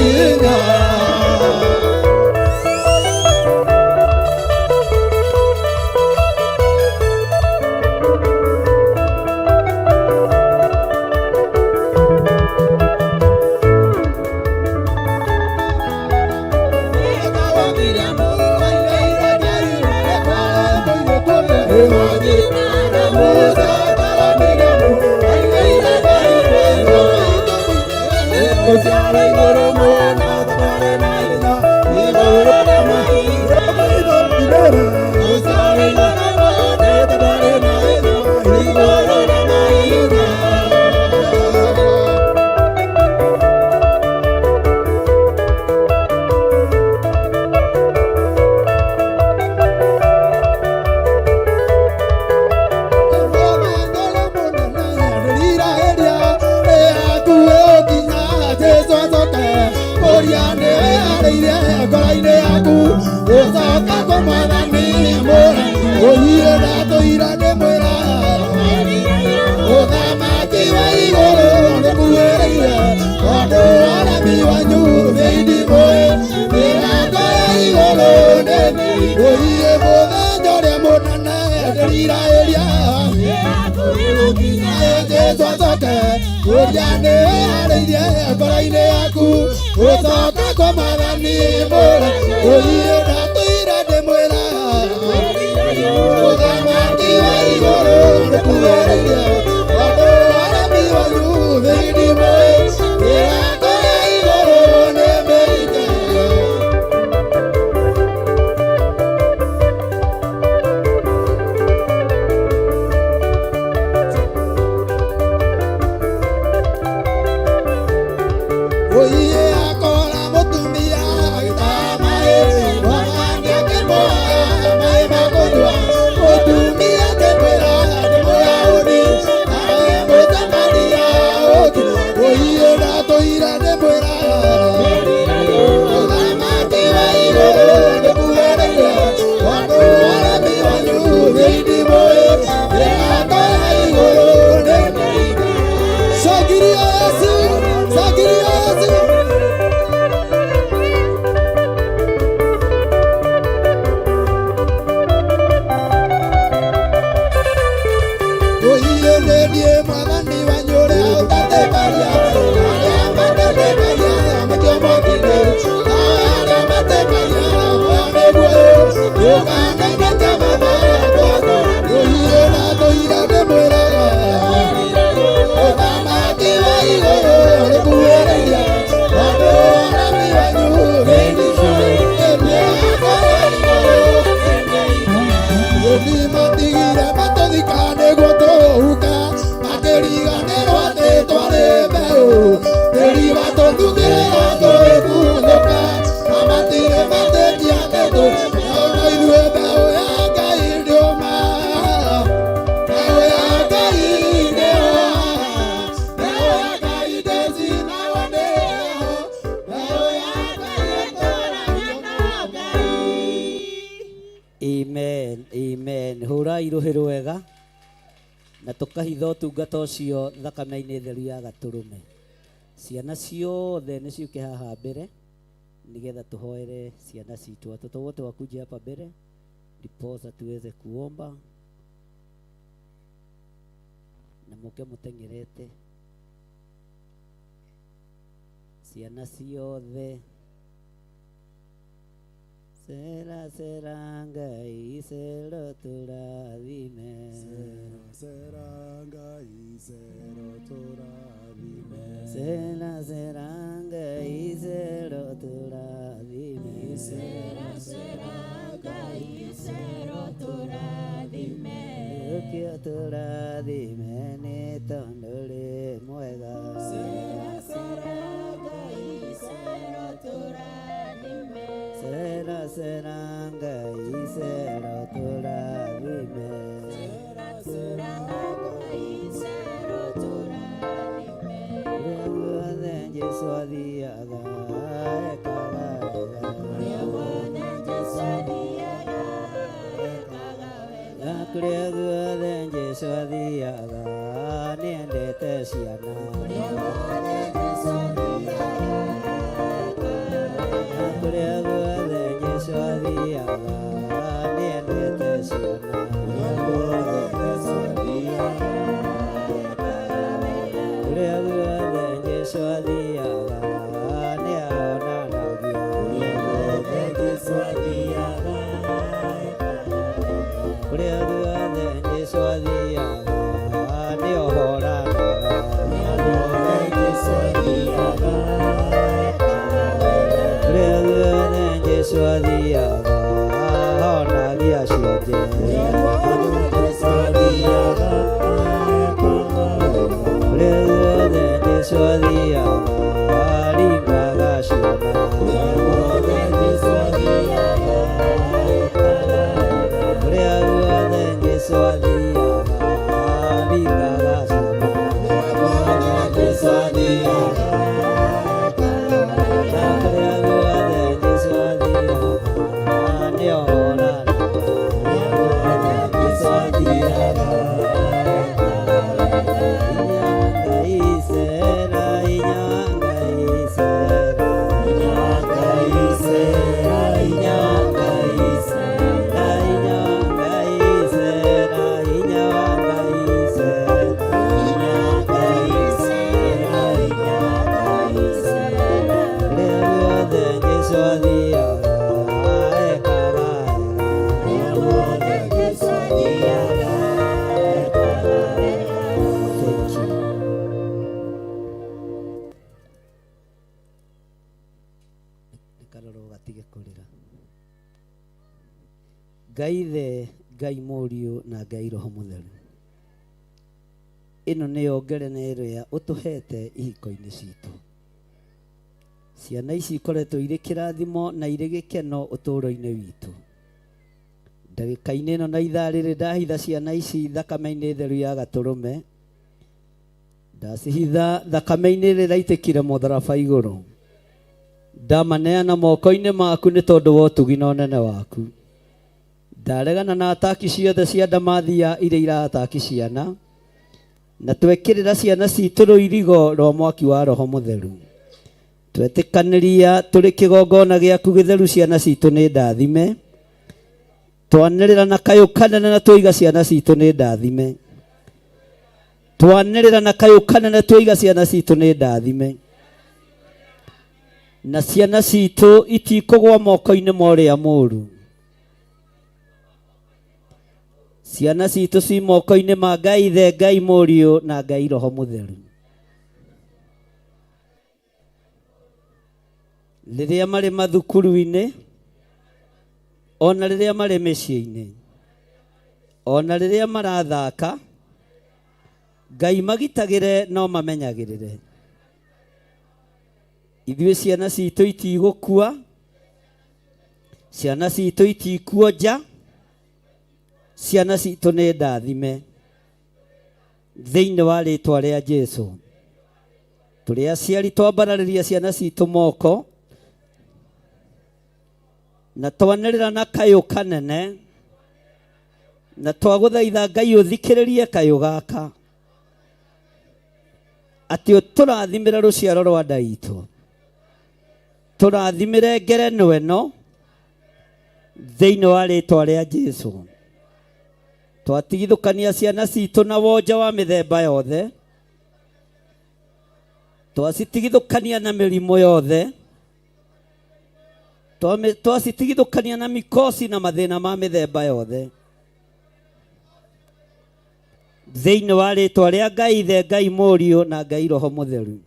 iruhĩ rwega na tukahitha ũtungata ũcio thakame-inĩ theru ya Gatũrũme. Ciana ciothe nĩ ciũke haha mbere nigetha tuhoere ciana citu. Watoto wote wakuje hapa mbele ndiposa tuweze kuomba na muke mutengerete. Ciana ciothe Sera sera ngai sera turathime Sera seranga isero turadime. Sera seranga isero turadime. Ukio turadime ni tondole mwega. Sera seranga isero turadime. Sera seranga isero turadime. Sera seranga isero turadime. Yesu adiaga ekagavega. Yesu adiaga ekagavega. Kuriguothe Yesu adiaga niendete ciana. Yesu adiaga ekagavega. Kuriguothe Yesu adiaga niendete ciana. Yesu adiaga ekagavega. Kuriguothe Yesu adiaga niaonanagia. Yesu adiaga Kuriguothe Yesu adiaga niohoranaga. Yesu adiaga Kuriguothe Yesu adiaga honagia cionje. Yesu adiaga Kuriguothe Yesu adiaga ringaga ciana. Yesu adiaga Kuriguothe Yesu adiaga ringaga ciana. Yesu adiaga Kuriguothe Yesu adiaga niohoranaga. Yesu adiaga Inyanga isera, Inyanga isera, Inyanga isera, inyanga isera, inyanga isera. Inyanga isera, Inyanga isera. Kuriguothe Yesu adiaga ekagavega. Yesu adiaga ekagavega. Thank you. Karoro gatige kurira. Ngai Ithe, Ngai Mũriũ na Ngai Roho Mũtheru, ĩno nĩyo ngerenero ĩrĩa ũtũhete ihiko-inĩ citũ. Ciana ici ikoretwo irĩ kĩrathimo na irĩ gĩkeno ũtũũro-inĩ witũ. Ndagĩka-inĩ ĩno na ithaa rĩrĩ ndahitha ciana ici thakame-inĩ theru ya Gatũrũme, ndacihitha thakame-inĩ ĩrĩa ĩraitĩkire mũtharaba igũrũ. Ndamaneana moko-inĩ maku nĩ tondũ wa ũtugi na ũnene waku. Ndaregana na ataki ciothe cia ndamathia iria irataki ciana, na twekĩrĩra ciana citũ rũirigo rwa mwaki wa Roho Mũtheru. Twetĩkanĩria tũrĩ kĩgongona gĩaku gĩtheru ciana citũ nĩ ndathime. Twanĩrĩra na kayũ kanene na twoiga ciana citũ nĩ ndathime. Twanĩrĩra na kayũ kanene twoiga ciana citũ nĩ ndathime. Na ciana citũ itikũgwa moko-inĩ ma ũrĩa mũũru. Ciana citũ ci moko-inĩ ma Ngai Ithe, Ngai Mũriũ na Ngai Roho Mũtheru. Rĩrĩa marĩ mathukuru-inĩ, ona rĩrĩa marĩ mĩciĩ-inĩ, ona rĩrĩa marathaka, Ngai magitagĩre no mamenyagĩrĩre. Ithuĩ ciana citũ itigũkua, ciana citũ itikuonja, ciana citũ nĩ ndathime. Thĩinĩ wa rĩĩtwa rĩa Jesũ, tũrĩ aciari twambararĩria ciana citũ moko, na twanĩrĩra na kayũ kanene, na twagũthaitha Ngai ũthikĩrĩrie kayũ gaka, atĩ tũrathimĩre rũciaro rwa nda itũ, tũrathimĩre ngerenwa ĩno thĩinĩ wa rĩĩtwa rĩa Jesũ. Twatigithũkania ciana citũ na wonja wa mĩthemba yothe, twacitigithũkania na mĩrimũ yothe, twacitigithũkania na mikosi na mathĩna ma mĩthemba yothe. thĩinĩ wa rĩtwa rĩa Ngai Ithe, Ngai Mũriũ na Ngai Roho Mũtheru.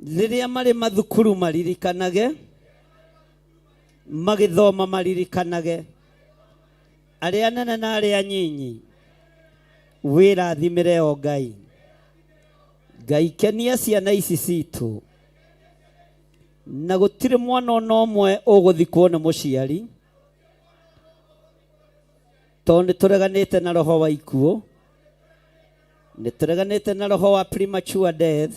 Rĩrĩa marĩ mathukuru maririkanage, magĩthoma maririkanage, arĩa anene na arĩa anyinyi, wĩrathimĩre o Ngai. Ngai kenia ciana ici citũ, na gũtirĩ mwana ona ũmwe ũgũthikwo nĩ mũciari, tondũ nĩtũreganĩte na roho wa ikuũ, nĩtũreganĩte na roho wa premature death,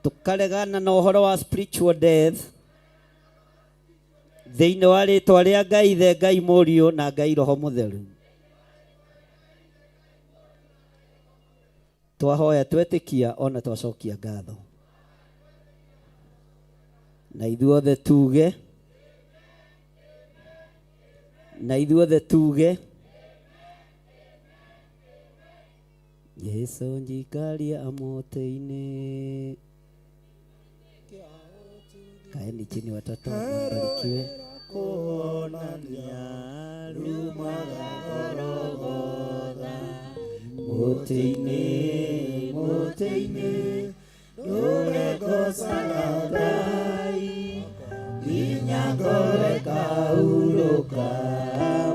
tukaregana na ũhoro wa spiritual death, thĩinĩ wa rĩtwa rĩa Ngai Ithe, Ngai Mũriũ na Ngai Roho Mũtheru. Twahoya twetĩkia ona twacokia ngatho. Na ithuothe tuge, na ithuothe tuge, Yesu njikaria amote-inĩ. Kaeni chini watoto, mbarikiwe. Kuonania rumaga Golgotha, mote-inĩ, mote-inĩ, ndũregocaga Ngai, nginya ngoreka hurũka,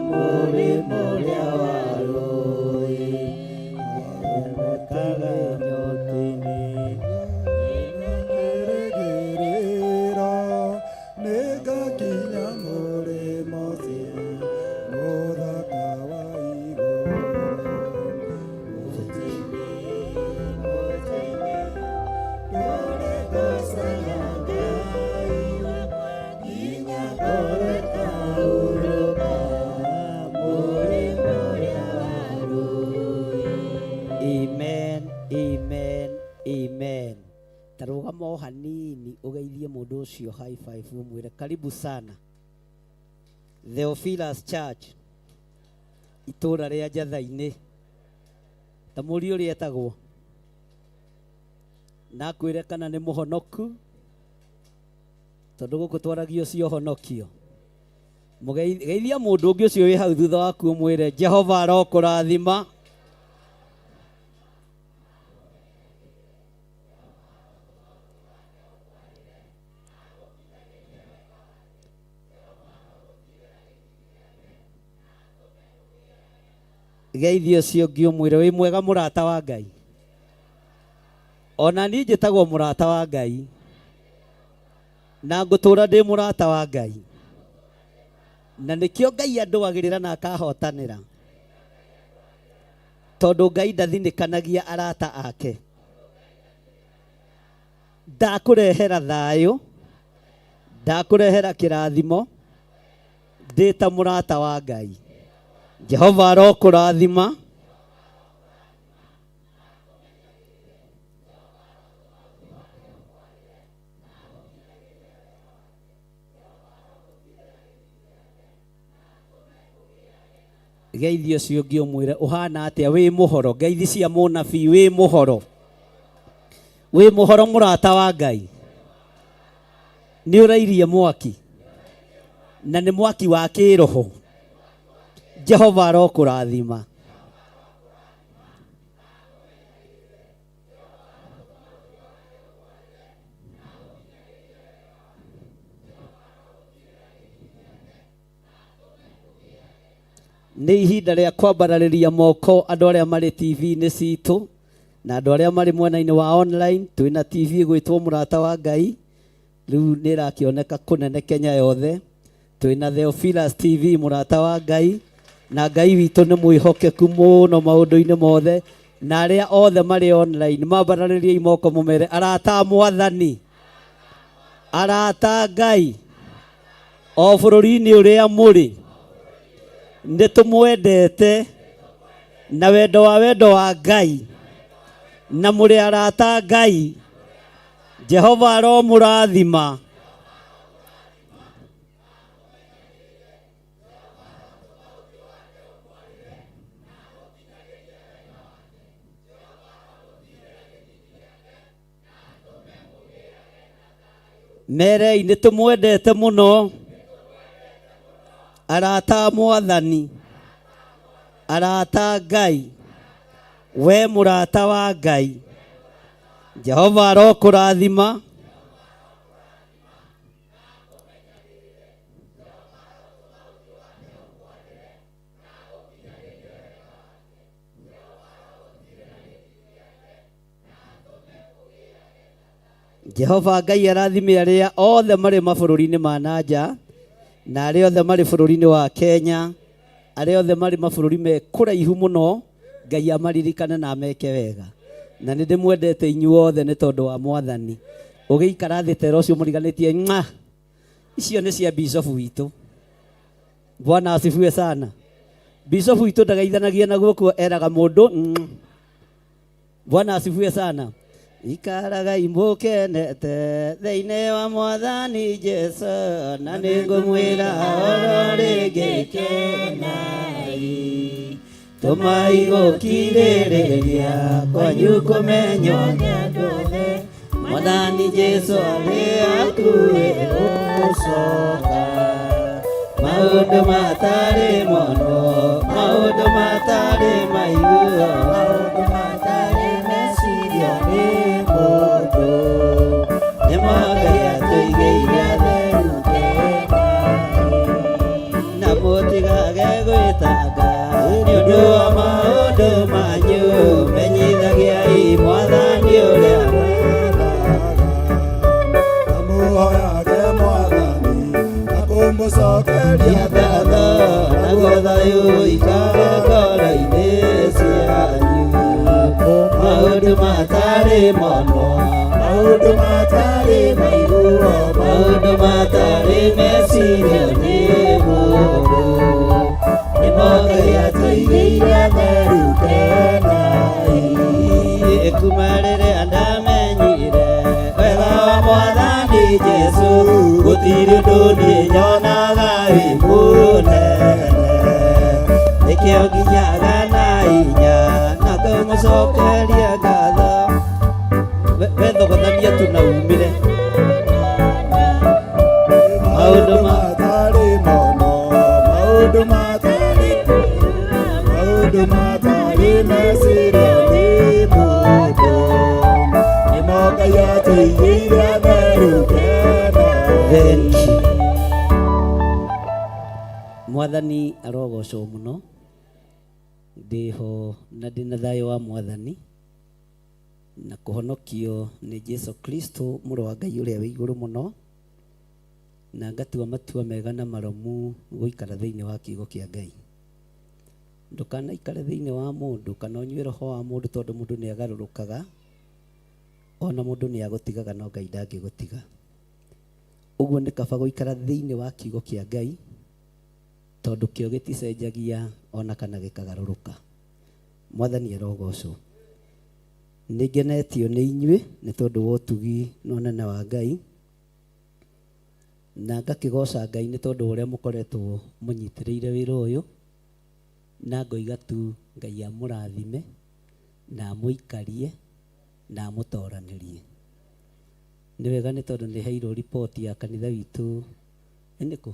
mũrĩmo ũrĩa wa rũĩ, ngorekaga nyote-inĩ, nĩngagĩrĩgĩrĩra, nĩngakinya mũrĩmo ũcio, mũthaka wa igũrũ, mote-inĩ, mote-inĩ, ndũregocaga Ngai, nginya ngoreka hurũka, mũrĩmo ũrĩa wa rũĩ. Amen, amen, amen. Tarũgama o hanini ũgeithie mũndũ ũcio high five ũmwĩre karibu sana Theophilus Church, itũũra rĩa Njatha-inĩ. Ta mũriũ ũrĩa etagwo, na akwĩre kana nĩ mũhonoku, tondũ gũkũ twaragio cio honokio. Mũgeithia mũndũ ũngĩ ũcio wĩ hau thutha waku ũmwĩre Jehova arokũrathima. Geithio ũcio ũngĩ ũmwĩre wĩ mwega mũrata wa Ngai. Ona niĩ njĩtagwo mũrata wa Ngai, na ngũtũũra ndĩ mũrata wa Ngai, na nĩkĩo Ngai andũagĩrĩra na akahotanĩra, tondũ Ngai ndathinĩkanagia arata ake. Ndakũrehera thayũ, ndakũrehera kĩrathimo, ndĩ ta mũrata wa Ngai. Jehova arokũrathima. Geithio ũcio ũngĩ ũmwĩre ũhana atĩa, wĩ mũhoro. Ngeithi cia mũnabii, wĩ mũhoro, wĩ mũhoro mũrata wa Ngai. Nĩ ũrairie mwaki, na nĩ mwaki wa kĩroho. Jehova arokũrathima. Nĩ ihinda rĩa kwambararĩria moko andũ arĩa marĩ TV-inĩ citũ na andũ arĩa marĩ mwena-inĩ wa online. Twĩna TV gwĩtwo mũrata wa Ngai, rĩu nĩ ĩrakĩoneka kũnene Kenya yothe. Twĩna Theophilus TV mũrata wa Ngai, na Ngai witũ nĩ mwĩhokeku mũno maũndũ-inĩ mothe, na arĩa othe marĩ online mambararĩriei moko mũmere arata Mwathani, arata Ngai o bũrũri-inĩ ũrĩa mũrĩ, nĩ tũmwendete na wendo wa Ngai, na mũrĩ arata Ngai. Jehova aromũrathima. Merei nĩ tũmwendete mũno, arata mwathani, arata Ngai, we murata wa Ngai, Jehova arokurathima, Jehova Ngai arathime aria othe mari mabũrũri-inĩ ma nanja, na aria othe mari bũrũri-inĩ wa Kenya, aria othe mari mabũrũri me kũraihu mũno, Ngai amaririkane na ameke wega. Na nĩ ndĩmwendete inyuothe nĩ tondũ wa mwathani. Ũgĩikara thĩ tera ũcio mũriganĩtie ng'a. Icio nĩ cia bishop witũ. Bwana asifiwe sana. Bishop witũ ndagaithanagia na guoko eraga mũndũ. Bwana asifiwe sana. Ikaraga imũkenete thĩinĩ wa mwathani Jesu, na nĩngũmwĩra ũhoro rĩngĩ kenai. Tũmai gũkirĩrĩria kwanyu kũmenywo nĩ andũ othe, mwathani Jesu arĩ hakuhĩ gũcoka. Maũndũ matarĩ mono, maũndũ matarĩ maiguo, maũndũ matarĩ mecirio nĩ mũndũ, nĩmo Ngai atũigĩire atheru kenai. Na mũtigage gwĩtanga nĩ ũndũ wa maũndũ manyu, menyithagiai mwathani ũrĩa mwega. Amũhoyage mwathani na kũmũcokeria ngatho, naguo thayũ ũikare ngoro-inĩ cianyu. Maũndũ matarĩ mono, maũndũ matarĩ maiguo, maũndũ matarĩ mecirio nĩ mũndũ, nĩmo Ngai atũigĩire atheru kenai. Kuma rĩrĩa ndamenyire wega wa mwathani Jesu, gũtirĩ ũndũ niĩ nyonaga wĩ mũnene, nĩkĩo nginyaga na hinya na kũmũcokeria ngatho. Wethogothania tu na umĩre. Maũndũ matarĩ mono, maũndũ matarĩ meciria nĩ mũndũ, nĩmo Ngai atũigĩire atheru kenai. Mwathani arogocwo mũno. Ndĩho na ndĩna thayũ wa mwathani na kũhonokio nĩ Jesu Kristo mũrũ wa Ngai ũrĩa wĩ igũrũ mũno, na ngatua matua mega na maromu gũikara thĩinĩ wa kiugo kĩa Ngai. Ndũkanaikare thĩinĩ wa mũndũ kana ũnyue roho wa mũndũ, tondũ mũndũ nĩ agarũrũkaga, ona mũndũ nĩ agũtigaga, no Ngai ndangĩgũtiga. Ũguo nĩ kaba gũikara thĩinĩ wa kiugo kĩa Ngai, tondũ kĩo gĩticenjagia ona kana gĩkagarũrũka. Mwathani arogocwo. Nĩngenetio nĩ inyuĩ nĩ tondũ wa ũtugi na ũnene wa Ngai, na ngakĩgoca Ngai nĩ tondũ ũrĩa mũkoretwo mũnyitĩrĩire wĩra ũyũ, na ngoiga tu Ngai amũrathime na amũikarie na amũtoranĩrie. Nĩ wega nĩ tondũ nĩ heirwo ripoti ya kanitha witũ nĩkũ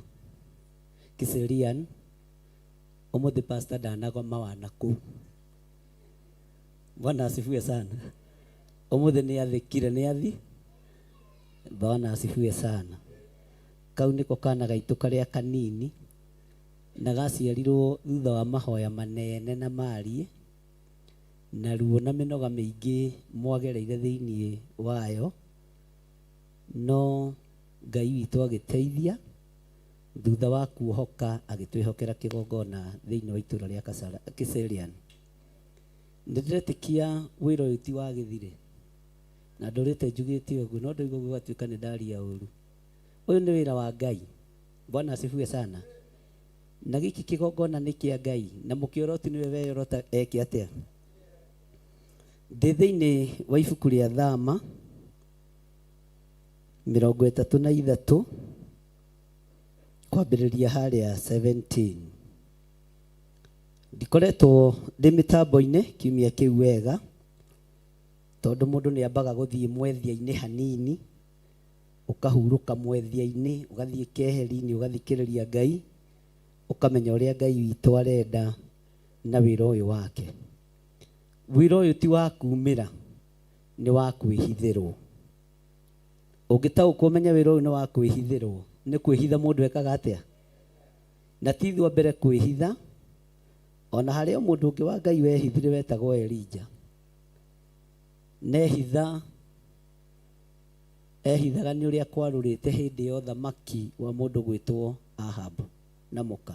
Kiserian. Ũmũthĩ pastor ndanagoma wana kũu. Bwana asifiwe sana. Ũmũthĩ nĩ athĩkire, nĩ athi. Bwana asifiwe sana. Kau nĩko kana gaitũ karĩa kanini, na gaciarirwo thutha wa mahoya manene na marie, na ruo na mĩnoga mĩingĩ mwagereire thĩinĩ wayo, no Ngai witũ agĩteithia. Thutha wa kuohoka agĩtwĩhokera kĩgongona thĩinĩ wa itũũra rĩa Kiserian. Nĩndĩretĩkia wĩra ũyũ ti wa gĩthire, na ndũrĩte njugĩte ũguo, no ndaigua gũgatuĩka nĩ ndaria ũru. Ũyũ nĩ wĩra wa Ngai. Bwana asifiwe sana. Na gĩkĩ kĩgongona nĩ kĩa Ngai, na mũkĩoroti nĩwe weyorota eke atĩa. Ndĩ thĩinĩ wa ibuku rĩa Thama 33 kwambĩrĩria harĩa 17. Ndikoretwo ndĩ mĩtambo-inĩ kiumia kĩu wega, tondũ mũndũ nĩ ambaga gũthiĩ mwethia-inĩ hanini, ũkahurũka mwethia-inĩ, ũgathiĩ keheri-inĩ, ũgathikĩrĩria Ngai, ukamenya uria Ngai witũ arenda na wĩra ũyũ wake. Wĩra ũyũ ti wa kumĩra, nĩ wa kwĩhithĩrwo. Ũngĩtaũkwo ũmenya wĩra ũyũ nĩ wa kwĩhithĩrwo, nĩ kwĩhitha mũndũ ekaga atĩa? Na ti thwa mbere kwĩhitha, ona harĩa mũndũ ũngĩ wa Ngai wehithire wetagwo Elija. Nehitha ehithaga nĩ ũrĩa kwarũrĩte hĩndĩ ya ũthamaki wa mũndũ gwĩtwo Ahab na mũka.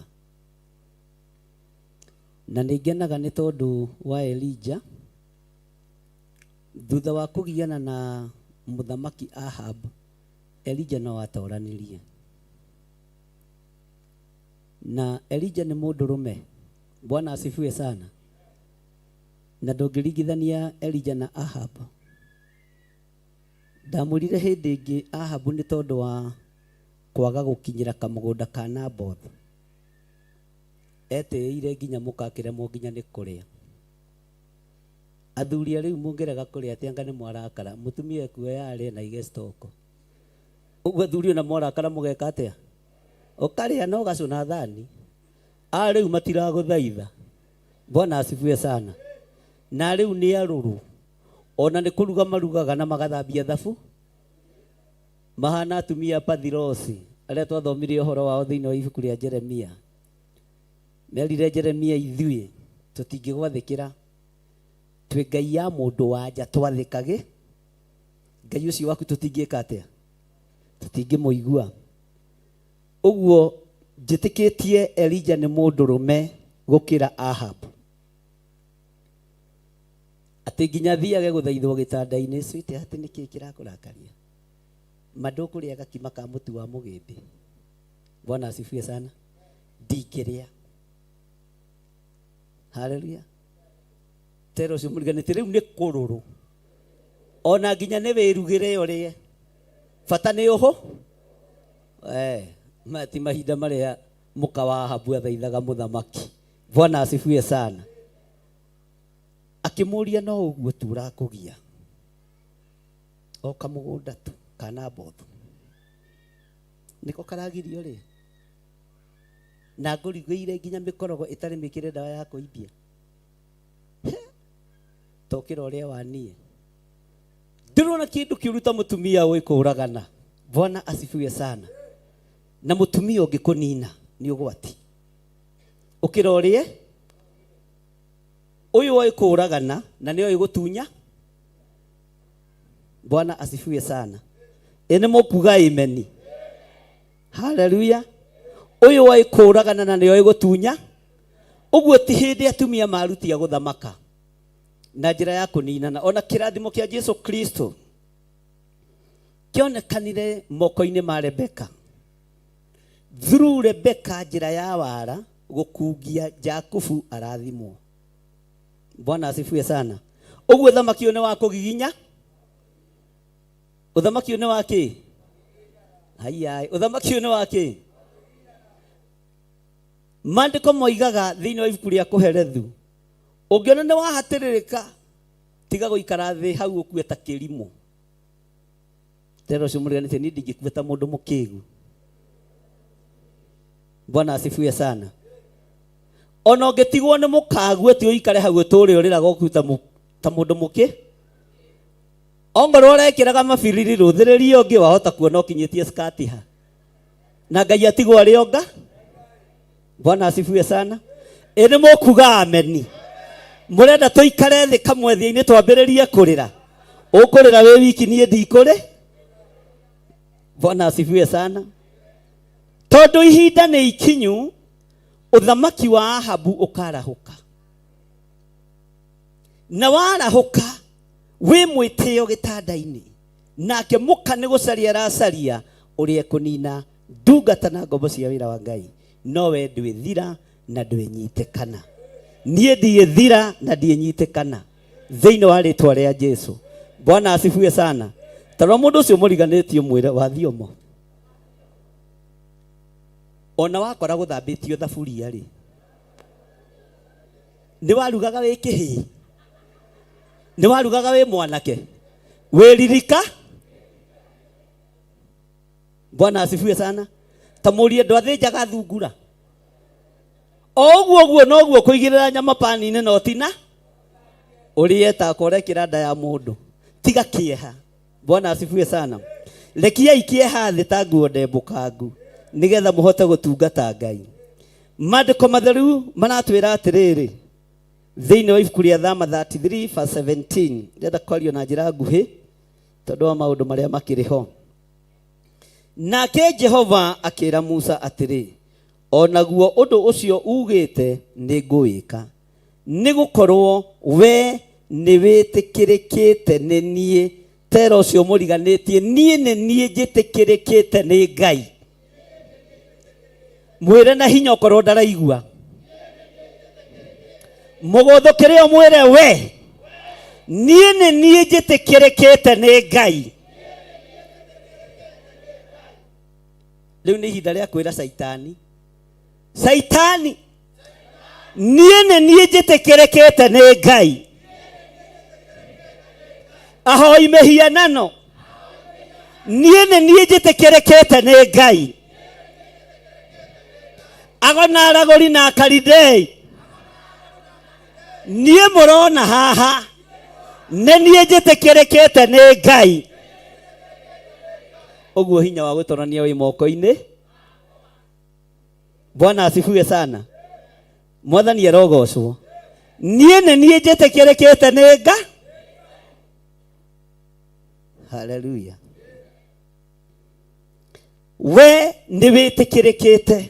Na nĩngenaga nĩ tondũ wa Elija, thutha wa kũgiana na mũthamaki Ahab, Elija no atoranĩrie. Na Elija nĩ mũndũrũme. Bwana asifiwe sana. Na ndũngĩringithania Elija na Ahab. Ndamũrire hĩndĩ ĩngĩ Ahab nĩ tondũ wa kwaga gũkinyĩra kamũgũnda ka Naboth. Etĩĩire nginya mũkakĩremwo nginya nĩ kũrĩa. Athuri a rĩu mũngĩrega kũrĩa atĩ anga nĩ mwarakara, mũtumia ekuoya arĩe na ige stoko. Ũguo athuri ona mwarakara mũgeka atĩa? Ũkarĩa na ũgacũna thani. Rĩu matiragũthaitha. Bwana asifiwe sana. Na rĩu nĩ arũrũ. Ona nĩ kũruga marugaga na magathambia thabu. Mahana atumia Pathirosi, arĩa twathomire ũhoro wao thĩinĩ wa ibuku rĩa Jeremia. Merire Jeremia, ithuĩ tũtingĩgwathĩkĩra, twĩ ngai ya mũndũ wanja twathĩkage, Ngai ũcio waku tũtingĩka atĩa? Tũtingĩmũigua. Ũguo njĩtĩkĩtie Elija nĩ mũndũrũme gũkĩra Ahab. Atĩ nginya thiage gũthaithwo gĩtanda-inĩ, switi atĩ nĩkĩ kĩrakũrakaria? Mandũ kũrĩa gakima ka mũtu wa mũgĩmbĩ. Bwana asifiwe sana. Ndingĩrĩa. Haleluya. Tero cio mũriganĩtie rĩu nĩ kũrũrũ. Ona nginya nĩ wĩrugĩre ũrĩe. Bata nĩ ũhũ? Mati mahinda marĩa mũka wa Ahabu athaithaga mũthamaki. Bwana asifiwe sana. Akĩmũria no ũguo tu ũrakũgia. O kamũgũnda tu ka Naboth. Nĩko karagirio rĩ. Na ngũrigĩire nginya mĩkorogo ĩtarĩ mĩkĩre ndawa ya kũimbia. Tokĩra ũrĩa waniĩ. Ndĩrona kĩndũ kĩũruta mũtumia ũĩ kũragana. Bwana asifiwe sana. Na mũtumia ũngĩkũnina nĩ ũgwati. Ũkĩra ũrĩa ũyũ ũĩ kũragana na nĩ ũĩ gũtunya. Bwana asifiwe sana. Ene mũkuga amen. Haleluya. Ũyũ ũĩ kũragana na nĩ ũĩ gũtunya. Ũguo ti hĩndĩ atumia marutia gũthamaka na njĩra ya kũninana. Ona kĩrathimo kĩa Jesu Kristo kĩonekanire moko-inĩ ma Rebeka. Through Rebeka, njĩra ya wara gũkungia Jakubu arathimwo. Bwana asifiwe sana. Ũguo ũthamaki ũyũ nĩ wa kũgiginya. Ũthamaki ũyũ nĩ wa kĩ? Hayai, ũthamaki ũyũ nĩ wa kĩ? Maandĩko moigaga thĩinĩ wa ibuku rĩa Kũherethu, ũngĩona nĩ wahatĩrĩrĩka, tiga gũikara thĩ hau ũkue ta kĩrimũ. Tero ũcio mũriganĩtie niĩ ndingĩkua ta mũndũ mũkĩgu. Bwana asifiwe sana. Ona ũngĩtigwo nĩ mũkagu atĩ ũikare hau ũtũũre ũrĩraga ũkue ta mũndũ mũkĩ. Ongorwo ũrekĩraga mabiriri rũthĩrĩrie ũngĩ wahota kuona ũkinyĩtie skati ha. Na Ngai atigwo arĩ onga. Bwana asifiwe sana. Ene mũkuga ameni. Mũrenda tũikare thĩ kamwethia-inĩ twambĩrĩrie kũrĩra. Ũkũrĩra wĩ wiki niĩ ndikũrĩ. Bwana asifiwe sana. Tondũ ihinda nĩ ikinyu, ũthamaki wa Ahabu ũkarahũka. Na warahũka, wĩ mwĩtĩo gĩtanda-inĩ. Nake mũka nĩ gũcaria aracaria ũrĩa kũnina ndungata na ngombo cia wĩra wa Ngai. Nowe ndwĩthira na ndwĩnyitĩkana. Niĩ ndiĩthira na ndiĩnyitĩkana thĩinĩ wa rĩtwa rĩa Jesu. Bwana asifiwe sana. Tarwo mũndũ ũcio mũriganĩtio mwĩre wathiomo. Ona wakora gũthambĩtio thaburia rĩ, nĩ warugaga wĩ kĩhĩ? Nĩ warugaga wĩ mwanake? Wĩririka? Bwana asifiwe sana. Ta mũrie ndwathĩnjaga thungura. Oguo noguo kuigirira nyama pani-inĩ no tina urieta korekera nda ya mundu tiga kieha. Bwana asifiwe sana. Rekiai kieha thĩ ta nguo ndembũkangu nigetha mũhote gũtungata Ngai. Maandĩko matheru maratwĩra atĩrĩrĩ thĩinĩ wa ibuku rĩa Thama 33:17 ndĩrenda kwario na njĩra nguhĩ tondũ wa maũndũ marĩa makĩrĩ ho. Nake Jehova akĩra Musa atĩrĩ, onaguo ũndũ ũcio ugĩte nĩ ngũwĩka, nĩ gũkorwo we nĩ wĩtĩkĩrĩkĩte nĩ niĩ. Tera ũcio mũriganĩtie, niĩ nĩ niĩ njĩtĩkĩrĩkĩte nĩ Ngai. Mwĩre na hinya ũkorwo ndaraigua. Mũgũthũkĩre mwĩre we, niĩ nĩ niĩ njĩtĩkĩrĩkĩte nĩ Ngai. Rĩu nĩ ihinda rĩa kwĩra Saitani, Saitani, niĩ nĩ niĩ njĩtĩkĩrĩkĩte nĩ Ngai. Ahoi mĩhianano, niĩ nĩ niĩ njĩtĩkĩrĩkĩte nĩ Ngai. Agona aragũri na Akalidei, niĩ mũrona haha nĩ niĩ njĩtĩkĩrĩkĩte nĩ Ngai. Ũguo hinya wa gũtonania wĩ moko-inĩ. Bwana asifiwe sana. Mwathani arogocwo. Niĩ nĩ niĩ njĩtĩkĩrĩkĩte nĩ Ngai. Hallelujah. We nĩ wĩtĩkĩrĩkĩte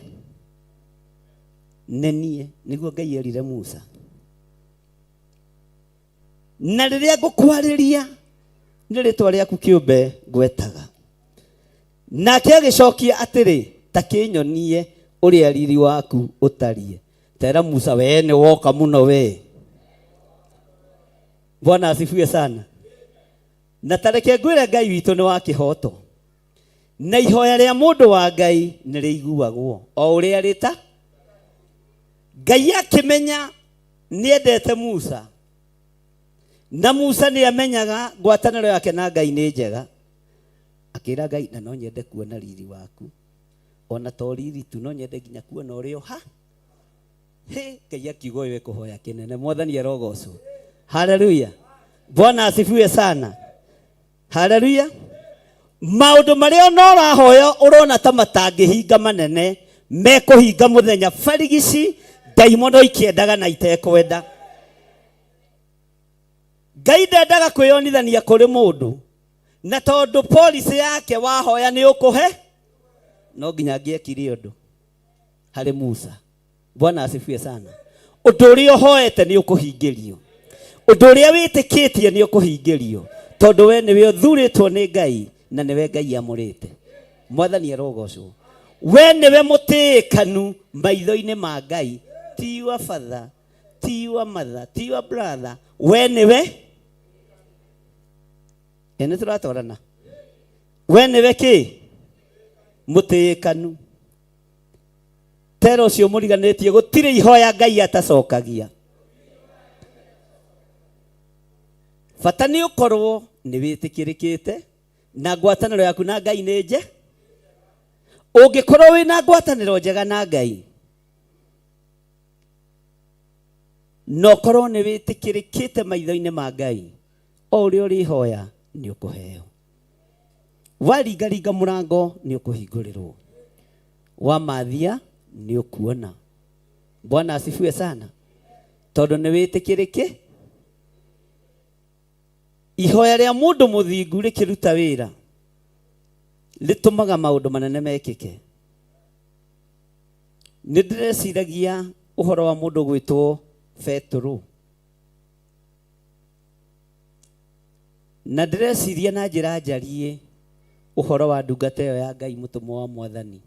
nĩ niĩ, nĩguo Ngai erire Musa. Na rĩrĩa ngũkwarĩria nĩ rĩtwa rĩaku kĩũmbe ngwetaga. Nake agĩcokia atĩrĩ, ta kĩnyonie ũrĩa riri waku ũtariĩ. Tera Musa, we nĩ woka mũno we. Bwana asifiwe sana. Na tareke ngwĩre Ngai witũ nĩ wa kĩhoto. Na ihoya rĩa mũndũ wa Ngai nĩ rĩiguagwo o ũrĩa rĩta. Ngai akĩmenya nĩendete Musa. Na Musa nĩ amenyaga ngwatanĩro yake na Ngai nĩ njega. Akĩra Ngai, na no nyende kuona riri waku. Ona to riri tu, no nyende nginya kuona ũrĩa ha. Ngai akiuga we kũhoya kĩnene. Mwathani arogocwo. Hallelujah. Bwana asifiwe sana. Hallelujah. Maũndũ marĩa ona ũrahoya ũrona ta matangĩhinga manene, mekũhinga mũthenya barigici ndaimono ikĩendaga na itekwenda. Ngai ndendaga kwĩyonithania kũrĩ mũndũ, na tondũ policy yake wahoya nĩ ũkũhe, no nginya angĩekire ũndũ harĩ Musa. Bwana asifiwe sana. Ũndũ ũrĩa ũhoete nĩ ũkũhingĩrio, ũndũ ũrĩa wĩtĩkĩtie nĩ ũkũhingĩrio, tondũ we nĩwe ũthurĩtwo nĩ Ngai na nĩwe Ngai amũrĩte. Mwathani arogocwo. We nĩwe mũtĩĩkanu maitho-inĩ ma Ngai, ti your father, ti your mother, ti your brother. We nĩwe ene tũratwarana. We nĩwe kĩ? Mũtĩĩkanu. Tera ũcio mũriganĩtie, gũtirĩ ihoya Ngai atacokagia. Bata nĩ ũkorwo nĩ wĩtĩkĩrĩkĩte na ngwatanĩro yaku na Ngai nĩ nje. Ũngĩkorwo wĩna ngwatanĩro njega na Ngai, no korwo nĩ wĩtĩkĩrĩkĩte maitho-inĩ ma Ngai, o ũrĩa ũrĩhoya nĩ ũkũheo. Waringaringa mũrango nĩ ũkũhingũrĩrwo. Wamathia nĩ ũkuona. Bwana asifiwe sana. Tondũ nĩ wĩtĩkĩrĩke. Ihoya rĩa mũndũ mũthingu rĩkĩruta wĩra rĩtũmaga maũndũ manene mekĩke. Nĩ ndĩreciragia ũhoro wa mũndũ gwĩtwo Petro. Na ndĩreciria na njĩra njariĩ ũhoro wa ndungata ĩyo ya Ngai, mũtũmwo wa Mwathani.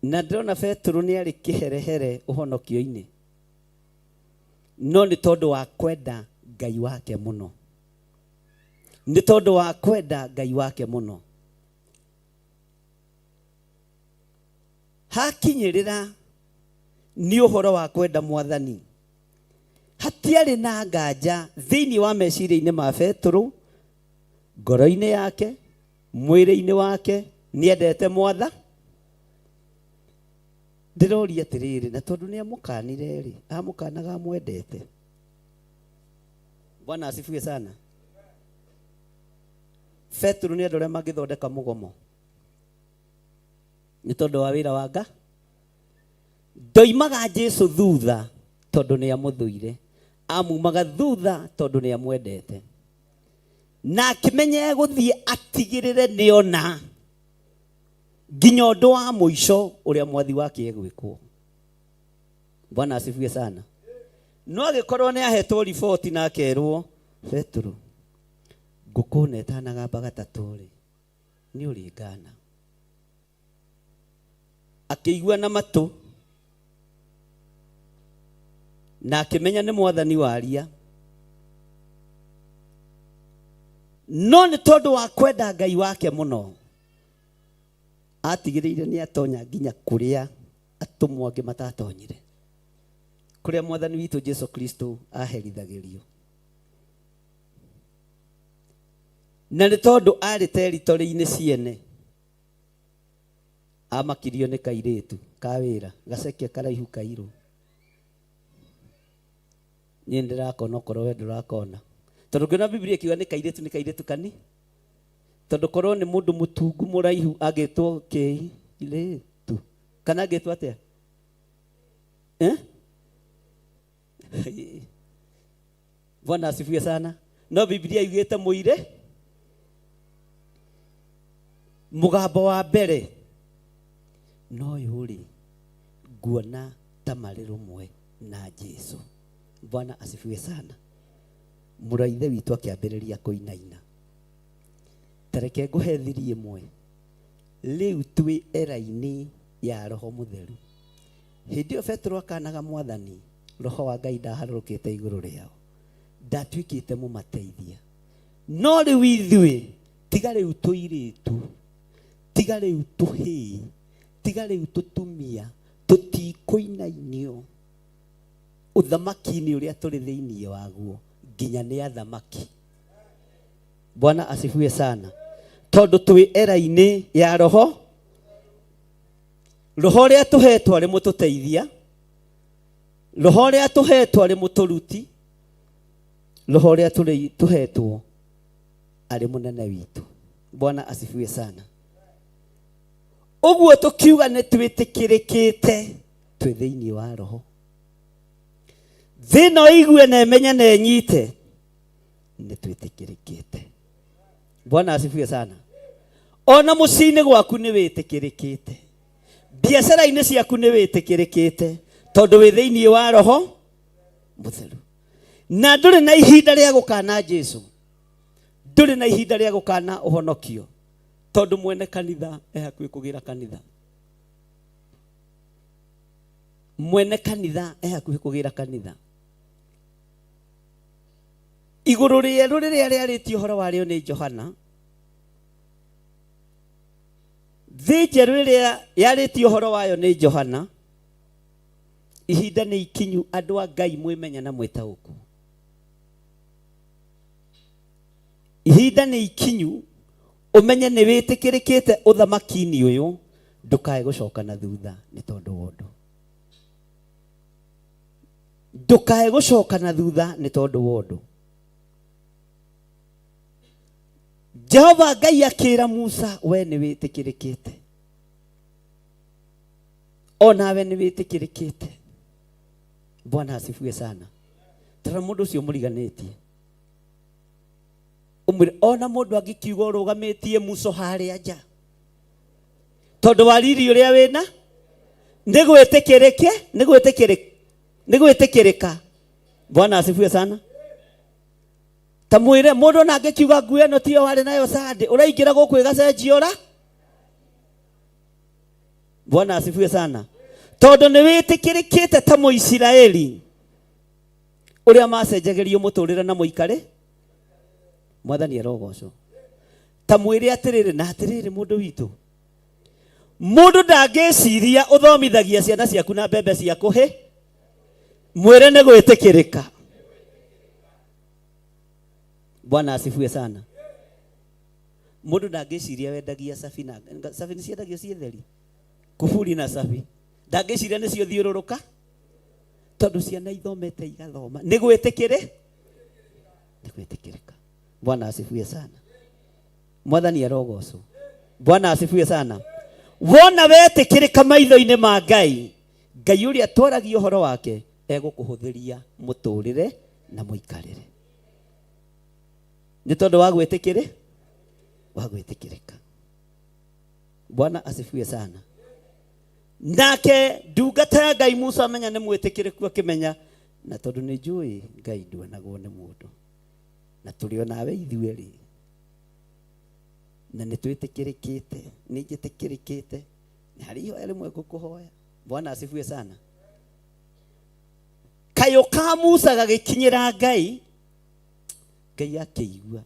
Na ndĩrona Petro nĩ arĩ kĩherehere ũhonokio-inĩ, no nĩ tondũ wa kwenda Ngai wake mũno. Nĩ tondũ wa kwenda Ngai wake mũno. Hakinyĩrĩra nĩ ũhoro wa kwenda Mwathani. Hatiarĩ na nganja thĩinĩ wa meciria-inĩ ma Petro, ngoro-inĩ yake, mwĩrĩ-inĩ wake, nĩendete Mwathani. ndiroria atiriri na tondu ni amukanire ri amukanaga mwendete. Bwana asifiwe sana. Petro ni andore magithondeka mugomo ni tondu wa wira wa Ngai. Ndoimaga Jesu thutha tondu ni amuthuire, amumaga thutha tondu ni amwendete, na akimenye guthie atigirire niona nginya undu wa muico uria mwathi wake egwikwo. Bwana asifiwe sana. No agikorwo ni ahetwo riboti na akerwo, Petro ngukuna nagamba gatatu ri ni uringana. Akĩigua na matũ na akĩmenya nĩ mwathani waria, no nĩ tondũ wa kwenda Ngai wake mũno atigĩrĩire nĩ atonya nginya kũrĩa atũmwo angĩ matatonyire, kũrĩa mwathani witũ Jesu Kristo aherithagĩrio. Na nĩ tondũ arĩ teritorĩ-inĩ ciene amakirio nĩ kairĩtu ka wĩra gaceke karaihu kairũ. Niĩ ndirakona okorwo we ndũrakona, tondũ ngĩona Biblia ĩkiuga nĩ kairĩtu kani, tondũ korwo nĩ mũndũ mũtungu mũraihu agĩtwo kĩirĩtu kana agĩtwo atĩa Bwana asifiwe sana. No Biblia igĩte mũire mugambo wa mbere no yuri nguona ta marĩ rũmwe na Jesu. Bwana asifiwe sana. Mũraithe witũ akĩambĩrĩria kũinaina. Tareke ngũhethirie mwe rĩu twĩ era-inĩ ya Roho Mũtheru. Hĩndĩ ĩyo Petro akanaga mwathani, Roho wa Ngai ndaharũrũkĩte igũrũ rĩao, ndatuĩkĩte mũmateithia. No rĩu ithuĩ tiga rĩu tũirĩtu, tiga rĩu tũhĩĩ, tiga rĩu tũtumia, tũtikũinainio uthamaki-inĩ ũrĩa tũrĩ thĩinĩ waguo nginya nĩ athamaki. Bwana asifiwe sana. Tondũ twĩ era-inĩ ya Roho, Roho ũrĩa tũhetwo arĩ mũtũteithia, Roho ũrĩa tũhetwo arĩ mũtũruti, Roho ũrĩa tũhetwo arĩ mũnene witũ. Bwana asifiwe sana. Ũguo tũkiuga nĩ twĩtĩkĩrĩkĩte twĩ thĩinĩ wa Roho, thĩno igue na emenye na enyite nĩ twĩtĩkĩrĩkĩte. Bwana asifiwe sana. Ona mũciĩ-inĩ gwaku nĩ wĩtĩkĩrĩkĩte, biacara-inĩ ciaku nĩ wĩtĩkĩrĩkĩte tondũ wĩ thĩinĩ wa Roho Mũtheru. Na ndũrĩ na ihinda rĩa gũkana Jesu, ndũrĩ na ihinda rĩa gũkana ũhonokio, tondũ mwene kanitha hakuhĩ kũgĩra kanitha. Mwene kanitha hakuhĩ kũgĩra kanitha. Igũrũ rĩerũ rĩrĩa rĩarĩtio ũhoro warĩo nĩ Johana, thĩ njerũ ĩrĩa yarĩtio ũhoro wayo nĩ Johana, ihinda nĩ ikinyu andũ a Ngai mwĩmenya na mwĩtaũku. Ihinda nĩ ikinyu umenye nĩ wĩtĩkĩrĩkĩte ũthamaki-inĩ ũyũ, ndũkae gũcoka na thutha nĩ tondũ wa ũndũ. Ndũkae gũcoka na thutha nĩ tondũ wa ũndũ. Jehova Ngai akĩra Musa, we nĩ wĩtĩkĩrĩkĩte, ona we nĩ wĩtĩkĩrĩkĩte. Bwana asifiwe sana. Tara mũndũ ũcio mũriganĩtie, umwĩre ona mũndũ angĩkiuga ũrũgamĩtie Musa harĩa nja, tondũ wa riri ũrĩa wĩna nĩ gwĩtĩkĩrĩka. Bwana asifiwe sana. Ta mwĩre mũndũ na angĩkiuga nguo ĩno tiyo warĩ nayo Sunday, ũraingĩra gũkũ ĩgacenjia ũra. Bwana asifiwe sana. Tondũ nĩ wĩtĩkĩrĩkĩte ta Mũisiraeli ũrĩa macenjagĩrio mũtũrĩre na mũikare. Mwathani arogocwo. Ta mwĩre atĩrĩrĩ na atĩrĩrĩ mũndũ witũ, mũndũ ndangĩciria ũthomithagia ciana ciaku na mbembe ciaku hĩ, mwĩre nĩ gwĩtĩkĩrĩka. Bwana asifiwe sana. Mũndũ ndangĩciria wendagia cabi na cabi nĩ ciendagio ciĩ theri, kuburi na cabi, ndangĩciria nĩcio thiũrũrũka tondũ ciana ithomete igathoma nĩ gwĩtĩkĩrĩka. Bwana asifiwe sana. Mwathani arogocwo. Bwana asifiwe sana. Wona wetĩkĩrĩka maitho-inĩ ma Ngai, Ngai ũrĩa twaragia ũhoro wake egũkũhũthĩria mũtũrĩre na mũikarĩre. Nĩ tondũ wa gwĩtĩkĩrĩka. Bwana asifiwe sana. Nake ndungata ya Ngai Musa amenya nĩ mwĩtĩkĩrĩku akĩmenya na tondũ nĩ njũĩ Ngai nduanagwo nĩ mũndũ na tũrĩ o nawe ithuĩ na nĩ twĩtĩkĩrĩkĩte, nĩ njĩtĩkĩrĩkĩte nĩ harĩ ihoya rĩmwe ngũkũhoya. Bwana asifiwe sana. Kayũ ka Musa gagĩkinyĩra Ngai, Ngai akĩigua.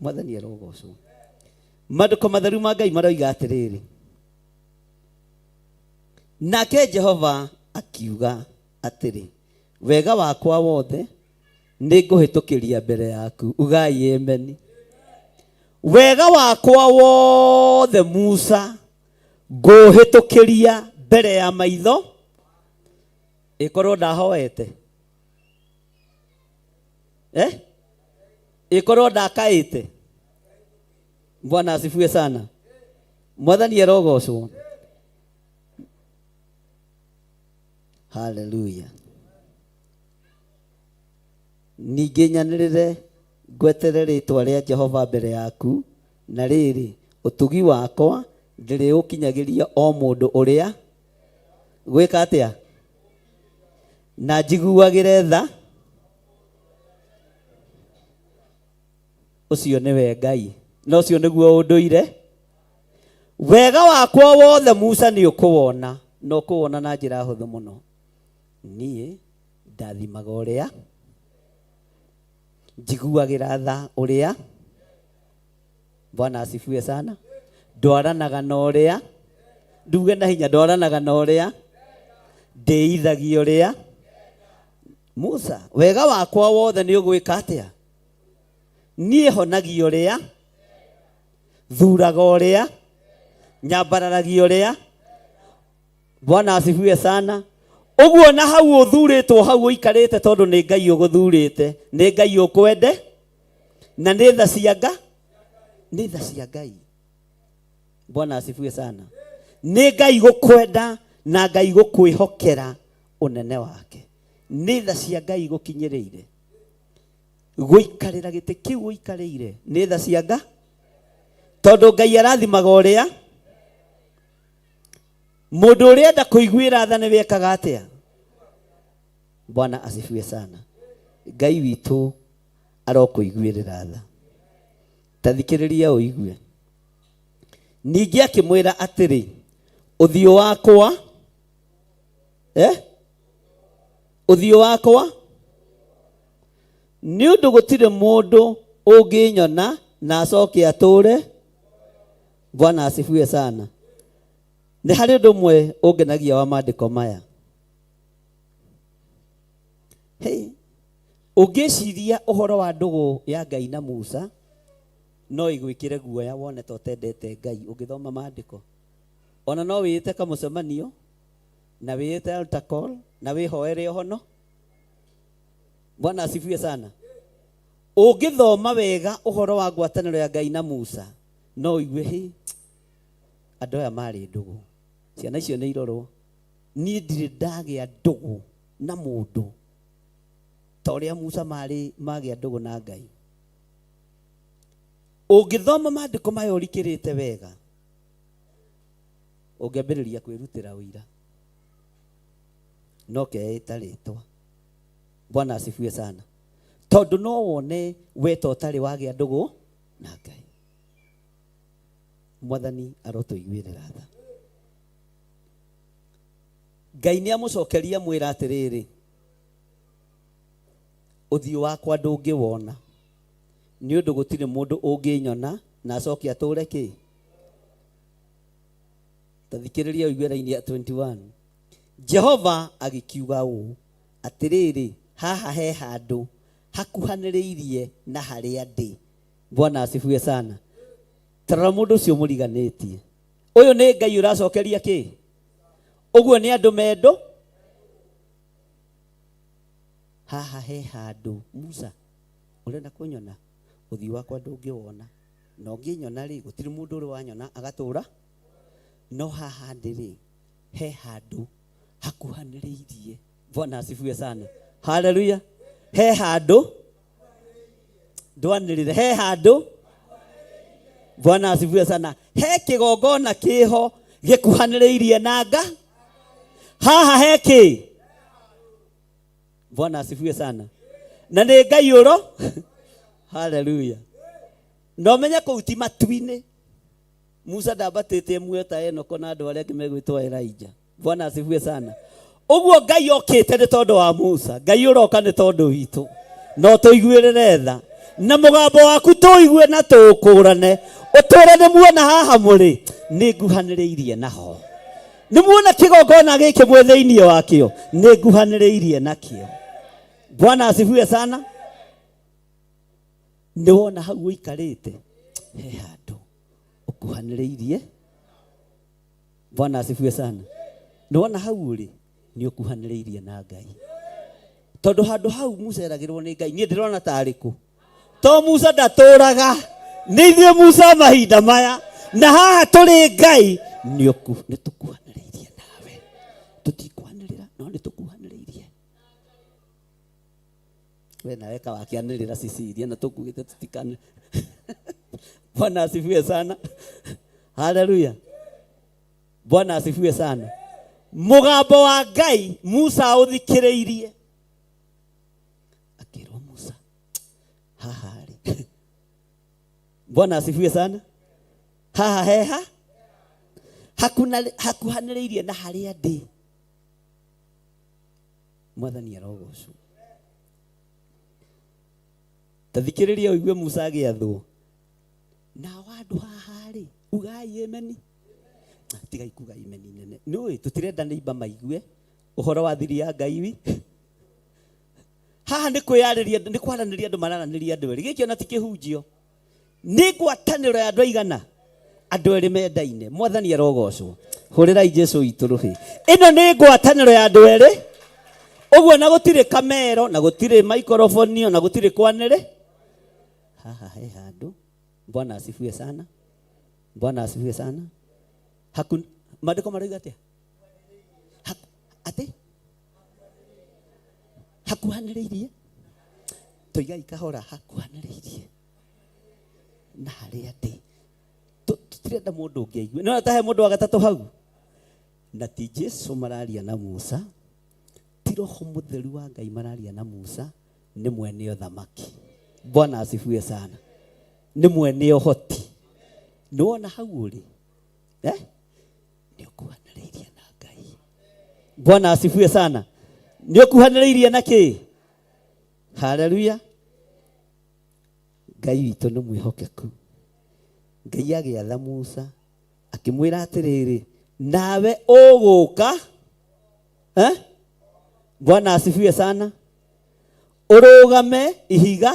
Mwathani arogocwo. Maandĩko matheru ma Ngai maroiga atĩrĩrĩ, nake Jehova akiuga atĩrĩ, wega wakwa wothe nĩ ngũhĩtũkĩria mbere yaku. Ugai amen. Wega wakwa wothe Musa ngũhĩtũkĩria mbere ya maitho. Ĩkorwo ndahoete, ĩkorwo ndakaĩte. Bwana asifiwe sana. Mwathani arogocwo. Hallelujah. Ningĩ nyanĩrĩre ngwetere rĩtwa rĩa Jehova mbere yaku, na rĩrĩ ũtugi wakwa ndĩrĩ ũkinyagĩria o mũndũ ũrĩa gwĩka atĩa, na njiguagĩre tha. Ũcio nĩwe Ngai, na ũcio nĩguo ũndũire. Wega wakwa wothe Musa nĩ ũkũwona, na ũkũwona na njĩra hũthũ mũno. Niĩ ndathimaga ũrĩa njiguagĩra tha ũrĩa. Bwana asifiwe sana. Ndwaranaga na ũrĩa, nduge na hinya, ndwaranaga na ũrĩa, ndĩithagia ũrĩa. Musa, wega wakwa wothe nĩ ũgwĩka atĩa? Niĩ honagia ũrĩa, thuraga ũrĩa, nyambararagia ũrĩa. Bwana asifiwe sana. Ũguo na hau ũthurĩtwo hau ũikarĩte tondũ nĩ Ngai ũgũthurĩte, nĩ Ngai ũkwende, na nĩ tha cia Ngai. Bwana asifiwe sana. Nĩ Ngai gũkwenda na Ngai gũkwĩhokera ũnene wake. Nĩ tha cia Ngai gũkinyĩrĩire. Gũikarĩra gĩtĩ kĩu ũikarĩire nĩ tha cia Ngai, tondũ Ngai arathimaga ũrĩa. Mũndũ ũrĩa enda kũiguĩra tha nĩ wekaga atĩa? Bwana asifiwe sana. Ngai witũ arokũiguĩrĩra tha. Tathikĩrĩria ũigue. Ningĩ akĩmwĩra atĩrĩ, ũthiũ wakwa, ũthiũ wakwa, nĩ ũndũ gũtirĩ mũndũ ũngĩnyona na acoke atũre. Bwana asifiwe sana. Nĩ harĩ ũndũ ũmwe ũngenagia wa maandĩko maya. Ũngĩciria ũhoro wa ndũgũ ya Ngai na Musa, no igwĩkĩre guoya wone ta ũtendete Ngai ũngĩthoma maandĩko. Ona no wĩĩte kamũcemanio, na wĩĩte altar call, na wĩhoere ũhono. Bwana asifiwe sana. Ũngĩthoma wega ũhoro wa ngwatanĩro ya Ngai na Musa, no igue andũ aya marĩ ndũgũ. Ciana icio nĩ irorwo. Niĩ ndirĩ ndagĩa ndũgũ na mũndũ ta ũrĩa Musa magĩa ndũgũ na Ngai. Ũngĩthoma maandĩko maya ũrikĩrĩte wega, ũngĩambĩrĩria kwĩrutĩra ũira, no keĩta rĩtwa. Bwana asifiwe sana. Tondũ no wone weta ũtarĩ wagĩa ndũgũ na Ngai. Mwathani arotũiguĩrĩra tha. Ngai nĩ amũcokeria mwĩra atĩrĩrĩ, ũthiũ wakwa ndũngĩwona, nĩ ũndũ gũtirĩ mũndũ ũngĩnyona na acoke atũre kĩ? Tathikĩrĩria ũigue raini ya 21. Jehova agĩkiuga ũũ atĩrĩrĩ, haha he handũ hakuhanĩrĩirie na harĩa ndĩ. Bwana asifiwe sana. Tarora mũndũ ũcio mũriganĩtie. Ũyũ nĩ Ngai ũracokeria kĩ? Uguo ni andu mendo haha he handu Musa urenda kunyona uthii wakwa ndungiwona no nginyona ri gutiri mundu uri wanyona agatura no haha ndiri he handu hakuhaniriirie. Bwana asifiwe sana. Haleluya. He handu ndwanirire he handu. Bwana asifiwe sana. He kigongona kiho gikuhaniriirie nanga haha heki. Bwana asifiwe sana. Na nĩ Ngai ũro. Haleluya. No menye kũu ti matu-inĩ. Musa ndambatĩte muoyo ta Enoko na andũ arĩa angĩ megwĩtwo Elijah. Bwana asifiwe sana. Ũguo Ngai okĩte nĩ tondũ wa Musa. Ngai ũroka nĩ tondũ witũ. No tũiguĩrĩre tha. Na mũgambo waku tũigue na tũkũrane. Ũtũre nĩ muona haha mũrĩ nĩ nguhanĩrĩirie naho. Nĩ muona kĩgongona gĩkĩ mwĩ thĩinĩ wakĩo nĩ nguhanĩrĩirie nakĩo. Bwana asifiwe sana. Nĩ wona hau ũikarĩte he handũ ũkuhanĩrĩirie. Bwana asifiwe sana. Nĩ wona hau ũrĩ nĩ ũkuhanĩrĩirie na Ngai. Tondũ handũ hau Musa eragĩrwo nĩ Ngai niĩ ndĩrona tarĩ kũ. To Musa ndatũraga nĩ ithuĩ Musa mahinda maya na haha tũrĩ Ngai nĩ tũkuhanĩrĩirie nawe. Tũtikũhanĩrĩra no nĩ tũkuhanĩrĩirie. We nawe kawakianĩrĩra Sicilia na tũkugĩte tũtikane. Bwana asifiwe sana. Haleluya. Bwana asifiwe sana. Mũgambo wa Ngai Musa ũthikĩrĩirie. Akĩrwo Musa haha rĩ. Bwana asifiwe sana. Haha heha hakuhanĩrĩirie na harĩa ndĩ. Mwathani arogocwo. Tathikĩrĩria ũigue Musa agĩathwo. Na andũ haha rĩ ugai ameni. Tigai kuga imeni nene. Nũĩ tũtirenda neighbor maigue ũhoro wa thiri ya Ngai wi. Haha nĩ kwĩyarĩria nĩ kwaranĩria andũ mararanĩria andũ erĩ. Gĩkĩ ona ti kĩhunjio. Nĩ ngwatanĩro ya andũ aigana. Andũ erĩ mendaine. Mwathani arogocwo. Hũrĩrai Jesũ witũ rũhĩ. Ĩno nĩ ngwatanĩro ya andũ erĩ. Ũguo na gũtirĩ kamero na gũtirĩ microphone na gũtirĩ kwanĩrĩ. Haha he handũ. Bwana asifiwe sana. Bwana asifiwe sana. Maandĩko marauga atĩa? Atĩ hakuhanĩrĩirie. Tũigai kahora hakuhanĩrĩirie. Na harĩa ndĩ. Tũtirenda mũndũ ũngĩ aigue. No tahe mũndũ wa gatatũ hau. Na ti Jesũ mararia na Musa. Ti Roho Mũtheru wa Ngai mararia na Musa. Nĩ mwene ũthamaki. Bwana asifiwe sana. Nĩ mwene ũhoti. Nĩ wona hau ũrĩ. Nĩ ũkuhanĩrĩirie na Ngai. Bwana asifiwe sana. Nĩ ũkuhanĩrĩirie na kĩ? Haleluya. Ngai witũ nĩ mwĩhokeku. Ngai agĩatha Musa akĩmwĩra atĩrĩrĩ nawe ũgũka. Bwana asifiwe sana. Ũrũgame ihiga.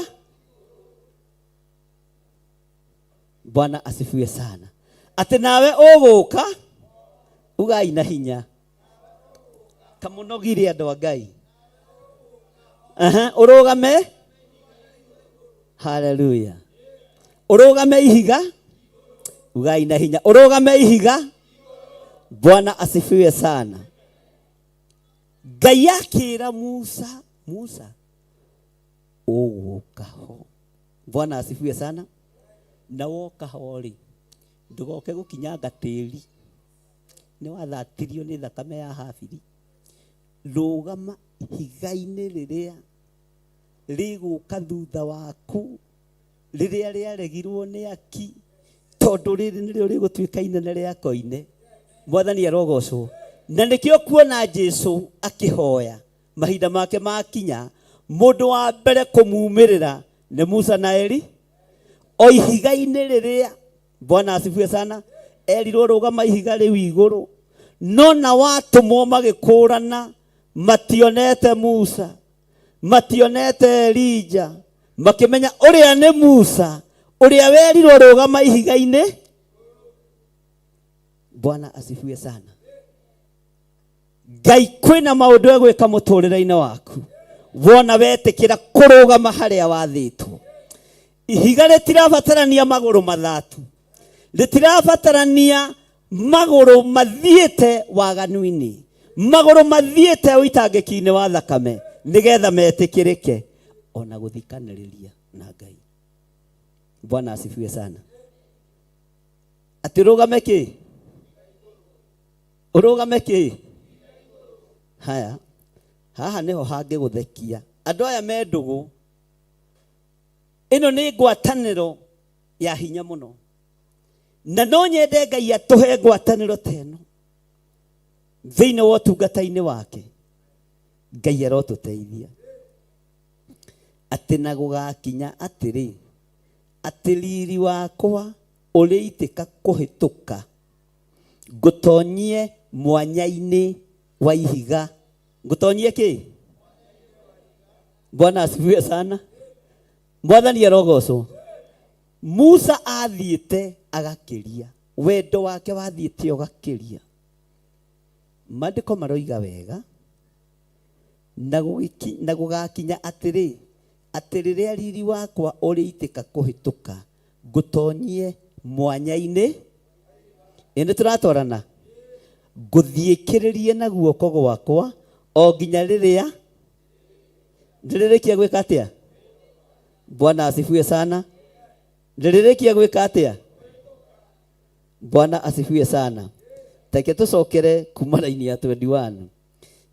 Bwana asifiwe sana. Atĩ nawe ũgũka ugai na hinya. Kamũnogire andũ a Ngai. Ũrũgame. Haleluya. Ũrũgame ihiga. Ugai na hinya. Ũrũgame ihiga. Bwana asifiwe sana. Ngai akĩra Musa ũgũka ho. Bwana asifiwe sana. Na woka ho rĩ ndũgoke gũkinyanga tĩri. Nĩ wathatirio nĩ thakame ya Habili. Rũgama ihiga-inĩ rĩrĩa rĩgũka thutha waku rĩrĩa rĩaregirwo nĩ aki. Tondũ rĩrĩ nĩrĩo rĩgũtuĩka inene rĩa koine. Mwathani arogocwo. Na nĩkĩo kuona Jesũ akĩhoya mahinda make makinya mũndũ wa mbere kũmumĩrĩra nĩ Musa na Eli. O ihiga-inĩ rĩrĩa Bwana asifiwe sana erirwo rũgama ihiga rĩu igũrũ. No na watũmwo magĩkũrana mationete Musa mationete Elijah makĩmenya ũrĩa nĩ Musa ũrĩa werirwo rũgama ihiga-inĩ. Bwana asifiwe sana. Ngai kwina maundu egwika muturire-ini waku wona wetikira kurugama haria wathitwo. Ihiga ritirabatarania maguru mathatu, ritirabatarania maguru mathiite waganu-ini, maguru mathiite uitangiki-ini wa thakame, nigetha metikirike ona guthikaniriria na Ngai. Bwana asifiwe sana. Atirugame ki? Urugame ki? Haya, haha niho hangiguthekia. Andu aya me ndugu, ino ni ngwataniro ya hinya muno, na no nyende Ngai atuhe ngwataniro teno thiini wa utungata-ini wake. Ngai arotuteithia ati na gugakinya atiri ati riri wakwa uriitika kuhituka ngutonyie mwanya-ini wa ihiga. Ngutonyie ki? Bwana asifiwe sana. Mwathani arogocwo. Musa athiite agakiria, wendo wake wathiite ugakiria. Mandiko maroiga wega na gugakinya atiri ati riria riri wakwa uriitika kuhituka ngutonyie mwanya-ini. Indi turatwarana. Nguthiikiririe na guoko gwakwa o nginya riria ndirirekia gwika atia. Bwana asifiwe sana. Ndirirekia gwika atia. Bwana asifiwe sana. Take tucokere kuma raini ya 21.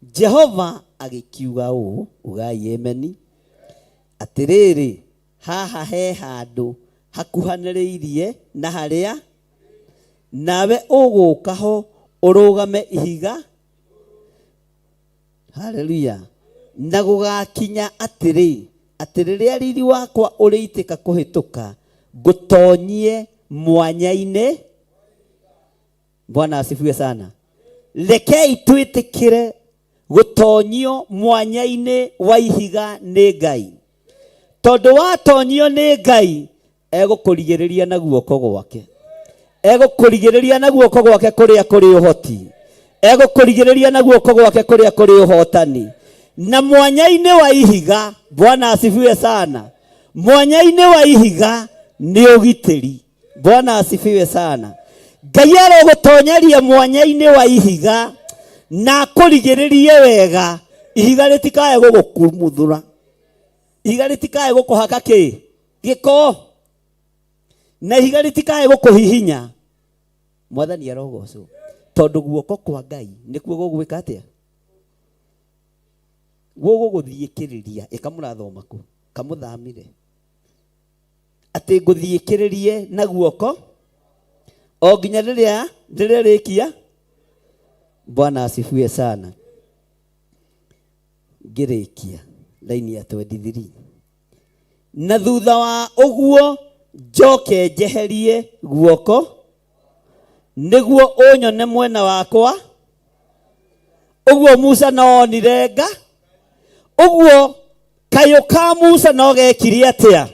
Jehova agikiuga uu, ugai ameni, atiriri haha he handu hakuhaniriirie na haria nawe ugukaho urugame ihiga. Haleluya. Na gugakinya atiri riria riri wakwa uriitika kuhituka ngutonyie mwanya-ini. Bwana asifiwe sana. Rekei twitikire gutonyio mwanya-ini wa ihiga ni Ngai, tondu watonyio ni Ngai egukurigireria na guoko gwake, egukurigireria na guoko gwake kuria kuri uhoti, egukurigireria na guoko gwake kuria kuri uhotani. Na mwanya-ini wa ihiga, Bwana asifiwe sana, mwanya-ini wa ihiga ni ugitiri. Bwana asifiwe sana. Ngai arogutonyeria mwanya-ini wa ihiga na kurigiririe wega ihiga ritikae gugukumuthura, ihiga ritikae gukuhaka ki giko, na ihiga ritikae gukuhihinya. Mwathani arogocwo, tondu guoko kwa Ngai nikuo gugwika atia, guguthiikiriria. Ikamurathoma ku kamuthamire ati nguthiikiririe na guoko o nginya riria ndirirekia. Bwana asifiwe sana. Ngirikia laini ya 23. Na thutha wa uguo njoke njeherie guoko niguo unyone mwena wakwa. Uguo Musa no nirenga, uguo kayo ka Musa no gekiri atia.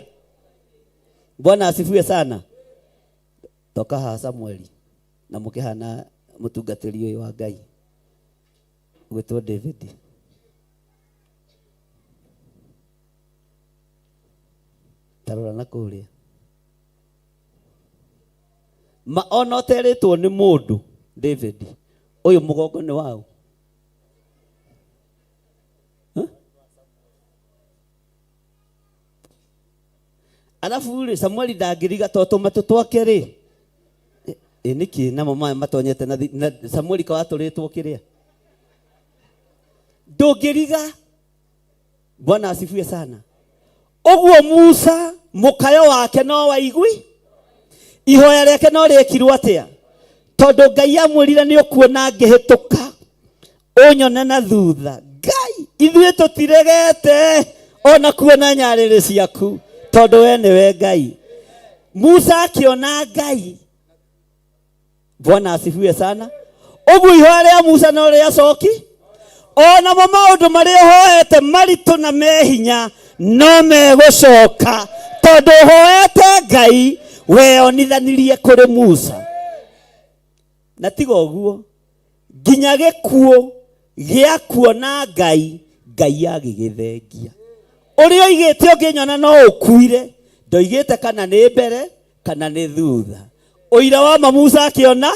Bwana asifiwe sana. Toka ha Samueli na mukihana mutungatiri uyu wa Ngai gwitwo David. Tarora na kuria ma ono teretwo ni mundu David uyu mugongo ni wao. Alafu Samueli ndangiriga toto matutwake ri niki na mama matonyete na Samueli ka waturitwo kiria ndungiriga. Bwana asifiwe sana. Uguo Musa mukayo wake no waigwi, ihoya reke no rekirwo atia, tondu Ngai amwirire ni ukuona ngihituka unyone na thutha. Ngai ithuĩ tutiregete ona kuona nyarĩrĩ ciaku, tondu we niwe Ngai. Musa akiona Ngai. Bwana asifiwe sana. Uguo ihoya ria Musa no ria coki, ona mo maundu maria hoete maritu na mehinya no megucoka, tondu hoete Ngai weonithanirie kuri Musa. Na tiga uguo nginya gikuo gĩa kuona Ngai, Ngai agĩgĩthengia. Ũrĩa oigĩte ũngĩnyona no ũkuire, ndoigĩte kana nĩ mbere kana nĩ thutha. Ũira wa ma Musa akĩona,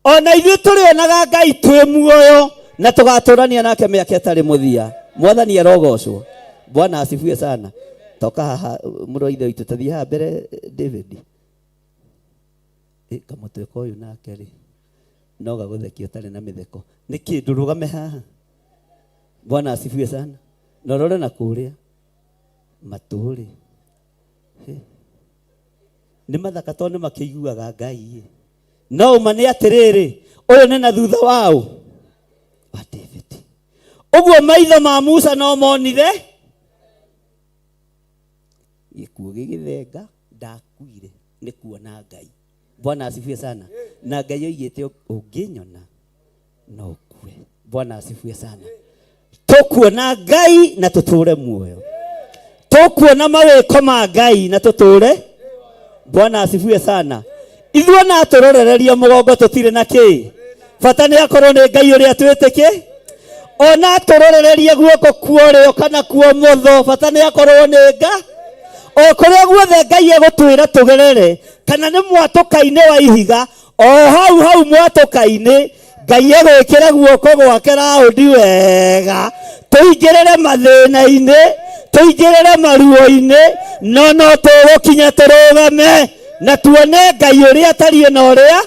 ona ithuĩ tũrĩonaga Ngai twĩ muoyo na tũgatũrania nake mĩaka ĩtarĩ mũthia. Mwathani arogocwo. Bwana asifiwe sana. Toka haha mũrũ ithe witũ tathiĩ haha mbere David. Kamũtweka ũyũ nake rĩ no gagũthekia ũtarĩ na mĩtheko. Nĩ kĩndũ rũgame haha. Bwana asifiwe sana. Na rore na kũrĩa matũrĩ. Nĩ mathaka tondũ makĩiguaga Ngai. No uma nĩ atĩrĩrĩ, ũyũ nĩ na thutha wao wa David. Ũguo maitho ma Musa no monire gĩkuũ gĩgĩthenga, ndakuire nĩ kuona Ngai. Bwana asifiwe sana. Na Ngai oigĩte ũngĩnyona no ũkue. Bwana asifiwe sana. Tũkuona Ngai na tũtũre muoyo. Tũkuona mawĩko ma Ngai na tũtũre. Bwana asifiwe sana. Ithuĩ na tũrorereria mũgongo tũtirĩ na kĩ. Bata nĩ akorwo nĩ Ngai ũrĩa twĩtĩkĩ. Ona tũrorererie guoko kuorĩo kana kuomotho, bata nĩ akorwo nĩ Ngai. O kũrĩa guothe Ngai egũtwĩra tũgerere, kana nĩ mwatũka-inĩ wa ihiga, o hau mwatũka-inĩ Ngai egwĩkĩra guoko gwake raundi wega, tũingĩrĩre mathĩna-inĩ, tũingĩrĩre maruo-inĩ, no tũgũkinya tũrũgame na tuone Ngai ũrĩa atariĩ na ũrĩa.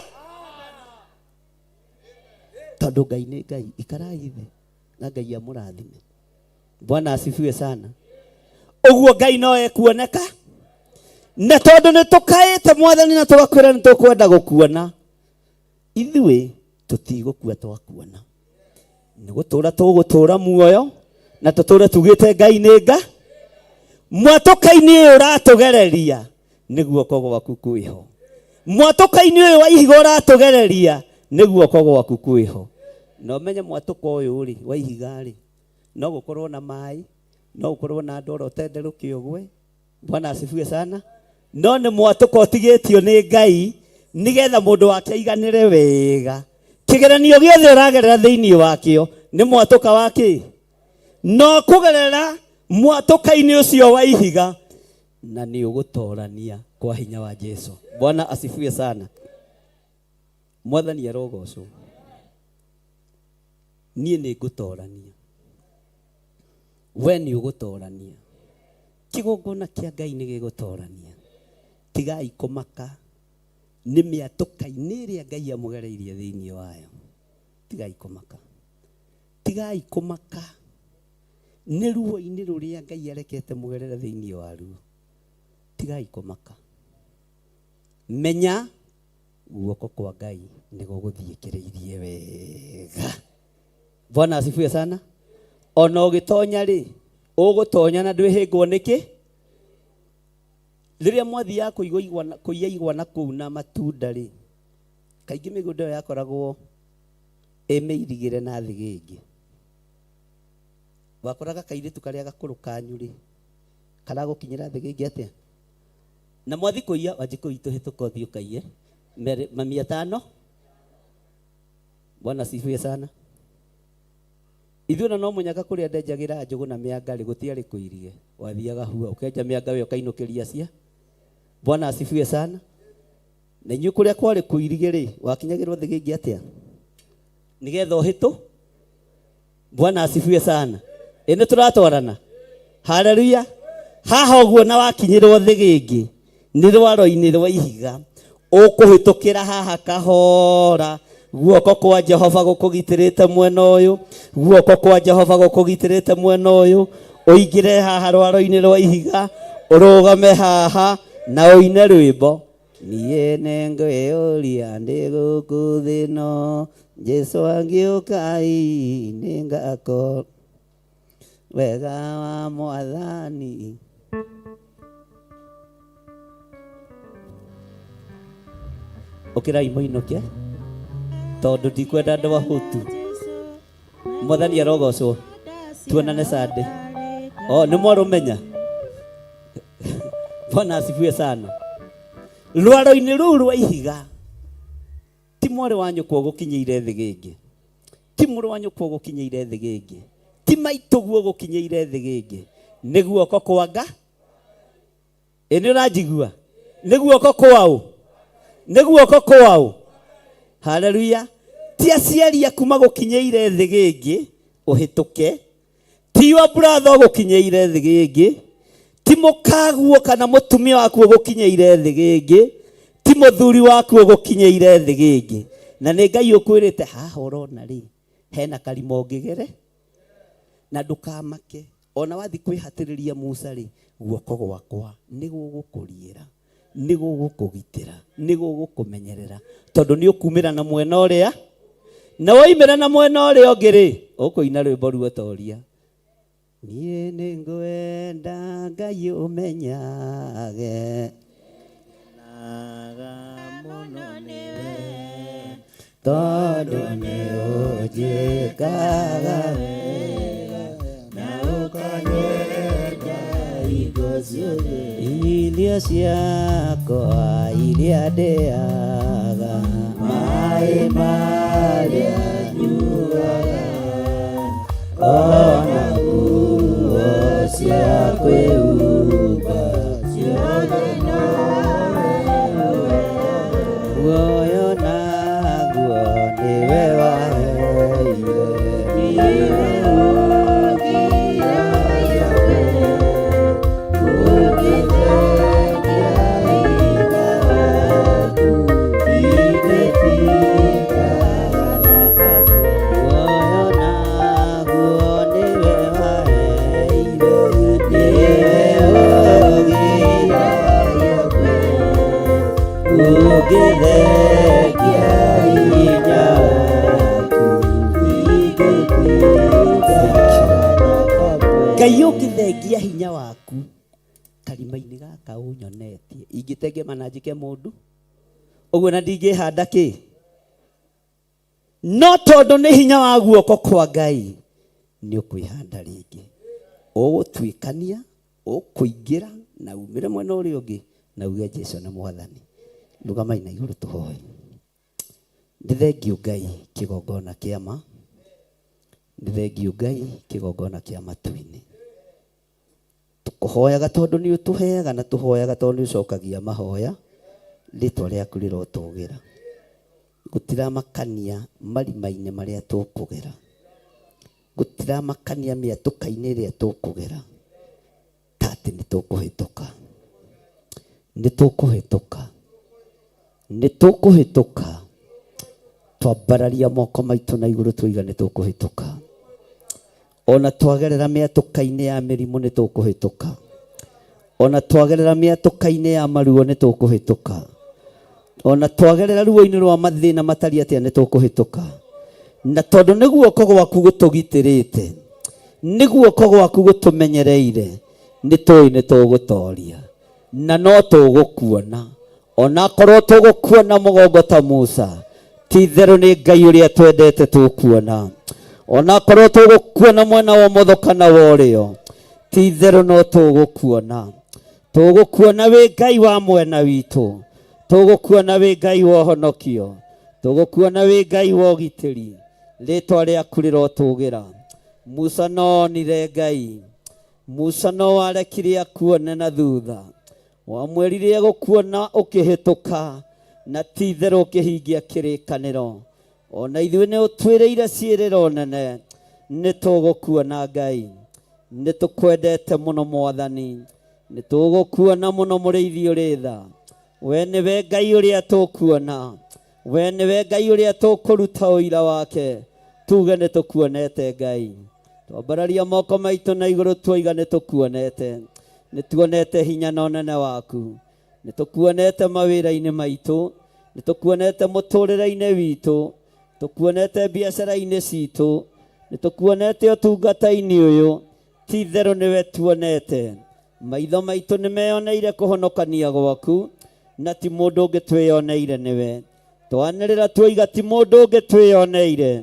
Tondũ Ngai nĩ Ngai, ikarai thĩ na Ngai amũrathime. Bwana asifiwe sana. Ũguo Ngai no ekuoneka, na tondũ nĩ tũkaĩte Mwathani na tũgakwĩra nĩ tũkwenda gũkuona, ithuĩ tũtigũkua twakuona. Nĩ gũtũra tũgũtũra muoyo na tũtũre tugĩte Ngai nĩ Ngai. Mwatũka-inĩ ũyũ ũratũgereria nĩ guoko gwaku kwĩho. Mwatũka-inĩ ũyũ wa ihiga ũratũgereria nĩ guoko gwaku kwĩho. No menye mwatũka ũyũ rĩ wa ihiga rĩ no gũkorwo na maĩ, no gũkorwo na ndoro ũtenderũke ũgwe. Bwana asifiwe sana. No nĩ mwatũka ũtigĩtio nĩ Ngai nĩgetha mũndũ wake aiganĩre wega. Kĩgeranio gĩothe ũragerera thĩinĩ wakĩo nĩ mwatũka wakĩ. No kũgerera mwatũka-inĩ ũcio wa ihiga na nĩ ũgũtorania kwa hinya wa Jesũ. Bwana asifiwe sana. Mwathani arogocwo. Niĩ nĩ ngũtorania, we nĩ ũgũtorania. Kĩgongona kĩa Ngai nĩ gĩgũtorania. Tigai kũmaka nĩ mĩatũka-inĩ ĩrĩa Ngai amũgereirie thĩinĩ wayo. Tigai kũmaka. Tigai kũmaka nĩ ruo-inĩ rũrĩa Ngai arekete mũgerere thĩinĩ waruo. Tigai kũmaka. Menya guoko kwa Ngai nĩ gũgũthiĩkĩrĩirie wega. Bwana asifiwe sana. Ona ũgĩtonya rĩ ũgũtonya na ndwĩhĩngwo nĩkĩ. Rĩrĩa mwathiaga kũiya igwa na kũu na matunda rĩ, kaingĩ mĩgũnda ĩyo yakoragwo ĩmĩirigĩre na thĩgĩngĩ. Wakoraga kairĩtu karĩa gakũrũ kanyu rĩ karagũkinyĩra thĩgĩngĩ atĩa. Na mwathi kũiya wanjĩ kũitũhĩtũka ũthiĩ ũkaiye mamia 5. Bwana asifiwe sana. Ithuĩ no mũnyaka kũrĩa ndenjagĩra njũgũ na mĩanga rĩ gũtiarĩ kũirige. Wathiaga hua ũkenja mĩanga we ũkainũkĩria cia. Bwana asifiwe sana. Na inyuĩ kũrĩa kwarĩ kũirige rĩ wakinyagĩrwo thĩgĩngĩ atĩa nĩgetha ũhĩtũ. Bwana asifiwe sana. Nĩ tũratwarana. Haleluya. Haha ũguo na wakinyĩrwo thĩgĩngĩ nĩ rwaro-inĩ rwa ihiga ũkũhĩtũkĩra haha kahora. Guoko kwa Jehova gũkũgitĩrĩte mwena ũyũ, guoko kwa Jehova gũkũgitĩrĩte mwena ũyũ. Ũingĩre haha rwaro-inĩ rwa ihiga, ũrũgame haha na ũine rwĩmbo. Niĩ nĩ ngwĩyũria ndĩ gũkũ thĩ ĩno, Jesũ angĩũka nĩ ngakora wega wa Mwathani. Ũkĩrai mũinũke tondũ ndikwenda andũ ahũtu. Mwathani arogocwo. Tuonane Sunday. Nĩ mwarũmenya. Bwana asifiwe sana. Rwaro-inĩ rũu rwa ihiga ti mwarĩ wa nyũkwa ũgũkinyĩire thĩgĩngĩ. Ti mũrũ wa nyũkwa ũgũkinyĩire thĩ gĩngĩ, ti maitũguo ũgũkinyĩire thĩ gĩngĩ, nĩ guoko kwa Ngai. Nĩ ũranjigua? Nĩ guoko kwaũ? Nĩ guoko kwaũ? Haleluya. Ti aciari aku magũkinyĩire thĩ gĩngĩ ũhĩtũke, ti wa brother ũgũkinyĩire thĩ gĩngĩ, ti mũkaguo kana mũtumia waku ũgũkinyĩire thĩ gĩngĩ, ti mũthuri waku ũgũkinyĩire thĩ gĩngĩ. Na nĩ Ngai ũkwĩrĩte haha ũrona rĩ, hena karima ũngĩgere na ndũkamake. Ona wathi kwĩhatĩrĩria Musa rĩ, guoko gwakwa nĩ gũgũkũriĩra, nĩ gũgũkũgitĩra, nĩ gũgũkũmenyerera, tondũ nĩ ũkumĩra na mwena ũrĩa, na woimĩra na mwena ũrĩa ũngĩ rĩ, ũkũina rwĩmbo ruotoria. Niĩ nĩ ngwenda Ngai ũmenyage mũno nĩwe, tondũ nĩ ũnjĩkaga wega na ũkanyenda indo ciothe iria ciakwa iria ndĩaga, maĩ marĩa nyuaga, ona nguo cia kwĩhumba ciothe nowe muoyo naguo nĩwe waheire, niwe ũngĩaga ũngĩthengia hinya waku ingĩtikaga na kamwe, muoyo naguo nĩwe waheire, niwe ũngĩaga ũngĩthengia hinya waku ingĩtikaga na kamwe. Ngai ũngĩthengia hinya waku karima-inĩ gaka ũnyonetie, ingĩtengema na njĩke mũndũ ũguo na ndingĩhanda kĩ? No tondũ nĩ hinya wa guoko kwa Ngai nĩ ũkwĩhanda rĩngĩ, ũgũtuĩkania, ũkũingĩra na umĩre mwena ũrĩa ũngĩ na uge Jesũ nĩ Mwathani. Rũgamai na igũrũ tũhoe. Nĩ thengiũ Ngai kĩgongona kĩa ma, nĩ thengiũ Ngai kĩgongona kĩa matu-inĩ. Tũkũhoyaga tondũ nĩ ũtũheaga na tũhoyaga tondũ nĩ ũcokagia mahoya, rĩtwa rĩaku rĩrotũgĩra. Gũtiramakania marima-inĩ marĩa tũkũgera, gũtiramakania mĩatũka-inĩ ĩrĩa tũkũgera, ta atĩ nĩ tũkũhĩtũka, nĩ tũkũhĩtũka, nĩ tũkũhĩtũka. Twambararia moko maitũ na igũrũ twoiga nĩ tũkũhĩtũka. Ona twagerera mĩatũka-inĩ ya mĩrimũ nĩ tũkũhĩtũka, ona twagerera mĩatũka-inĩ ya maruo nĩ tũkũhĩtũka, ona twagerera ruo-inĩ rwa mathĩna matariĩ atĩa nĩ tũkũhĩtũka. Na tondũ nĩ guoko gwaku gũtũgitĩrĩte, nĩ guoko gwaku gũtũmenyereire, nĩ tũĩ nĩ tũgũtoria na no tũgũkuona. Ona korwo tũgũkuona mũgongo ta Musa, ti itherũ nĩ Ngai ũrĩa twendete tũkuona. Ona korwo tũgũkuona mwena wa ũmotho kana wa ũrĩo, ti itherũ no tũgũkuona. Tũgũkuona wĩ Ngai wa mwena witũ, tũgũkuona wĩ Ngai wa ũhonokio, tũgũkuona wĩ Ngai wa ũgitĩri. Rĩtwa rĩaku rĩrotũgĩra. Musa no onire Ngai, Musa no warekire akuone na thutha, wamwĩrire gũkuona ũkĩhĩtũka na ti itherũ ũkĩhingia kĩrĩkanĩro. Ona ithuĩ nĩ ũtwĩrĩire ciĩrĩro nene, nĩ tũgũkuona Ngai, nĩ tũkwendete mũno Mwathani, nĩ tũgũkuona mũno mũrĩithi ũrĩ tha. We nĩwe Ngai ũrĩa tũkuona, we nĩwe Ngai ũrĩa tũkũruta ũira wake, tuge nĩ tũkuonete Ngai. Twambararia moko maitũ na igũrũ twoiga nĩ tũkuonete, nĩ tuonete hinya na ũnene waku, nĩ tũkuonete mawĩra-inĩ maitũ, nĩ tũkuonete mũtũrĩre-inĩ witũ, tũkuonete biacara-inĩ citũ, nĩ tũkuonete ũtungata-inĩ ũyũ, ti itherũ nĩwe tuonete. Maitho maitũ nĩ meyoneire kũhonokania gwaku, na ti mũndũ ũngĩ twĩyoneire nĩwe. Twanĩrĩra twoiga ti mũndũ ũngĩ twĩyoneire,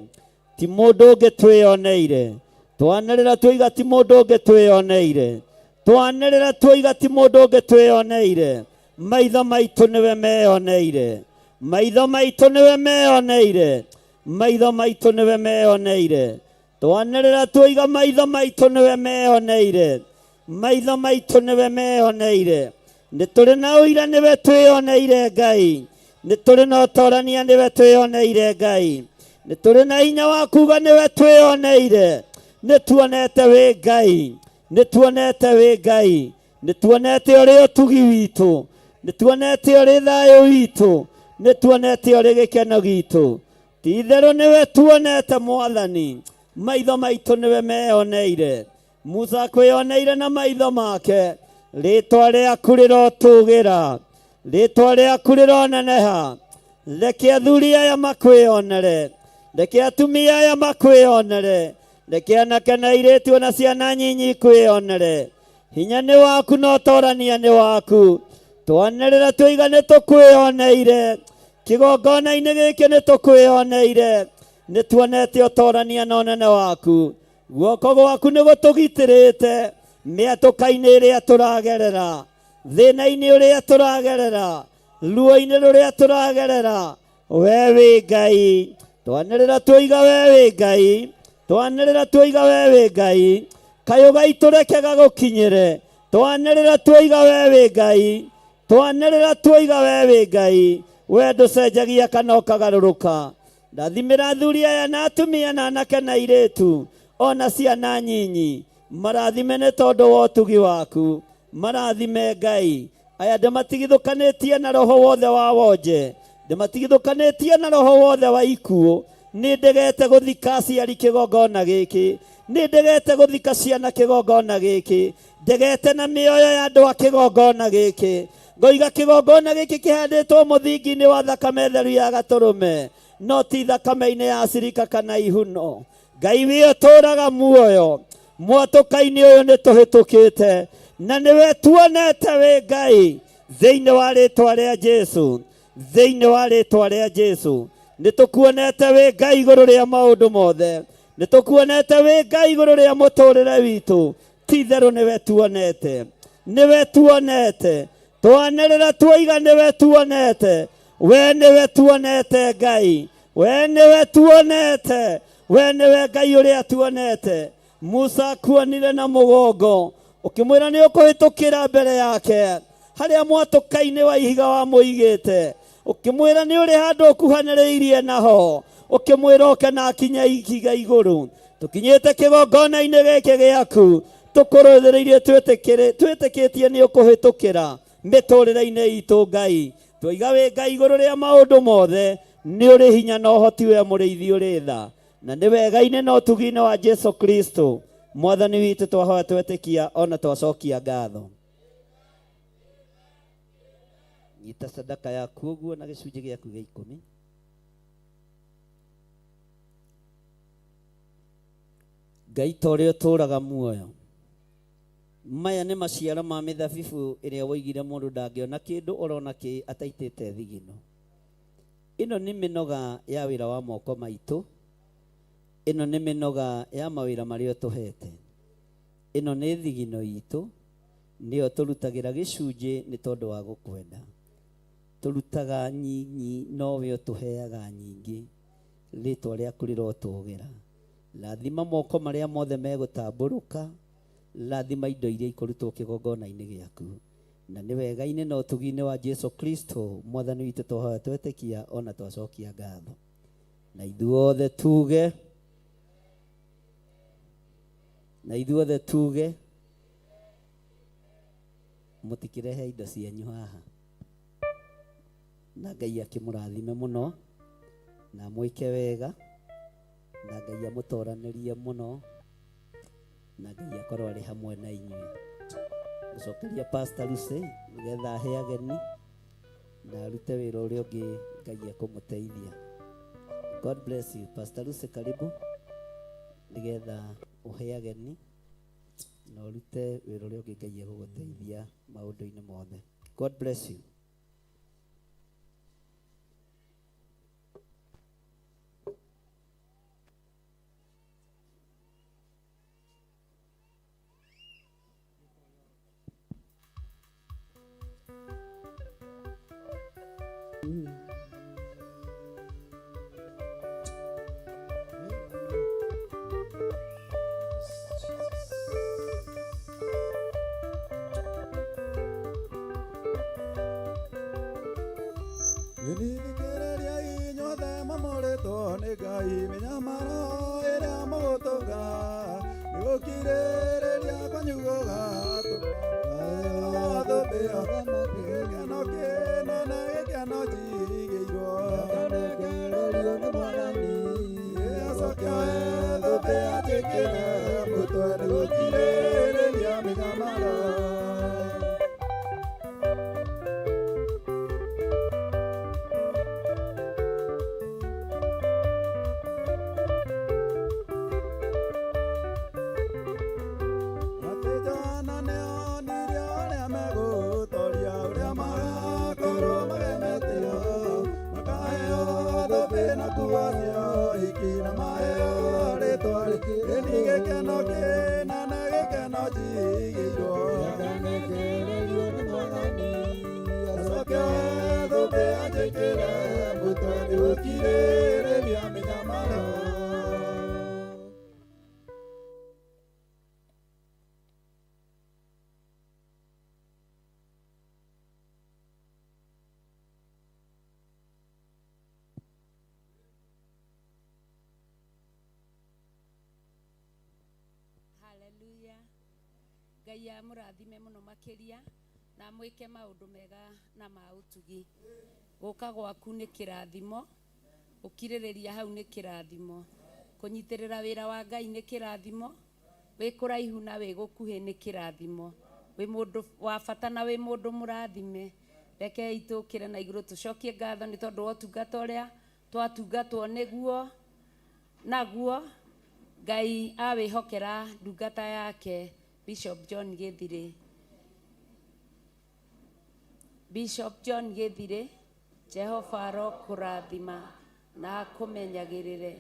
ti mũndũ ũngĩ twĩyoneire. Twanĩrĩra twoiga ti mũndũ ũngĩ twĩyoneire, twanĩrĩra twoiga ti mũndũ ũngĩ twĩyoneire. Maitho maitũ nĩwe meyoneire, maitho maitũ nĩwe meyoneire. maitho maitũ nĩwe meyoneire. Twanĩrĩra tuoiga maitho maitũ nĩwe meyoneire. Maitho maitũ nĩwe meyoneire. Nĩ tũrĩ na ũira nĩwe twĩyoneire Ngai. Nĩ tũrĩ na ũtorania nĩwe twĩyoneire Ngai. Nĩ tũrĩ na hinya wa kuga nĩwe twĩyoneire. Nĩ tuonete wĩ Ngai. Nĩ tuonete wĩ Ngai. Nĩ tuonete ũrĩ ũtugi witũ. Nĩ tuonete ũrĩ thayũ witũ. Nĩ tuonete ũrĩ gĩkeno gitũ. Ti-itherũ nĩwe tuonete Mwathani. Maitho maitũ nĩwe meyoneire. Musa kwĩyoneire na maitho make. Rĩĩtwa rĩaku rĩrotũgĩra. Rĩĩtwa rĩaku rĩroneneha. Reke athuri aya makwĩyonere. Reke atumia aya makwĩyonere. Reke anake na airĩtu na ciana nyinyi kwĩyonere. Hinya nĩ waku na ũtorania nĩ waku. Twanĩrĩra tuoiga nĩ tũkwĩyoneire. Kĩgongona-inĩ gĩkĩ nĩ tũkwĩyoneire. Nĩ tuonete ũtorania na ũnene waku. Guoko gwaku nĩ gũtũgitĩrĩte mĩatũka-inĩ ĩrĩa tũragerera, thĩna-inĩ ũrĩa tũragerera, ruo-inĩ rũrĩa tũragerera. Wee wĩ Ngai. Twanĩrĩra tuoiga wee wĩ Ngai. Twanĩrĩra tuoiga wee wĩ Ngai. Kayũ gaitũ reke gagũkinyĩre. Twanĩrĩra tuoiga wee wĩ Ngai. Twanĩrĩra tuoiga wee wĩ Ngai. Wee ndũcenjagia kana ũkagarũrũka. Ndathimĩra athuri aya na atumia na anake na airĩtu ona ciana nyinyi. Marathime nĩ tondũ wa ũtugi waku. Marathime Ngai. Aya ndĩmatigithũkanĩtie na roho wothe wa wonje. Ndĩmatigithũkanĩtie na roho wothe wa ikuũ. Nĩ ndegete gũthika aciari kĩgongona gĩkĩ. Nĩ ndegete gũthika ciana kĩgongona gĩkĩ. Ndegete na mĩoyo ya andũ a kĩgongona gĩkĩ. Ngoiga kĩgongona gĩkĩ kĩhandĩtwo mũthingi-inĩ wa thakame theru ya Gatũrũme, no ti thakame-inĩ ya acirika kana ihuno. Ngai wĩ ũtũũraga muoyo. Mwatũka-inĩ ũyũ nĩ tũhĩtũkĩte na nĩwe tuonete wĩ Ngai. Thĩinĩ wa rĩĩtwa rĩa Jesũ. Thĩinĩ wa rĩĩtwa rĩa Jesũ. Nĩ tũkuonete wĩ Ngai igũrũ rĩa maũndũ mothe. Nĩ tũkuonete wĩ Ngai igũrũ rĩa mũtũũrĩre witũ. Ti-itherũ nĩwe tuonete. Nĩwe tuonete. Twanĩrĩra tuoiga nĩwe tuonete. Wee nĩwe tuonete Ngai. Wee nĩwe tuonete. Wee nĩwe Ngai ũrĩa tuonete. Musa kuonire na mũgongo ũkĩmwĩra nĩ ũkũhĩtũkĩra mbere yake harĩa mwatũka-inĩ wa ihiga wa mũigĩte. Ũkĩmwĩra nĩ ũrĩ handũ ũkuhanĩrĩirie naho. Ũkĩmwĩra oke na akinya ikiga igũrũ. Tũkinyĩte kĩgongona-inĩ gĩkĩ gĩaku. Tũkũrũthĩrĩirie twĩtĩkĩtie nĩ ũkũhĩtũkĩra mĩtũrĩre-inĩ itũ Ngai. Twoiga wĩ Ngai igũrũ rĩa maũndũ mothe. Nĩ ũrĩ hinya na ũhoti we mũrĩithi ũrĩ tha. Na nĩ wega-inĩ na ũtugi-inĩ wa Jesu Kristo Mwathani witũ twahoya twetĩkia ona twacokia ngatho. Nyita sadaka yaku ũguo na gĩcunjĩ gĩaku gĩa 10. Ngai ta ũrĩa ũtũũraga muoyo. Maya nĩ maciaro ma mĩthabibũ ĩrĩa woigire mũndũ ndangĩona kĩndũ orona kĩ ataitĩte thigino. Ĩno nĩ mĩnoga ya wĩra wa moko maitũ. Ĩno nĩ mĩnoga ya mawĩra marĩa ũtũhete. Ĩno nĩ thigino itũ. Nĩyo tũrutagĩra gĩcunjĩ nĩ tondũ wa gũkwenda. Tũrutaga nyinyi no we ũtũheaga nyingĩ. Rĩĩtwa rĩaku rĩrotũgĩra. Rathima moko marĩa mothe megũtambũrũka. Rathima indo iria ikũrutwo kĩgongona-inĩ gĩaku. Na nĩ wega-inĩ na ũtugi-inĩ wa Jesu Kristo Mwathani witũ twahoya twetĩkia ona twacokia ngatho. Na ithuothe tuge. Na ithuothe tuge. Mũtikĩrehe indo cianyu haha. Na Ngai akĩmũrathime mũno. Na mwĩke wega. Na Ngai amũtoranĩrie mũno. Na Ngai akorwo arĩ hamwe na inyuĩ. Gũcokeria Pastor Lucy nĩgetha ahe ageni na arute wĩra ũrĩa ũngĩ Ngai akũmũteithia. God bless you. Pastor Lucy karibu nĩgetha ũhe ageni na ũrute wĩra ũrĩa ũngĩ Ngai agũgũteithia maũndũ-inĩ mothe. God bless you. Nĩthikĩrĩria inyuothe mũmũrĩtwo nĩ Ngai mĩnyamaro ĩrĩa mũgũtũnga nĩgũkirĩrĩria kwanyu gũgatũthũmbĩa gĩkeno kĩnene gĩkeno njigĩirwo nĩgererio nĩ Mwathani acokia thũmbĩ anjĩkĩre mũtwe nĩgũkirĩrĩria mĩnyamaro. Gĩkeno kĩnene gĩkeno njigĩirwo nĩgererio nĩ Mwathani acokia thũmbĩ anjĩkĩre mũtwe nĩgũkirĩrĩria mĩnyamaro. Haleluya. Ngai amũrathime mũno makĩria na mwĩke maũndũ mega na ma ũtugi. Gũka gwaku nĩ kĩrathimo, ũkirĩrĩria hau nĩ kĩrathimo, kũnyitĩrĩra wĩra wa Ngai nĩ kĩrathimo, wĩ kũraihu na wĩ gũkuhĩ nĩ kĩrathimo, wĩ mũndũ wa bata na wĩ mũndũ mũrathime. Reke itũkĩre na igũrũ tũcokie ngatho nĩ tondũ wa ũtungata ũrĩa twatungatwo naguo. Ngai awĩhokera ndungata yake Bishop John Gĩthirĩ. Bishop John Gĩthirĩ, Jehova arokũrathima na akũmenyagĩrĩre.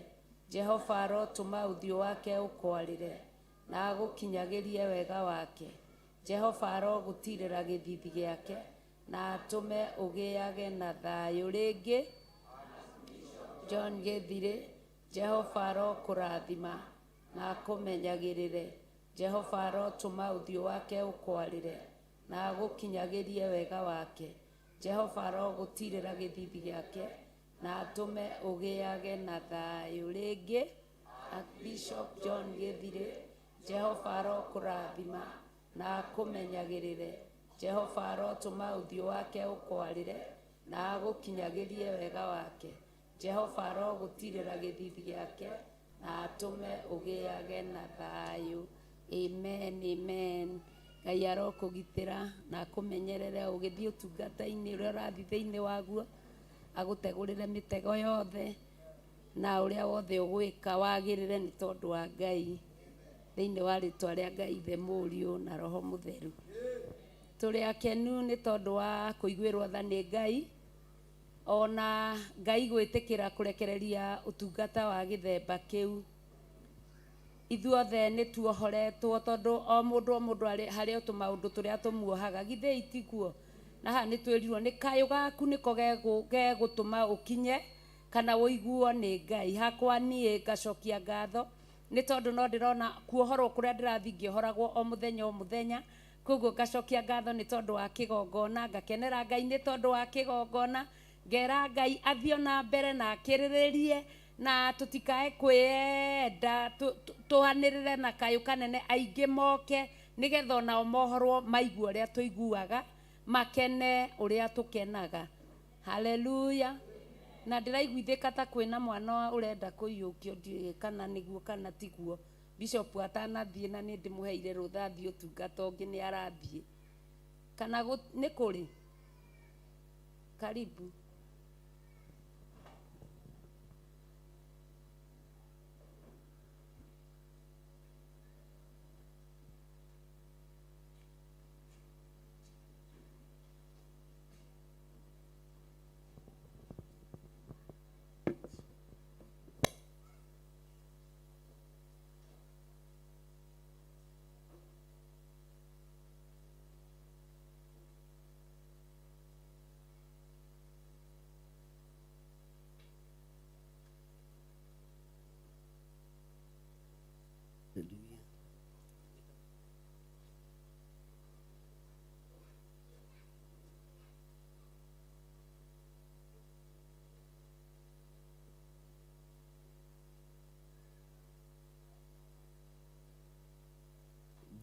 Jehova arotũma ũthiũ wake ũkwarĩre na agũkinyagĩrie wega wake. Jehova arogũtirĩra gĩthithi gĩake na atũme ũgĩage na thayũ. Rĩngĩ John Gĩthirĩ, Jehova arokũrathima na akũmenyagĩrĩre. Jehova arotũma ũthiũ wake ũkwarĩre na agũkinyagĩrie wega wake. Jehova arogũtirĩra gĩthithi gĩake na atũme ũgĩage na thayũ. Rĩngĩ Bishop John Gĩthirĩ, Jehova arokũrathima na akũmenyagĩrĩre. Jehova arotũma ũthiũ wake ũkwarĩre na agũkinyagĩrie wega wake. Jehova arogũtirĩra gĩthithi gĩake na atũme ũgĩage na thayũ. Amen, amen. Ngai arokũgitĩra na akũmenyerere ũgĩthiĩ ũtungata-inĩ ũrĩa ũrathiĩ thĩinĩ waguo, agũtegũrĩre mĩtego yothe na ũrĩa wothe ũgwĩka wagĩrĩre nĩ tondũ wa Ngai, thĩinĩ wa rĩtwa rĩa Ngai Ithe Mũriũ na Roho Mũtheru. Tũrĩ akenu nĩ tondũ wa kũiguĩrwo tha nĩ Ngai, ona Ngai gwĩtĩkĩra kũrekereria ũtungata wa gĩthemba kĩu. Ithuothe nĩ tuohoretwo tondũ o mũndũ harĩ o tũmaũndũ tũrĩa tũmuohaga, githĩ itiguo? Na haha nĩ twĩrirwo nĩ kayũ gaku nĩko gegũtũma ũkinye kana ũiguo nĩ Ngai. Hakwa niĩ ngacokia ngatho nĩ tondũ no ndĩrona kuohorwo kũrĩa ndĩrathiĩ ngĩohoragwo o mũthenya o mũthenya. Koguo ngacokia ngatho nĩ tondũ wa kĩgongona, ngakenera Ngai nĩ tondũ wa kĩgongona, ngera Ngai athiĩ na mbere na akĩrĩrĩrie na tũtikae kwĩenda, tũhanĩrĩre na kayũ kanene, aingĩ moke nĩgetha onao mohorwo maigue ũrĩa tũiguaga, makene ũrĩa tũkenaga. Haleluya. Na ndĩraiguithĩka ta kwĩna mwana ũrenda kũiyũkio, ndiũĩ kana nĩguo kana tiguo. Bishop atanathiĩ na nĩ ndĩmũheire rũtha athiĩ ũtungata ũngĩ nĩ arathiĩ. Kana nĩ kũrĩ? Karibu.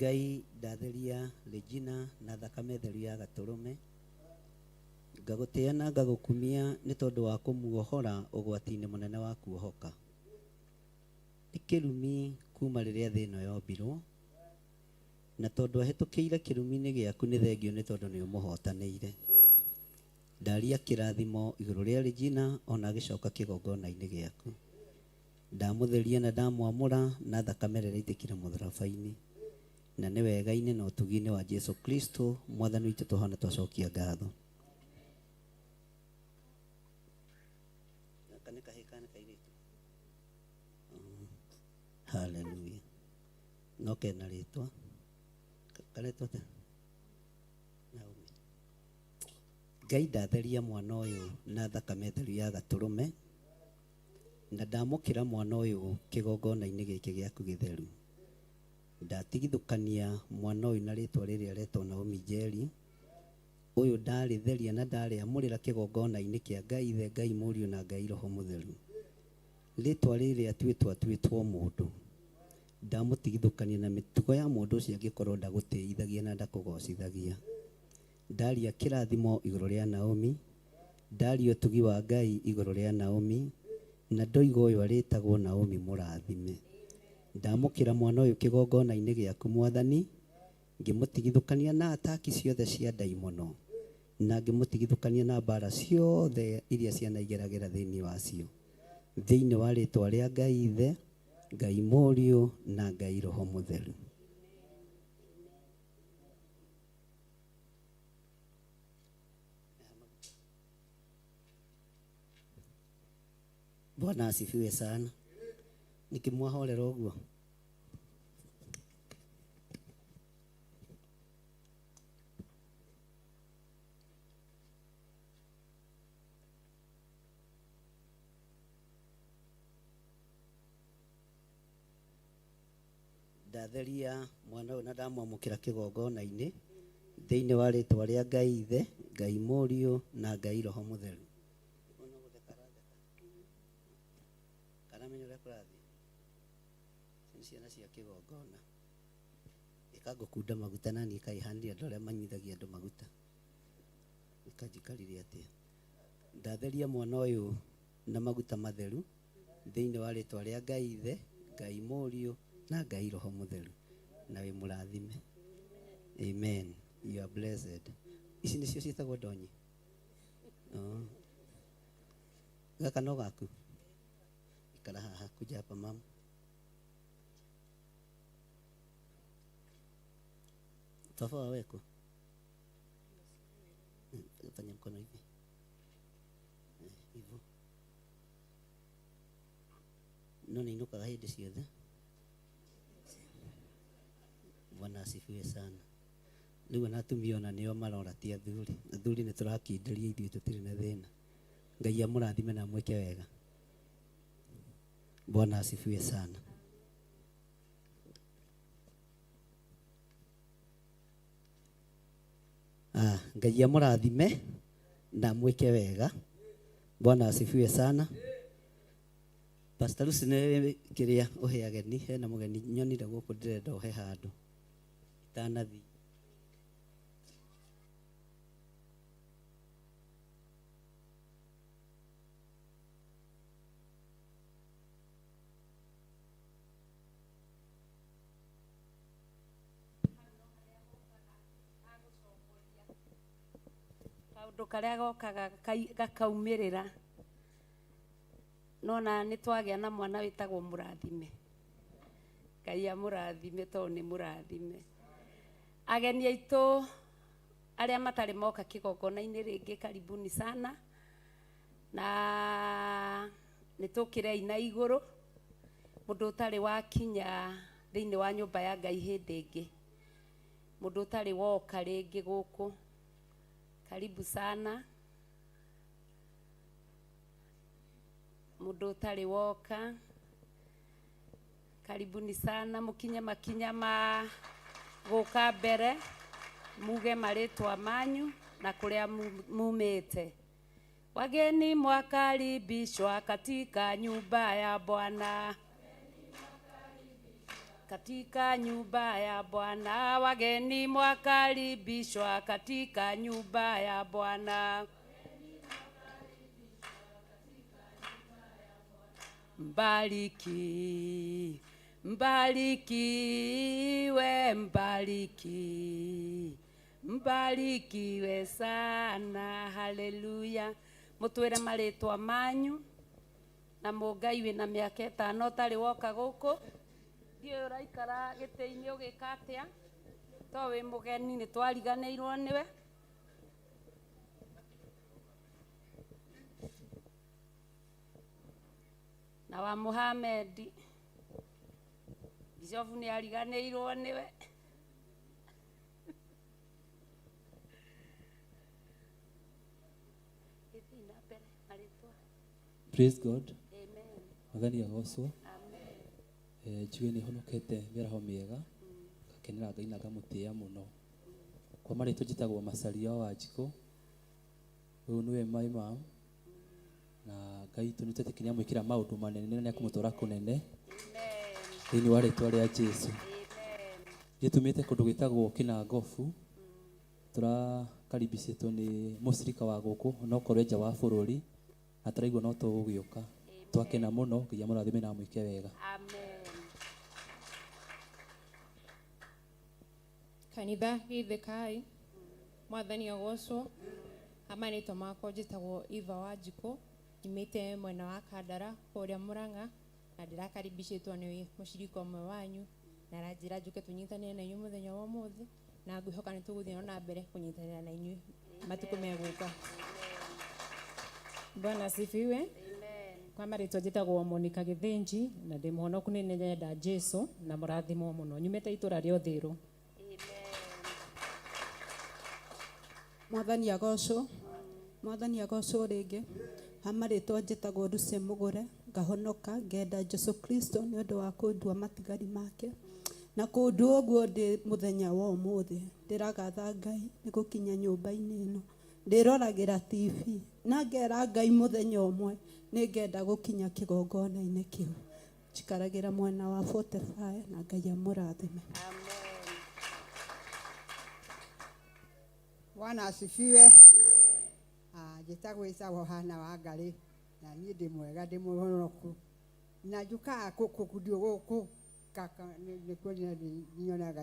Ngai ndatheria Regina na thakame theru ya Gaturume ngaguteana ngagukumia ni tondu wa kumuohora ugwati-ini munene wa kuohoka ikirumi kuma riria thino yombirwo na tondu ahitukiire kirumi-ini giaku ni thengio ni tondu ni umuhotanĩire ndaria kirathimo iguru ria Regina ona agicoka kigongona-ini giaku ndamutheria na ndamwamura na thakame riria itikire mutharabai-ini na ni wega-ini na utugi-ini wa Jesu Kristo mwathani witu tuhana twacokia ngatho. Hallelujah. Noke na ritwa karetwa te Naomi. Ngai ndatheria mwana uyu na thakame theru ya Gaturume na ndamukira mwana uyu kigongona-ini giki giaku githeru ndatigithukania mwana uyu na ritwa riri aretwo Naomi Njeri uyu ndaritheria na ndariamurira kigongona-ini kia Ngai Ithe Ngai Mũriũ na Ngai Roho Mũtheru ritwa riri atuitwo mundu ndamutigithukania na mitugo ya mundu ucio angikorwo ndagutĩithagia na ndakugocithagia ndaria kirathimo iguru ria Naomi ndaria utugi wa Ngai iguru ria Naomi na ndoiga uyu aritagwo Naomi mũrathime ndamukira mwana uyu kigongona-ini giaku mwathani ngimutigithukania na ataki ciothe cia ndaimono na ngimutigithukania na mbara ciothe iria ciana igeragera thiini wacio thiini wa ritwa ria Ngai Ithe Ngai Mũriũ na Ngai Roho Mũtheru. Bwana asifiwe sana. Nikimwahorera uguo ndatheria mwana uyu na ndamwamukira kigongona-ini thiini wa ritwa ria Ngai Ithe Ngai Mũriũ na Ngai Roho Mũtheru. Karamenya uria kurathi ciana cia kigongona ikangukunda maguta nani ikaihandia andu aria manyithagia andu maguta ikanjikariria atia ndatheria mwana uyu na maguta matheru thiini wa ritwa ria Ngai Ithe Ngai Mũriũ na Ngai Roho Mũtheru na wi mũrathime. Amen. You are blessed. Ici nicio ciitagwo ndonyi. Gaka no gaku ikara haha kuja hapa mama. Tafaa weko fanya mkono hivi hivyo no niinukaga hindi ciothe. Bwana asifiwe sana. Riu na atumia ona nio marora ti athuri. Athuri ni turakinderia ithuĩ tutiri na thina. Ngai amũrathime na mweke wega. Bwana asifiwe sana. Ngai amũrathime na mweke wega. Bwana asifiwe sana. Pastor Lucy ne kiria uhe ageni hena mugeni nyonire guku ndirenda uhe handu itanathi kaundu karia gokaga gakaumirira nona ni twagia na mwana witagwo Mũrathime. Ngai amũrathime to ni mũrathime. Ageni aitu aria matari moka kigongona-ini ringi karibuni sana na nitukire ina iguru mundu utari wakinya thiini wa nyumba ya Ngai hindi ingi mundu utari woka ringi guku karibu sana. Mundu utari woka karibuni sana mukinye makinya ma guka mbere muge maritwa manyu na kuria mumite. Wageni mwakaribishwa katika nyumba ya Bwana. katika nyumba ya Bwana, wageni mwakaribishwa katika nyumba ya Bwana. Mbariki, mbarikiwe, mbarikiwe sana. Haleluya. Mutwire maritwa manyu na Mungai wina miaka 5 tari woka guku. Dio uraikara giti-ini ugika atia? To wi mugeni ni twariganirwo niwe. Na wa Muhammad Bishop ni ariganirwo niwe. Praise God. Amen. Magani agocwo. Amen. Njuge ni honokete mĩaraho mĩega ngakenera Ngai na ngamũtĩa mũno. Kwa marĩtwa njĩtagwo Macharia wa Njikũ. Ũyũ nĩwe my mom. Na Ngai tũnĩtete kinya mwĩkĩra maũndũ manene na kũmũtwara kũnene. Thĩinĩ wa rĩtwa rĩa Jesũ. Gĩtũmĩte kũndũ gwĩtagwo Kĩnangobu. Tũrakaribicĩtwo nĩ mũcirika wa gũkũ na ũkorwo nja wa bũrũri. Na tũraigua no tũgũgĩũka. Twakena mũno nginya mũrathime na mwĩke wega. Amen. Kanitha gĩthĩkai mwathani agocwo. Amarĩtwa makwa njĩtagwo Eva wa Njikũ, nyumĩte mwena wa Kandara kũrĩa Mũrang'a, na ndĩrakaribicĩtwo nĩ mũcirika ũmwe wanyu na aranjĩra njũke tũnyitanĩre na inyuĩ mũthenya wa ũmũthĩ, na ngwĩhoka nĩ tũgũthiĩ na mbere kũnyitanĩra na inyuĩ matukũ megũka. Bwana asifiwe. Amen. Kwa marĩtwa njĩtagwo Monica Gĩthĩnji na ndĩ mũhonoku nĩ nyenda Jesũ na mũrathimwo mũno. Nyumĩte itũra rĩa Ũthĩrũ. Mwathani agocwo. Mwathani agocwo rĩngĩ. Hamarĩtwa njĩtagwo Lucy Mũgũre, ngahonoka ngenda Jesũ Kristo nĩ ũndũ wa kũndua matigari make. Na kũndũ ũguo ndĩ mũthenya wa ũmũthĩ ndĩragatha Ngai nĩ gũkinya nyũmba-inĩ ĩno. Ndĩroragĩra TV na ngera Ngai mũthenya ũmwe nĩ ngenda gũkinya kĩgongona-inĩ kĩu. Njikaragĩra mwena wa 45 na Ngai amũrathime. Bwana asifiwe. Njĩtagwo Icagwo Hana wa Ngarĩ na niĩ ndĩ mwega ndĩ mũhonoku. Na njukaga kũndio gũkũ nĩ kuonia nyona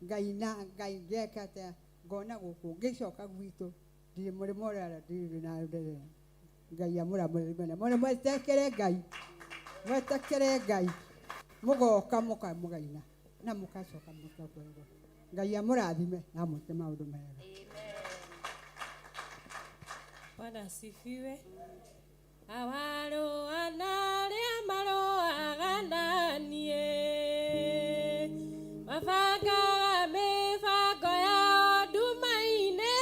Ngai na Ngai ngekate ngona gũkũ ngĩcoka gwitũ ndĩ mũrĩmo ũrĩa ndĩ na ndere. Ngai amũrathime. Mwetekere Ngai. Mwetekere Ngai. Mũgoka mũkaina na mũgacoka mũkakwenda. Ngai amũrathime na mwĩke maũndũ mega. Bwana asifiwe. Awaroana arĩa maroaga naniĩ mabangaga mĩbango yao nduma-inĩ,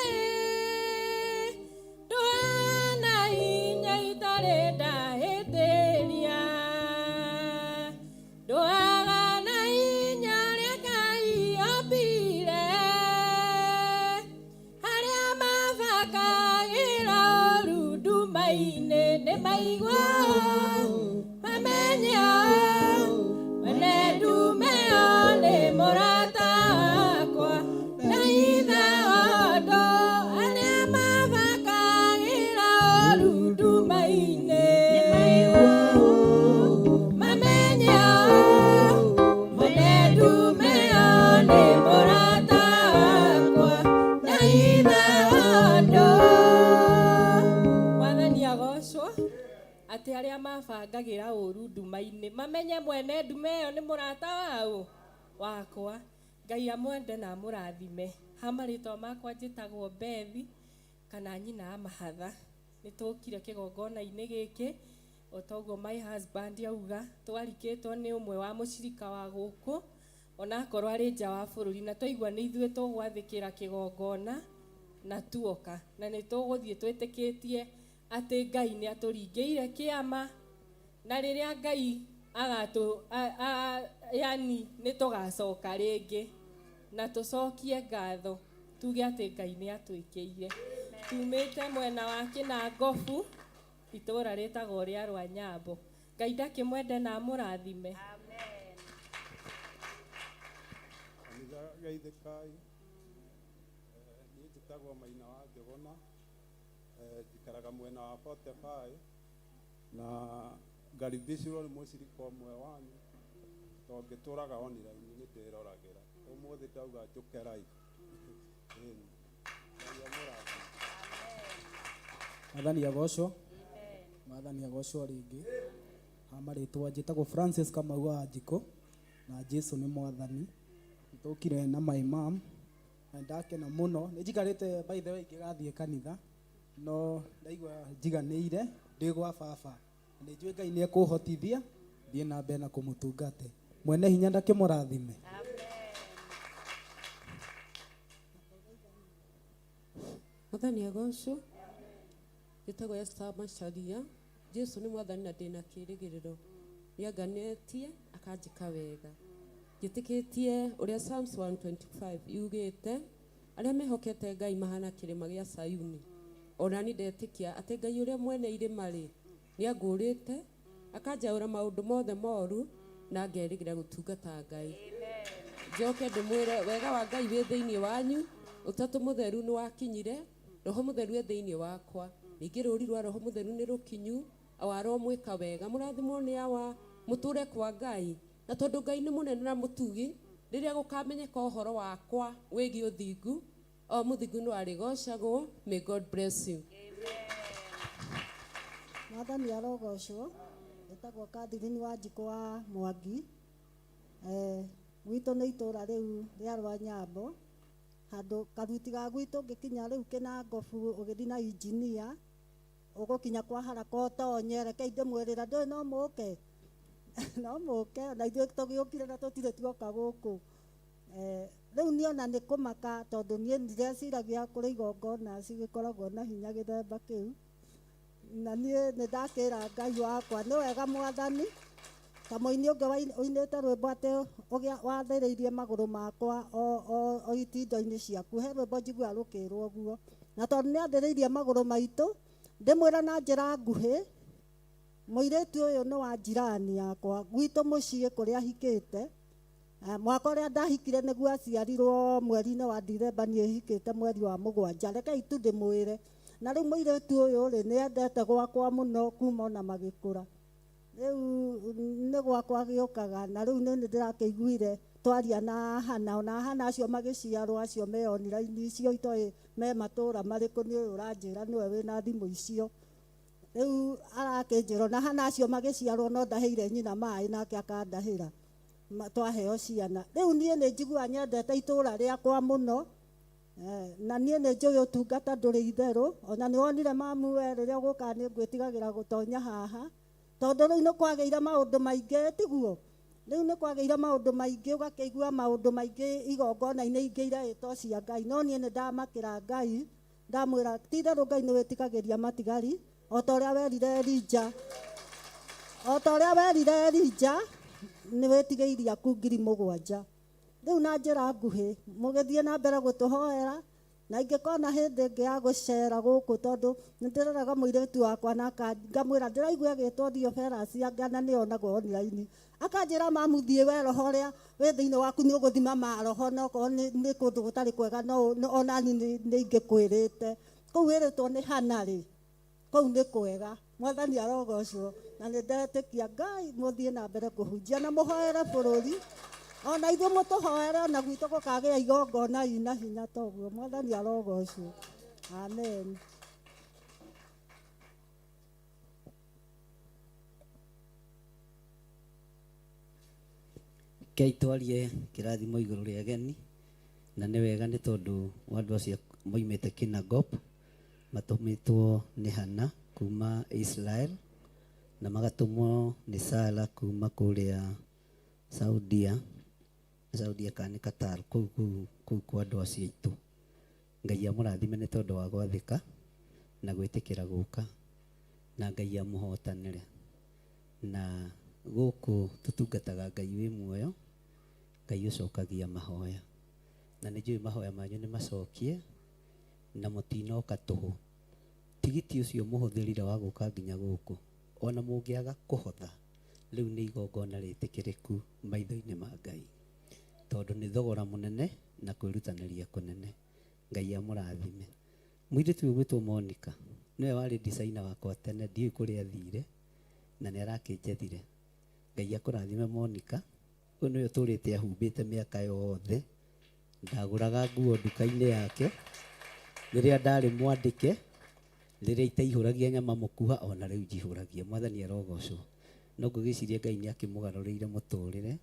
ndũana hinya itarĩ ndahĩtĩria, ndũaga na hinya rĩa Ngai ombire, arĩa mabangagĩra ũru nduma-inĩ nĩ maigua mamenya wene ndumeo nĩ mũrata wakwa na ithe wando, arĩa mabangagĩra ũru nduma-inĩ nĩ maigua mamenya wene ndumeo nĩ mũrata wakwa na ithe wando. Mwathani agocwo. Atĩ arĩa mabangagĩra ũru nduma-inĩ mamenye mwene ndume ĩyo nĩ mũrata wao wakwa. Ngai amwende na amũrathime. Ha marĩtwa makwa njĩtagwo Bethi kana nyina wa Mahatha. Nĩ tũkire kĩgongona-inĩ gĩkĩ o toguo my husband auga, twarikĩtwo nĩ ũmwe wa mũcirika wa gũkũ ona akorwo arĩ nja wa bũrũri, na twaigua nĩ ithuĩ tũgwathĩkĩra kĩgongona na tuoka, na nĩ tũgũthiĩ twĩtĩkĩtie atĩ Ngai nĩ atũringĩire kĩama, na rĩrĩa Ngai yani nĩ tũgacoka rĩngĩ na tũcokie ngatho tuge atĩ Ngai nĩ atwĩkĩire. Tumĩte mwena wa Kĩnangobu, itũra rĩtagwo rĩa Rwanyambo. Ngai ndakĩmwende na amũrathime. kanitha geithĩkai. Niĩ njĩtagwo Maina wa Njũgũna, njikaraga mwena wa 45 na ngarithicirwo nĩ mũcirika ũmwe wanyu tondũ ngĩtũraga online nĩ ndĩroragĩra. Ũmũthĩ ndauga njũke live. Mwathani agocwo. Mwathani agocwo rĩngĩ. Marĩtwa njĩtagwo Francis Kamau wa Njikũ na Jesu nĩ mwathani. Nĩtũkire na my mom na ndakena mũno. Nĩ njikarĩte by the way ngĩgathiĩ kanitha no ndaigua njiganĩire ndĩ gwa baba. Nĩ njũĩ Ngai nĩ ekũhotithia thiĩ na mbere na kũmũtungate. Mwene hinya ndakĩmũrathime. Mwathani agocwo. Njĩtagwo Esther Macharia. Jesu nĩ mwathani na ndĩna kĩĩrĩgĩrĩro. Nĩanganetie akanjĩka wega. Njĩtĩkĩtie ũrĩa Psalms 125 yugĩte, arĩa mehokete Ngai mahana kĩrĩma gĩa Sayuni. Ona nĩ ndetĩkia atĩ Ngai ũrĩa mwene irĩma rĩ nĩangũrĩte akanjaũra maũndũ mothe moru na ngerĩgĩra gũtungata Ngai. Njoke ndĩmwĩre wega wa Ngai wĩ thĩinĩ wanyu, Ũtatũ Mũtheru nĩ wakinyire, Roho Mũtheru wĩ thĩinĩ wakwa. Ningĩ rũũri rwa Roho Mũtheru nĩ rũkinyu, awaro mwĩka wega. Mũrathimwo nĩ awa mũtũre kwa Ngai. Na tondũ Ngai nĩ mũnene na mũtugi, rĩrĩa gũkamenyeka ũhoro wakwa wĩgiĩ ũthingu, o mũthingu nĩ warĩgocagwo. May God bless you. Mwathani arogocwo. Etagwo Catherine wa Njikũ wa Mwangi. Gwitũ nĩ itũũra rĩu rĩa Rwanyambo. Handũ karuti ga gwitũ ngĩkinya rĩu Kĩnangobu ũgĩthiĩ na injinia ũgũkinya kwa haraka ũtonye, reke ndĩmwĩrĩra ndũĩ no mũke. No mũke na ithuĩ tũgĩũkire na tũtirĩ tuoka gũkũ. Rĩu niĩ ona nĩ kũmaka tondũ niĩ ndĩreciragia kũrĩ igongona cigĩkoragwo na hinya gĩthemba kĩu. Na niĩ nĩ ndakĩra Ngai wakwa nĩ wega Mwathani. Ta mũini ũngĩ ũinĩte rwĩmbo atĩ wathĩrĩirie magũrũ makwa o itindo-inĩ ciaku. He rwĩmbo njigua rũkĩrwo ũguo. Na tondũ nĩ athĩrĩirie magũrũ maitũ, ndĩmwĩra na njĩra nguhĩ, mũirĩtu ũyũ nĩ wa njirani yakwa gwitũ mũciĩ kũrĩa ahikĩte. Mwaka ũrĩa ndahikire nĩguo aciarirwo mweri-inĩ wa Dithemba, niĩ hikĩte mweri wa Mũgwanja. Rekei tu ndĩmwĩre. Na rĩu mũirĩtu ũyũ rĩ nĩ endete gwakwa mũno kuma ona magĩkũra. Rĩu nĩ gwakwa gĩũkaga na rĩu nĩ ndĩrakĩiguire twaria na Hana, ona Hana acio magĩciarwo acio me online icio itoĩ me matũũra marĩkũ, nĩ ũyũ ũranjĩra nĩwe wĩna thimũ icio. Rĩu arakĩnjĩra na Hana acio magĩciarwo no ndahĩire nyina maĩ nake akandahĩra twaheo ciana. Rĩu niĩ nĩ njigua nyendete itũũra rĩakwa mũno. Na niĩ nĩ njũĩ ũtungata ndũrĩ itherũ. Ona nĩ wonire mamu we rĩrĩa ũgũka nĩ ngwĩtigagĩra gũtonya haha tondũ rĩu nĩ kwagĩire maũndũ maingĩ tiguo. Rĩu nĩ kwagĩire maũndũ maingĩ ũgakĩigua maũndũ maingĩ igongona-inĩ ingĩ iraĩtwo cia Ngai. No niĩ nĩ ndamakĩra Ngai ndamwĩra ti itherũ Ngai nĩ wĩtigagĩria matigari o ta ũrĩa werire Elija. O ta ũrĩa werire Elija nĩ wĩtigĩirie aku 7,000. Rĩu na njĩra nguhĩ mũgĩthiĩ na mbere gũtũhoera na ingĩkona hĩndĩ ĩngĩ ya gũcera gũkũ tondũ nĩ ndĩroraga mũirĩtu wakwa na ngamwĩra ndĩraigua agĩtwo Theophilus Angana nĩ onagwo online. Akanjĩra mamu thiĩ we roho ũrĩa wĩ thĩinĩ waku nĩ ũgũthima maroho na okorwo nĩ kũndũ gũtarĩ kwega ona niĩ nĩ ingĩkwĩrĩte. Kũu wĩrĩtwo nĩ Hana rĩ, kũu nĩ kwega. Mwathani arogocwo na nĩ ndetĩkia Ngai mũthiĩ na mbere kũhunjia na mũhoere bũrũri. Ona ithuĩ mũtũhoere ona gwitũ gũkagĩa igongona ina hinya toguo. Mwathani arogocwo. Amen. Kei twarie kĩrathimo igũrũ rĩa ageni na nĩ wega nĩ tondũ andũ acio moimĩte Kinangop matũmĩtwo nĩ Hana kuma Israel na magatũmwo nĩ Sara kuma kũrĩa Saudia kana Qatar kũu kwa andũ acio aitũ. Ngai amũrathime nĩ tondũ wa gwathĩka na gwĩtĩkĩra gũka na Ngai amũhotanĩre. Na gũkũ tũtungataga Ngai wĩ muoyo, Ngai ũcokagia mahoya. Na nĩ njũĩ mahoya manyu nĩ macokie na mũtinoka tũhũ. Tigiti ũcio mũhũthĩrire wa gũka nginya gũkũ ona mũngĩaga kũhotha rĩu nĩ igongona rĩtĩkĩrĩku maitho-inĩ ma Ngai tondũ nĩ mwĩthogora mũnene na kwĩrutanĩria kũnene. Ngai amũrathime. Mũirĩtu ũyũ gwĩtwo Monica nĩwe warĩ designer wakwa tene, ndiũĩ kũrĩa athire na nĩ arakĩnjethire. Ngai akũrathime Monica. Ũyũ nĩwe tũrĩte ahumbĩte mĩaka yothe. Ndagũraga nguo nduka-inĩ yake rĩrĩa ndarĩ mwandĩke, rĩrĩa itaihũragia nyama mũkuha, ona rĩu njihũragia. Mwathani arogocwo. No ngũgĩciria Ngai nĩ akĩmũgarũrĩire mũtũrĩre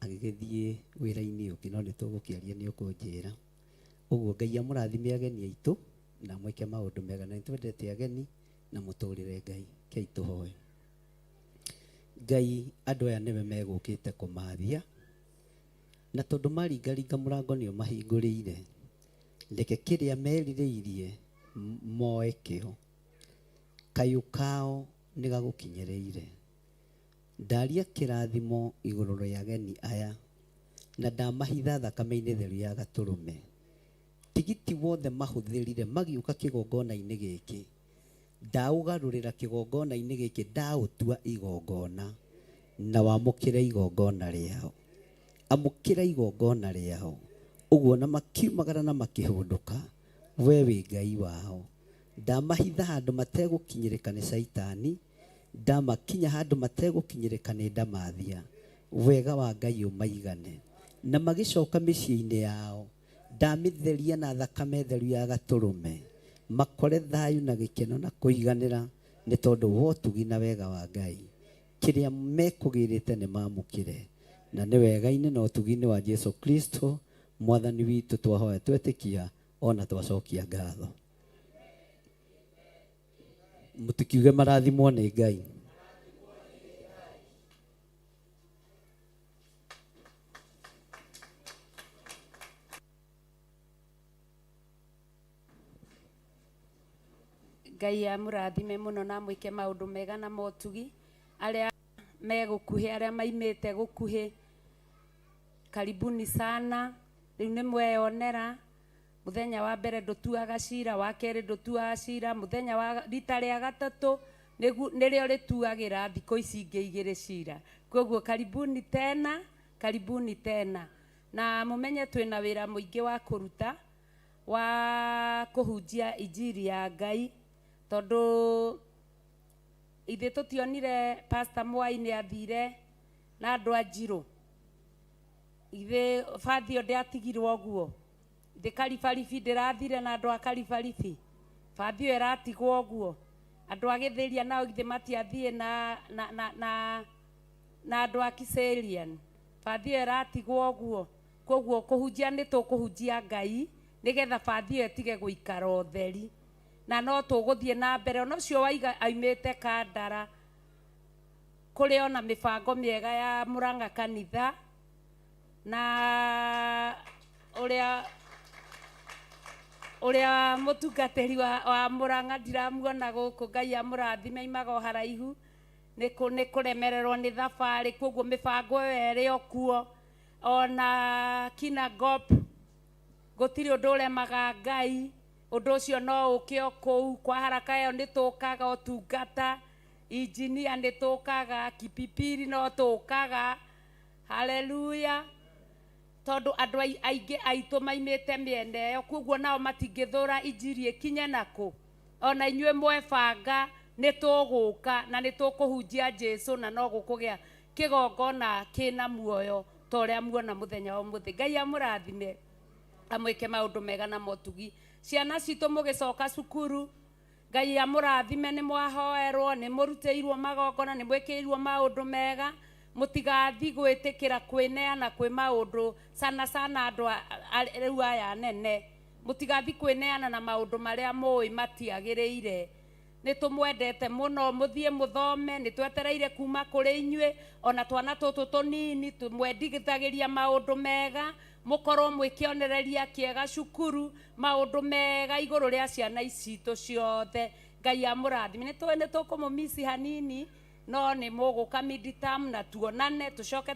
agĩgĩthiĩ wĩra-inĩ ũngĩ, no nĩ tũgũkĩaria nĩ ũkũnjĩra. Ũguo Ngai amũrathime ageni aitũ na mwĩke maũndũ mega, na nĩtwendete ageni na mũtũrĩre Ngai. Kei tũhoe. Ngai, andũ aya nĩwe megũkĩte kũmathia, na tondũ maringaringa mũrango nĩ ũmahingũrĩire, reke kĩrĩa merirĩirie moe kĩo. Kayũ kao nĩ gagũkinyĩrĩire. Ndaria kĩrathimo igũrũ rĩa ageni aya na ndamahitha thakame-inĩ theru ya Gatũrũme. Tigiti wothe mahũthĩrire magĩũka kĩgongona-inĩ gĩkĩ, ndaũgarũrĩra kĩgongona-inĩ gĩkĩ, ndaũtua igongona, na wamũkĩre igongona rĩao. Amũkĩra igongona rĩao. Ũguo na makiumagara na makĩhũndũka, we wĩ Ngai wao. Ndamahitha handũ mategũkinyĩrĩka nĩ Saitani, ndamakinya handũ mategũkinyĩrĩka nĩ ndamathia. Wega wa Ngai ũmaigane, na magĩcoka mĩciĩ-inĩ yao, ndamĩtheria na thakame theru ya Gatũrũme, makore thayũ na gĩkeno na kũiganĩra nĩ tondũ wa ũtugi na wega wa Ngai. Kĩrĩa mekũgĩrĩte nĩ mamũkĩre, na nĩ wega-inĩ na ũtugi-inĩ wa Jesu Kristo Mwathani witũ twahoya twetĩkia ona twacokia ngatho. Mũtikiuge marathimwo nĩ Ngai. Ngai amũrathime mũno na mwĩke maũndũ mega na motugi. Arĩa megũkuhĩ, arĩa maimĩte gũkuhĩ, karibuni sana. Rĩu nĩ mweyonera. Mũthenya wa mbere ndũtuaga cira, wa kerĩ ndũtuaga cira, mũthenya wa rita rĩa gatatũ nĩrĩo rĩtuagĩra thikũ ici ingĩ igĩrĩ cira. Koguo karibuni tena, karibuni tena. Na mũmenye twĩna wĩra mũingĩ wa kũruta wa kũhunjia injiri ya Ngai, tondũ ithe tũtionire Pastor Mwai nĩ athire na andũ a Njirũ. Ithe Fathio ndĩatigirwo ũguo. Ithe Karibaribi ndĩrathire na andũ a Karibaribi. Fathio ĩratigwo ũguo. Andũ a Gĩthĩria nao ithe matiathiĩ na andũ a Kiserian. Fathio ĩratigwo ũguo. Koguo kũhunjia nĩ tũkũhunjia Ngai nĩgetha Fathio ĩtige gũikara ũtheri. Na no tũgũthiĩ na mbere. Ona ũcio waiga aimĩte Kandara, kũrĩ ona mĩbango mĩega ya Mũrang'a kanitha, na ũrĩa mũtungatĩri wa Mũrang'a ndiramuona gũkũ. Ngai amũrathime, aimaga o haraihu nĩ kũremererwo nĩ thabarĩ. Koguo mĩbango ĩyo ĩrĩ o kuo. Ona Kinangop gũtirĩ ũndũ ũremaga Ngai. Ũndũ ũcio no ũke o kũu. Kwa haraka ĩyo nĩ tũkaga ũtungata. Injinia nĩ tũkaga. Kipipiri no tũkaga. Haleluya. Tondũ andũ aingĩ aitũ maimĩte mĩena ĩyo, koguo nao matingĩthũra injiri ĩkinye nakũ. Ona inyuĩ mwebanga nĩ tũgũka na nĩ tũkũhunjia Jesu, na no gũkũgĩa kĩgongona kĩna muoyo ta ũrĩa muona mũthenya wa ũmũthĩ. Ngai amũrathime, amwĩke maũndũ mega na motugi. Ciana citũ mũgĩcoka cukuru, Ngai amũrathime, nĩ mwahoerwo, nĩ mũrutĩirwo magongona, nĩ mwĩkĩirwo maũndũ mega. Mũtigathi gwĩtĩkĩra kwĩneana kwĩ maũndũ sana andũ rĩu aya nene. Mũtigathi kwĩneana na maũndũ marĩa mũĩ matiagĩrĩire. Nĩ tũmwendete mũno, mũthiĩ mũthome, nĩ twetereire kuma kũrĩ inyuĩ, ona twana tũtũ tũnini tũmwendigithagĩria maũndũ mega, mũkorwo mwĩkĩonereria kĩega cukuru, maũndũ mega igũrũ rĩa ciana icitũ ciothe. Ngai amũrathime. Nĩ tũĩ nĩ tũkũmũmici hanini, no nĩ mũgũka mid-term na tuonane tũcoke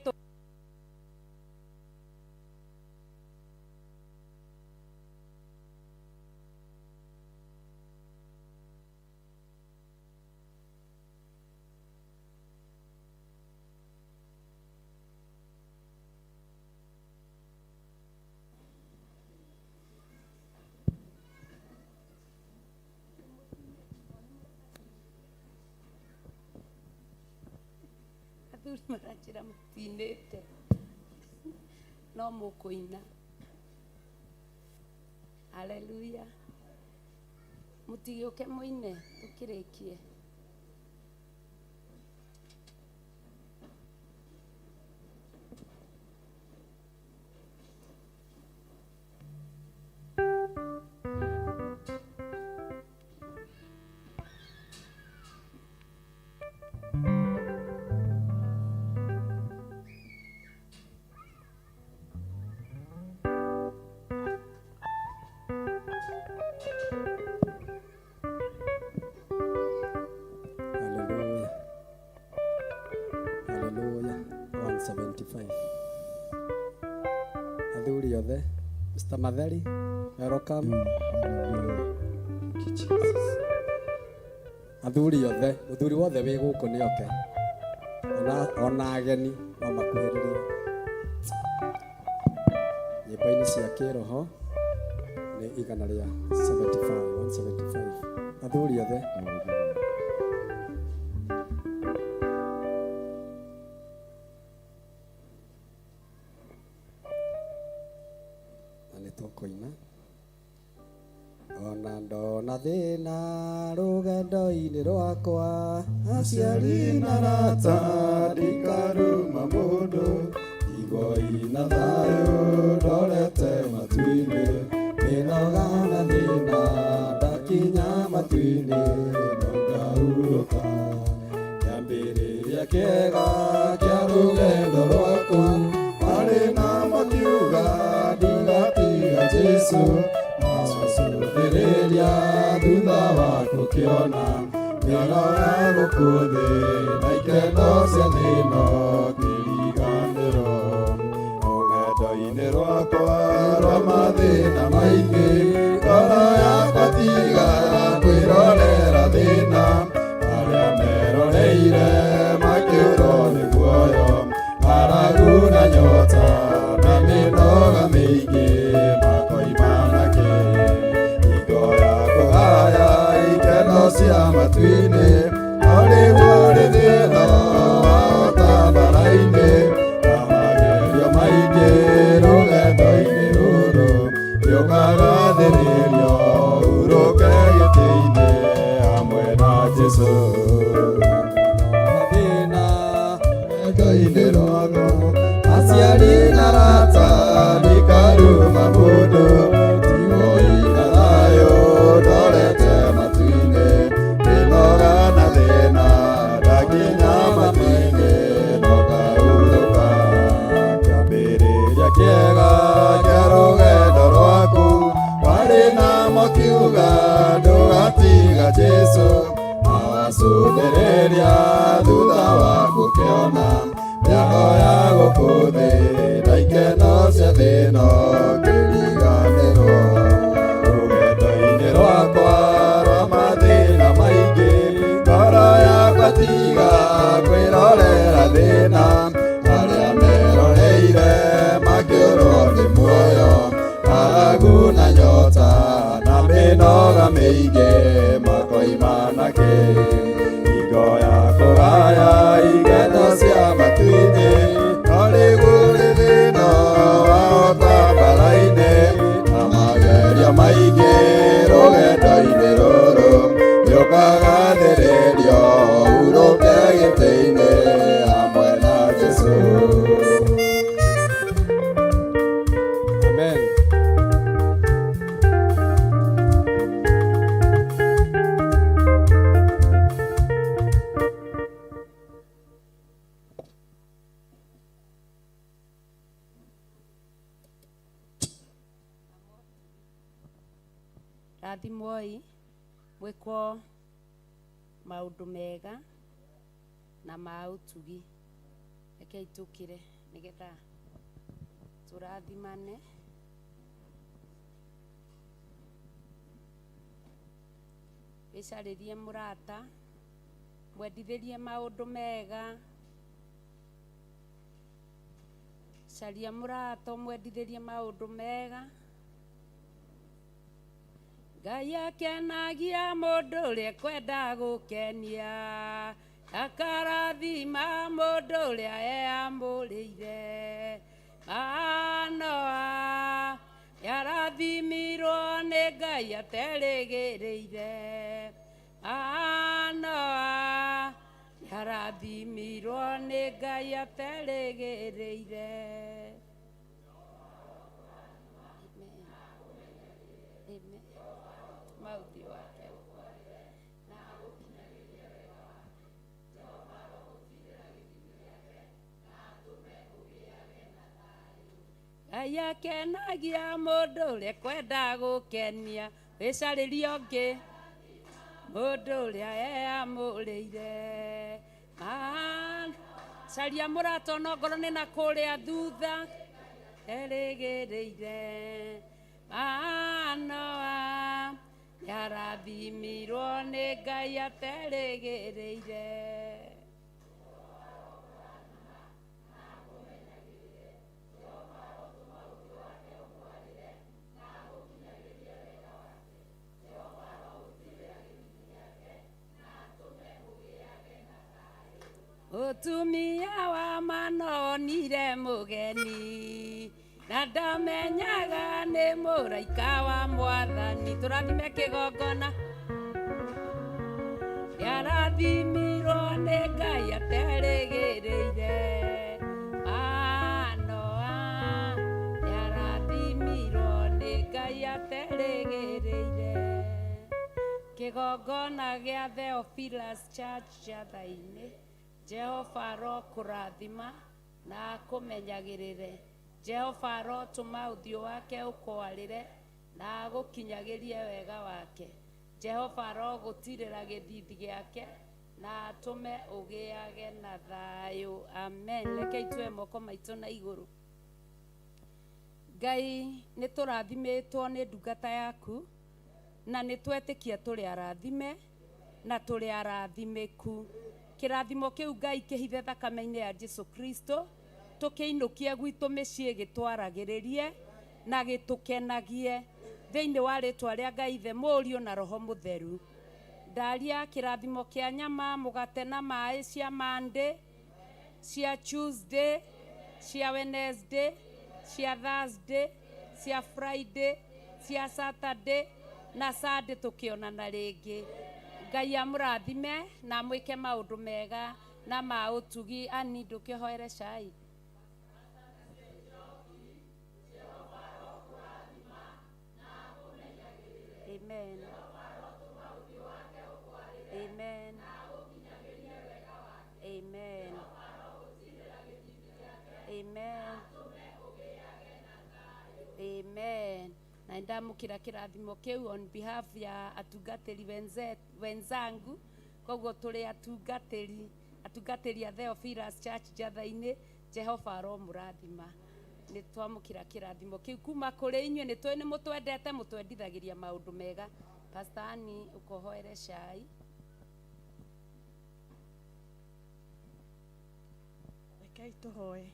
athuri maranjĩra mũtinĩte no mũkũina. Haleluya. Mũtigĩũke mũine tũkĩrĩkie. Hallelujah. Hallelujah. 175. Athuri othe. Mr. Matheri, welcome. Athuri othe, muthuri wothe wĩ gũkũ nĩ oke. Ona ageni no makuhĩrĩrie. Nyĩmbo-inĩ cia kĩroho nĩ 175. Athuri othe. Koina ona ndona thĩna rũgendo-inĩ rwakwa aciari na arata ndikaruma mũndũ igoi na thayũ ndorete matu-inĩ mĩnoga na thĩna ndakinya matu-inĩ no ngahurũka kĩambĩrĩria kĩega kĩa rũgendo rwakwa marĩ na makiuga ndigatiga Jesu macũthĩrĩria thutha wa gũkĩona mĩago ya gũkũ thĩ na ikeno cia thĩno kĩriganĩro rũgendo-inĩ rwakwa rwa mathĩna maingĩ ngoro yakwa tiga kwĩrorera thĩna arĩa meroreire makĩũrwo nĩ guoyo ng'aragu na nyota na mĩnoga mĩingĩ makoimanake hingo ya kũhaya ikeno cia matu-inĩ no rĩu rĩ thĩna wahota mbara-inĩ na magerio maingĩ rũgendo-inĩ rũrũ rĩũkagathĩrĩrio hurũke gĩtĩ-inĩ hamwe na Jesũ rũgendo-inĩ rwakwa aciari na arata ndikaruma mũndũ tigoi na thayũ ndorete matu-inĩ mĩnoga na thĩna ndakinya matu-inĩ no ngahurũka kĩambĩrĩria kĩega kĩa rũgendo rwaku warĩ na makiuga ndũgatiga Jesũ na wacũthĩrĩria thutha wa gũkĩona mĩago ya gũkũ thĩ na ikeno cia thĩno kĩriganĩro rũgendo-inĩ rwakwa rwa mathĩna maingĩ ngoro yakwa tiga kwĩrorera thĩna arĩa meroreire makĩũrwo nĩ muoyo ng'aragu na nyota na mĩnoga mĩingĩ makoimanake hingo ya kũhaya ikeno cia matu-inĩ no rĩu rĩ thĩna wahota mbara-inĩ na magerio maingĩ rũgendo-inĩ rũrũ rĩũkagathĩrĩrio hurũke gĩtĩ-inĩ hamwe na Jesũ. Amen. Rathimoi mwĩkwo maũndũ mega na ma ũtugi. Rekei tũkĩre nĩgetha tũrathimane. Wĩcarĩrie mũrata, mwendithĩrie maũndũ mega. Caria mũrata ũmwendithĩrie maũndũ mega. Ngai akenagia mũndũ ũrĩa ekwenda gũkenia, akarathima mũndũ ũrĩa eamũrĩire Manoa yarathimirwo nĩ Ngai aterĩgĩrĩire Manoa yarathimirwo nĩ Ngai aterĩgĩrĩire mauthi wake Ngai akenagia mũndũ ũrĩa kwenda gũkenia wĩcarĩrie ũngĩ mũndũ ũrĩa eamũrĩire caria mũrata onokorwo nĩ na kũrĩa thutha erĩgĩrĩire Manoa yarathimirwo nĩ Ngai aterĩgĩrĩire Mũtumia wa Manoa onire mũgeni na ndamenyaga nĩ mũraika wa Mwathani tũrathime kĩgongona yarathimirwo nĩ Ngai aterĩgĩrĩire Manoa yarathimirwo nĩ Ngai aterĩgĩrĩire kĩgongona gĩa Theophilus Church Jathainĩ Jehova arokũrathima na akũmenyagĩrĩre Jehova arotũma ũthiũ wake ũkwarĩre na agũkinyagĩrie wega wake Jehova arogũtirĩra gĩthithi gĩake na atũme ũgĩage na thayũ amen rekei tuoe moko maitũ na igũrũ Ngai nĩ tũrathimĩtwo nĩ ndungata yaku na nĩ twetĩkia tũrĩ arathime na tũrĩ arathimĩku kĩrathimo kĩu Ngai kĩhithe thakame-inĩ ya Jesu Kristo tũkĩinũkie gwitũ mĩciĩ gĩtwaragĩrĩrie na gĩtũkenagie thĩinĩ wa rĩtwa rĩa Ngai Ithe Mũriũ na Roho Mũtheru ndaria kĩrathimo kĩa nyama mũgate na maĩ cia Monday cia Tuesday cia Wednesday cia Thursday cia Friday cia Saturday na Sunday tũkĩonana rĩngĩ Ngai amũrathime na mwĩke maũndũ mega na ma ũtugi ani ndũkĩhoere cai Amen Amen Amen Amen Amen na ndamũkĩra kĩrathimo kĩu on behalf ya atungatĩri wenzangu koguo tũrĩ atungatĩri a Theophilus Church Jathainĩ Jehova aromũrathima nĩ twamũkĩra kĩrathimo kĩu kuma kũrĩ inyuĩ nĩ tũĩ nĩ mũtwendete mũtwendithagĩria maũndũ mega Pastor Annie ũkohoere cai rekei tũhoe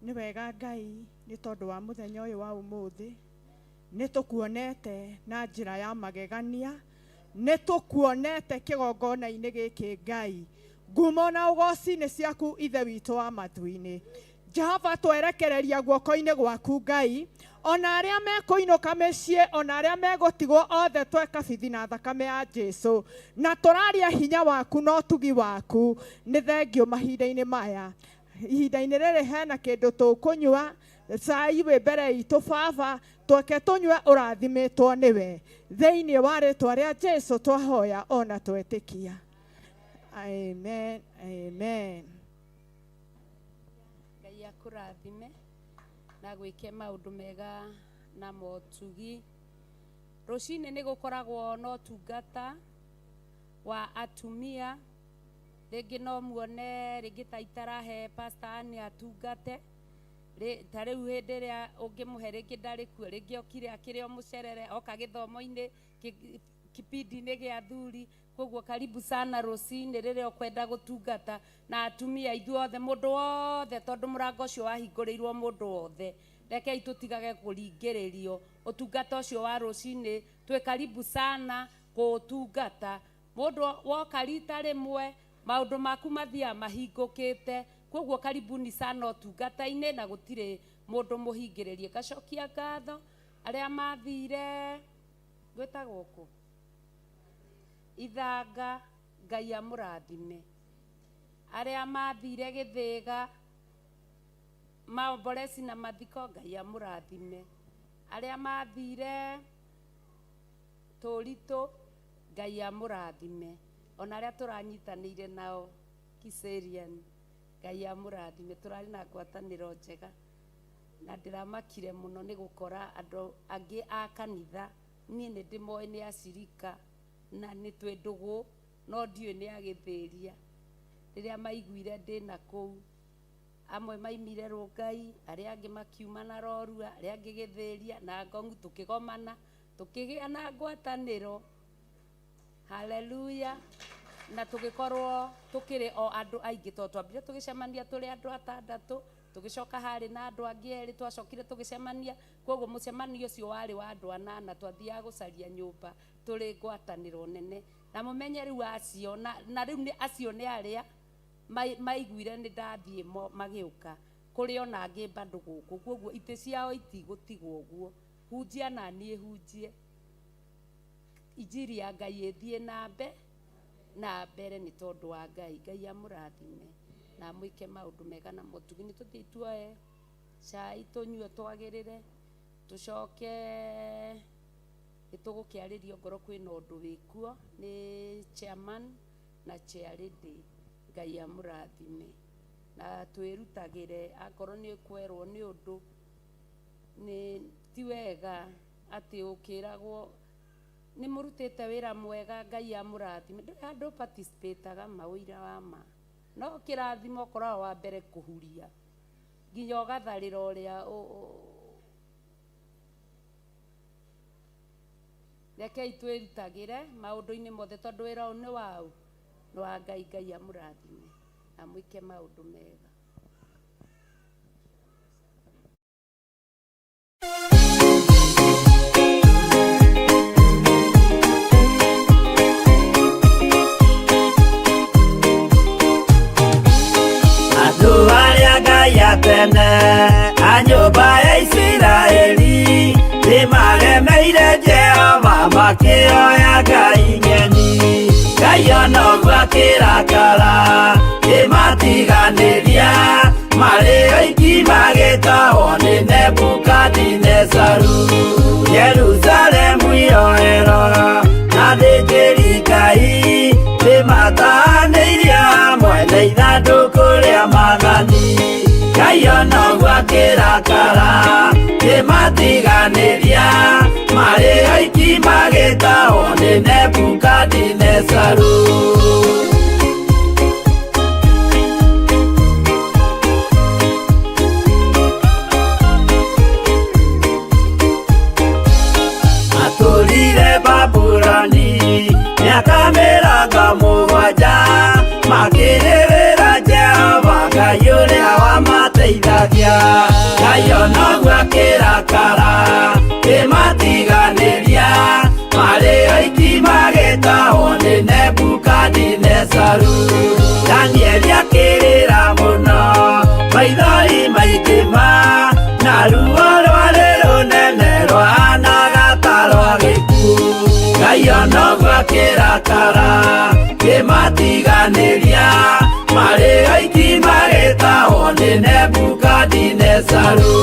nĩ wega Ngai nĩ tondũ wa mũthenya ũyũ wa ũmũthĩ nĩ tũkuonete na njĩra ya magegania nĩ tũkuonete kĩgongona-inĩ gĩkĩ Ngai ngumo na ũgoci nĩ ciaku ithe witũ wa matu-inĩ Jehova twerekereria guoko-inĩ gwaku Ngai ona arĩa mekũinũka mĩciĩ ona arĩa megũtigwo othe twekabithi na thakame ya Jesu na tũraria hinya waku na ũtugi waku nĩ thengio mahinda-inĩ maya ihinda-inĩ rĩrĩ hena kĩndũ tũkũnyua cai wĩ mbere itũ Baba tweke tunywe ũrathimĩtwo nĩwe thĩinĩ wa rĩtwa rĩa Jesu twahoya ona twetĩkia amen amen Ngai akũrathime na gwĩke maũndũ mega na motugi rũcinĩ nĩ gũkoragwo na ũtungata wa atumia rĩngĩ no muone rĩngĩ ta itarahe Pastor Annie atungate ta rĩu hĩndĩ ĩrĩa ũngĩmũhe rĩngĩ ndarĩ kuo rĩngĩ okire akĩrĩ o mũcerere oka gĩthomo-inĩ kipindi-inĩ gĩa athuri koguo karibu sana rũcinĩ rĩrĩa ũkwenda gũtungata na atumia ithuothe mũndũ wothe tondũ mũrango ũcio wahingũrĩirwo mũndũ wothe rekei tũtigage kũringĩrĩrio ũtungata ũcio wa rũcinĩ twĩ karibu sana kũũtungata mũndũ woka rita rĩmwe maundu maku mathia mahingukite koguo karibuni sana utungata-ini na gutire mundu muhingiririe gacokia ngatho aria mathire gwetagwo ku Ithanga Ngai amurathime aria mathire Githiga Maombolesi na mathiko Ngai amurathime aria mathire Turitu Ngai amurathime ona aria turanyitanire nao Kiserian Ngai amurathime turari na ngwataniro njega na ndiramakire muno ni gukora andu angi a kanitha nie ni ndimoe ni acirika na ni twendugu no ndiu ni agithiria riria maiguire ndi na kuu amwe maimire Rungai aria angi makiuma na Rorua aria angi Githiria na Ngongu tukigomana tukigia na ngwataniro haleluya na tugikorwo tukiri o andu aingi to twambire tugicemania turi andu atandatu tugicoka hari na andu angi eri twacokire tugicemania koguo mucemanio ucio wari wa andu 8 twathiaga gucaria nyumba turi ngwataniro nene na mumenye riu acio na riu ni acio ni aria maiguire ni ndathie magiuka kuri ona angi bandu guku koguo ite ciao itigutigwo guo hunjia na nie hunjie injiri ya Ngai ithie na mbere ni tondu wa Ngai amurathime na mwike maundu mega na mutugi ni tuthii tuoe cai tunyue twagirire tucoke nitugukiaririo ngoro kwina undu wikuo ni chairman na chair lady Ngai amurathime na twirutagire akorwo ni kwerwo ni undu ni ti wega ati ukiragwo ni murutite wira mwega Ngai amurathime andu participateaga mawira wa ma no kirathimo korwo wa mbere kuhuria nginya ugatharira uria rekei twirutagire maundu-ini mothe tondu wira ni wau ni wa Ngai amurathime na mwike maundu mega andu aria Ngai atene a nyumba ya Isiraeli ni magemeire Jehova makioya Ngai ng'eni Ngai onoguo akirakara kimatiganiria mari oiki magitahwo ni Nebukadinezaru Jerusalemu iroero na thĩnjĩri Ngai nimataanĩirie hamwe na ithandũkũ rĩa maathani Ngai onoguo akĩrakara kĩmatiganĩria marĩ oiki magĩtahwo nĩ Nebukadinezaru atũrire Babuloni miaka 70 makĩrĩrĩra Jehova Ngai ũrĩa wamateithagia Ngai onoguo akĩrakara kĩmatiganĩria marĩ oiki magĩtahwo nĩ Nebukadinezaru Danieli akĩrĩra mũno maithori maingĩ na ruo rwarĩ rũnene rwahanaga ta rwa gĩkuũ Ngai onoguo akĩrakara kĩmatiganĩria marĩ oiki magĩtahwo nĩ Nebukadinezaru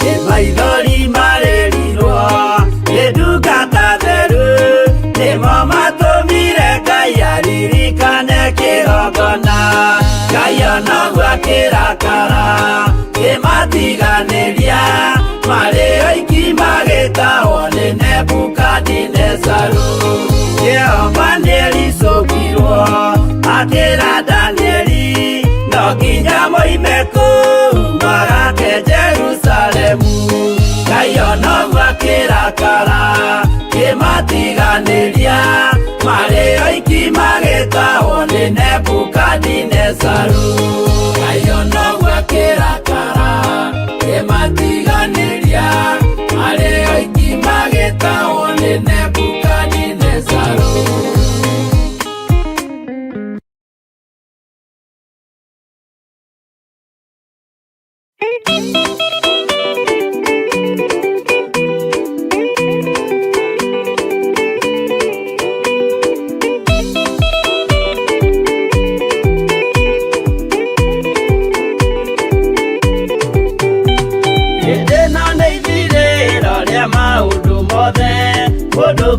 nĩ maithori marĩrirwo nĩ ndungata theru nĩmo matũmire Ngai aririkane kĩgongona Ngai onoguo akĩrakara kĩmatiganĩria marĩ oiki magĩtahwo nĩ Nebukadinezaru Jehova nĩericũkirwo akĩra Danieli no nginya moime kũu magake Jerusalemu Ngai onoguo akĩrakara kĩmatiganĩria marĩ oiki magĩtahwo nĩ Nebukadinezaru Ngai onoguo akĩrakara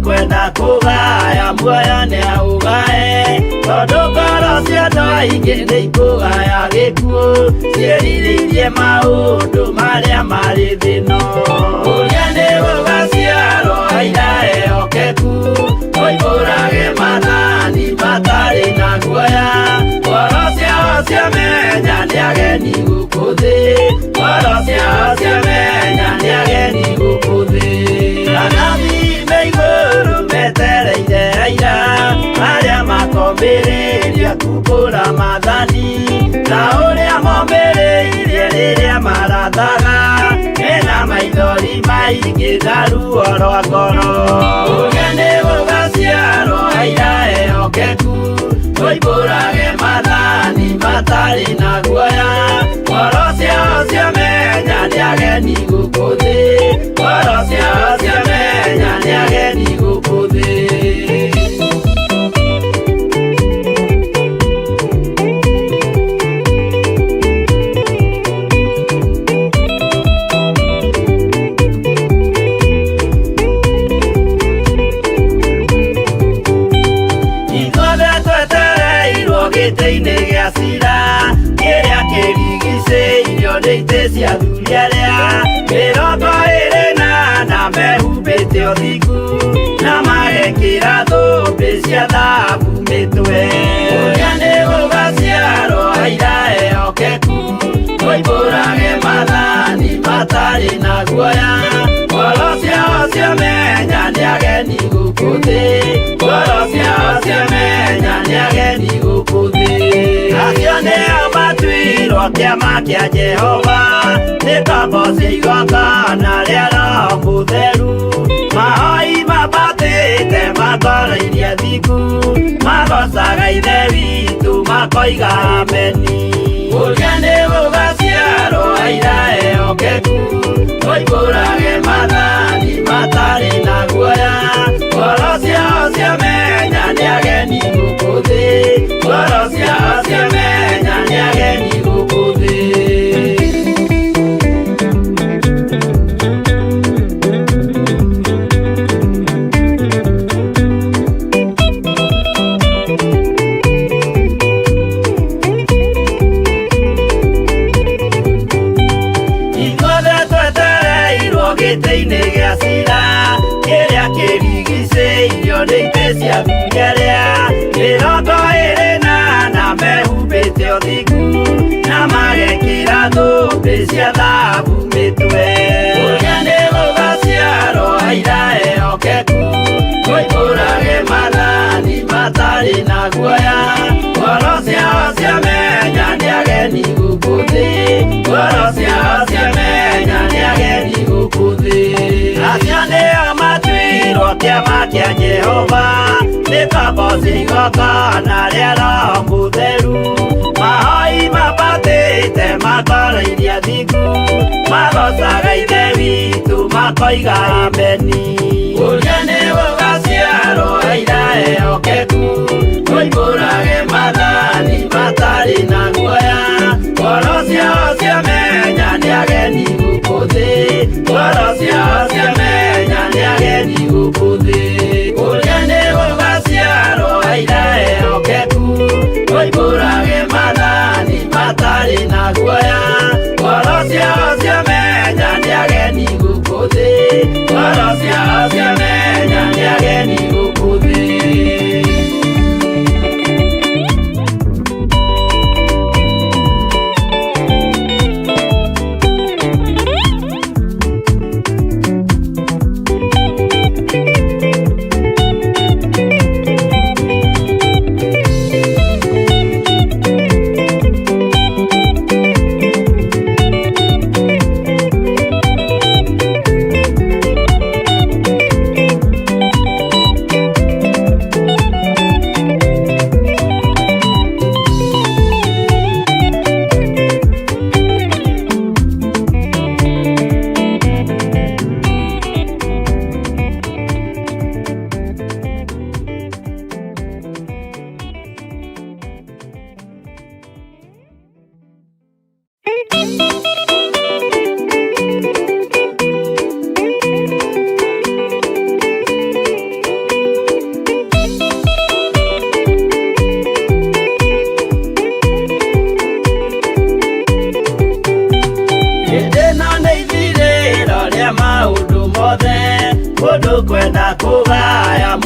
kwenda kugaya muoyo nĩ augae tondũ ngoro cia andũ aingĩ nĩ ikũgaya gĩkuũ ciĩrirĩirie maũndũ marĩa marĩ thĩno ũrĩa nĩ gũgaciarwo aira ehokeku oimbũrage mathani matarĩ na guoya ngoro ciao ciamenya nĩ ageni gũkũ thĩ ngoro ciao ciamenya nĩ ageni gũkũ thĩ anabi me igũrũ metereire aira arĩa makomĩrĩria kumbũra mathani na ũrĩa momĩrĩirie rĩrĩa marathaga mena maithori maingĩ na ruo rwa ngoro ũrĩa nĩ gũgaciarwo aira ehokeku oimbũrage mathani matarĩ na guoya ngoro ciao ciamenya nĩ ageni gũkũ thĩ ngoro ciao ciamenya nĩ ageni gũkũ thĩ gĩtĩ-inĩ gĩa cira kĩrĩa kĩrigicĩirio nĩ itĩ cia athuri arĩa mĩrongo ĩrĩ na mehumbĩte ũthingu na magekĩra thũmbĩ cia thahabu mĩtwe ũrĩa nĩ gũgaciarwo aira ehokeku oimbũrage mathani matarĩ na guoya ngoro ciao ciamenya nĩ ageni gũkũ thĩ ngoro ciao ciamenya nĩ ageni gũkũ thĩ acio nĩo matuirwo kĩama kĩa Jehova nĩ ngombo cia igongona rĩa Roho Mũtheru mahoi mabatĩte makoroirie thingu magocaga ithe witũ makoiga ameni ũrĩa nĩ gũgaciarwo aira ehokeku oimbũrage mathani matarĩ na guoya ngoro ciao ciamenya nĩ ageni gũkũ thĩ ngoro ciao ciamenya nĩ ageni gũkũ thĩ gĩtĩ-inĩ gĩa cira kĩrĩa kĩrigicĩirio nĩ itĩ cia athuri arĩa mĩrongo ĩrĩ na mehumbĩte ũthingu na magekĩra thũmbĩ cia thahabu mĩtwe ũrĩa nĩ gũgaciarwo aira ehokeku oimbũrage mathani matarĩ na guoya ngoro ciao ciamenya nĩ ageni gũkũ thĩ ngoro ciao ciamenya nĩ ageni gũkũ thĩ acio nĩo matuirwo kĩama kĩa Jehova nĩ ngombo cia igongona rĩa Roho Mũtheru mahoi mabatĩte makoroirie thingu magocaga ithe witũ makoiga ameni ũrĩa nĩ gũgaciarwo aira ehokeku oimbũrage mathani matarĩ na guoya ngoro ciao ciamenya nĩ ageni gũkũ thĩ ngoro ciao ciamenya nĩ ageni gũkũ thĩ ũrĩa nĩ gũgaciarwo aira ehokeku oimbũrage mathani matarĩ na guoya ngoro ciao ciamenya nĩ ageni gũkũ thĩ ngoro ciao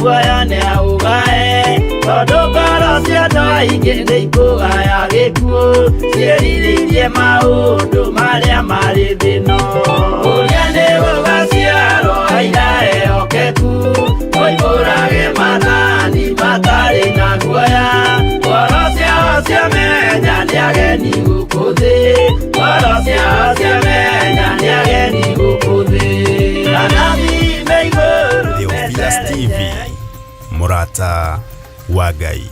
guoya nĩ augae tondũ ngoro cia andũ aingĩ nĩ ikũgaya gĩkuũ ciĩrirĩirie maũndũ marĩa marĩ thĩno ũrĩa nĩ gũgaciarwo aira ehokeku oimbũrage mathani matarĩ na guoya ngoro ciao ciamenya nĩ ageni gũkũ thĩ ngoro ciao ciamenya nĩ ageni gũkũ thĩ Theophilus TV, mũrata wa Ngai.